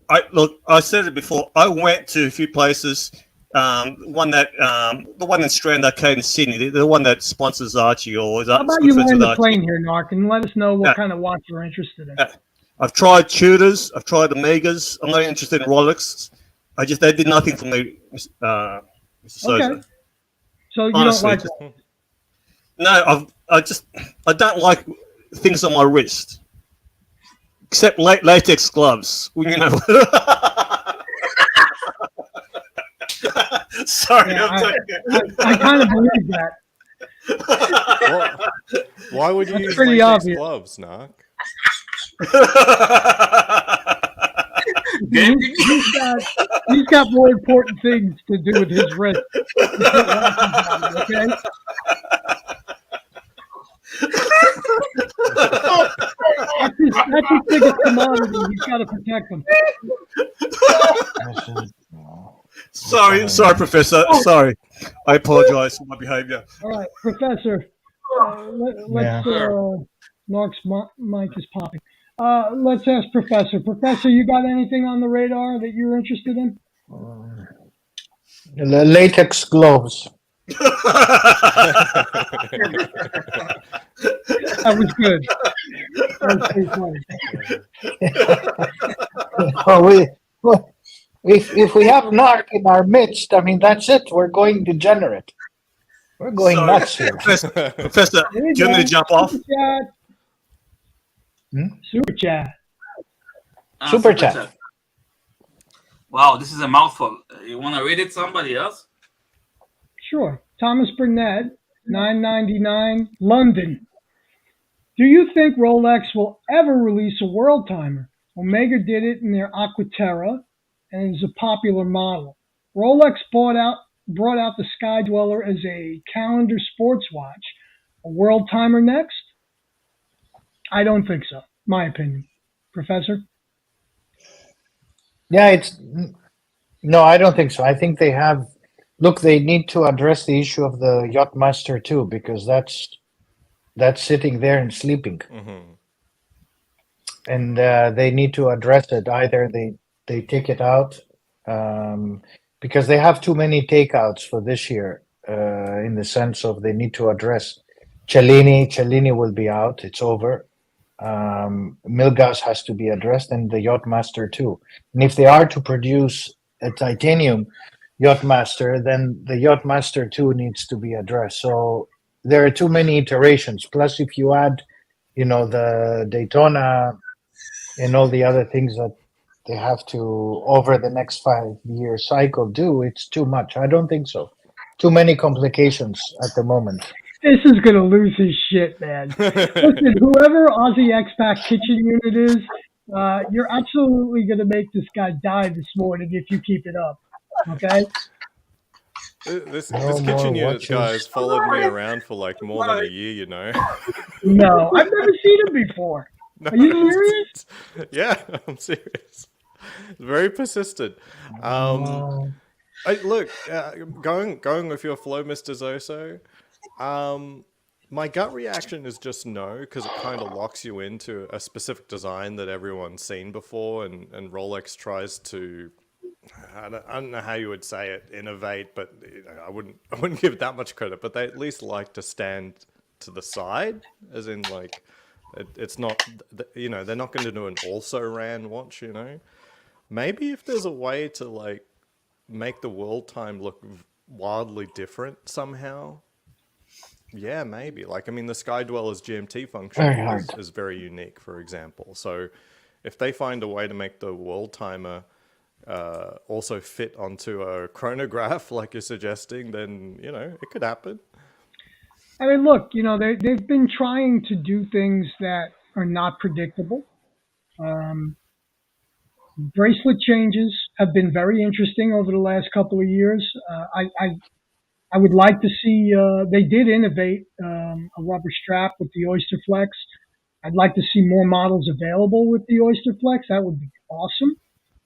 I said it before. I went to a few places. The one in Strand Arcade in Sydney, the one that sponsors Archie, or is How about you land the plane here, Narc, and let us know what kind of watch you're interested in. I've tried Tudors. I've tried Omegas. I'm not interested in Rolex. They did nothing for me, Mr. Souza. Okay. So you Honestly, don't like that? No, I don't like things on my wrist, except latex gloves. Well, you know. Sorry, Yeah, I kind of believe that. Why would you That's use pretty latex obvious. gloves, Narc? He's got more important things to do with his wrist. Okay. That's his biggest commodity. He's got to protect them. Sorry, Professor. Sorry, I apologise for my behaviour. All right, Professor. Narc's mic is popping. Let's ask Professor. Professor, you got anything on the radar that you're interested in? Latex gloves. That was good. That was pretty funny. If we have Narc in our midst, I mean, that's it. We're going degenerate. We're going nuts here. Professor, do you want me to jump off? Super chat. Super chat. Wow, this is a mouthful. You want to read it? Somebody else? Sure. Thomas Burnett, $9.99, London. Do you think Rolex will ever release a world timer? Omega did it in their Aquaterra, and is a popular model. Rolex brought out the Sky Dweller as a calendar sports watch. A world timer next? I don't think so. My opinion. Professor? Yeah, no, I don't think so. I think they have. Look, they need to address the issue of the Yachtmaster too, because that's sitting there and sleeping, and they need to address it. Either they take it out because they have too many takeouts for this year. In the sense of they need to address Cellini will be out. It's over. Milgauss has to be addressed, and the Yachtmaster too. And if they are to produce a titanium Yachtmaster, then the Yachtmaster 2 needs to be addressed. So there are too many iterations. Plus, if you add, the Daytona and all the other things that they have to, over the next 5-year cycle, do, it's too much. I don't think so. Too many complications at the moment. This is going to lose his shit, man. Listen, whoever Aussie X-Pac kitchen unit is, you're absolutely going to make this guy die this morning if you keep it up. Okay? This kitchen unit guy has followed me around for like more than a year, No, I've never seen him before. No, Are you serious? Yeah, I'm serious. Very persistent. Look, going with your flow, Mr. Zoso. My gut reaction is just no, because it kind of locks you into a specific design that everyone's seen before, and Rolex tries to, I don't know how you would say it, innovate, but I wouldn't give it that much credit, but they at least like to stand to the side, as in like, it's not, they're not going to do an also-ran watch, Maybe if there's a way to like make the world time look wildly different somehow, yeah, maybe. Like, I mean, the Sky Dweller's GMT function Very hard. is very unique, for example. So if they find a way to make the world timer also fit onto a chronograph like you're suggesting, then, you know, it could happen. I mean, look, you know, they've been trying to do things that are not predictable. Bracelet changes have been very interesting over the last couple of years. I would like to see, they did innovate a rubber strap with the Oyster Flex. I'd like to see more models available with the Oyster Flex. That would be awesome.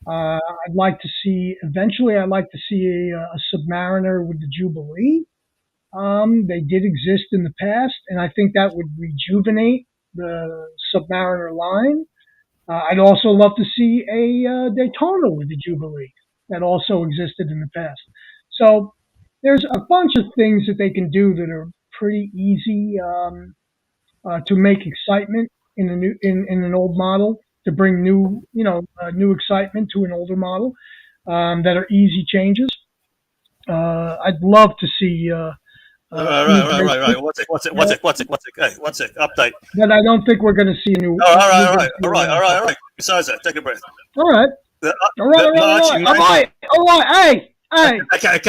I'd like to see, eventually, I'd like to see a Submariner with the Jubilee. They did exist in the past, and I think that would rejuvenate the Submariner line. I'd also love to see a Daytona with the Jubilee that also existed in the past. So there's a bunch of things that they can do that are pretty easy to make excitement in a new in an old model, to bring new new excitement to an older model that are easy changes. I'd love to see. Right. What's it? Hey, what's it? Update. But I don't think we're going to see a new. All right. Besides that, take a breath. All right. All right. Hey. Okay.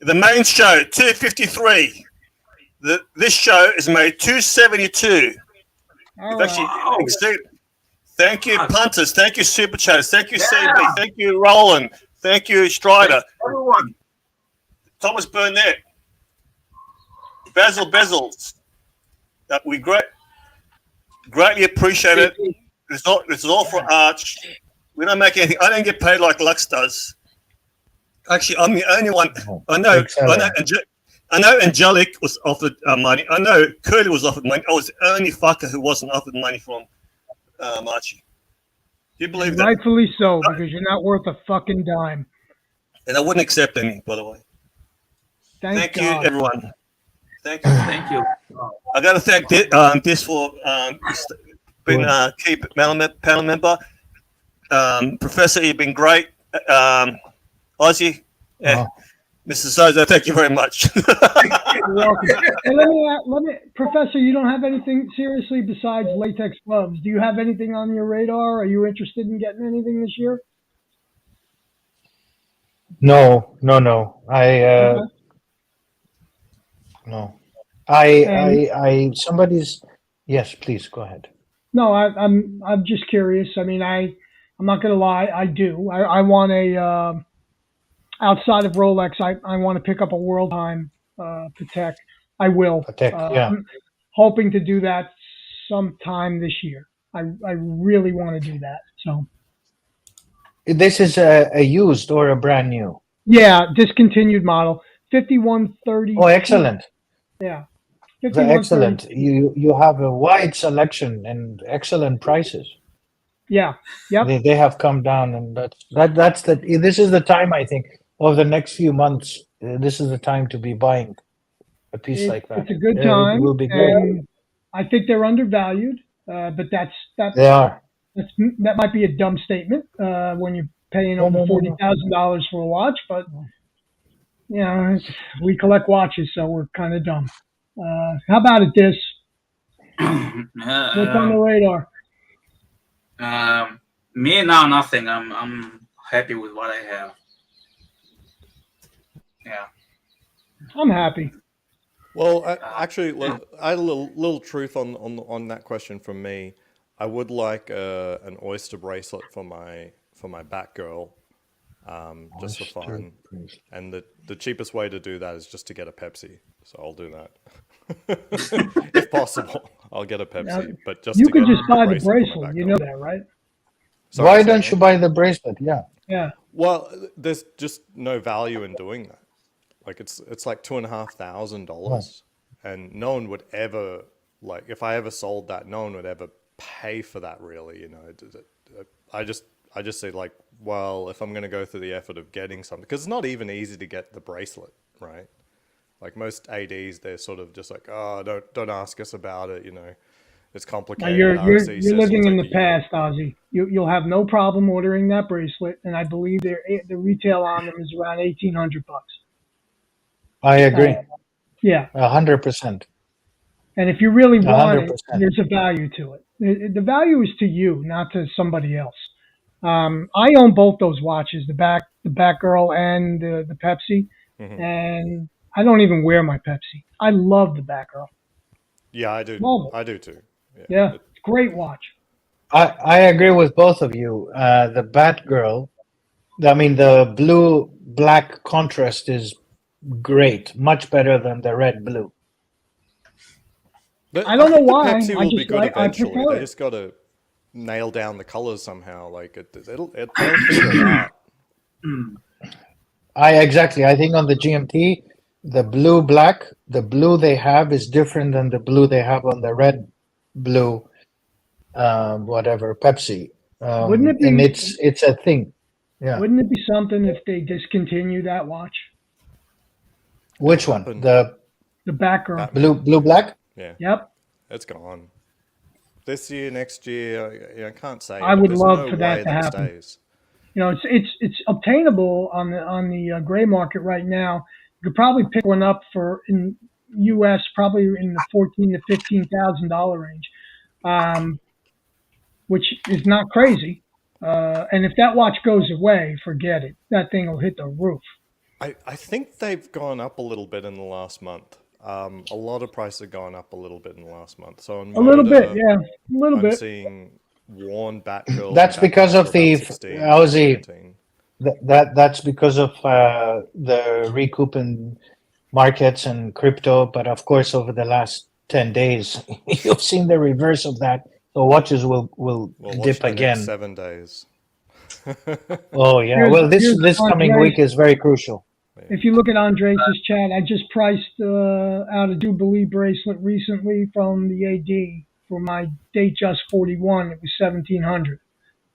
The main show, 253. This show is made 272. Thank you, punters. Thank you, super chatters. Thank you, CB. Thank you, Roland. Thank you, Strider. Everyone. Thomas Burnett. Basil Bezels. We greatly appreciate it. It's all for Arch. We don't make anything. I don't get paid like Lux does. Actually, I'm the only one. I know Angelic was offered money. I know Curly was offered money. I was the only fucker who wasn't offered money from Archie. Do you believe that? Rightfully so, because you're not worth a fucking dime. And I wouldn't accept any, by the way. Thank you, everyone. Thank you. I got to thank this for being a key panel member. Professor, you've been great. Ozzy, Mr. Sozo, thank you very much. You're welcome. And let me, Professor, you don't have anything seriously besides latex gloves. Do you have anything on your radar? Are you interested in getting anything this year? No. Somebody's. Yes, please go ahead. No, I'm just curious. I mean, I'm not gonna lie. I do. I want a outside of Rolex. I want to pick up a world time Patek. I will. Patek, yeah. I'm hoping to do that sometime this year. I really want to do that. So. This is a used or a brand new? Yeah, discontinued model, 5130. Oh, excellent. Yeah. Excellent. You have a wide selection and excellent prices. Yeah. Yep. They have come down, and this is the time, I think, over the next few months. This is the time to be buying a piece like that. It's a good time. It will be good. And I think they're undervalued, but they are. That might be a dumb statement when you're paying over $40,000 for a watch, but you know, we collect watches, so we're kind of dumb. How about it, this? What's on the radar? Me now, nothing. I'm happy with what I have. Yeah, I'm happy. Well, actually, I had a little truth on that question from me. I would like an oyster bracelet for my Batgirl, just for fun. And the cheapest way to do that is just to get a Pepsi. So I'll do that. If possible, I'll get a Pepsi. Now, but you could just buy the bracelet. You know that, right? Sorry, why don't you buy the bracelet? Yeah. Yeah. Well, there's just no value in doing that. Like it's like $2,500, and no one would ever, like, if I ever sold that, no one would ever pay for that, really. You know, I just say, like, well, if I'm going to go through the effort of getting something, because it's not even easy to get the bracelet, right? Like most ADs, they're sort of just like, oh, don't ask us about it, you know. it's Now complicated. you're RSE you're says living it'll in take the a year. past, Ozzy. You'll have no problem ordering that bracelet, and I believe the retail on them is around $1,800. I agree. Yeah, 100%. and if you really want it, 100%. there's a value to it. The value is to you, not to somebody else. I own both those watches, the Batgirl and the Pepsi, Mhm. and I don't even wear my Pepsi. I love the Batgirl. Yeah, I do. Love it. I do too. Yeah, it's a great watch. I agree with both of you. The Batgirl, I mean, the blue-black contrast is great, much better than the red-blue. I don't know think why. The Pepsi I will be just good like. I eventually. prefer They it. just got to nail down the colors somehow. Like they'll figure it out. Exactly. I think on the GMT, the blue they have is different than the blue they have on the red-blue, whatever Pepsi. Wouldn't it be? And it's a thing. Yeah. Wouldn't it be something if they discontinue that watch? Which one? The Batgirl. blue black? Yeah. Yep. It's gone. This year, next year, I can't say. I but would there's love no for that way to happen. Stays. You know, it's obtainable on the gray market right now. You could probably pick one up for in U.S. probably in the $14,000 to $15,000 range, which is not crazy. And if that watch goes away, forget it. That thing will hit the roof. I think they've gone up a little bit in the last month. A lot of prices have gone up a little bit in the last month. So on A little bit, yeah, a little I'm bit. seeing worn Batgirls. That's because of the Aussie. 17. That's because of the recouping markets and crypto. But of course, over the last 10 days, you've seen the reverse of that. So watches will Watch dip the again. next 7 days. Oh yeah. Well, this coming Andre. week is very crucial. If you look at Andres' chat, I just priced out a Jubilee bracelet recently from the AD for my date just 41. It was 1,700.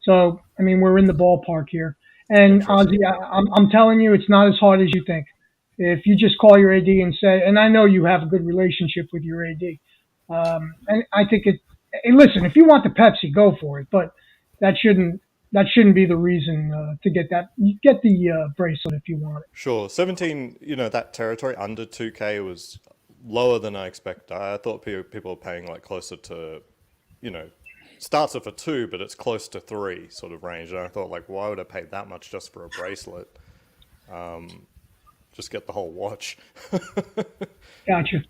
So I mean, we're in the ballpark here. And Ozzy, I'm telling you, it's not as hard as you think. If you just call your AD and say, and I know you have a good relationship with your AD, and I think it. Hey, listen, if you want the Pepsi, go for it, but that shouldn't be the reason to get that. You get the bracelet if you want it. Sure. 17, that territory under 2K was lower than I expected. I thought people were paying like closer to, starts off at 2, but it's close to 3 sort of range. And I thought, like, why would I pay that much just for a bracelet? Just get the whole watch. Gotcha.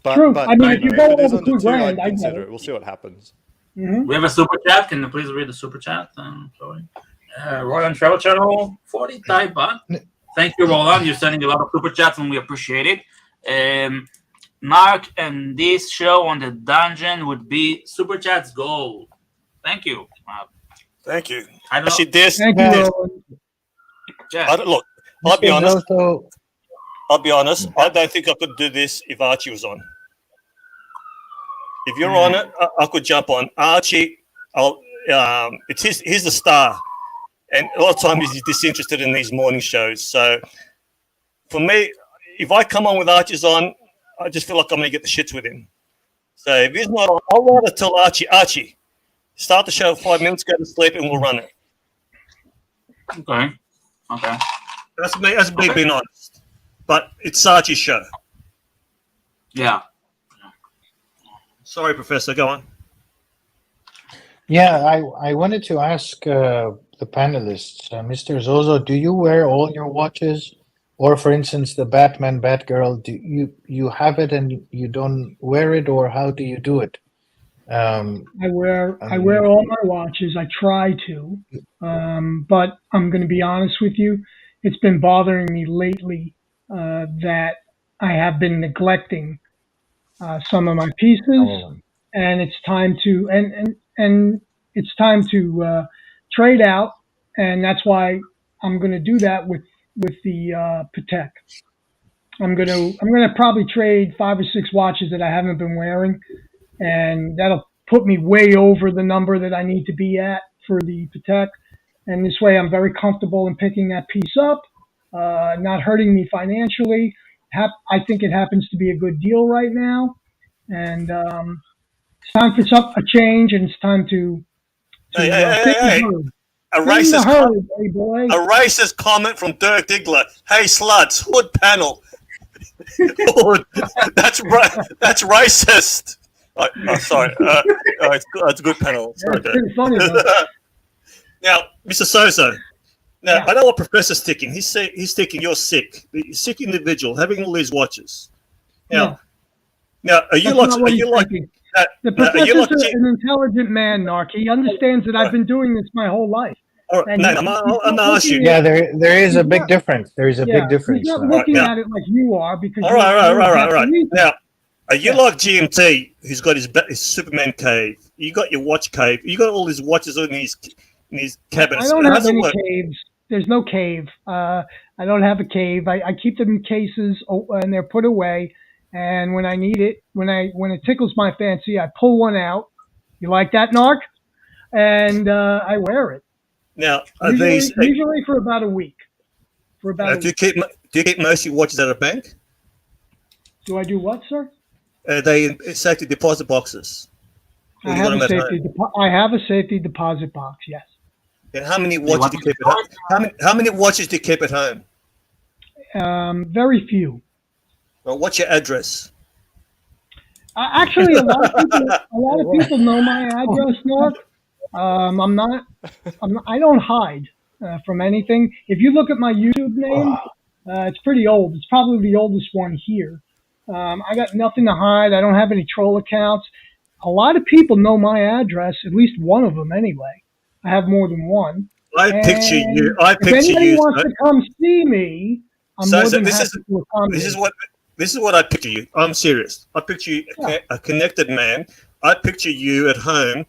But, True. But, I mean, if you go it is over under 2, $2,000, I'd I get consider it. it. We'll see what happens. We have a super chat. Can you please read the super chat? Sorry. Roland Travel Channel 40 type baht. Thank you, Roland. You're sending a lot of super chats and we appreciate it. Mark, and this show on the dungeon would be super chats gold. Thank you. Thank you. I don't Actually, know. this. Thank you, Roland. Yeah. Look, I'll be Mr. honest. Zoto- I'll be honest. I don't think I could do this if Archie was on. If you're on it, I could jump on. Archie, he's the star. And a lot of times he's disinterested in these morning shows. So for me, if I come on with Archie's on, I just feel like I'm going to get the shits with him. So if he's not on, I'll rather tell Archie, start the show 5 minutes, go to sleep, and we'll run it. Okay. That's me being honest. But it's Archie's show. Yeah. Sorry, Professor. Go on. Yeah, I wanted to ask the panelists, Mr. Zozo, do you wear all your watches? Or for instance, the Batgirl, do you have it and you don't wear it, or how do you do it? I wear all my watches. I try to, but I'm going to be honest with you. It's been bothering me lately that I have been neglecting some of my pieces, and it's time to and it's time to trade out, and that's why I'm going to do that with the Patek. I'm gonna probably trade 5 or 6 watches that I haven't been wearing, and that'll put me way over the number that I need to be at for the Patek. And this way, I'm very comfortable in picking that piece up, not hurting me financially. I think it happens to be a good deal right now, and It's time for a change, and it's time to Hey, a Sing the racist, herd, hey boy. a racist comment from Dirk Diggler. Hey, sluts, hood panel. Hood. That's racist. Sorry. It's a good panel. Sorry, That's pretty funny, though. Now, Mr. Soso. Now, I know what Professor's thinking. He's thinking you're sick. You're a sick individual having all these watches. Now, are you That's not what Are he's you like? thinking. The professor's an intelligent man, Narc. He understands that I've been doing this my whole life. All right, And no, he's I'm not not asking you. Yeah, there is a big difference. There is a big difference. He's not now. looking at it like you are because. All right. Now, are you like GMT, who's got his Superman cave? You got your watch cave. You got all his watches in his cabinets. I don't have any caves. There's no cave. I don't have a cave. I keep them in cases and they're put away. And when I need it, when it tickles my fancy, I pull one out. You like that, Narc? And I wear it. Now, usually for about a week. Do you keep most of your watches at a bank? Do I do what, sir? They in safety deposit boxes. I have a safety deposit box. Yes. And how many watches do you keep at home? How many watches do you keep at home? Very few. Well, what's your address? Actually, a lot of people know my address, North. I don't hide from anything. If you look at my YouTube name, it's pretty old. It's probably the oldest one here. I got nothing to hide. I don't have any troll accounts. A lot of people know my address, at least one of them anyway. I have more than one. Picture you. If anybody wants to come see me, I'm more than happy to accommodate. This is what I picture you. I'm serious. I picture you a connected man. I picture you at home.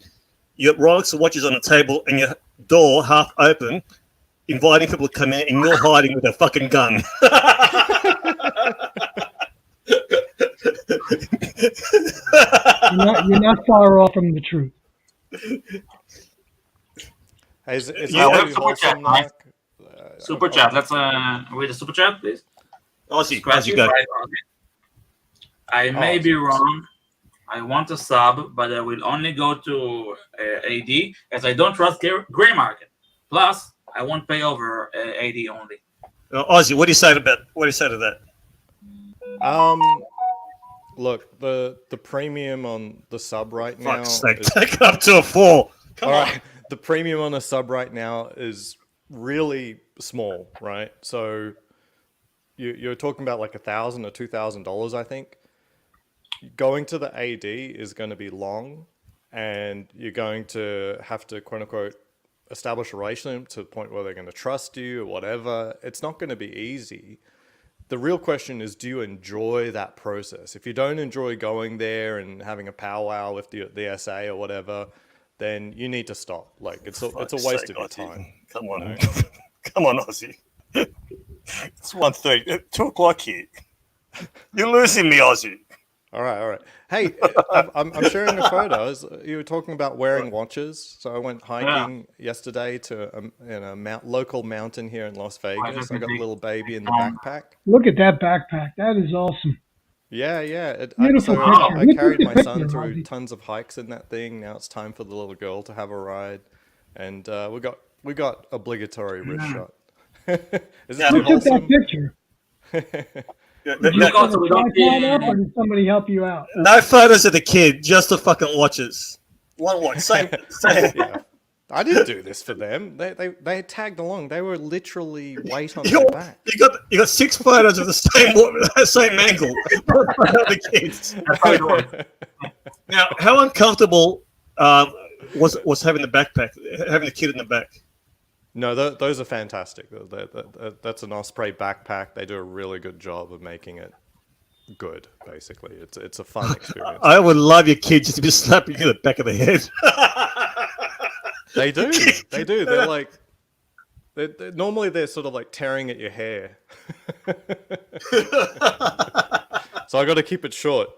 You got Rolex watches on the table and your door half open, inviting people to come in, and you're hiding with a fucking gun. You're not far off from the truth. Hey, is super chat, Mike? Super chat. Let's read the super chat, please. Aussie, go. I may be wrong. I want a sub, but I will only go to AD as I don't trust gray market. Plus, I won't pay over AD only. Aussie, what do you say to that? Look, the premium on the sub right now. Fuck's sake, take it up to a 4. Come on. Right. The premium on a sub right now is really small, right? So you're talking about like $1,000 or $2,000, I think. Going to the AD is going to be long, and you're going to have to, quote unquote, establish a relationship to the point where they're going to trust you or whatever. It's not going to be easy. The real question is, do you enjoy that process? If you don't enjoy going there and having a powwow with the SA or whatever, then you need to stop. Like, it's a waste of your time. Come on, you know? Come on, Aussie. It's 1:30, 2 o'clock here. You're losing me, Aussie. All right. Hey, I'm sharing a photo. You were talking about wearing watches. So I went hiking yesterday to a local mountain here in Las Vegas. I got a little baby in the backpack. Look at that backpack. That is awesome. Yeah. Beautiful picture. I carried my son through tons of hikes in that thing. Now it's time for the little girl to have a ride, and we got obligatory wrist shot. Is this Who took that picture? Did did somebody help you out? No photos of the kid, just the fucking watches. One watch, same. Yeah. I didn't do this for them. They tagged along. They were literally weight on their back. You got 6 photos of the same angle. The kids. Now, how uncomfortable was having the kid in the back? No, those are fantastic. That's an Osprey backpack. They do a really good job of making it good, basically. It's a fun experience. I would love your kid just to be slapping you in the back of the head. They do. They're like... normally they're sort of like tearing at your hair. So I got to keep it short.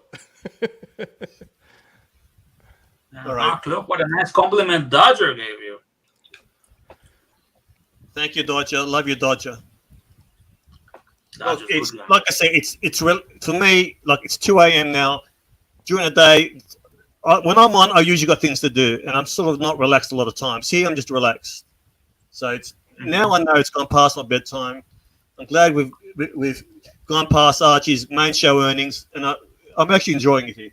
All right. Look what a nice compliment Dodger gave you. Thank you, Dodger. Love you, Dodger. Look, it's like I say, it's real for me. Like, it's 2 a.m. now. During the day, when I'm on, I usually got things to do, and I'm sort of not relaxed a lot of times. Here, I'm just relaxed. So it's now I know it's gone past my bedtime. I'm glad we've gone past Archie's main show earnings, and I'm actually enjoying it here.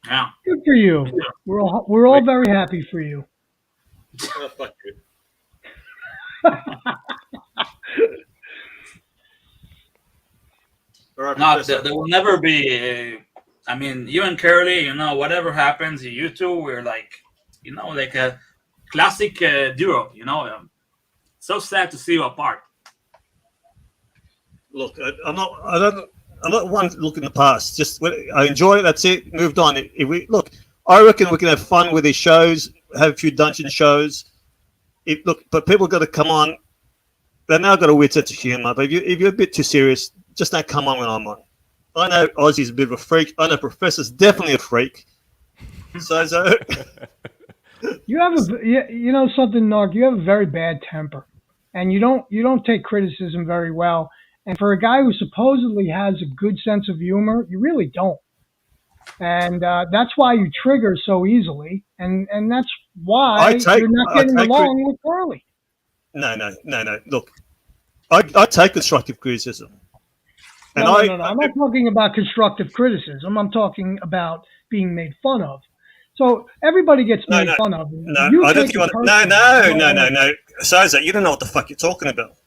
Yeah. Good for you. We're all very happy for you. Oh, fuck you. No, there will never be. I mean, you and Curly, you know, whatever happens, you two, we're like, you know, like a classic duo. You know, so sad to see you apart. Look, I'm not one to look in the past. Just I enjoy it. That's it. Moved on. I reckon we can have fun with these shows. Have a few dungeon shows. But people got to come on. They're now got a weird sense of humor. But if you're a bit too serious, just don't come on when I'm on. I know Ozzy's a bit of a freak. I know Professor's definitely a freak. So you have you know something, Narc. You have a very bad temper, and you don't take criticism very well. And for a guy who supposedly has a good sense of humor, you really don't. And that's why you trigger so easily, and that's why you're not getting along with Curly. No. Look, I take constructive criticism. And no. I'm not talking about constructive criticism. I'm talking about being made fun of. So everybody gets made fun of. No, I don't think you want. No. Soza, you don't know what the fuck you're talking about.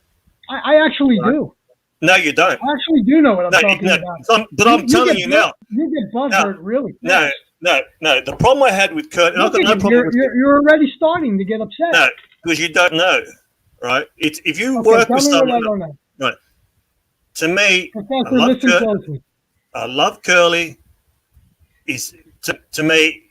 I actually do. No, you don't. I actually do know what I'm talking about. But I'm telling you now. You get butthurt really fast. No. The problem I had with Kurt, and I've got no problem with you're already starting to get upset. No, because you don't know, right? If you work with someone, right? To me, I love Curly. To me,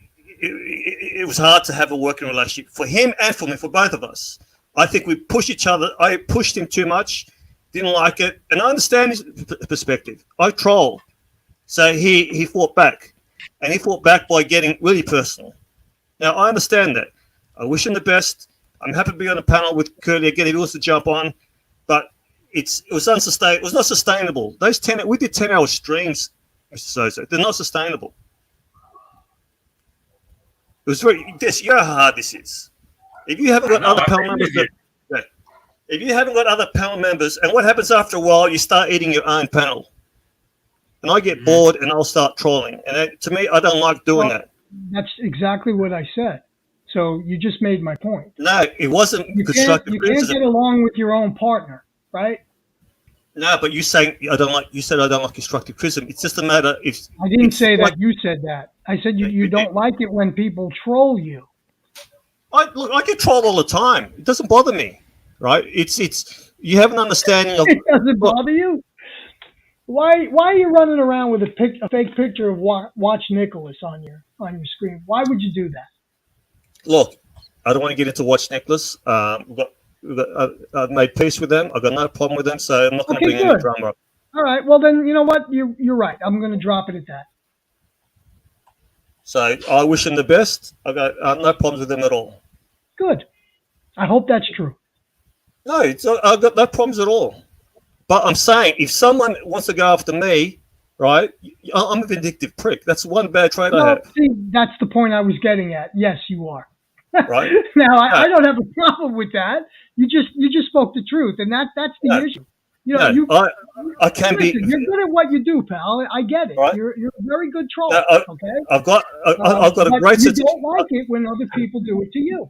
it was hard to have a working relationship for him and for me, for both of us. I think we push each other. I pushed him too much. Didn't like it, and I understand his perspective. I troll, so he fought back, and he fought back by getting really personal. Now I understand that. I wish him the best. I'm happy to be on a panel with Curly again if he wants to jump on, but it was unsustainable. It was not sustainable. We did 10-hour streams, Mr. Sosa. They're not sustainable. It was you know how hard this is. If you haven't got other panel members. If you haven't got other panel members, and what happens after a while, you start eating your own panel. And I get bored, and I'll start trolling. And to me, I don't like doing that. That's exactly what I said. So you just made my point. No, it wasn't constructive criticism. You can't get along with your own partner, right? No, but you saying I don't like. You said I don't like constructive criticism. It's just a matter if I didn't say that. You said that. I said you don't like it when people troll you. I get trolled all the time. It doesn't bother me. Right? It's you have an understanding of. It doesn't bother you. Why are you running around with a fake picture of Watch Nicholas on your screen? Why would you do that? Look, I don't want to get into Watch Nicholas. I've made peace with them. I've got no problem with them, so I'm not going to bring any drama up. All right. Well, then you know what? You're right. I'm going to drop it at that. So I wish them the best. I've got no problems with them at all. Good. I hope that's true. No, I've got no problems at all. But I'm saying, if someone wants to go after me, right, I'm a vindictive prick. That's one bad trait I have. See, that's the point I was getting at. Yes, you are. Right. Now, I don't have a problem with that. You just spoke the truth, and that's the issue. You know, I can be. You're good at what you do, pal. I get it. Right? You're a very good troll. Okay. I've got a great sense. You don't like it when other people do it to you.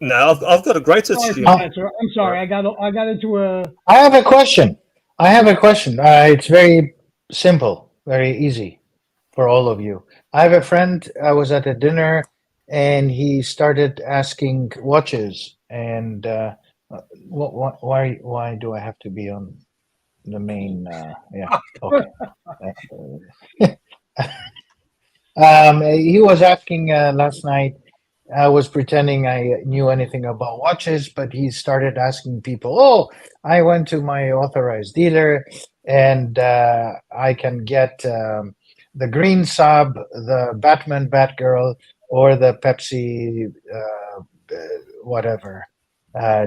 No, I've got a great sense of humor. I'm sorry. I got into a. I have a question. It's very simple, very easy for all of you. I have a friend. I was at a dinner, and he started asking watches. And why do I have to be on the main? Yeah. Okay. He was asking last night. I was pretending I knew anything about watches, but he started asking people, oh, I went to my authorized dealer and I can get the green sub, the Batman Batgirl, or the Pepsi, whatever,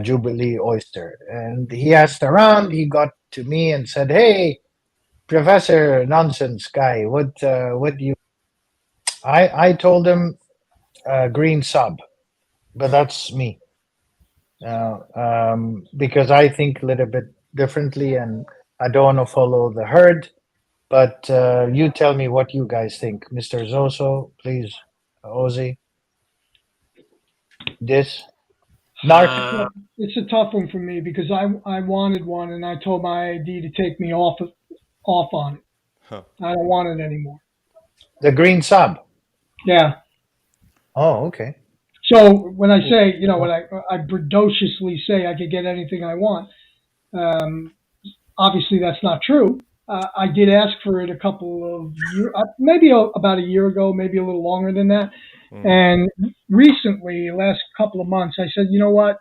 Jubilee Oyster. And he asked around, he got to me and said, hey, Professor Nonsense Guy, what do you I told him green sub, but that's me. Because I think a little bit differently, and I don't want to follow the herd. But you tell me what you guys think, Mr. Zoso, please, Ozzy. This Narc. It's a tough one for me because I wanted one and I told my ID to take me off on it. Huh. I don't want it anymore. The green sub. Yeah. Oh, okay. So when I say, you know, when I bradociously say I could get anything I want, obviously that's not true. I did ask for it a couple of years, maybe about a year ago, maybe a little longer than that. And recently, last couple of months, I said, you know what?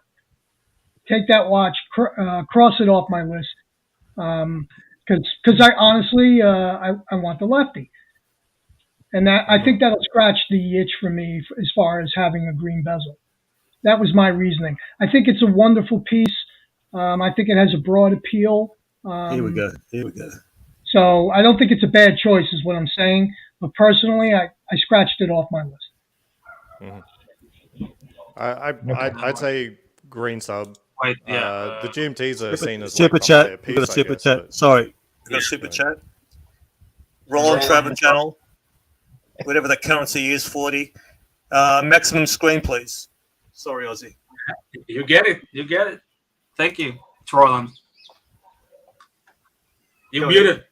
Take that watch, cross it off my list. Because I honestly, I want the lefty. And that I think that'll scratch the itch for me as far as having a green bezel. That was my reasoning. I think it's a wonderful piece. I think it has a broad appeal. Here we go. So I don't think it's a bad choice is what I'm saying. But personally, I scratched it off my list. I'd say green sub. Wait, yeah. The GMTs are seen as super like chat. piece, We got a I super guess, chat. but- Sorry, we got a super chat. Roland Traven channel. Whatever the currency is, 40. Maximum screen, please. Sorry, Ozzy. You get it. You get it. Thank you, Roland. You Go muted.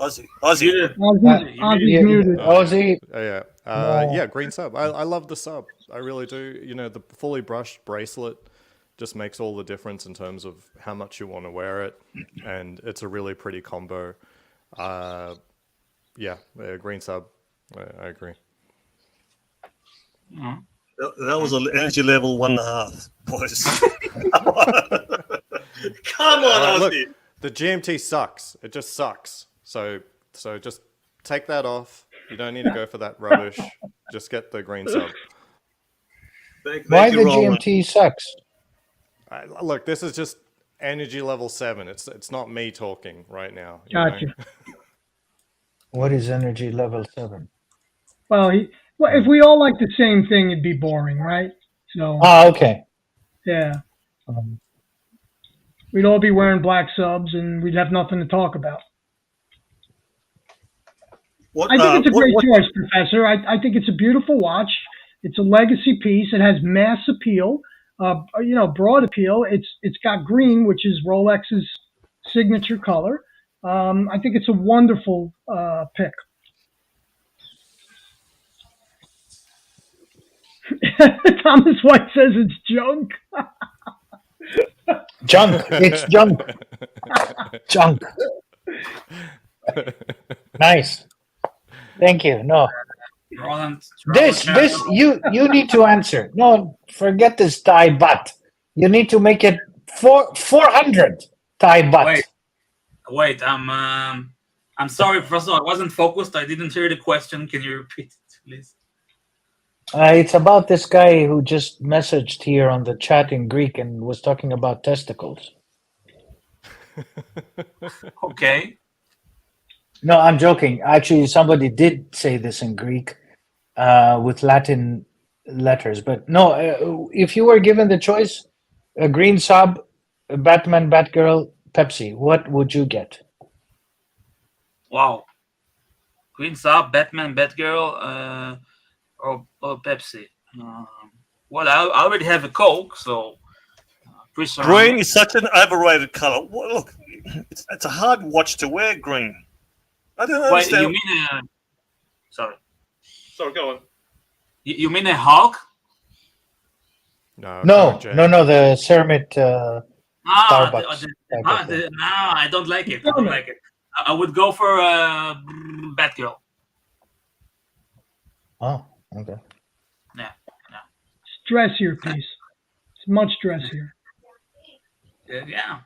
Ozzy. Muted. Ozzy's muted. Ozzy. Yeah. No. Yeah, green sub. I love the sub. I really do. You know, the fully brushed bracelet just makes all the difference in terms of how much you want to wear it, and it's a really pretty combo. Yeah, green sub. I agree. That was an energy level 1.5, boys. Come on, Look, Ozzy. the GMT sucks. It just sucks. So just take that off. You don't need to go for that rubbish. Just get the green sub. Why the GMT sucks? Look, this is just energy level 7. It's not me talking right now. You know? Gotcha. What is energy level 7? Well, if we all like the same thing, it'd be boring, right? So. Okay. Yeah. We'd all be wearing black subs, and we'd have nothing to talk about. I think it's a great choice, Professor. I think it's a beautiful watch. It's a legacy piece. It has mass appeal, broad appeal. It's got green, which is Rolex's signature color. I think it's a wonderful pick. Thomas White says it's junk. Junk. It's junk. Junk. Nice. Thank you. No. This you need to answer. No, forget this tie butt. You need to make it 400 tie butt. Wait. I'm sorry, Professor. I wasn't focused. I didn't hear the question. Can you repeat it, please? It's about this guy who just messaged here on the chat in Greek and was talking about testicles. Okay. No, I'm joking. Actually, somebody did say this in Greek with Latin letters. But no, if you were given the choice, a green sub, a Batman, Batgirl, Pepsi, what would you get? Wow. Green sub, Batman, Batgirl, or Pepsi. Well, I already have a Coke, so. Green is such an overrated color. Look, it's a hard watch to wear, green. I don't understand. You mean sorry, go on. You mean a Hulk? No, the Cermet Starbucks. No, I don't like it. I would go for Batgirl. Oh, okay. Yeah. It's dressier piece. It's much dressier. Yeah.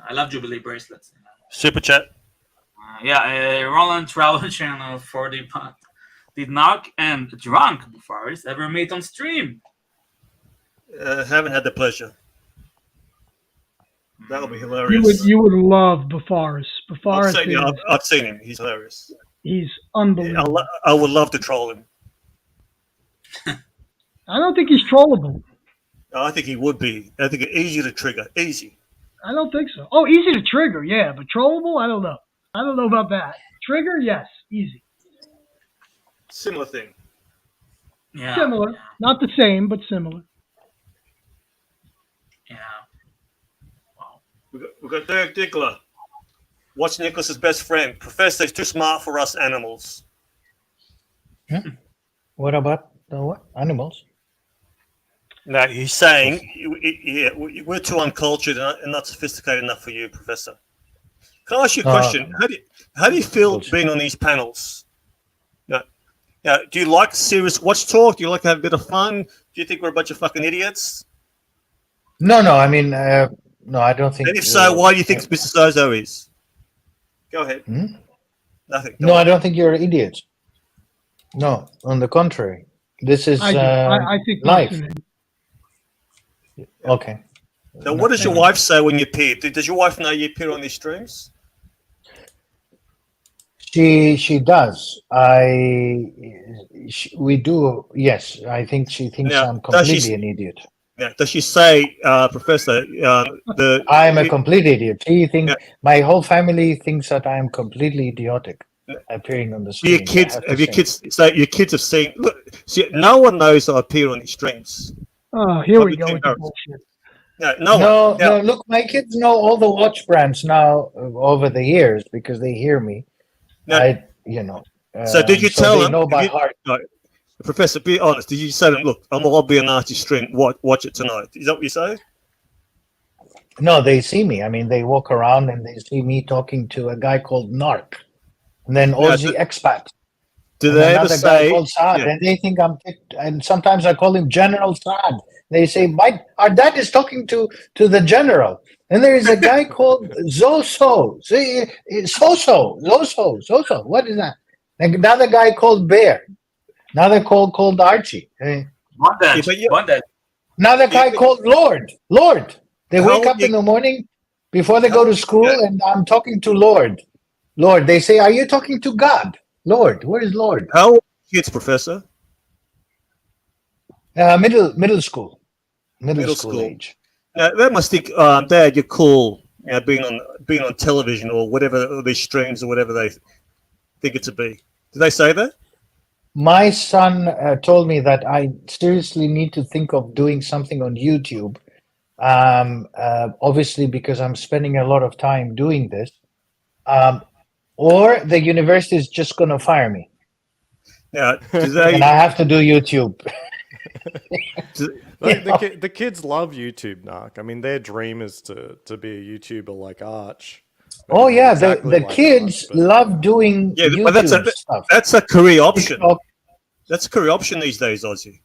I love Jubilee bracelets. Super chat. Roland Travel Channel 40 pound. Did Narc and Drunk Faris ever meet on stream? Haven't had the pleasure. That'll be hilarious. You would love Bafaris. I've seen him. He's hilarious. He's unbelievable. I would love to troll him. I don't think he's trollable. I think he would be. I think it's easy to trigger. Easy. I don't think so. Oh, easy to trigger, yeah, but trollable, I don't know. I don't know about that. Trigger, yes, easy. Similar thing. Yeah. Similar, not the same, but similar. Yeah. We got Derek Dickler. What's Nicholas's best friend? Professor is too smart for us animals. What about the what? Animals? No, he's saying we're too uncultured and not sophisticated enough for you, Professor. Can I ask you a question? How do you feel being on these panels? Do you like serious watch talk? Do you like to have a bit of fun? Do you think we're a bunch of fucking idiots? No. I mean, no, I don't think. And if so, why do you think Mr. Sozo is? Go ahead. Nothing. No, I don't think you're idiots. No, on the contrary, this is I think life. Okay. Now, what does your wife say when you appear? Does your wife know you appear on these streams? She does. We do. Yes, I think she thinks I'm completely an idiot. Yeah. Does she say, Professor? I am a complete idiot. She thinks my whole family thinks that I am completely idiotic appearing on the screen. Your kids have seen. Look, see, no one knows I appear on these streams. Oh, here we go with the bullshit. No. Look, my kids know all the watch brands now over the years because they hear me. So did you tell them? Know by heart. Professor, be honest. Did you say to them, look, I'll be an Archie stream. Watch it tonight. Is that what you say? No, they see me. I mean, they walk around and they see me talking to a guy called Narc, and then Aussie expat. Do they ever say? Guy called Saad, and they think I'm. And sometimes I call him General Saad. They say, our dad is talking to the general. And there is a guy called Zoso. Zoso. What is that? Another guy called Bear. Another called Archie. Another guy called Lord. They wake up in the morning before they go to school, and I'm talking to Lord. They say, are you talking to God? Lord, where is Lord? How old are kids, Professor? Middle school. Middle school age. They must think, Dad, you're cool. Being on television or whatever, these streams or whatever they think it to be. Did they say that? My son told me that I seriously need to think of doing something on YouTube. Obviously, because I'm spending a lot of time doing this, or the university is just going to fire me. Yeah, and I have to do YouTube. The kids love YouTube, Narc. I mean, their dream is to be a YouTuber like Arch. Oh yeah, the kids love doing YouTube stuff. That's a career option. That's a career option these days, Aussie.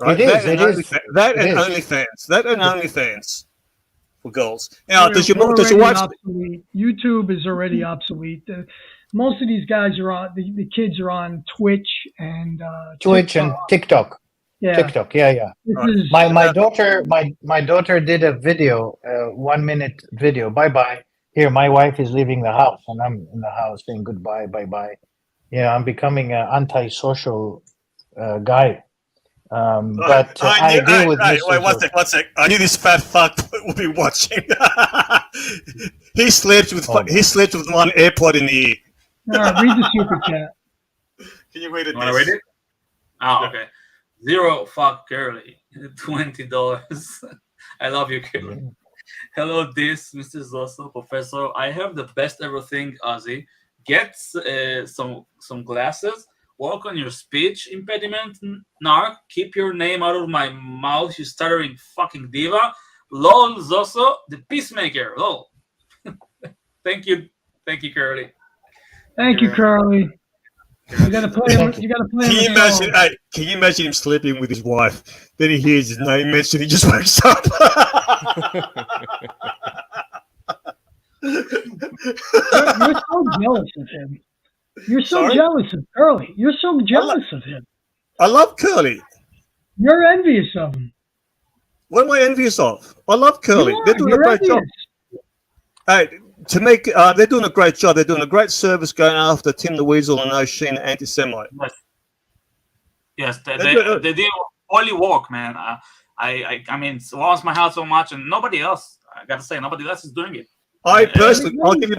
Right? It is. That and OnlyFans for girls. Now, does your wife? Obsolete. YouTube is already obsolete. Most of these guys are on. The kids are on Twitch and TikTok. Yeah. TikTok. Yeah. My daughter did a video, 1 minute video. Bye. Here, my wife is leaving the house, and I'm in the house saying goodbye, bye. Yeah, I'm becoming an antisocial guy. But I agree with Wait, one sec. I knew this fat fuck would be watching. He slept with one AirPod in the ear. Read the super chat. Can you read it? Want to read it? Oh, okay. Zero fuck Curly. $20. I love you, Curly. Hello, Mr. Zoso, Professor. I have the best ever thing, Ozzy. Get some glasses. Work on your speech impediment, Narc. Keep your name out of my mouth, you stuttering fucking diva. Lol, Zoso, the peacemaker. Lol. Thank you, Curly. Thank you, Curly. You gotta play him. Can you imagine him sleeping with his wife? Then he hears his name mentioned. He just wakes up. You're so jealous of him. You're so jealous of Curly. You're so jealous of him. I love Curly. You're envious of him. What am I envious of? I love Curly. They're doing a great job. Hey, to make they're doing a great job. They're doing a great service going after Tim the Weasel and O'Sheen, anti-Semite. Yes, they do holy work, man. I mean, it warms my heart so much, and nobody else. I gotta say, nobody else is doing it. I personally, I'll give you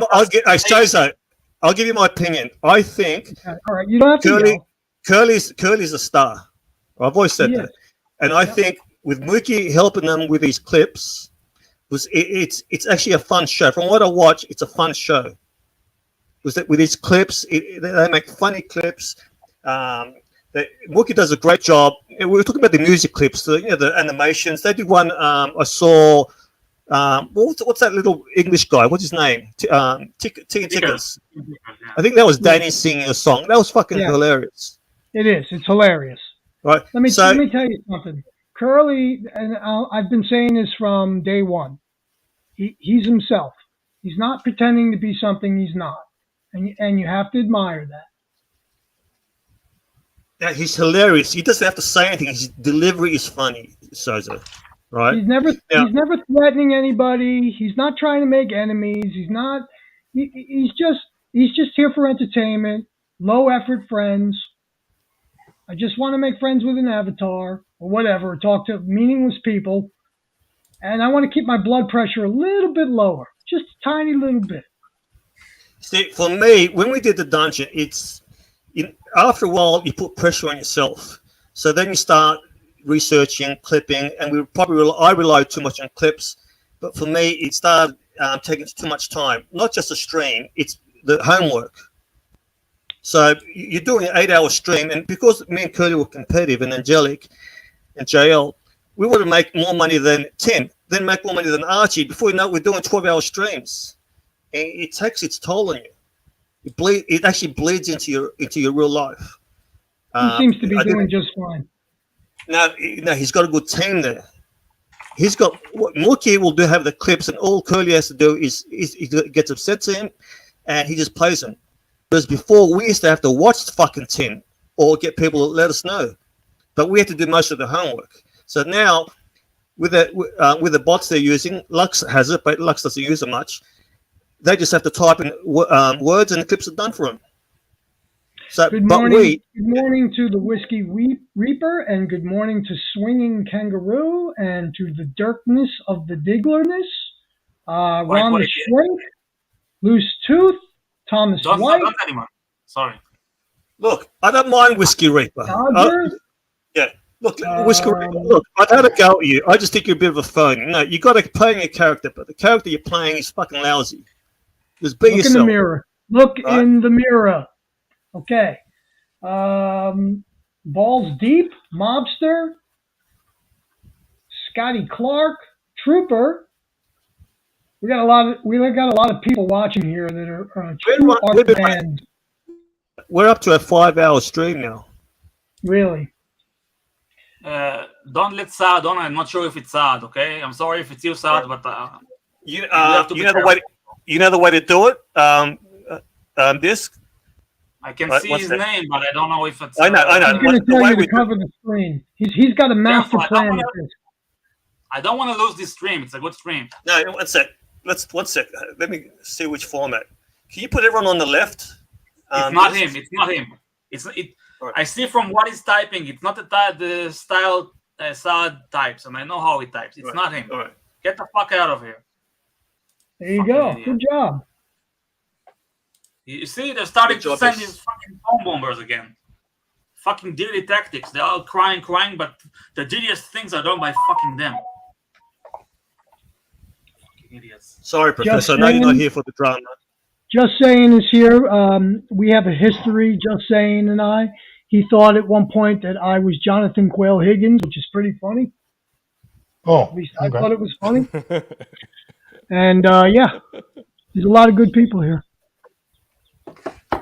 my opinion. I think all right, you don't have to Curly's a star. I've always said that, and I think with Mookie helping them with these clips, it's actually a fun show. From what I watch, it's a fun show. With these clips, they make funny clips. Mookie does a great job. We were talking about the music clips, the animations. They did one. I saw. What's that little English guy? What's his name? Tickets. I think that was Danny singing a song. That was fucking hilarious. It is. It's hilarious. Right. Let me tell you something. Curly, and I've been saying this from day one. He's himself. He's not pretending to be something he's not, and you have to admire that. Yeah, he's hilarious. He doesn't have to say anything. His delivery is funny, Sosa. Right? He's never threatening anybody. He's not trying to make enemies. He's not. He's just here for entertainment. Low effort friends. I just want to make friends with an avatar or whatever. Talk to meaningless people, and I want to keep my blood pressure a little bit lower, just a tiny little bit. See, for me, when we did the dungeon, after a while you put pressure on yourself. So then you start researching, clipping, and I relied too much on clips. But for me, it started taking too much time. Not just a stream; it's the homework. So you're doing an 8-hour stream, and because me and Curly were competitive, and Angelic and JL, we want to make more money than TINT, then make more money than Archie. Before you know it, we're doing 12-hour streams. And it takes its toll on you. It actually bleeds into your real life. He seems to be doing just fine. No, he's got a good team there. He's got what Mookie will do. Have the clips, and all Curly has to do is he gets upset to him, and he just plays them. Whereas before, we used to have to watch the fucking TINT or get people to let us know, but we had to do most of the homework. So now, with the bots they're using, Lux has it, but Lux doesn't use it much. They just have to type in words, and the clips are done for them. So, good morning to the Whiskey Reaper, and good morning to Swinging Kangaroo, and to the Dirkness of the Diglerness, Ron the Shrink, Loose Tooth, Thomas White. Don't anymore. Sorry. Look, I don't mind Whiskey Reaper. Look, Whiskey Reaper. Look, I've had a go at you. I just think you're a bit of a phony. No, you got to play your character, but the character you're playing is fucking lousy. Just be yourself. Look in the mirror. Look in the mirror. Okay. Balls Deep, Mobster, Scotty Clark, Trooper. We got a lot of people watching here that are true art fans. We're up to a 5-hour stream now. Really? Don't let Saad on. I'm not sure if it's Saad. Okay, I'm sorry if it's you, Saad, but you know the way to do it. Disc. I can see his name, but I don't know if it's. I know. I'm going to tell you to cover the screen. He's got a master plan. I don't want to lose this stream. It's a good stream. No, one sec. One sec. Let me see which format. Can you put everyone on the left? It's not him. It's not him. Right. I see from what he's typing. It's not the style Saad types, and I know how he types. It's not him. All right. Get the fuck out of here. There you go. Idiot. Good job. You see, they're starting to send these fucking bomb bombers again. Fucking dirty tactics. They're all crying, but the dirtiest things are done by fucking them. Fucking idiots. Sorry, Professor. I know you're not here for the drama. Just Saying is here. We have a history, Just Saying and I. He thought at one point that I was Jonathan Quayle Higgins, which is pretty funny. Oh, at least I thought it was funny. And there's a lot of good people here.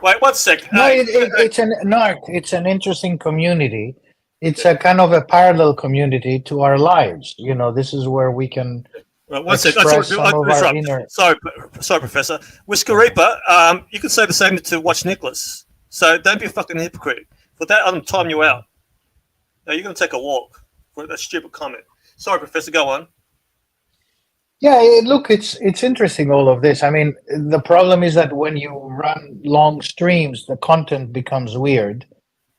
Wait 1 second. No, it's an interesting community. It's a kind of a parallel community to our lives. You know, this is where we can express some of our inner. Sorry, Professor. Whisker Reaper, you can say the same to Watch Nicholas. So don't be a fucking hypocrite. For that, I'm time you out. Now you're going to take a walk for that stupid comment. Sorry, Professor. Go on. Yeah, look, it's interesting, all of this. I mean, the problem is that when you run long streams, the content becomes weird,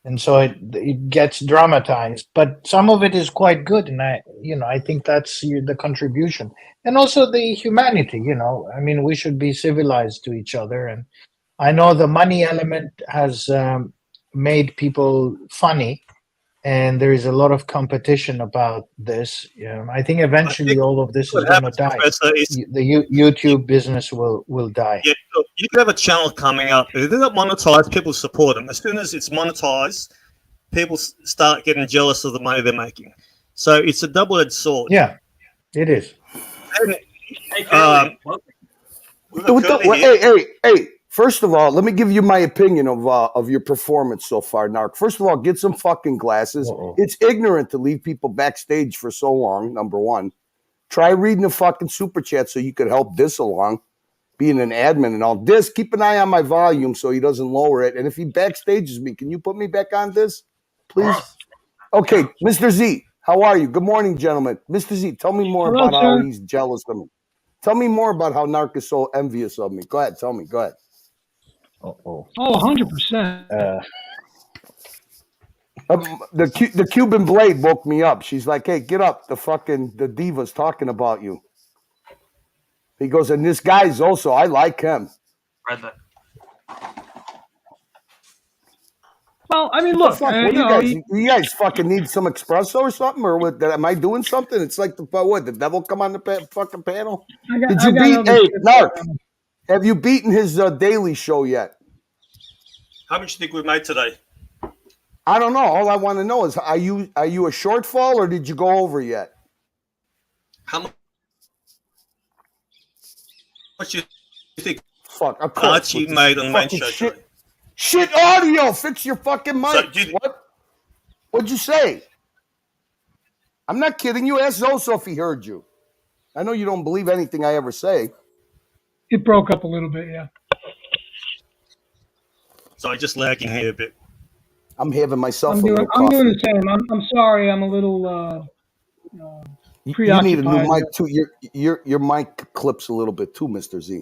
and so it gets dramatized. But some of it is quite good, and I think that's the contribution, and also the humanity. I mean, we should be civilized to each other, and I know the money element has made people funny, and there is a lot of competition about this. I think eventually all of this is going to die. The YouTube business will die. Yeah, look, you could have a channel coming up. If they're not monetized, people support them. As soon as it's monetized, people start getting jealous of the money they're making. So it's a double-edged sword. Yeah, it is. And, Hey! First of all, let me give you my opinion of your performance so far, Narc. First of all, get some fucking glasses. It's ignorant to leave people backstage for so long, number one. Try reading the fucking super chat so you could help this along, being an admin and all. This, keep an eye on my volume so he doesn't lower it. And if he backstages me, can you put me back on this, please? Okay, Mr. Z, how are you? Good morning, gentlemen. Mr. Z, tell me more about how he's jealous of me. Tell me more about how Narc is so envious of me. Go ahead, tell me. Go ahead. Oh, 100%. The Cuban Blade woke me up. She's like, hey, get up. The diva's talking about you. He goes, and this guy's also, I like him. Well, I mean, look. You guys fucking need some espresso or something? Or what? Am I doing something? It's like, the devil come on the fucking panel? Did you beat, Narc? Have you beaten his daily show yet? how much do you think we made today? I don't know. All I want to know is, are you a shortfall or did you go over yet? How much do you think Archie made on the main show today? Shit audio. Fix your fucking mic. What? What'd you say? I'm not kidding you. Ask Zoso if he heard you. I know you don't believe anything I ever say. It broke up a little bit, yeah. So just lagging here a bit. I'm having myself I'm doing the same. I'm sorry. I'm a little preoccupied. You need a new mic too. Your mic clips a little bit too, Mr. Z.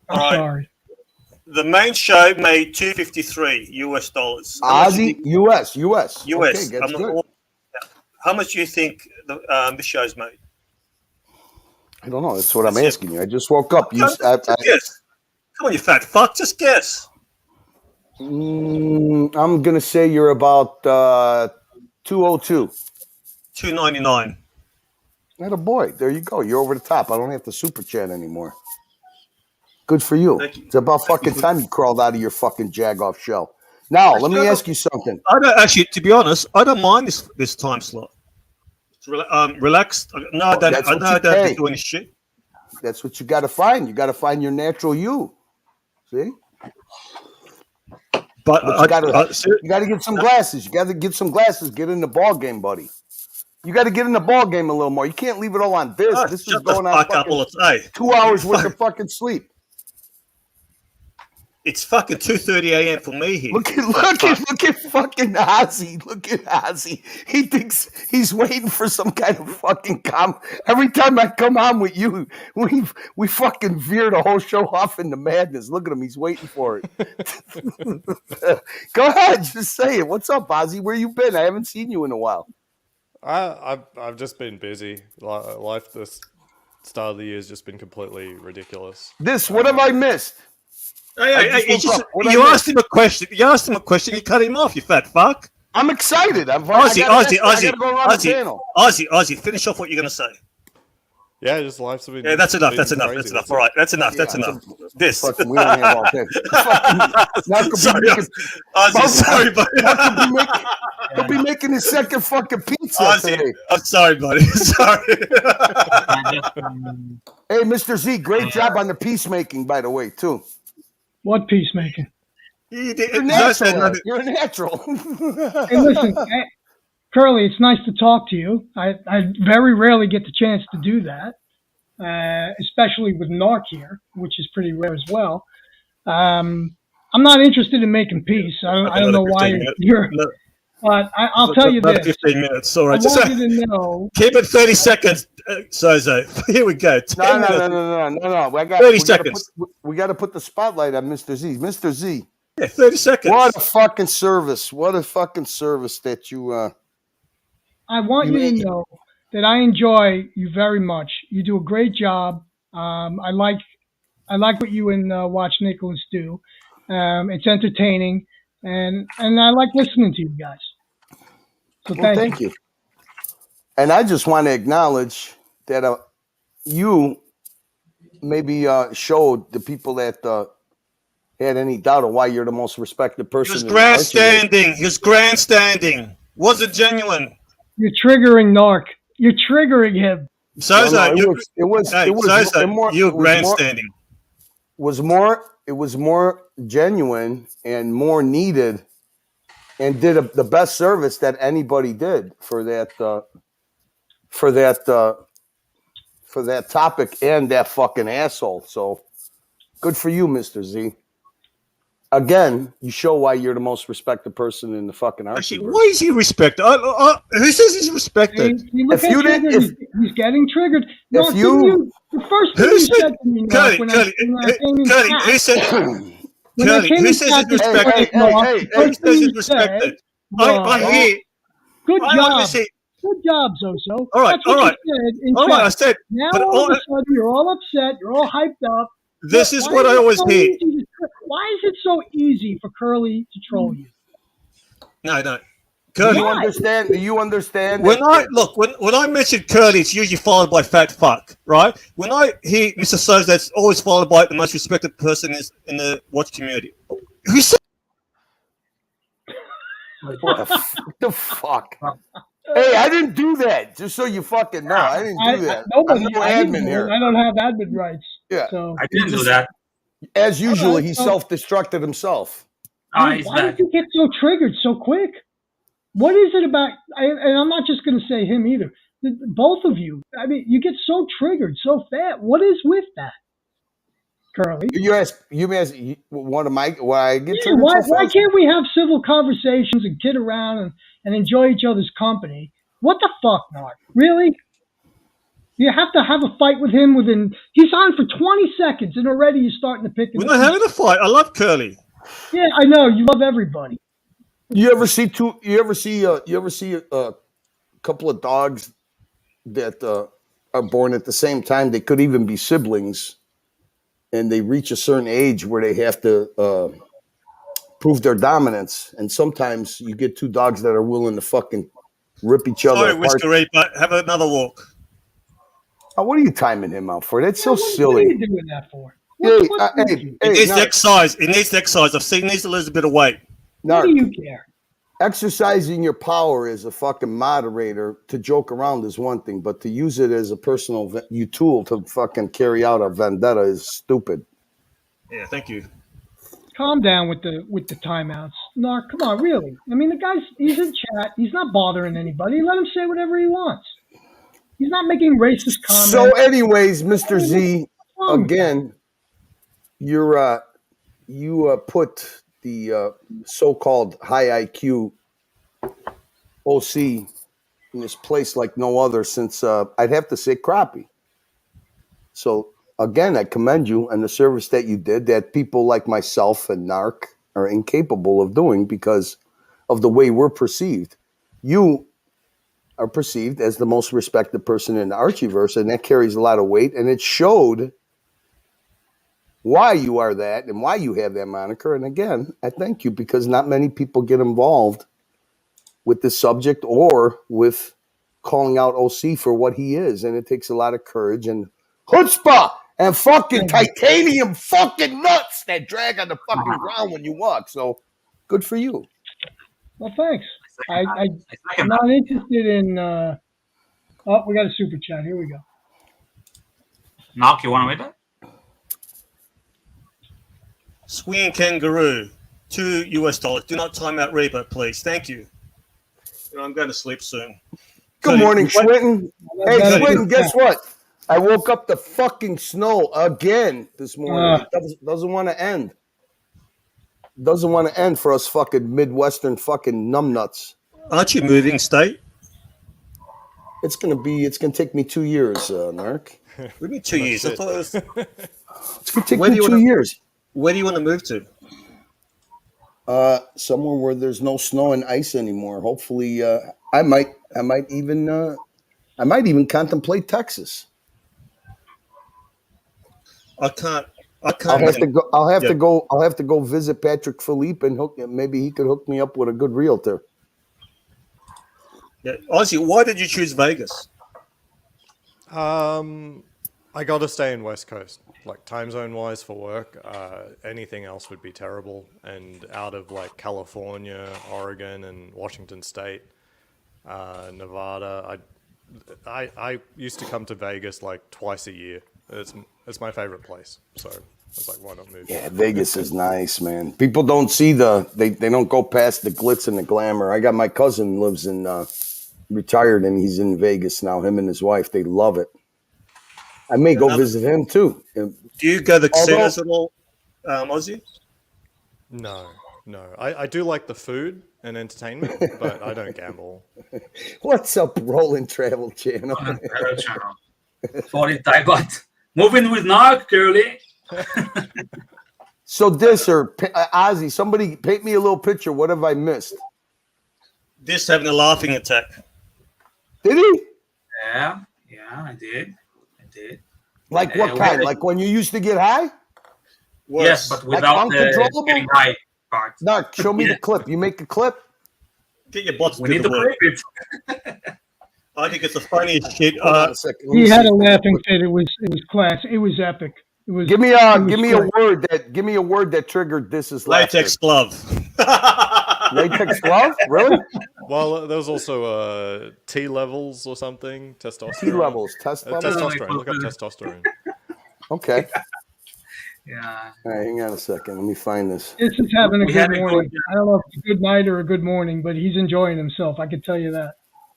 I'm sorry. The main show made $253 US. Aussie, US. Okay, that's good. How much do you think this show's made? I don't know. That's what I'm asking you. I just woke up. Guess. Come on, you fat fuck. Just guess. I'm gonna say you're about 202. 299. Attaboy. There you go. You're over the top. I don't have to super chat anymore. Good for you. It's about fucking time you crawled out of your fucking jag-off shell. Now, let me ask you something. I don't actually, to be honest, I don't mind this time slot. It's relaxed. No, I don't have to do any shit. That's what you got to find. You got to find your natural you. See? But you got to get some glasses. You got to get some glasses. Get in the ball game, buddy. You got to get in the ball game a little more. You can't leave it all on this. This is going on 2 hours worth of fucking sleep. It's fucking 2:30 a.m. for me here. Look at fucking Ozzy. Look at Ozzy. He thinks he's waiting for some kind of fucking Every time I come on with you, we fucking veer the whole show off into madness. Look at him. He's waiting for it. Go ahead. Just say it. What's up, Ozzy? Where you been? I haven't seen you in a while. I've just been busy. Life this start of the year has just been completely ridiculous. What have I missed? You asked him a question. You cut him off. You fat fuck. I'm excited. Ozzy. Finish off what you're gonna say. Yeah, just life's been. Yeah, that's enough. That's enough. All right, that's enough. That's enough. This. We don't have all day. Sorry, buddy. He'll be making his second fucking pizza today. I'm sorry, buddy. Sorry. Hey, Mr. Z, great job on the peacemaking, by the way, too. What peacemaking? You're natural. You're natural. Hey, listen, Curly, it's nice to talk to you. I very rarely get the chance to do that, especially with Narc here, which is pretty rare as well. I'm not interested in making peace. I don't know why you're. But I'll tell you About this. 15 minutes. All right. I Just want you to know. keep it 30 seconds, Sozo. Here we go. 10 minutes. No. 30 seconds. We got to put the spotlight on Mr. Z. Mr. Z. Yeah, 30 seconds. What a fucking service. What a fucking service that you... I want you to know that I enjoy you very much. You do a great job. I like what you and Watch Nicholas do. It's entertaining, and I like listening to you guys. So thank you. And I just want to acknowledge that you maybe showed the people that had any doubt of why you're the most respected person. He was grandstanding. He was grandstanding. Wasn't genuine. You're triggering Narc. You're triggering him. Sozo, it was grandstanding. It was more genuine and more needed, and did the best service that anybody did for that topic and that fucking asshole. So good for you, Mr. Z. Again, you show why you're the most respected person in the fucking Archie. Actually, why is he respected? Who says he's respected? He's getting triggered. The first thing you said to me, Mark, when I came in who says he's respected? Who says he's respected? I hear. Good job. Good job, Zozo. All right, I said. Now all of a sudden, you're all upset. You're all hyped up. This is what I always hear. Why is it so easy for Curly to troll you? No. Curly, do you understand? When I mention Curly, it's usually followed by fat fuck, right? When I hear Mr. Sozo, that's always followed by the most respected person is in the watch community. Who said? What the fuck? Hey, I didn't do that. Just so you fucking know, I didn't do that. I'm no admin here. I don't have admin rights. Yeah, so. I didn't do that. As usual, he self-destructed himself. Why did you get so triggered so quick? What is it about? And I'm not just going to say him either. Both of you. I mean, you get so triggered so fast. What is with that, Curly? You ask one of my why I get triggered. Why can't we have civil conversations and kid around and enjoy each other's company? What the fuck, Mark? Really? You have to have a fight with him he's on for 20 seconds and already you're starting to pick him. We're not having a fight. I love Curly. Yeah, I know. You love everybody. You ever see a couple of dogs that are born at the same time? They could even be siblings, and they reach a certain age where they have to prove their dominance. And sometimes you get two dogs that are willing to fucking rip each other apart. Whisker Reaper, have another walk. Oh, what are you timing him out for? That's so silly. What are you doing that for? It needs exercise. It needs exercise. I've seen it needs to lose a bit of weight. What do you care? Exercising your power as a fucking moderator to joke around is one thing, but to use it as a personal tool to fucking carry out a vendetta is stupid. Yeah, thank you. Calm down with the timeouts. Narc, come on, really. I mean, he's in chat. He's not bothering anybody. Let him say whatever he wants. He's not making racist comments. So anyways, Mr. Z, again, you put the so-called high IQ OC in this place like no other since, I'd have to say, crappie. So, again, I commend you and the service that you did that people like myself and Narc are incapable of doing because of the way we're perceived. You are perceived as the most respected person in the Archieverse, and that carries a lot of weight, and it showed why you are that and why you have that moniker. And again, I thank you because not many people get involved with this subject or with calling out OC for what he is, and it takes a lot of courage and chutzpah and fucking titanium fucking nuts that drag on the fucking ground when you walk. So good for you. Well, thanks. I'm not interested in. We got a super chat. Here we go. Mark, you want to read that? Swing kangaroo, $2. Do not time out Reaper, please. Thank you. I'm going to sleep soon. Good morning, Swinton. Hey, Swinton, guess what? I woke up to fucking snow again this morning. It doesn't want to end. Doesn't want to end for us fucking Midwestern fucking numbnuts. Aren't you moving state? It's gonna take me 2 years, Narc. What do you mean 2 years? I thought it was. It's gonna take me 2 years. Where do you want to move to? Somewhere where there's no snow and ice anymore. Hopefully, I might even contemplate Texas. I can't. I'll have to go visit Patrick Philippe and maybe he could hook me up with a good realtor. Yeah, Ozzy, why did you choose Vegas? I got to stay in West Coast, like time zone wise for work. Anything else would be terrible. And out of like California, Oregon, and Washington State, Nevada, I used to come to Vegas like twice a year. It's my favorite place. So I was like, why not move? Yeah, Vegas is nice, man. People don't see they don't go past the glitz and the glamour. I got my cousin lives in retired and he's in Vegas now. Him and his wife, they love it. I may go visit him too. Do you go to the casinos at all, Ozzy? No. I do like the food and entertainment, but I don't gamble. What's up, Rolling Travel Channel? 40 but moving with Narc, Curly. So this or Ozzy, somebody paint me a little picture. What have I missed? This having a laughing attack. Did he? Yeah, I did. Like what kind? Like when you used to get high? Yes, but without the getting high part. No, show me the clip. You make a clip? Get your bots We need to work. clip it. I think it's the funniest shit. Hold on a second. He had a laughing fit. It was class. It was epic. It was. Give me a word that triggered this is latex glove. Latex glove? Really? Well, there was also T levels or something. Testosterone. T levels. Testosterone. Look up testosterone. Okay. Yeah. All right, hang on a second. Let me find this. This is having a good morning. I don't know if it's a good night or a good morning, but he's enjoying himself. I can tell you that.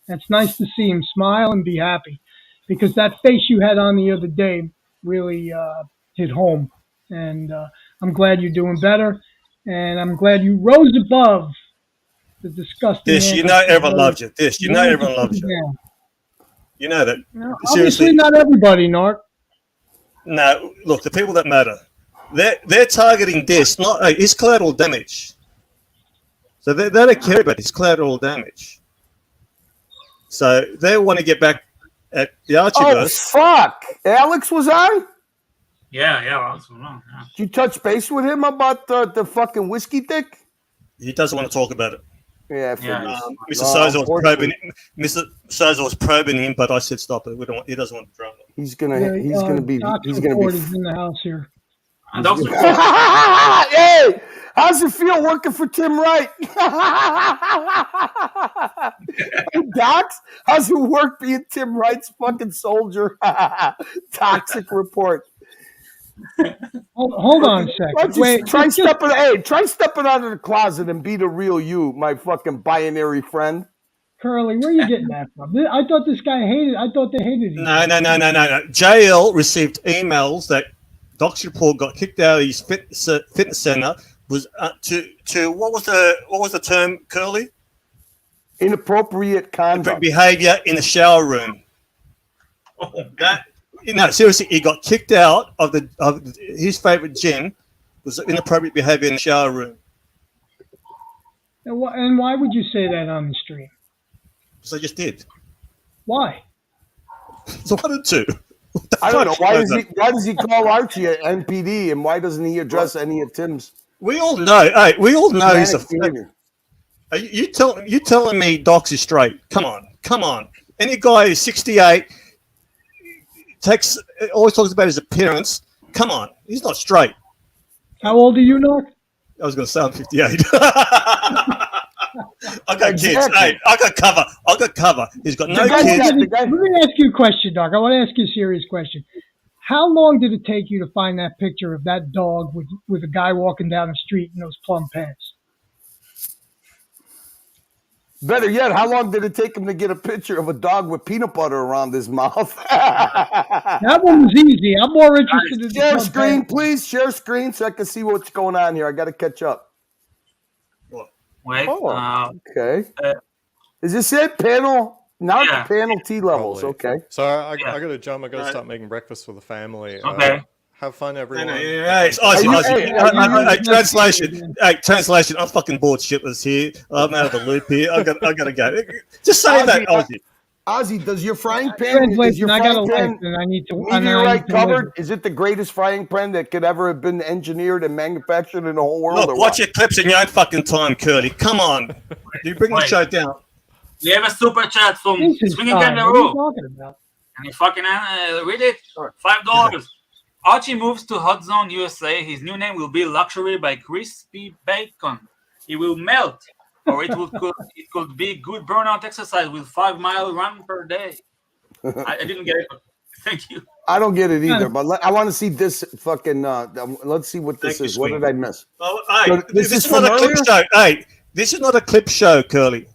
It's nice to see him smile and be happy, because that face you had on the other day really hit home. And I'm glad you're doing better, and I'm glad you rose above the disgusting. This, you know, everyone loves you. This, you know, everyone loves you. You know that. Obviously, not everybody, Narc. No, look, the people that matter, they're targeting this, not his collateral damage. So they don't care about his collateral damage. So they want to get back at the Archiverse. Oh, fuck. Alex was on? Yeah, that's wrong. Yeah. Did you touch base with him about the fucking whiskey dick? He doesn't want to talk about it. Yeah, Mr. Souza was probing him, but I said stop it. He doesn't want drama. He's gonna be in the house here. And Dr. Hey, how's it feel working for Tim Wright? Hey, Docs, how's it work being Tim Wright's fucking soldier? Toxic report. Hold on a second. Wait, try stepping out of the closet and be the real you, my fucking binary friend. Curly, where are you getting that from? I thought this guy hated. I thought they hated him. No. JL received emails that Dr. Paul got kicked out of his fitness center. Was to what was the term, Curly? Inappropriate conduct. Behavior in the shower room. Seriously, he got kicked out of his favorite gym. Was inappropriate behavior in the shower room. And why would you say that on the stream? So I just did. Why? So I wanted to. I don't know. Why does he call Archie an NPD, and why doesn't he address any of Tim's? We all know. Hey, we all know he's a figure. You telling me Docs is straight? Come on. Any guy who's 68 always talks about his appearance. Come on, he's not straight. How old are you, Narc? I was going to say I'm 58. I got kids. Hey, I got cover. He's got no kids. Let me ask you a question, Doc. I want to ask you a serious question. How long did it take you to find that picture of that dog with a guy walking down the street in those plum pants? Better yet, how long did it take him to get a picture of a dog with peanut butter around his mouth? That one was easy. I'm more interested in share screen, please. Share screen so I can see what's going on here. I got to catch up. Wait. Okay. Is this it? Panel? Not Yeah. panel T levels. Probably. Okay. So I gotta jump. I gotta start making breakfast for the family. Okay. Have fun, everyone. Hey, it's Aussie. Translation. Hey, translation. I'm fucking bored shitless here. I'm out of the loop here. I gotta go. Just say that, Aussie. Ozzy, does your frying pan? Translation, I got a life, and I need to. Meteorite covered? Is it the greatest frying pan that could ever have been engineered and manufactured in the whole world? Look, watch your clips in your own fucking time, Curly. Come on. You bring the show down. We have a super chat from Swinging What are you Kangaroo. talking about? And you fucking read it. $5. Archie moves to Hot Zone, USA. His new name will be Luxury by Crispy Bacon. He will melt, or it could be good burnout exercise with 5-mile run per day. I didn't get it, but thank you. I don't get it either, but I want to see this fucking. Let's see what this is. What did I miss? Oh, hey, this is not a clip show. Hey, this is not a clip show, Curly.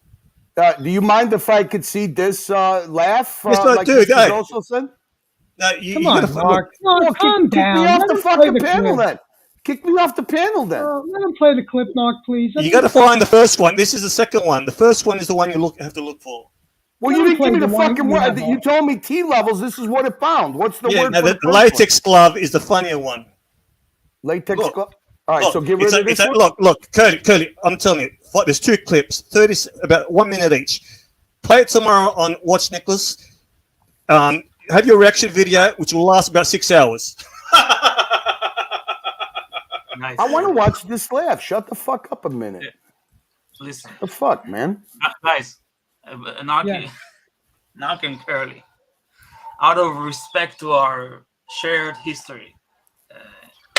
Do you mind if I could see this laugh? Like dude, hey. Also said? No, Come on, Mark. Calm down. Kick me off Let the him play fucking the panel clip. then. Kick me off the panel then. Let him play the clip, Mark, please. You got to find the first one. This is the second one. The first one is the one you have to look for. Well, you didn't give me the fucking word. You told me T levels. This is what it found. What's the word? No, for the latex glove is the funnier one. Latex glove. All right, so get rid of this one. Look, Curly, I'm telling you, there's 2 clips, about 1 minute each. Play it tomorrow on Watch Nicholas. Have your reaction video, which will last about 6 hours. Nice. I want to watch this laugh. Shut the fuck up a minute. Listen. The fuck, man. Guys, Narc and Curly, out of respect to our shared history,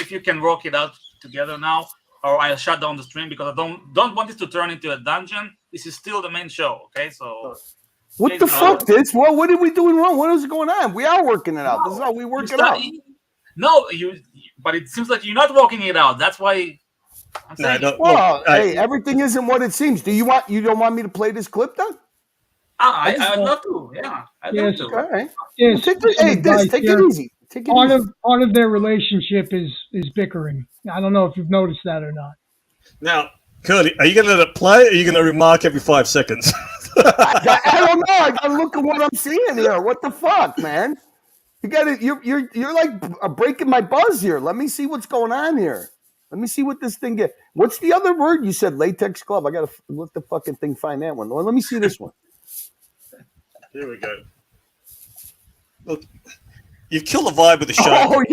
if you can work it out together now, or I'll shut down the stream because I don't want this to turn into a dungeon. This is still the main show, okay? So what the fuck, this? Well, what are we doing wrong? What is going on? We are working it out. This is how we work it out. No, but it seems like you're not working it out. That's why I'm saying. Well, hey, everything isn't what it seems. You don't want me to play this clip then? I'd love to. Yeah, I'd love to. All right. Yes, take it easy. Part of their relationship is bickering. I don't know if you've noticed that or not. Now, Curly, are you going to let it play, or are you going to remark every 5 seconds? I don't know. I gotta look at what I'm seeing here. What the fuck, man? You got it. You're like breaking my buzz here. Let me see what's going on here. Let me see what this thing gets. What's the other word you said? Latex glove. I gotta let the fucking thing find that one. Well, let me see this one. Here we go. Look, you've killed the vibe of the show.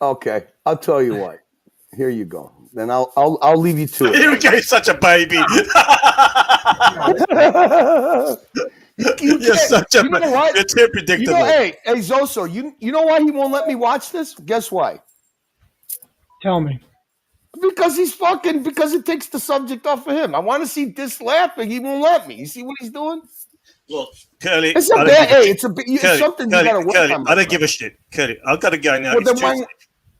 Okay, I'll tell you what. Here you go. Then I'll leave you to it. Here we go. Such a baby. You're such a. You know what? You're too predictable. Hey, Zoso. You know why he won't let me watch this? Guess why? Tell me. Because it takes the subject off of him. I want to see this laughing. He won't let me. You see what he's doing? Look, Curly. It's a bad. Hey, it's something you gotta work on. I don't give a shit, Curly. I've got to go now. Well,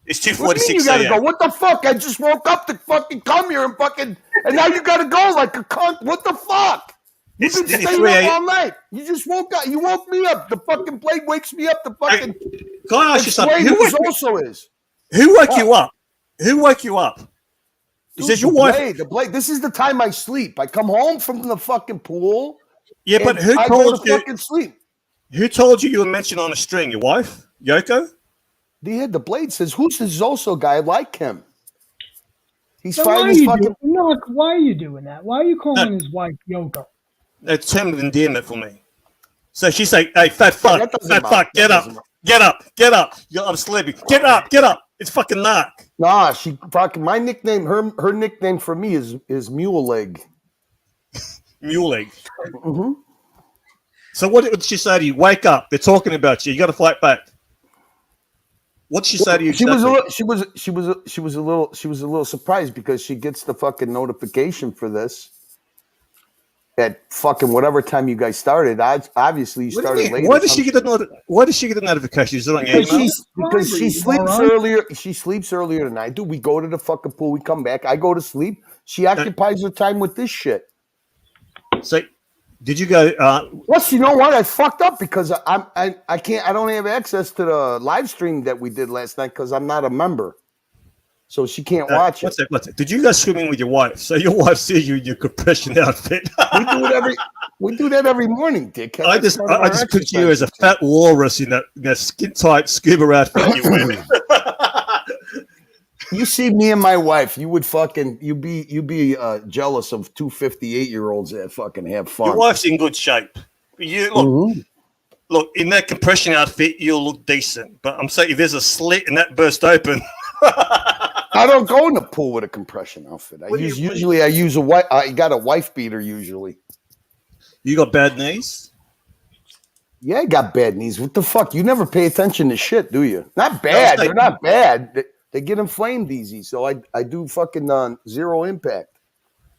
it's 2:46. You gotta go. What the fuck? I just woke up to fucking come here and now you gotta go like a cunt. What the fuck? You've been staying up all night. You just woke up. You woke me up. The fucking blade wakes me up. The fucking. Can I ask you something? Who woke you up? Who woke you up? Is this your wife? The blade. This is the time I sleep. I come home from the fucking pool. Yeah, but who I told go to you? Fucking sleep. Who told you were mentioned on a string? Your wife, Yoko? The blade says, "Who's the Zoso guy? I like him." He's Why fighting his fucking. Why are you doing that? Why are you calling his wife Yoko? It's term of endearment for me. So she's like, "Hey, fat fuck, get up, get up, get up. I'm sleeping. Get up, get up. It's fucking Narc." Nah, she fucking. My nickname, her nickname for me is Mule Leg. Mule Leg. Mm-hmm. So what did she say to you? Wake up! They're talking about you. You got to fight back. What'd she say to you? She was a little surprised because she gets the fucking notification for this at fucking whatever time you guys started. Obviously, you started late. Why does she get the notification? Is it on your email? Because she sleeps earlier. She sleeps earlier than I do. We go to the fucking pool. We come back. I go to sleep. She occupies her time with this shit. So, did you go? Plus, you know what? I fucked up because I can't. I don't have access to the live stream that we did last night because I'm not a member. so she can't watch it. What's it? Did you go swimming with your wife? So your wife sees you in your compression outfit. We do that every morning, Dick. I just picture you as a fat walrus in that skin tight scuba outfit you wear. You see me and my wife, you'd be jealous of 258-year-olds that fucking have fun. Your wife's in good shape. You look in that compression outfit, you'll look decent. But I'm saying if there's a slit and that burst open. I don't go in the pool with a compression outfit. I got a wife beater usually. You got bad knees? Yeah, I got bad knees. What the fuck? You never pay attention to shit, do you? Not bad. They're not bad. They get inflamed easy. So I do fucking zero impact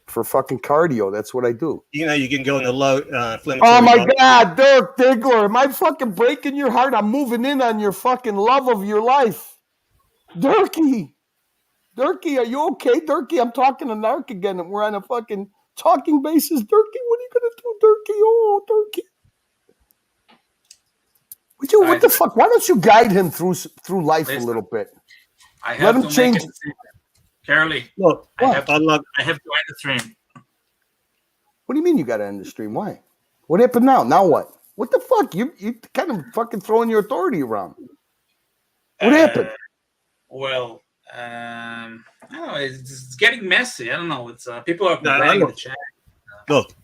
for fucking cardio. That's what I do. You know, you can go in the low inflammatory. Oh my God, Dirk Diggler, am I fucking breaking your heart? I'm moving in on your fucking love of your life. Dirkie, are you okay? Dirkie, I'm talking to Narc again, and we're on a fucking talking basis. Dirkie, what are you gonna do, Dirkie? Oh, Dirkie. What the fuck? Why don't you guide him through life a little bit? I have to change. Curly, look, I have to end the stream. What do you mean you got to end the stream? Why? What happened now? Now what? What the fuck? You kind of fucking throwing your authority around. What happened? Well, I don't know. It's getting messy. I don't know. It's people are complaining in the chat. Look.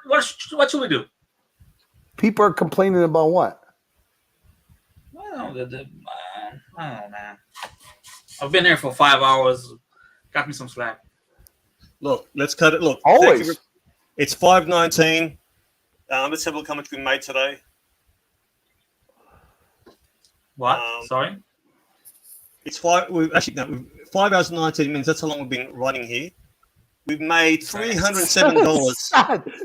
What should we do? People are complaining about what? I don't know, man. I've been here for 5 hours. Got me some slack. Look, let's cut it. Look, always. It's 5:19. Let's have a look how much we made today. What? Sorry. It's 5 hours and 19 minutes. That's how long we've been running here. We've made $307.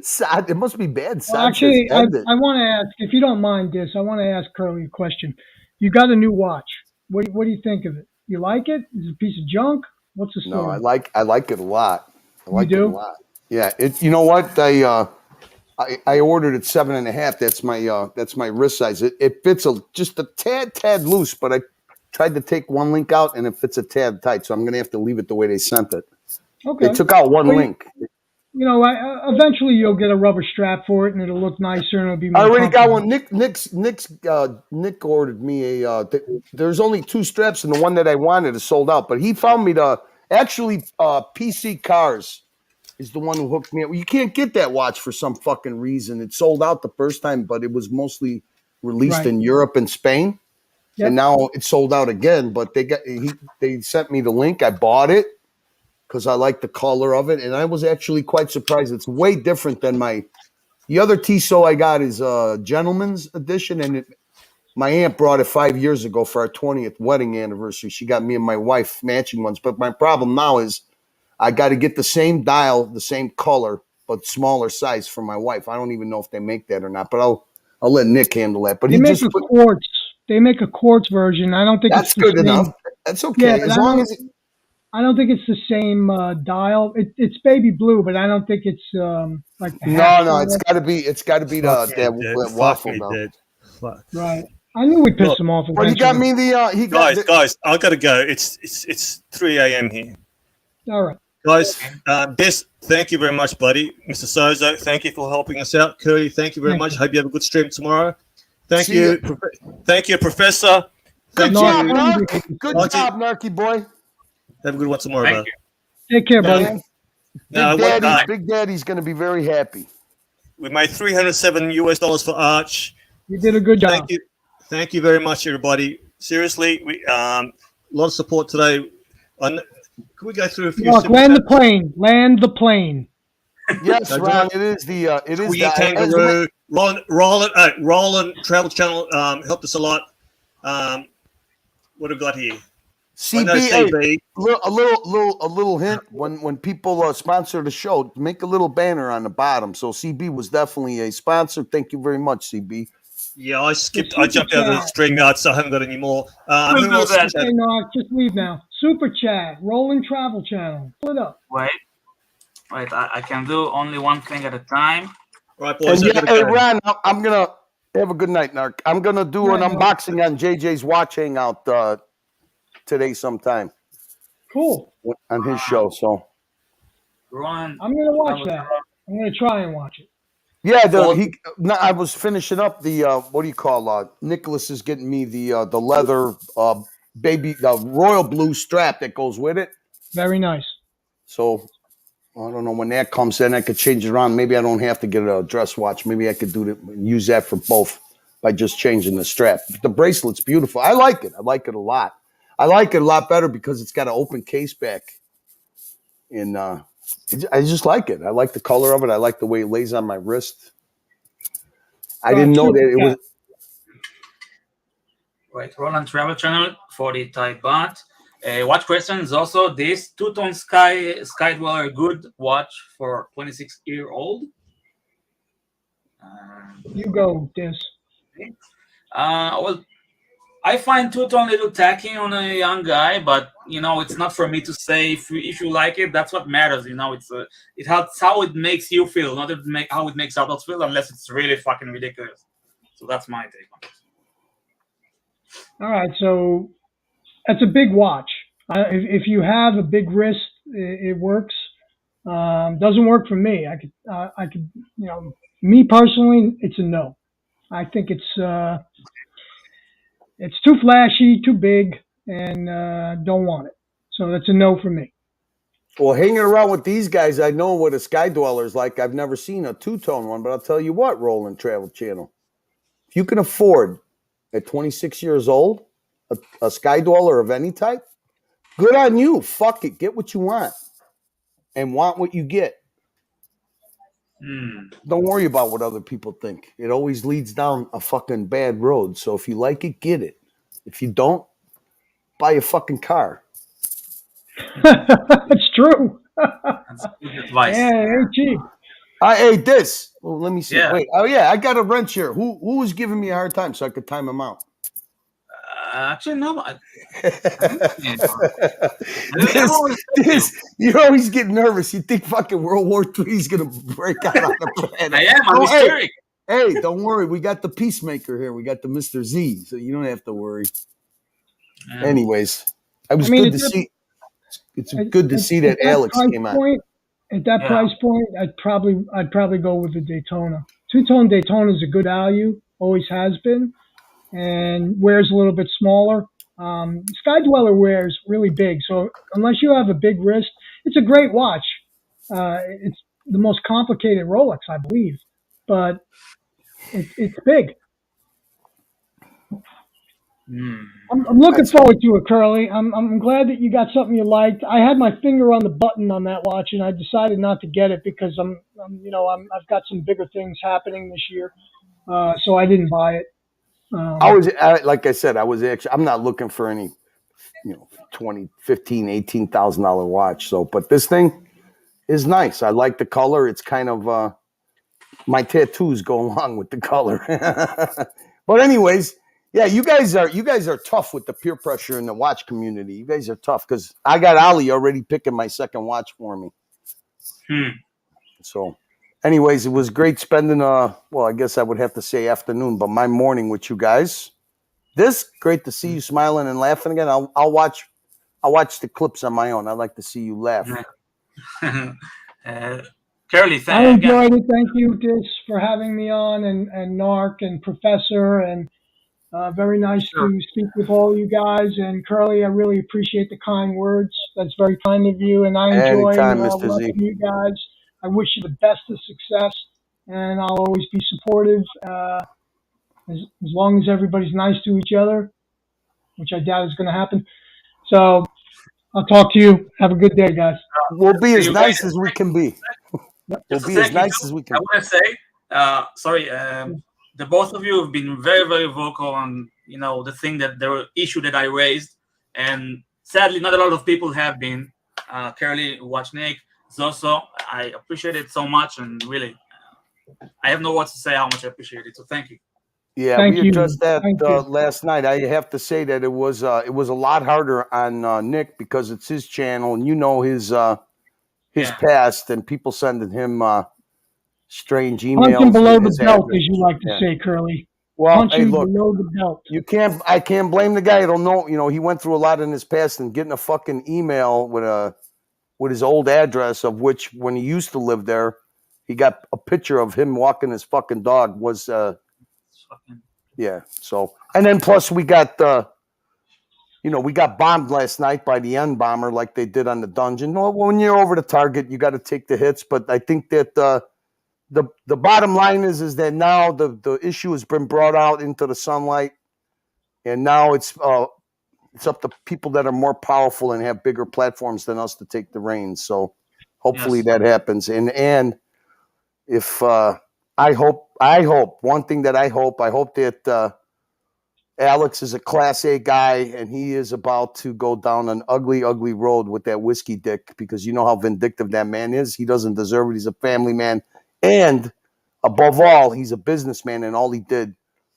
Sad. It must be bad. Well, actually, I want to ask, if you don't mind this, I want to ask Curly a question. You got a new watch. What do you think of it? You like it? Is it a piece of junk? What's the story? No, I like it a lot. I like it a lot. Yeah. You know what? I ordered it 7.5. That's my wrist size. It fits just a tad loose, but I tried to take one link out and it fits a tad tight. So I'm gonna have to leave it the way they sent it. Okay. They took out one link. You know, eventually you'll get a rubber strap for it, and it'll look nicer, and it'll be more I already got one. comfortable. Nick ordered me a. There's only 2 straps, and the one that I wanted is sold out. But he found me PC Cars is the one who hooked me up. You can't get that watch for some fucking reason. It sold out the first time, but it was mostly released in Europe and Spain, and now it's sold out again. But they sent me the link. I bought it because I like the color of it, and I was actually quite surprised. It's way different than the other Tissot I got is a gentleman's edition, and my aunt brought it 5 years ago for our 20th wedding anniversary. She got me and my wife matching ones, but my problem now is I got to get the same dial, the same color, but smaller size for my wife. I don't even know if they make that or not, but I'll let Nick handle that. But they make a quartz. They make a quartz version. I don't think that's good enough. That's okay as long as. I don't think it's the same dial. It's baby blue, but I don't think it's like the no. It's got to be. It's got to be the waffle though. Right. I knew we pissed him off. But he got me the. Guys, I gotta go. It's 3 a.m. here. All right. Guys, thank you very much, buddy. Mr. Sozo, thank you for helping us out. Curly, thank you very much. Hope you have a good stream tomorrow. Thank you, Professor. Good job, Narc. Good job, Narky boy. Have a good one tomorrow, brother. Take care, buddy. Big Daddy's going to be very happy. We made $307 for Arch. You did a good job. Thank you very much, everybody. Seriously, we a lot of support today. Can we go through a few? Land the plane. Land the plane. Yes, Ron. It is the. Kangaroo. Roland Travel Channel helped us a lot. What have we got here? CB, a little hint when people sponsor the show, make a little banner on the bottom. So CB was definitely a sponsor. Thank you very much, CB. Yeah, I jumped out of the stream yard, so I haven't got any more. Just leave now. Super chat, Roland Travel Channel. Pull it up. Wait. I can do only one thing at a time. Right, boys. Hey, Ron, I'm gonna have a good night, Narc. I'm gonna do an unboxing on JJ's watch hangout today sometime. Cool. On his show. So Ron, I'm gonna watch that. I'm gonna try and watch it. yeah, I was finishing up the what do you call? Nicholas is getting me the leather the royal blue strap that goes with it. Very nice. So I don't know when that comes in. I could change it around. Maybe I don't have to get a dress watch. Maybe I could use that for both by just changing the strap. The bracelet's beautiful. I like it. I like it a lot. I like it a lot better because it's got an open case back. And I just like it. I like the color of it. I like the way it lays on my wrist. I didn't know that it was. Right, Roland Travel Channel, 40 Thai baht. Watch questions also this two-tone Skydweller good watch for 26-year-old. You go, Des. Well, I find two-tone a little tacky on a young guy, but it's not for me to say if you like it. That's what matters. It's how it makes you feel, not how it makes others feel, unless it's really fucking ridiculous. So that's my take on it. All right, so that's a big watch. If you have a big wrist, it works. Doesn't work for me. I could, me personally, it's a no. I think it's too flashy, too big, and don't want it. So that's a no for me. Well, hanging around with these guys, I know what a Skydweller is like. I've never seen a two-tone one, but I'll tell you what, Roland Travel Channel, if you can afford at 26 years old a Skydweller of any type, good on you. Fuck it. Get what you want and want what you get. Don't worry about what other people think. It always leads down a fucking bad road. So if you like it, get it. If you don't, buy a fucking car. That's true. That's good advice. Yeah, it ain't cheap. Hey, this. Well, let me see. Yeah. Wait. Oh, yeah. I got a wrench here. Who was giving me a hard time so I could time him out? Actually, no. You always get nervous. You think fucking World War III is going to break out on the planet. I am. I'm hysteric. Hey, don't worry. We got the peacemaker here. We got the Mr. Z, so you don't have to worry. Anyways, good to see. It's good to see that Alex came out. At that price point, I'd probably go with the Daytona. Two-tone Daytona is a good value, always has been, and wears a little bit smaller. Skydweller wears really big, so unless you have a big wrist, it's a great watch. It's the most complicated Rolex, I believe, but it's big. I'm looking forward to it, Curly. I'm glad that you got something you liked. I had my finger on the button on that watch, and I decided not to get it because I've got some bigger things happening this year, so I didn't buy it. Like I said, I'm not looking for any, $20,000, $15,000, $18,000 watch. So, but this thing is nice. I like the color. It's kind of my tattoos go along with the color. But anyways. Yeah, you guys are tough with the peer pressure in the watch community. You guys are tough because I got Ali already picking my second watch for me. So, anyways, it was great spending I guess I would have to say afternoon, but my morning with you guys. Great to see you smiling and laughing again. I'll watch the clips on my own. I like to see you laugh. Curly, I enjoyed it. Thank you, Dis, for having me on, and Narc and Professor, and very nice to speak with all you guys. And Curly, I really appreciate the kind words. That's very kind of you. And I enjoy working you guys. I wish you the best of success. And I'll always be supportive as long as everybody's nice to each other, which I doubt is going to happen. So I'll talk to you. Have a good day, guys. We'll be as nice as we can be. We'll be as nice as we can. I want to say, sorry, the both of you have been very, very vocal on, the issue that I raised. And sadly, not a lot of people have been. Curly, Watchnik, Zoso, I appreciate it so much. And really, I have no words to say how much I appreciate it. So thank you. Yeah, we addressed that last night. I have to say that it was a lot harder on Nick because it's his channel and his past and people sending him strange emails. Punching below the belt, as you like to say, Curly. Well, punching hey, look, below the belt. I can't blame the guy. I don't know. You know, he went through a lot in his past, and getting a fucking email with his old address, of which when he used to live there, he got a picture of him walking his fucking dog. Was yeah. So, and then plus we got we got bombed last night by the N bomber like they did on the dungeon. Well, when you're over the target, you got to take the hits. But I think that the bottom line is that now the issue has been brought out into the sunlight, and now it's up to people that are more powerful and have bigger platforms than us to take the reins. So hopefully that happens. And if I hope one thing that I hope that Alex is a Class A guy, and he is about to go down an ugly, ugly road with that whiskey dick, because you know how vindictive that man is. He doesn't deserve it. He's a family man. And above all, he's a businessman, and all he did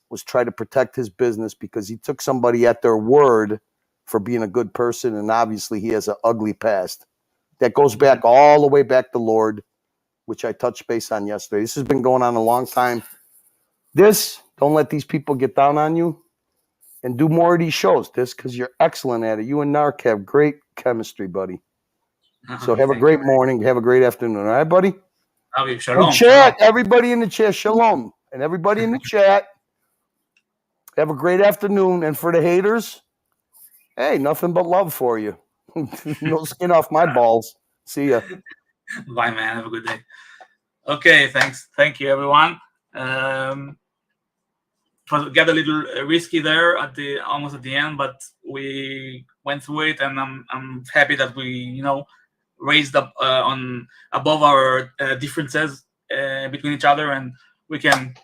was try to protect his business because he took somebody at their word for being a good person, and obviously he has an ugly past. That goes back all the way back to Lord, which I touched base on yesterday. This has been going on a long time. Don't let these people get down on you, and do more of these shows, because you're excellent at it. You and Narc have great chemistry, buddy. So have a great morning. Have a great afternoon. All right, buddy? Shalom. Chat, everybody in the chat, shalom. And everybody in the chat, have a great afternoon. And for the haters, hey, nothing but love for you. No skin off my balls. See ya. Bye, man. Have a good day. Okay, thanks. Thank you, everyone. Got a little risky there almost at the end, but we went through it, and I'm happy that we raised up above our differences between each other, and we can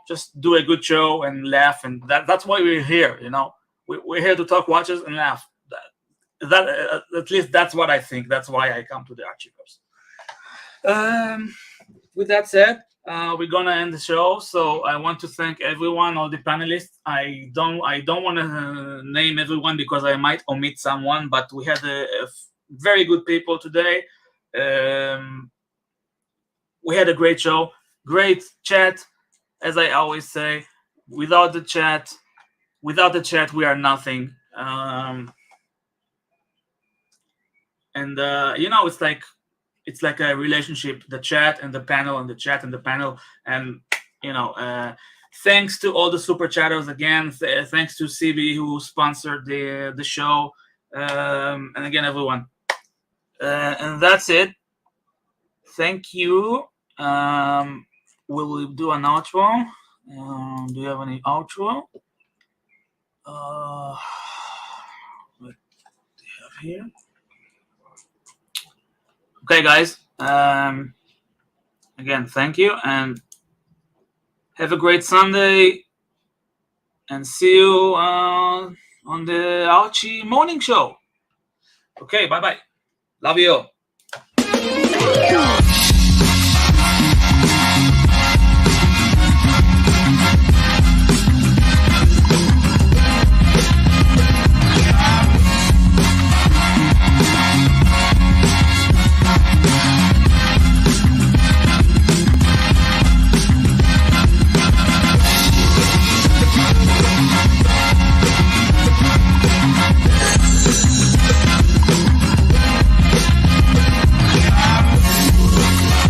just do a good show and laugh, and that's why we're here. We're here to talk watches and laugh. That at least that's what I think. That's why I come to the Archiverse. With that said, we're gonna end the show. So I want to thank everyone, all the panelists. I don't want to name everyone because I might omit someone, but we had a very good people today. We had a great show, great chat. As I always say, without the chat, we are nothing. It's like a relationship, the chat and the panel, and the chat and the panel. And thanks to all the super chatters again. Thanks to CB who sponsored the show, and again everyone. And that's it. Thank you. We'll do an outro. Do you have any outro? What do you have here? Okay, guys. Again, thank you, and have a great Sunday, and see you on the Archie morning show. Okay, bye-bye. Love you all.